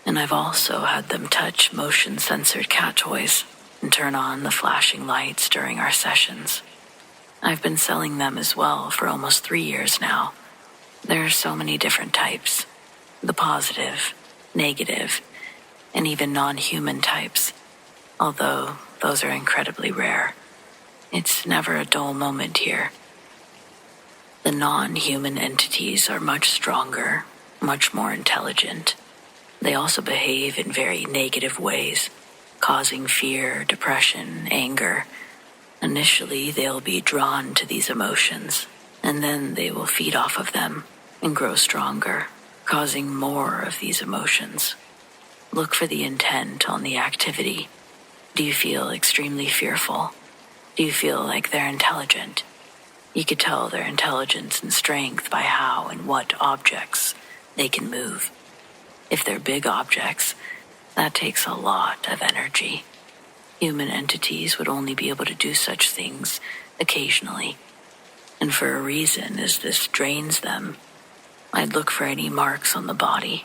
and I've also had them touch motion-censored cat toys and turn on the flashing lights during our sessions. I've been selling them as well for almost 3 years now. There are so many different types. The positive, negative, and even non-human types, although those are incredibly rare. It's never a dull moment here. The non-human entities are much stronger, much more intelligent. They also behave in very negative ways, causing fear, depression, anger. Initially, they'll be drawn to these emotions, and then they will feed off of them and grow stronger, causing more of these emotions. Look for the intent on the activity. Do you feel extremely fearful? Do you feel like they're intelligent? You could tell their intelligence and strength by how and what objects they can move. If they're big objects, that takes a lot of energy. Human entities would only be able to do such things occasionally, and for a reason, as this drains them. I'd look for any marks on the body.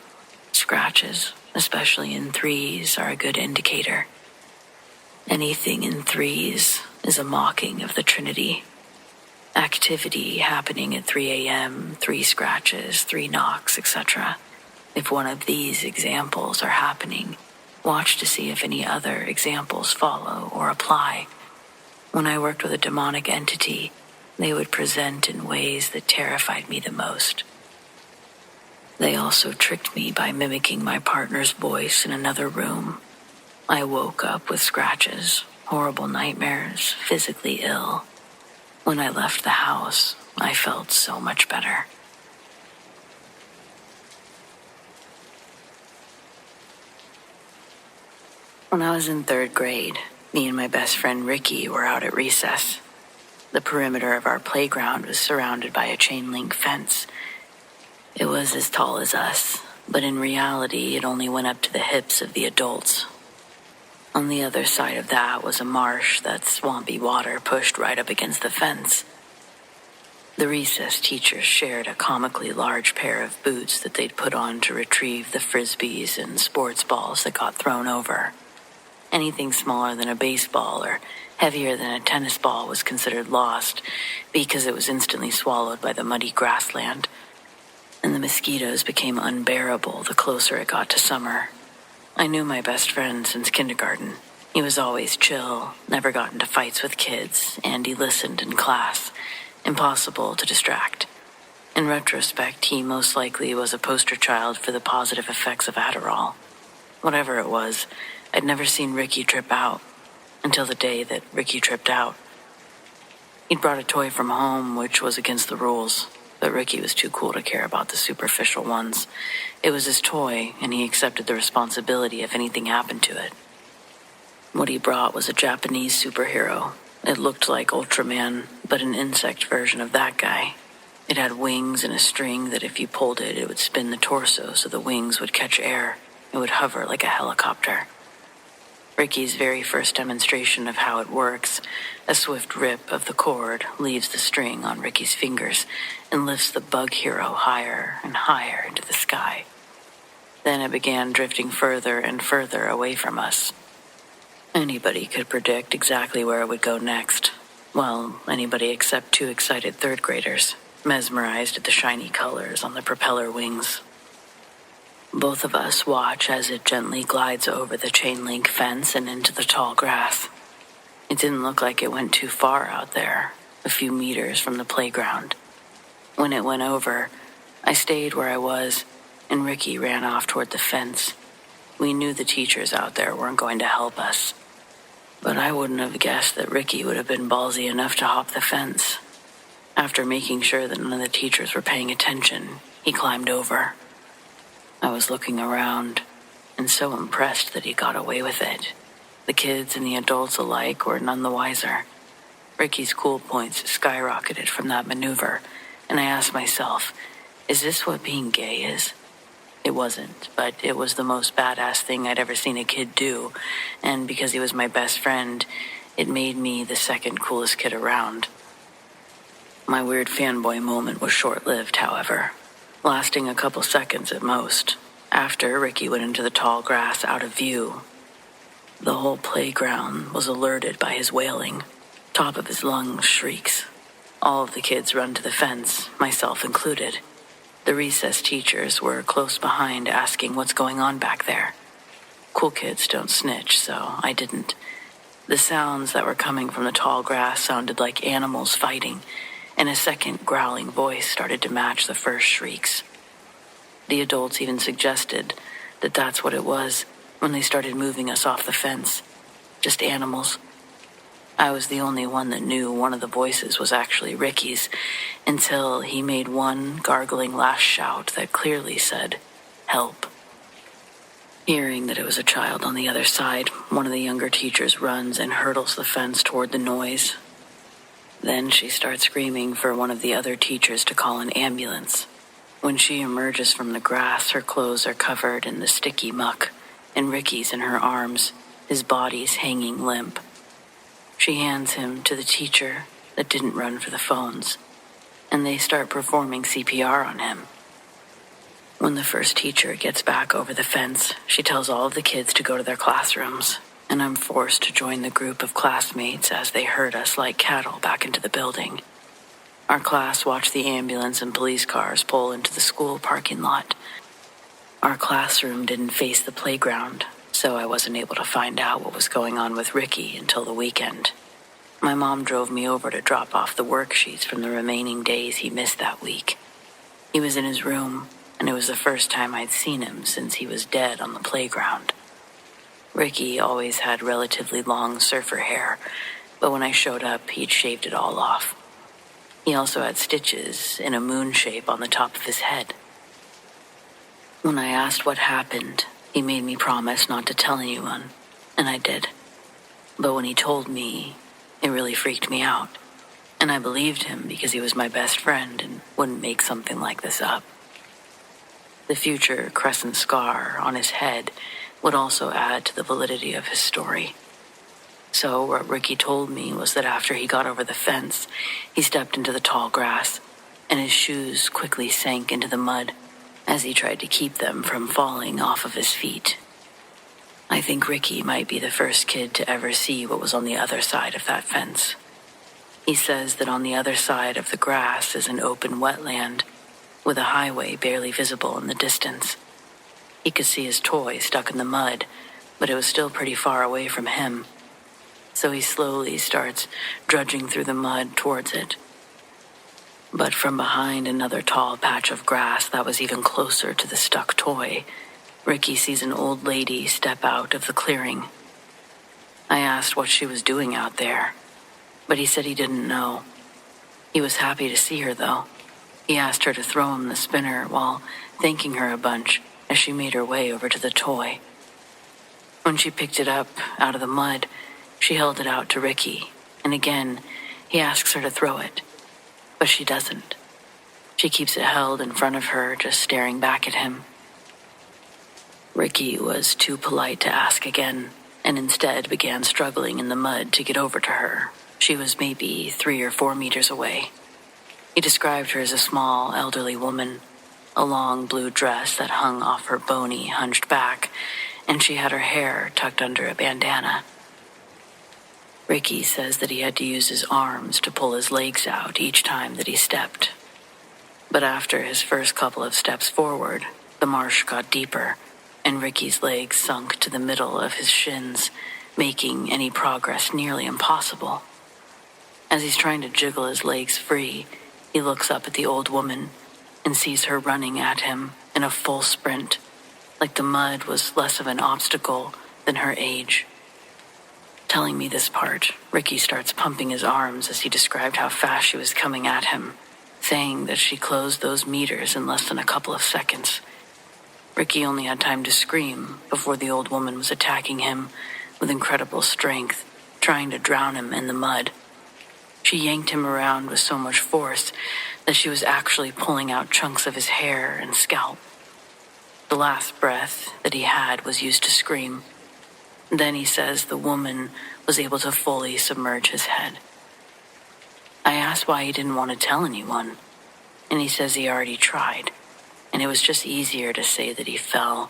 Scratches, especially in threes, are a good indicator. Anything in threes is a mocking of the Trinity. Activity happening at 3 a.m., 3 scratches, 3 knocks, etc. If one of these examples are happening, watch to see if any other examples follow or apply. When I worked with a demonic entity, they would present in ways that terrified me the most. They also tricked me by mimicking my partner's voice in another room. I woke up with scratches, horrible nightmares, physically ill. When I left the house, I felt so much better. When I was in 3rd grade, me and my best friend Ricky were out at recess. The perimeter of our playground was surrounded by a chain link fence. It was as tall as us, but in reality it only went up to the hips of the adults. On the other side of that was a marsh that swampy water pushed right up against the fence. The recess teachers shared a comically large pair of boots that they'd put on to retrieve the frisbees and sports balls that got thrown over. Anything smaller than a baseball or heavier than a tennis ball was considered lost because it was instantly swallowed by the muddy grassland, and the mosquitoes became unbearable the closer it got to summer. I knew my best friend since kindergarten. He was always chill, never got into fights with kids, and he listened in class. Impossible to distract. In retrospect, he most likely was a poster child for the positive effects of Adderall. Whatever it was, I'd never seen Ricky trip out, until the day that Ricky tripped out. He'd brought a toy from home, which was against the rules, but Ricky was too cool to care about the superficial ones. It was his toy, and he accepted the responsibility if anything happened to it. What he brought was a Japanese superhero. It looked like Ultraman, but an insect version of that guy. It had wings and a string that if you pulled it, it would spin the torso so the wings would catch air. It would hover like a helicopter. Ricky's very first demonstration of how it works, a swift rip of the cord leaves the string on Ricky's fingers and lifts the bug hero higher and higher into the sky. Then it began drifting further and further away from us. Anybody could predict exactly where it would go next. Well, anybody except 2 excited 3rd graders, mesmerized at the shiny colors on the propeller wings. Both of us watch as it gently glides over the chain link fence and into the tall grass. It didn't look like it went too far out there, a few meters from the playground. When it went over, I stayed where I was, and Ricky ran off toward the fence. We knew the teachers out there weren't going to help us. But I wouldn't have guessed that Ricky would have been ballsy enough to hop the fence. After making sure that none of the teachers were paying attention, he climbed over. I was looking around, and so impressed that he got away with it. The kids and the adults alike were none the wiser. Ricky's cool points skyrocketed from that maneuver, and I asked myself, is this what being gay is? It wasn't, but it was the most badass thing I'd ever seen a kid do, and because he was my best friend, it made me the second coolest kid around. My weird fanboy moment was short-lived, however, lasting a couple seconds at most. After Ricky went into the tall grass out of view, the whole playground was alerted by his wailing, top of his lungs shrieks. All of the kids run to the fence, myself included. The recess teachers were close behind asking what's going on back there. Cool kids don't snitch, so I didn't. The sounds that were coming from the tall grass sounded like animals fighting, and a second growling voice started to match the first shrieks. The adults even suggested that that's what it was when they started moving us off the fence. Just animals. I was the only one that knew one of the voices was actually Ricky's, until he made one gargling last shout that clearly said, "Help." Hearing that it was a child on the other side, one of the younger teachers runs and hurdles the fence toward the noise. Then she starts screaming for one of the other teachers to call an ambulance. When she emerges from the grass, her clothes are covered in the sticky muck, and Ricky's in her arms, his body's hanging limp. She hands him to the teacher that didn't run for the phones, and they start performing CPR on him. When the first teacher gets back over the fence, she tells all of the kids to go to their classrooms, and I'm forced to join the group of classmates as they herd us like cattle back into the building. Our class watched the ambulance and police cars pull into the school parking lot. Our classroom didn't face the playground, so I wasn't able to find out what was going on with Ricky until the weekend. My mom drove me over to drop off the worksheets from the remaining days he missed that week. He was in his room, and it was the first time I'd seen him since he was dead on the playground. Ricky always had relatively long surfer hair, but when I showed up, he'd shaved it all off. He also had stitches in a moon shape on the top of his head. When I asked what happened, he made me promise not to tell anyone, and I did. But when he told me, it really freaked me out, and I believed him because he was my best friend and wouldn't make something like this up. The future crescent scar on his head would also add to the validity of his story. So what Ricky told me was that after he got over the fence, he stepped into the tall grass, and his shoes quickly sank into the mud as he tried to keep them from falling off of his feet. I think Ricky might be the first kid to ever see what was on the other side of that fence. He says that on the other side of the grass is an open wetland with a highway barely visible in the distance. He could see his toy stuck in the mud, but it was still pretty far away from him. So he slowly starts drudging through the mud towards it. But from behind another tall patch of grass that was even closer to the stuck toy, Ricky sees an old lady step out of the clearing. I asked what she was doing out there, but he said he didn't know. He was happy to see her, though. He asked her to throw him the spinner while thanking her a bunch as she made her way over to the toy. When she picked it up out of the mud, she held it out to Ricky, and again, he asks her to throw it, but she doesn't. She keeps it held in front of her, just staring back at him. Ricky was too polite to ask again, and instead began struggling in the mud to get over to her. She was maybe 3 or 4 meters away. He described her as a small, elderly woman, a long blue dress that hung off her bony, hunched back, and she had her hair tucked under a bandana. Ricky says that he had to use his arms to pull his legs out each time that he stepped. But after his first couple of steps forward, the marsh got deeper, and Ricky's legs sunk to the middle of his shins, making any progress nearly impossible. As he's trying to jiggle his legs free, he looks up at the old woman and sees her running at him in a full sprint, like the mud was less of an obstacle than her age. Telling me this part, Ricky starts pumping his arms as he described how fast she was coming at him, saying that she closed those meters in less than a couple of seconds. Ricky only had time to scream before the old woman was attacking him with incredible strength, trying to drown him in the mud. She yanked him around with so much force that she was actually pulling out chunks of his hair and scalp. The last breath that he had was used to scream. Then he says the woman was able to fully submerge his head. I asked why he didn't want to tell anyone, and he says he already tried, and it was just easier to say that he fell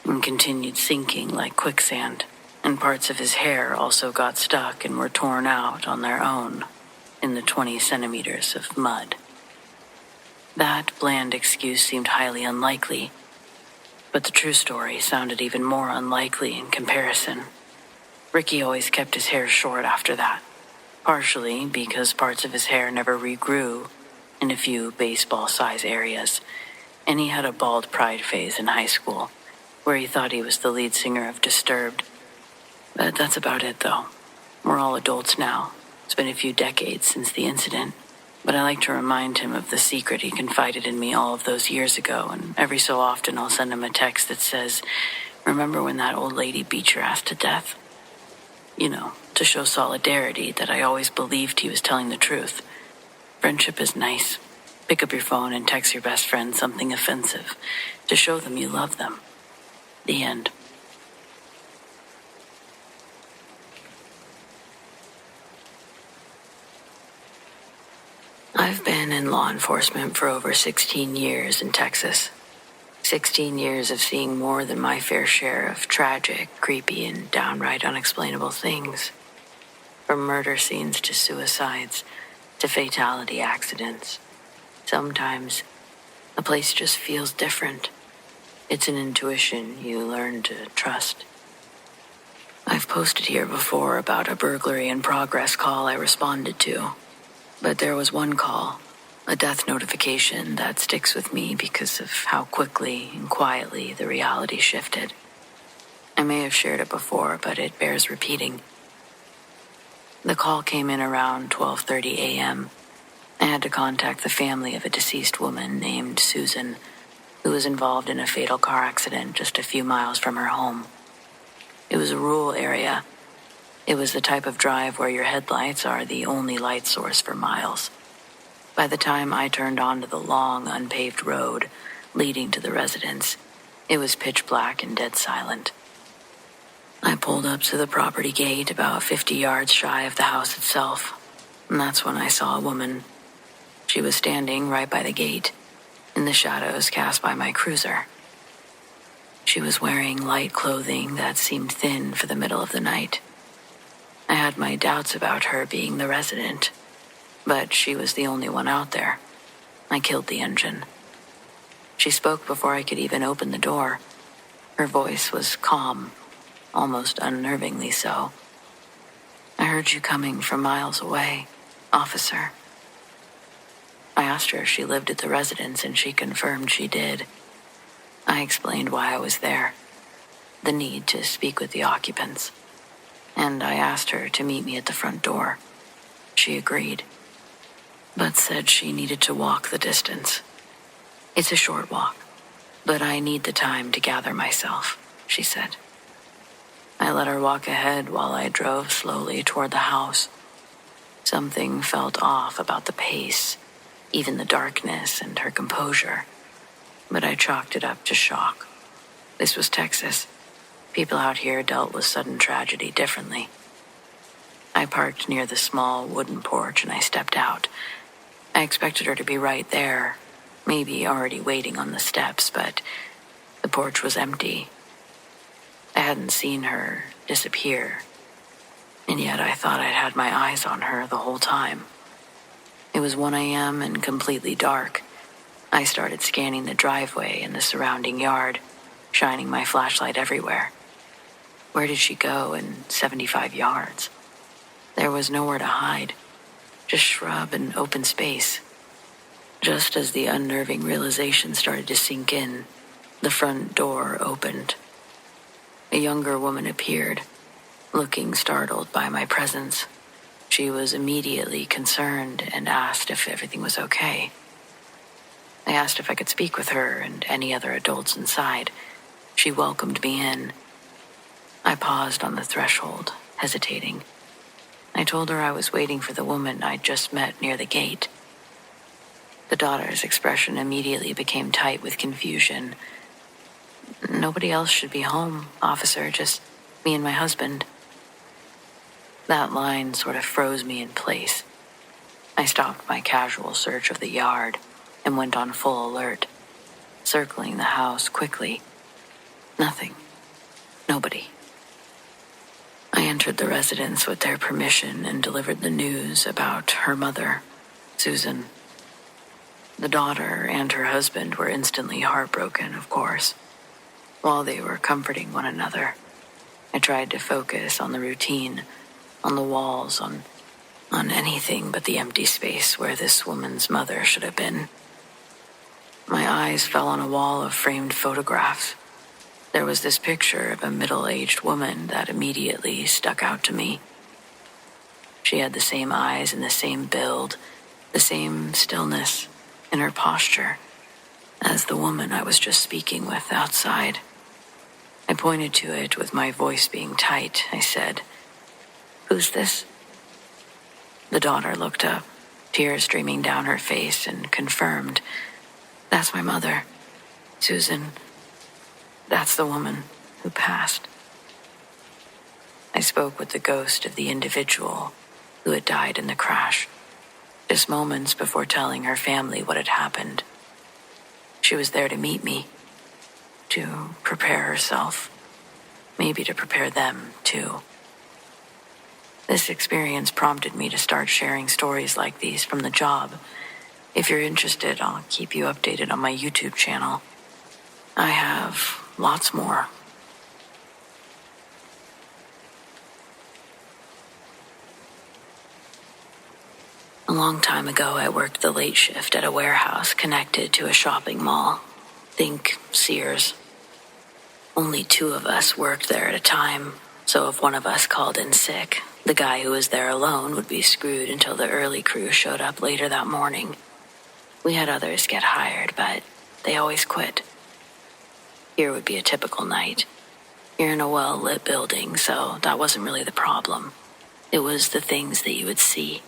and continued sinking like quicksand, and parts of his hair also got stuck and were torn out on their own in the 20 centimeters of mud. That bland excuse seemed highly unlikely, but the true story sounded even more unlikely in comparison. Ricky always kept his hair short after that, partially because parts of his hair never regrew in a few baseball-size areas, and he had a bald pride phase in high school, where he thought he was the lead singer of Disturbed. But that's about it, though. We're all adults now. It's been a few decades since the incident, but I like to remind him of the secret he confided in me all of those years ago, and every so often I'll send him a text that says, "Remember when that old lady beat your ass to death?" You know, to show solidarity that I always believed he was telling the truth. Friendship is nice. Pick up your phone and text your best friend something offensive to show them you love them. The end. I've been in law enforcement for over 16 years in Texas. 16 years of seeing more than my fair share of tragic, creepy, and downright unexplainable things. From murder scenes to suicides to fatality accidents. Sometimes a place just feels different. It's an intuition you learn to trust. I've posted here before about a burglary in progress call I responded to, but there was one call, a death notification that sticks with me because of how quickly and quietly the reality shifted. I may have shared it before, but it bears repeating. The call came in around 12:30 a.m. I had to contact the family of a deceased woman named Susan, who was involved in a fatal car accident just a few miles from her home. It was a rural area. It was the type of drive where your headlights are the only light source for miles. By the time I turned onto the long, unpaved road leading to the residence, it was pitch black and dead silent. I pulled up to the property gate about 50 yards shy of the house itself, and that's when I saw a woman. She was standing right by the gate, in the shadows cast by my cruiser. She was wearing light clothing that seemed thin for the middle of the night. I had my doubts about her being the resident, but she was the only one out there. I killed the engine. She spoke before I could even open the door. Her voice was calm, almost unnervingly so. "I heard you coming from miles away, officer." I asked her if she lived at the residence, and she confirmed she did. I explained why I was there, the need to speak with the occupants, and I asked her to meet me at the front door. She agreed, but said she needed to walk the distance. "It's a short walk, but I need the time to gather myself," she said. I let her walk ahead while I drove slowly toward the house. Something felt off about the pace, even the darkness and her composure, but I chalked it up to shock. This was Texas. People out here dealt with sudden tragedy differently. I parked near the small wooden porch and I stepped out. I expected her to be right there, maybe already waiting on the steps, but the porch was empty. I hadn't seen her disappear, and yet I thought I'd had my eyes on her the whole time. It was 1 a.m. and completely dark. I started scanning the driveway and the surrounding yard, shining my flashlight everywhere. Where did she go in 75 yards? There was nowhere to hide, just shrub and open space. Just as the unnerving realization started to sink in, the front door opened. A younger woman appeared, looking startled by my presence. She was immediately concerned and asked if everything was okay. I asked if I could speak with her and any other adults inside. She welcomed me in. I paused on the threshold, hesitating. I told her I was waiting for the woman I'd just met near the gate. The daughter's expression immediately became tight with confusion. "Nobody else should be home, officer, just me and my husband." That line sort of froze me in place. I stopped my casual search of the yard and went on full alert, circling the house quickly. Nothing. Nobody. I entered the residence with their permission and delivered the news about her mother, Susan. The daughter and her husband were instantly heartbroken, of course. While they were comforting one another, I tried to focus on the routine, on the walls, on anything but the empty space where this woman's mother should have been. My eyes fell on a wall of framed photographs. There was this picture of a middle-aged woman that immediately stuck out to me. She had the same eyes and the same build, the same stillness in her posture as the woman I was just speaking with outside. I pointed to it with my voice being tight. I said, "Who's this?" The daughter looked up, tears streaming down her face, and confirmed, "That's my mother, Susan. That's the woman who passed." I spoke with the ghost of the individual who had died in the crash, just moments before telling her family what had happened. She was there to meet me, to prepare herself, maybe to prepare them too. This experience prompted me to start sharing stories like these from the job. If you're interested, I'll keep you updated on my YouTube channel. I have lots more. long time ago, I worked the late shift at a warehouse connected to a shopping mall. Think Sears. Only 2 of us worked there at a time, so if one of us called in sick, the guy who was there alone would be screwed until the early crew showed up later that morning. We had others get hired, but they always quit. Here would be a typical night. You're in a well-lit building, so that wasn't really the problem. It was the things that you would see.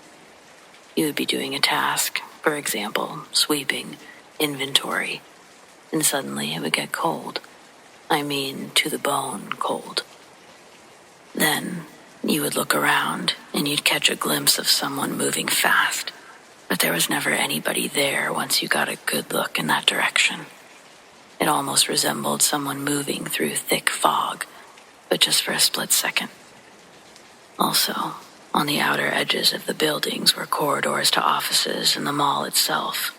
You would be doing a task, for example, sweeping, inventory, and suddenly it would get cold. I mean, to the bone cold. Then you would look around and you'd catch a glimpse of someone moving fast, but there was never anybody there once you got a good look in that direction. It almost resembled someone moving through thick fog, but just for a split second. Also, on the outer edges of the buildings were corridors to offices and the mall itself.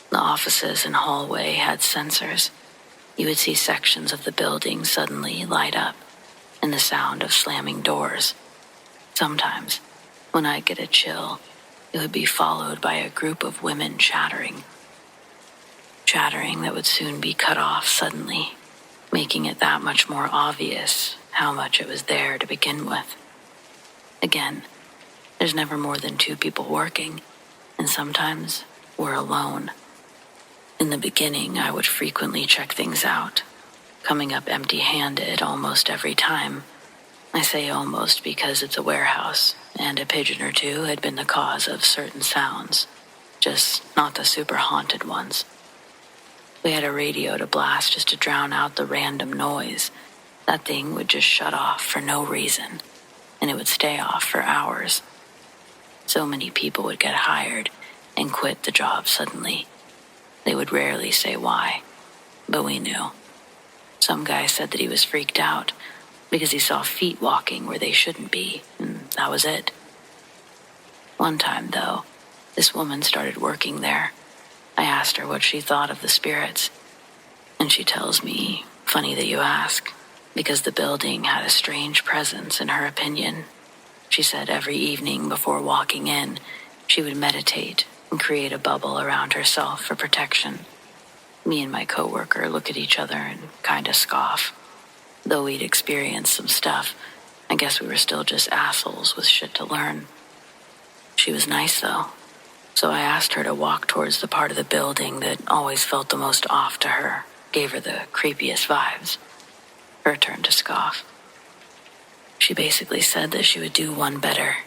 The offices and hallway had sensors. You would see sections of the building suddenly light up, and the sound of slamming doors. Sometimes, when I'd get a chill, it would be followed by a group of women chattering. Chattering that would soon be cut off suddenly, making it that much more obvious how much it was there to begin with. Again, there's never more than 2 people working, and sometimes we're alone. In the beginning, I would frequently check things out, coming up empty-handed almost every time. I say almost because it's a warehouse, and a pigeon or 2 had been the cause of certain sounds, just not the super haunted ones. We had a radio to blast just to drown out the random noise. That thing would just shut off for no reason, and it would stay off for hours. So many people would get hired and quit the job suddenly. They would rarely say why, but we knew. Some guy said that he was freaked out because he saw feet walking where they shouldn't be, and that was it. One time, though, this woman started working there. I asked her what she thought of the spirits, and she tells me, funny that you ask, because the building had a strange presence in her opinion. She said every evening before walking in, she would meditate and create a bubble around herself for protection. Me and my coworker look at each other and kinda scoff. Though we'd experienced some stuff, I guess we were still just assholes with shit to learn. She was nice, though, so I asked her to walk towards the part of the building that always felt the most off to her, gave her the creepiest vibes. Her turn to scoff. She basically said that she would do one better.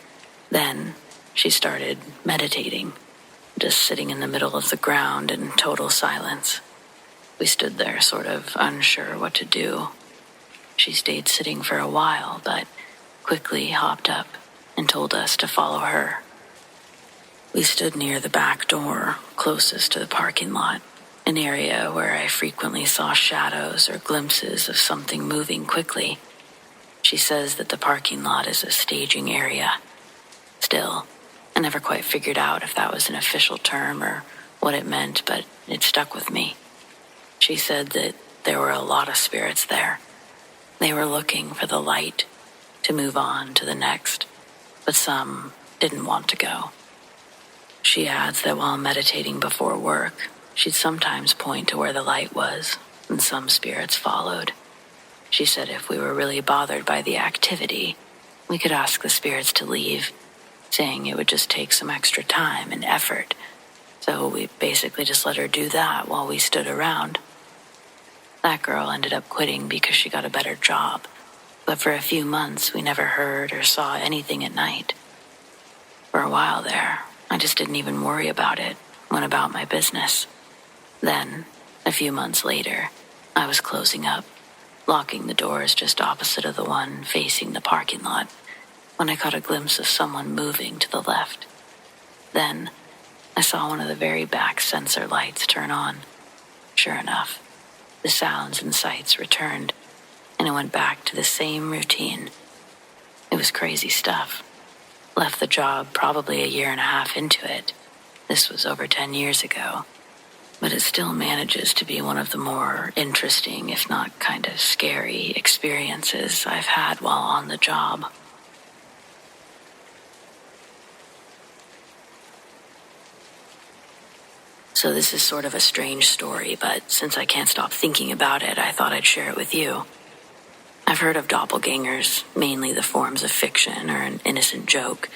Then she started meditating, just sitting in the middle of the ground in total silence. We stood there sort of unsure what to do. She stayed sitting for a while, but quickly hopped up and told us to follow her. We stood near the back door, closest to the parking lot, an area where I frequently saw shadows or glimpses of something moving quickly. She says that the parking lot is a staging area. Still, I never quite figured out if that was an official term or what it meant, but it stuck with me. She said that there were a lot of spirits there. They were looking for the light to move on to the next, but some didn't want to go. She adds that while meditating before work, she'd sometimes point to where the light was, and some spirits followed. She said if we were really bothered by the activity, we could ask the spirits to leave, saying it would just take some extra time and effort. So we basically just let her do that while we stood around. That girl ended up quitting because she got a better job, but for a few months we never heard or saw anything at night. For a while there, I just didn't even worry about it, went about my business. Then, a few months later, I was closing up, locking the doors just opposite of the one facing the parking lot, when I caught a glimpse of someone moving to the left. Then, I saw one of the very back sensor lights turn on. Sure enough, the sounds and sights returned, and I went back to the same routine. It was crazy stuff. Left the job probably 1.5 years into it. This was over 10 years ago. But it still manages to be one of the more interesting, if not kind of scary, experiences I've had while on the job. So this is sort of a strange story, but since I can't stop thinking about it, I thought I'd share it with you. I've heard of doppelgangers, mainly the forms of fiction or an innocent joke.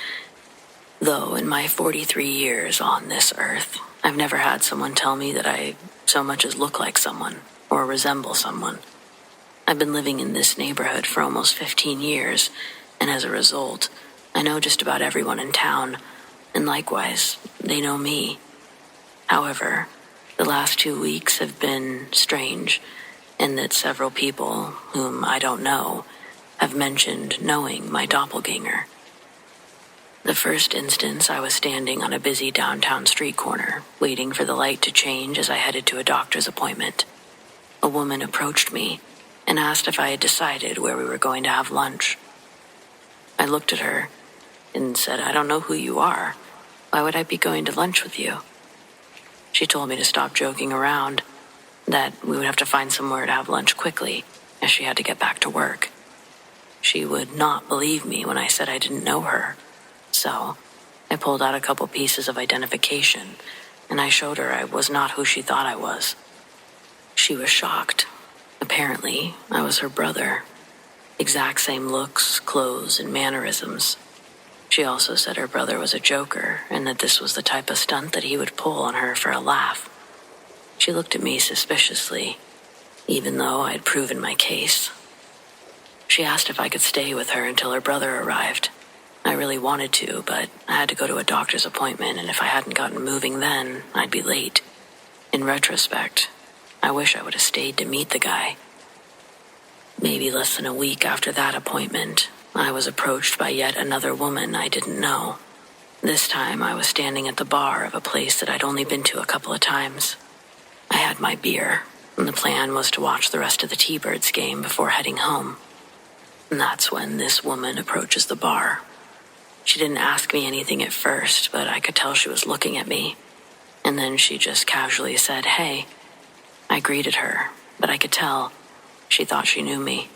Though in my 43 years on this earth, I've never had someone tell me that I so much as look like someone or resemble someone. I've been living in this neighborhood for almost 15 years, and as a result, I know just about everyone in town, and likewise, they know me. However, the last 2 weeks have been strange, in that several people, whom I don't know, have mentioned knowing my doppelganger. The first instance, I was standing on a busy downtown street corner, waiting for the light to change as I headed to a doctor's appointment. A woman approached me and asked if I had decided where we were going to have lunch. I looked at her and said, "I don't know who you are. Why would I be going to lunch with you?" She told me to stop joking around, that we would have to find somewhere to have lunch quickly, as she had to get back to work. She would not believe me when I said I didn't know her. So, I pulled out a couple pieces of identification, and I showed her I was not who she thought I was. She was shocked. Apparently, I was her brother. Exact same looks, clothes, and mannerisms. She also said her brother was a joker, and that this was the type of stunt that he would pull on her for a laugh. She looked at me suspiciously, even though I had proven my case. She asked if I could stay with her until her brother arrived. I really wanted to, but I had to go to a doctor's appointment, and if I hadn't gotten moving then, I'd be late. In retrospect, I wish I would have stayed to meet the guy. Maybe less than a week after that appointment, I was approached by yet another woman I didn't know. This time, I was standing at the bar of a place that I'd only been to a couple of times. I had my beer, and the plan was to watch the rest of the T-Birds game before heading home. And that's when this woman approaches the bar. She didn't ask me anything at first, but I could tell she was looking at me. And then she just casually said, "Hey." I greeted her, but I could tell she thought she knew me.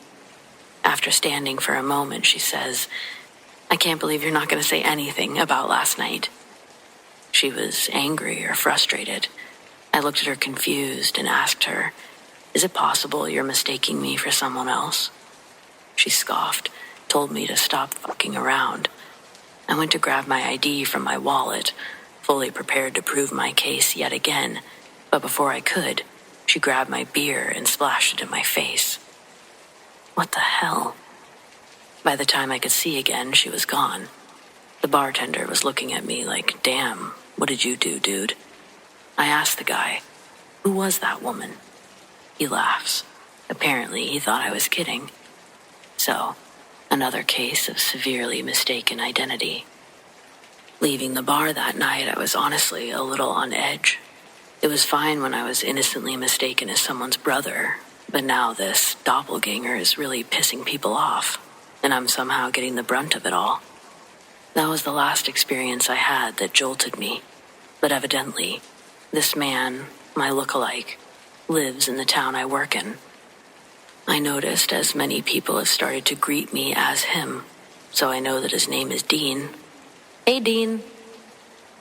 After standing for a moment, she says, "I can't believe you're not going to say anything about last night." She was angry or frustrated. I looked at her confused and asked her, "Is it possible you're mistaking me for someone else?" She scoffed, told me to stop fucking around. I went to grab my ID from my wallet, fully prepared to prove my case yet again, but before I could, she grabbed my beer and splashed it in my face. What the hell? By the time I could see again, she was gone. The bartender was looking at me like, "Damn, what did you do, dude?" I asked the guy, "Who was that woman?" He laughs. Apparently, he thought I was kidding. So, another case of severely mistaken identity. Leaving the bar that night, I was honestly a little on edge. It was fine when I was innocently mistaken as someone's brother, but now this doppelganger is really pissing people off, and I'm somehow getting the brunt of it all. That was the last experience I had that jolted me, but evidently, this man, my look-alike, lives in the town I work in. I noticed as many people have started to greet me as him, so I know that his name is Dean. "Hey, Dean."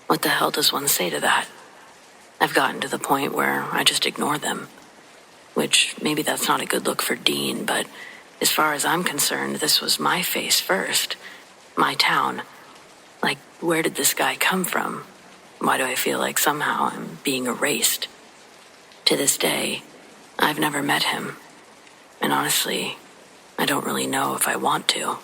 What the hell does one say to that? I've gotten to the point where I just ignore them, which maybe that's not a good look for Dean, but as far as I'm concerned, this was my face first, my town. Like, where did this guy come from? Why do I feel like somehow I'm being erased? To this day, I've never met him. And honestly, I don't really know if I want to.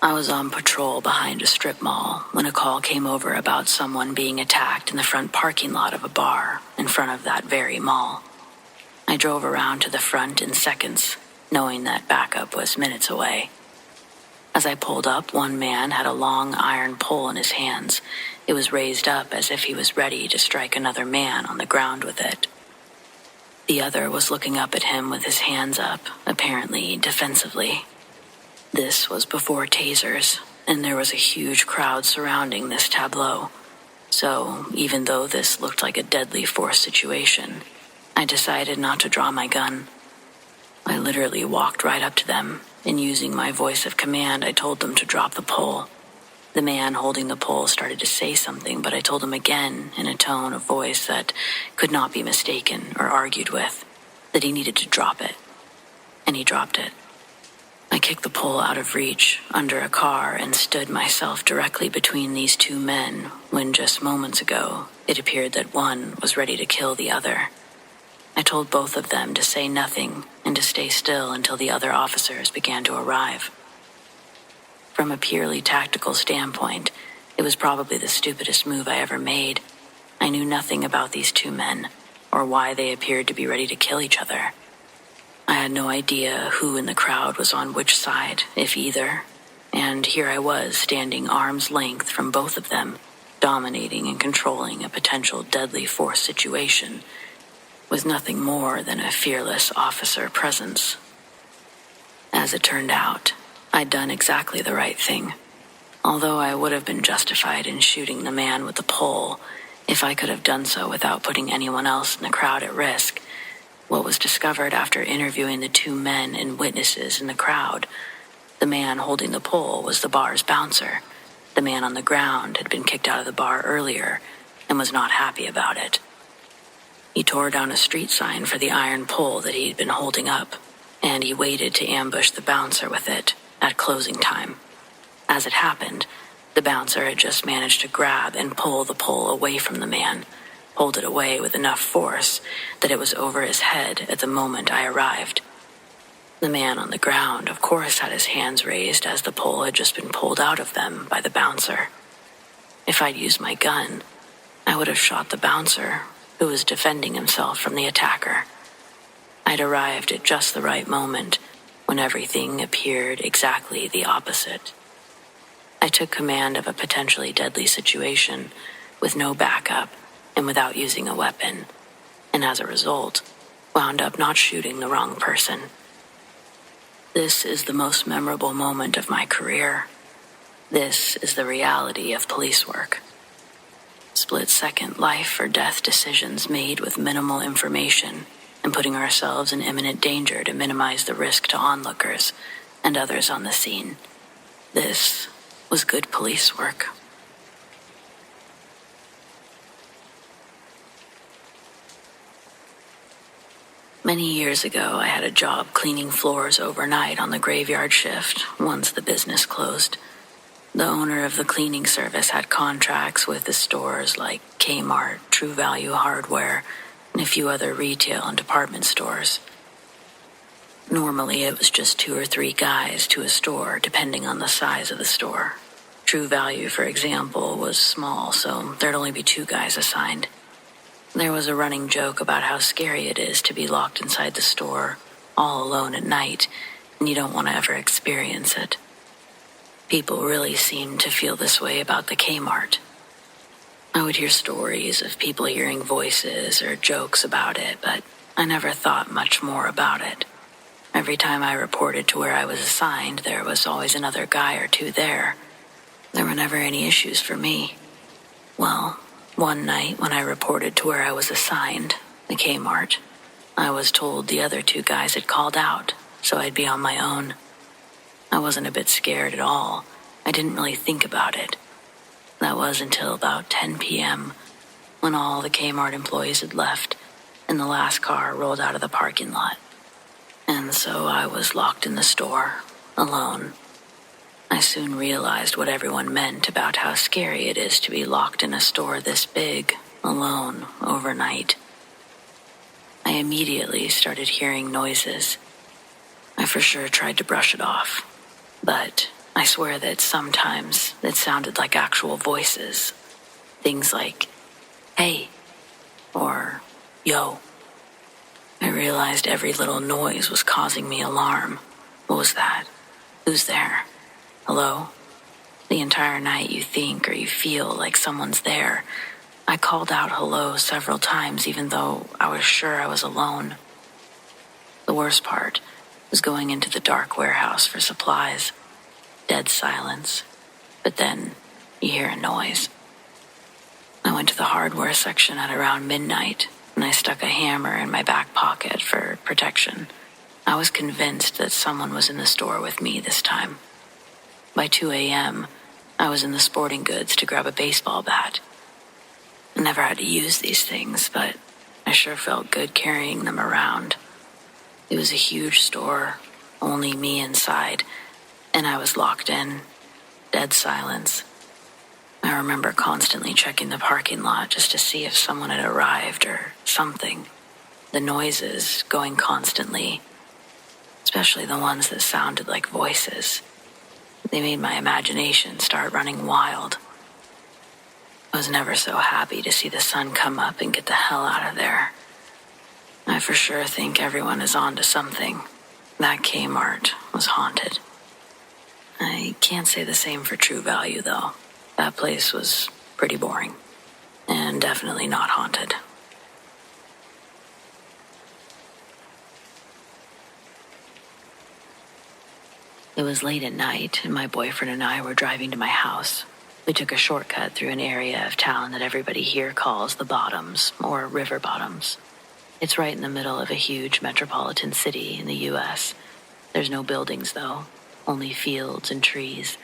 I was on patrol behind a strip mall when a call came over about someone being attacked in the front parking lot of a bar in front of that very mall. I drove around to the front in seconds, knowing that backup was minutes away. As I pulled up, one man had a long iron pole in his hands. It was raised up as if he was ready to strike another man on the ground with it. The other was looking up at him with his hands up, apparently defensively. This was before tasers, and there was a huge crowd surrounding this tableau. So, even though this looked like a deadly force situation, I decided not to draw my gun. I literally walked right up to them, and using my voice of command, I told them to drop the pole. The man holding the pole started to say something, but I told him again in a tone of voice that could not be mistaken or argued with that he needed to drop it. And he dropped it. I kicked the pole out of reach under a car and stood myself directly between these two men when just moments ago it appeared that one was ready to kill the other. I told both of them to say nothing and to stay still until the other officers began to arrive. From a purely tactical standpoint, it was probably the stupidest move I ever made. I knew nothing about these two men or why they appeared to be ready to kill each other. I had no idea who in the crowd was on which side, if either, and here I was standing arm's length from both of them, dominating and controlling a potential deadly force situation, with nothing more than a fearless officer presence. As it turned out, I'd done exactly the right thing. Although I would have been justified in shooting the man with the pole if I could have done so without putting anyone else in the crowd at risk, what was discovered after interviewing the two men and witnesses in the crowd, the man holding the pole was the bar's bouncer. The man on the ground had been kicked out of the bar earlier and was not happy about it. He tore down a street sign for the iron pole that he'd been holding up, and he waited to ambush the bouncer with it at closing time. As it happened, the bouncer had just managed to grab and pull the pole away from the man, hold it away with enough force that it was over his head at the moment I arrived. The man on the ground, of course, had his hands raised as the pole had just been pulled out of them by the bouncer. If I'd used my gun, I would have shot the bouncer, who was defending himself from the attacker. I'd arrived at just the right moment when everything appeared exactly the opposite. I took command of a potentially deadly situation with no backup and without using a weapon, and as a result, wound up not shooting the wrong person. This is the most memorable moment of my career. This is the reality of police work. Split-second life or death decisions made with minimal information and putting ourselves in imminent danger to minimize the risk to onlookers and others on the scene. This was good police work. Many years ago, I had a job cleaning floors overnight on the graveyard shift once the business closed. The owner of the cleaning service had contracts with the stores like Kmart, True Value Hardware, and a few other retail and department stores. Normally, it was just 2 or 3 guys to a store, depending on the size of the store. True Value, for example, was small, so there'd only be 2 guys assigned. There was a running joke about how scary it is to be locked inside the store, all alone at night, and you don't want to ever experience it. People really seemed to feel this way about the Kmart. I would hear stories of people hearing voices or jokes about it, but I never thought much more about it. Every time I reported to where I was assigned, there was always another guy or 2 there. There were never any issues for me. Well, one night when I reported to where I was assigned, the Kmart, I was told the other 2 guys had called out, so I'd be on my own. I wasn't a bit scared at all. I didn't really think about it. That was until about 10 p.m., when all the Kmart employees had left and the last car rolled out of the parking lot. And so I was locked in the store, alone. I soon realized what everyone meant about how scary it is to be locked in a store this big, alone, overnight. I immediately started hearing noises. I for sure tried to brush it off, but I swear that sometimes it sounded like actual voices. Things like, "Hey," or "Yo." I realized every little noise was causing me alarm. What was that? Who's there? Hello? The entire night you think or you feel like someone's there. I called out hello several times even though I was sure I was alone. The worst part was going into the dark warehouse for supplies. Dead silence. But then you hear a noise. I went to the hardware section at around midnight and I stuck a hammer in my back pocket for protection. I was convinced that someone was in the store with me this time. By 2 a.m., I was in the sporting goods to grab a baseball bat. I never had to use these things, but I sure felt good carrying them around. It was a huge store, only me inside, and I was locked in, dead silence. I remember constantly checking the parking lot just to see if someone had arrived or something. The noises going constantly, especially the ones that sounded like voices. They made my imagination start running wild. I was never so happy to see the sun come up and get the hell out of there. I for sure think everyone is on to something. That Kmart was haunted. I can't say the same for True Value, though. That place was pretty boring, and definitely not haunted. It was late at night, and my boyfriend and I were driving to my house. We took a shortcut through an area of town that everybody here calls the Bottoms, or River Bottoms. It's right in the middle of a huge metropolitan city in the U.S. There's no buildings, though, only fields and trees.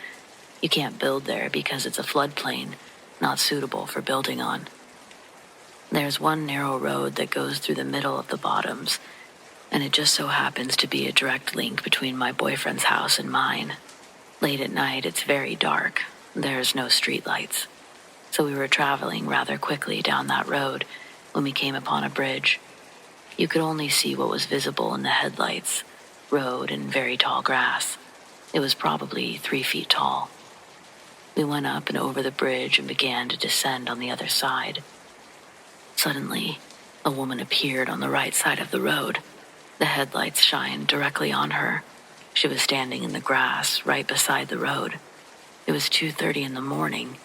You can't build there because it's a floodplain, not suitable for building on. There's one narrow road that goes through the middle of the Bottoms, and it just so happens to be a direct link between my boyfriend's house and mine. Late at night, it's very dark. There's no streetlights. So we were traveling rather quickly down that road when we came upon a bridge. You could only see what was visible in the headlights, road and very tall grass. It was probably 3 feet tall. We went up and over the bridge and began to descend on the other side. Suddenly, a woman appeared on the right side of the road. The headlights shined directly on her. She was standing in the grass right beside the road. It was 2:30 in the morning.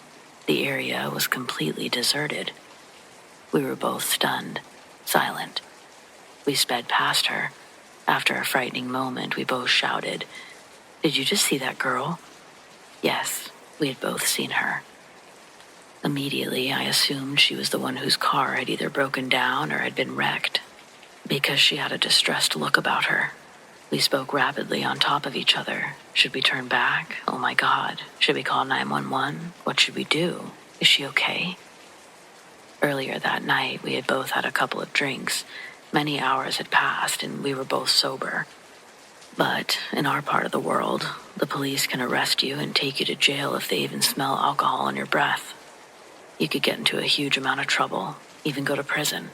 The area was completely deserted. We were both stunned, silent. We sped past her. After a frightening moment, we both shouted, "Did you just see that girl?" Yes, we had both seen her. Immediately, I assumed she was the one whose car had either broken down or had been wrecked, because she had a distressed look about her. We spoke rapidly on top of each other. Should we turn back? Oh my God. Should we call 911? What should we do? Is she okay? Earlier that night, we had both had a couple of drinks. Many hours had passed, and we were both sober. But in our part of the world, the police can arrest you and take you to jail if they even smell alcohol in your breath. You could get into a huge amount of trouble, even go to prison.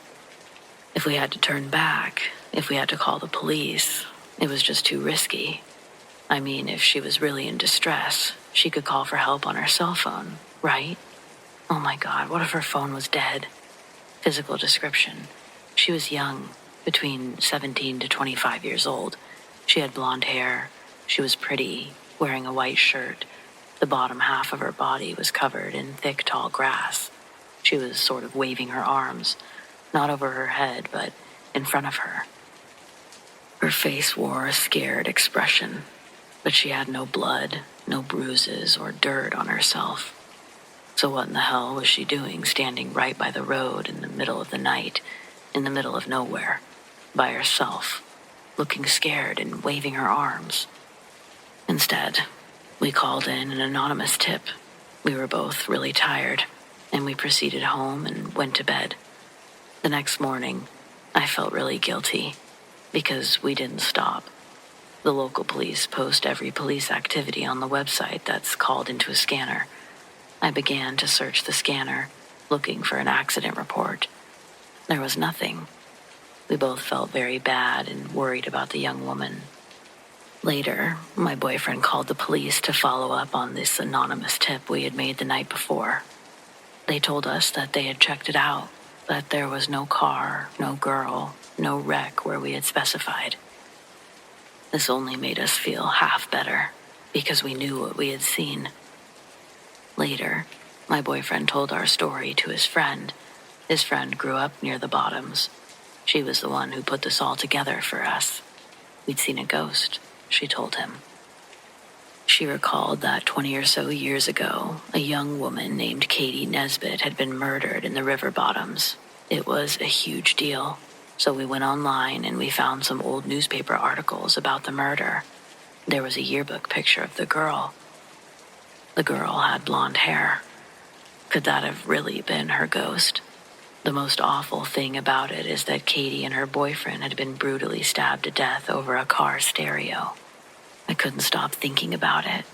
If we had to turn back, if we had to call the police, it was just too risky. I mean, if she was really in distress, she could call for help on her cell phone, right? Oh my God, what if her phone was dead? Physical description. She was young, between 17 to 25 years old. She had blonde hair. She was pretty, wearing a white shirt. The bottom half of her body was covered in thick, tall grass. She was sort of waving her arms, not over her head, but in front of her. Her face wore a scared expression, but she had no blood, no bruises or dirt on herself. So what in the hell was she doing standing right by the road in the middle of the night, in the middle of nowhere, by herself, looking scared and waving her arms? Instead, we called in an anonymous tip. We were both really tired, and we proceeded home and went to bed. The next morning, I felt really guilty because we didn't stop. The local police post every police activity on the website that's called into a scanner. I began to search the scanner, looking for an accident report. There was nothing. We both felt very bad and worried about the young woman. Later, my boyfriend called the police to follow up on this anonymous tip we had made the night before. They told us that they had checked it out, that there was no car, no girl, no wreck where we had specified. This only made us feel half better, because we knew what we had seen. Later, my boyfriend told our story to his friend. His friend grew up near the Bottoms. She was the one who put this all together for us. We'd seen a ghost, she told him. She recalled that 20 or so years ago, a young woman named Katie Nesbitt had been murdered in the River Bottoms. It was a huge deal, so we went online and we found some old newspaper articles about the murder. There was a yearbook picture of the girl. The girl had blonde hair. Could that have really been her ghost? The most awful thing about it is that Katie and her boyfriend had been brutally stabbed to death over a car stereo. I couldn't stop thinking about it.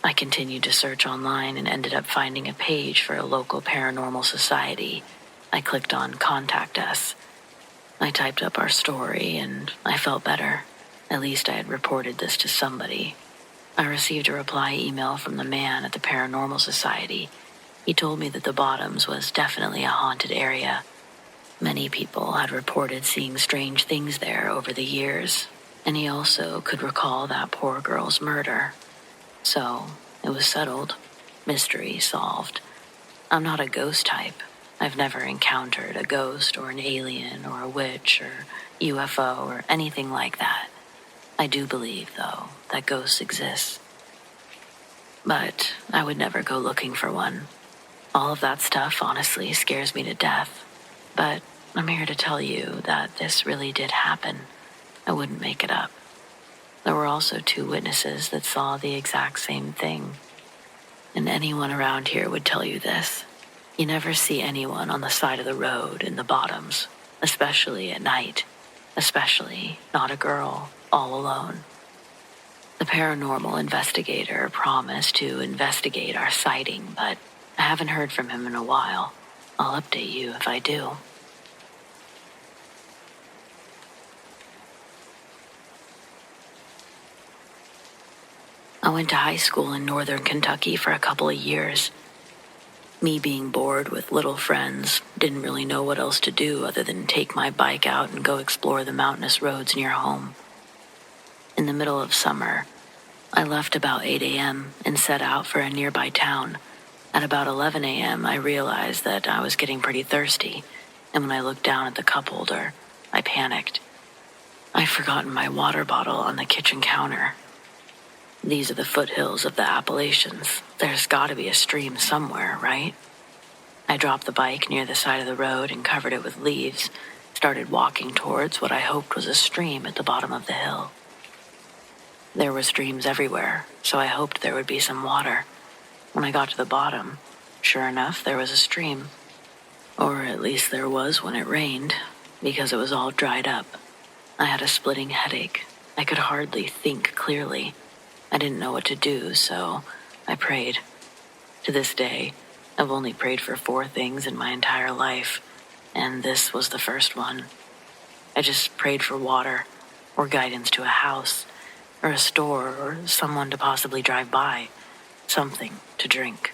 I continued to search online and ended up finding a page for a local paranormal society. I clicked on Contact Us. I typed up our story and I felt better. At least I had reported this to somebody. I received a reply email from the man at the Paranormal Society. He told me that the Bottoms was definitely a haunted area. Many people had reported seeing strange things there over the years, and he also could recall that poor girl's murder. So, it was settled. Mystery solved. I'm not a ghost type. I've never encountered a ghost or an alien or a witch or UFO or anything like that. I do believe, though, that ghosts exist. But I would never go looking for one. All of that stuff honestly scares me to death. But I'm here to tell you that this really did happen. I wouldn't make it up. There were also 2 witnesses that saw the exact same thing. And anyone around here would tell you this. You never see anyone on the side of the road in the Bottoms, especially at night. Especially not a girl, all alone. The paranormal investigator promised to investigate our sighting, but I haven't heard from him in a while. I'll update you if I do. I went to high school in northern Kentucky for a couple of years. Me being bored with little friends, didn't really know what else to do other than take my bike out and go explore the mountainous roads near home. In the middle of summer, I left about 8 a.m. and set out for a nearby town. At about 11 a.m., I realized that I was getting pretty thirsty, and when I looked down at the cup holder, I panicked. I'd forgotten my water bottle on the kitchen counter. These are the foothills of the Appalachians. There's got to be a stream somewhere, right? I dropped the bike near the side of the road and covered it with leaves, started walking towards what I hoped was a stream at the bottom of the hill. There were streams everywhere, so I hoped there would be some water. When I got to the bottom, sure enough, there was a stream. Or at least there was when it rained, because it was all dried up. I had a splitting headache. I could hardly think clearly. I didn't know what to do, so I prayed. To this day, I've only prayed for 4 things in my entire life, and this was the first one. I just prayed for water, or guidance to a house, or a store, or someone to possibly drive by, something to drink.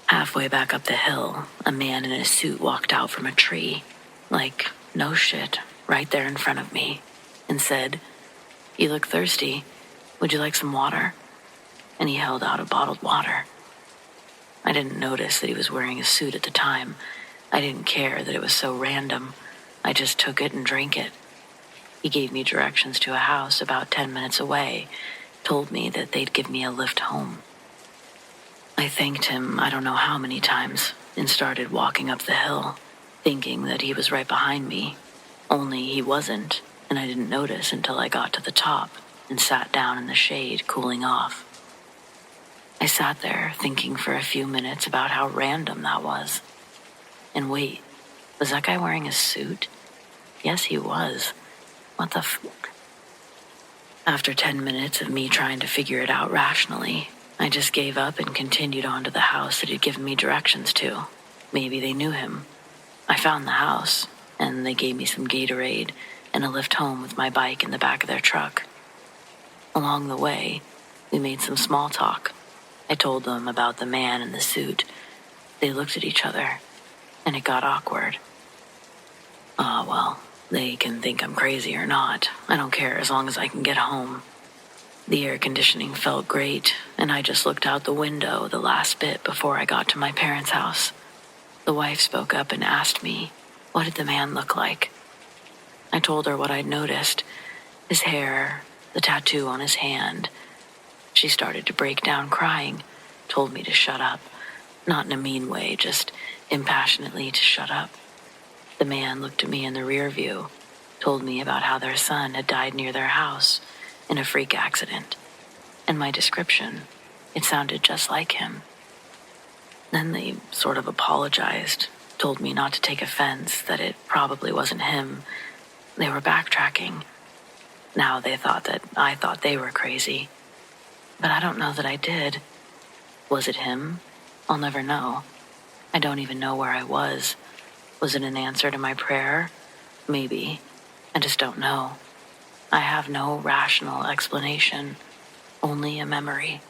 Halfway back up the hill, a man in a suit walked out from a tree, like, no shit, right there in front of me, and said, "You look thirsty. Would you like some water?" And he held out a bottled water. I didn't notice that he was wearing a suit at the time. I didn't care that it was so random. I just took it and drank it. He gave me directions to a house about 10 minutes away, told me that they'd give me a lift home. I thanked him I don't know how many times and started walking up the hill, thinking that he was right behind me. Only he wasn't, and I didn't notice until I got to the top and sat down in the shade, cooling off. I sat there thinking for a few minutes about how random that was. And wait, was that guy wearing a suit? Yes, he was. What the fuck? After 10 minutes of me trying to figure it out rationally, I just gave up and continued on to the house that he'd given me directions to. Maybe they knew him. I found the house, and they gave me some Gatorade and a lift home with my bike in the back of their truck. Along the way, we made some small talk. I told them about the man in the suit. They looked at each other, and it got awkward. Well, they can think I'm crazy or not. I don't care as long as I can get home. The air conditioning felt great, and I just looked out the window the last bit before I got to my parents' house. The wife spoke up and asked me, what did the man look like? I told her what I'd noticed. His hair, the tattoo on his hand. She started to break down crying, told me to shut up. Not in a mean way, just impassionately to shut up. The man looked at me in the rear view, told me about how their son had died near their house in a freak accident. And my description, It sounded just like him. Then they sort of apologized, told me not to take offense, that it probably wasn't him. They were backtracking. Now they thought that I thought they were crazy. But I don't know that I did. Was it him? I'll never know. I don't even know where I was. Was it an answer to my prayer? Maybe. I just don't know. I have no rational explanation, only a memory.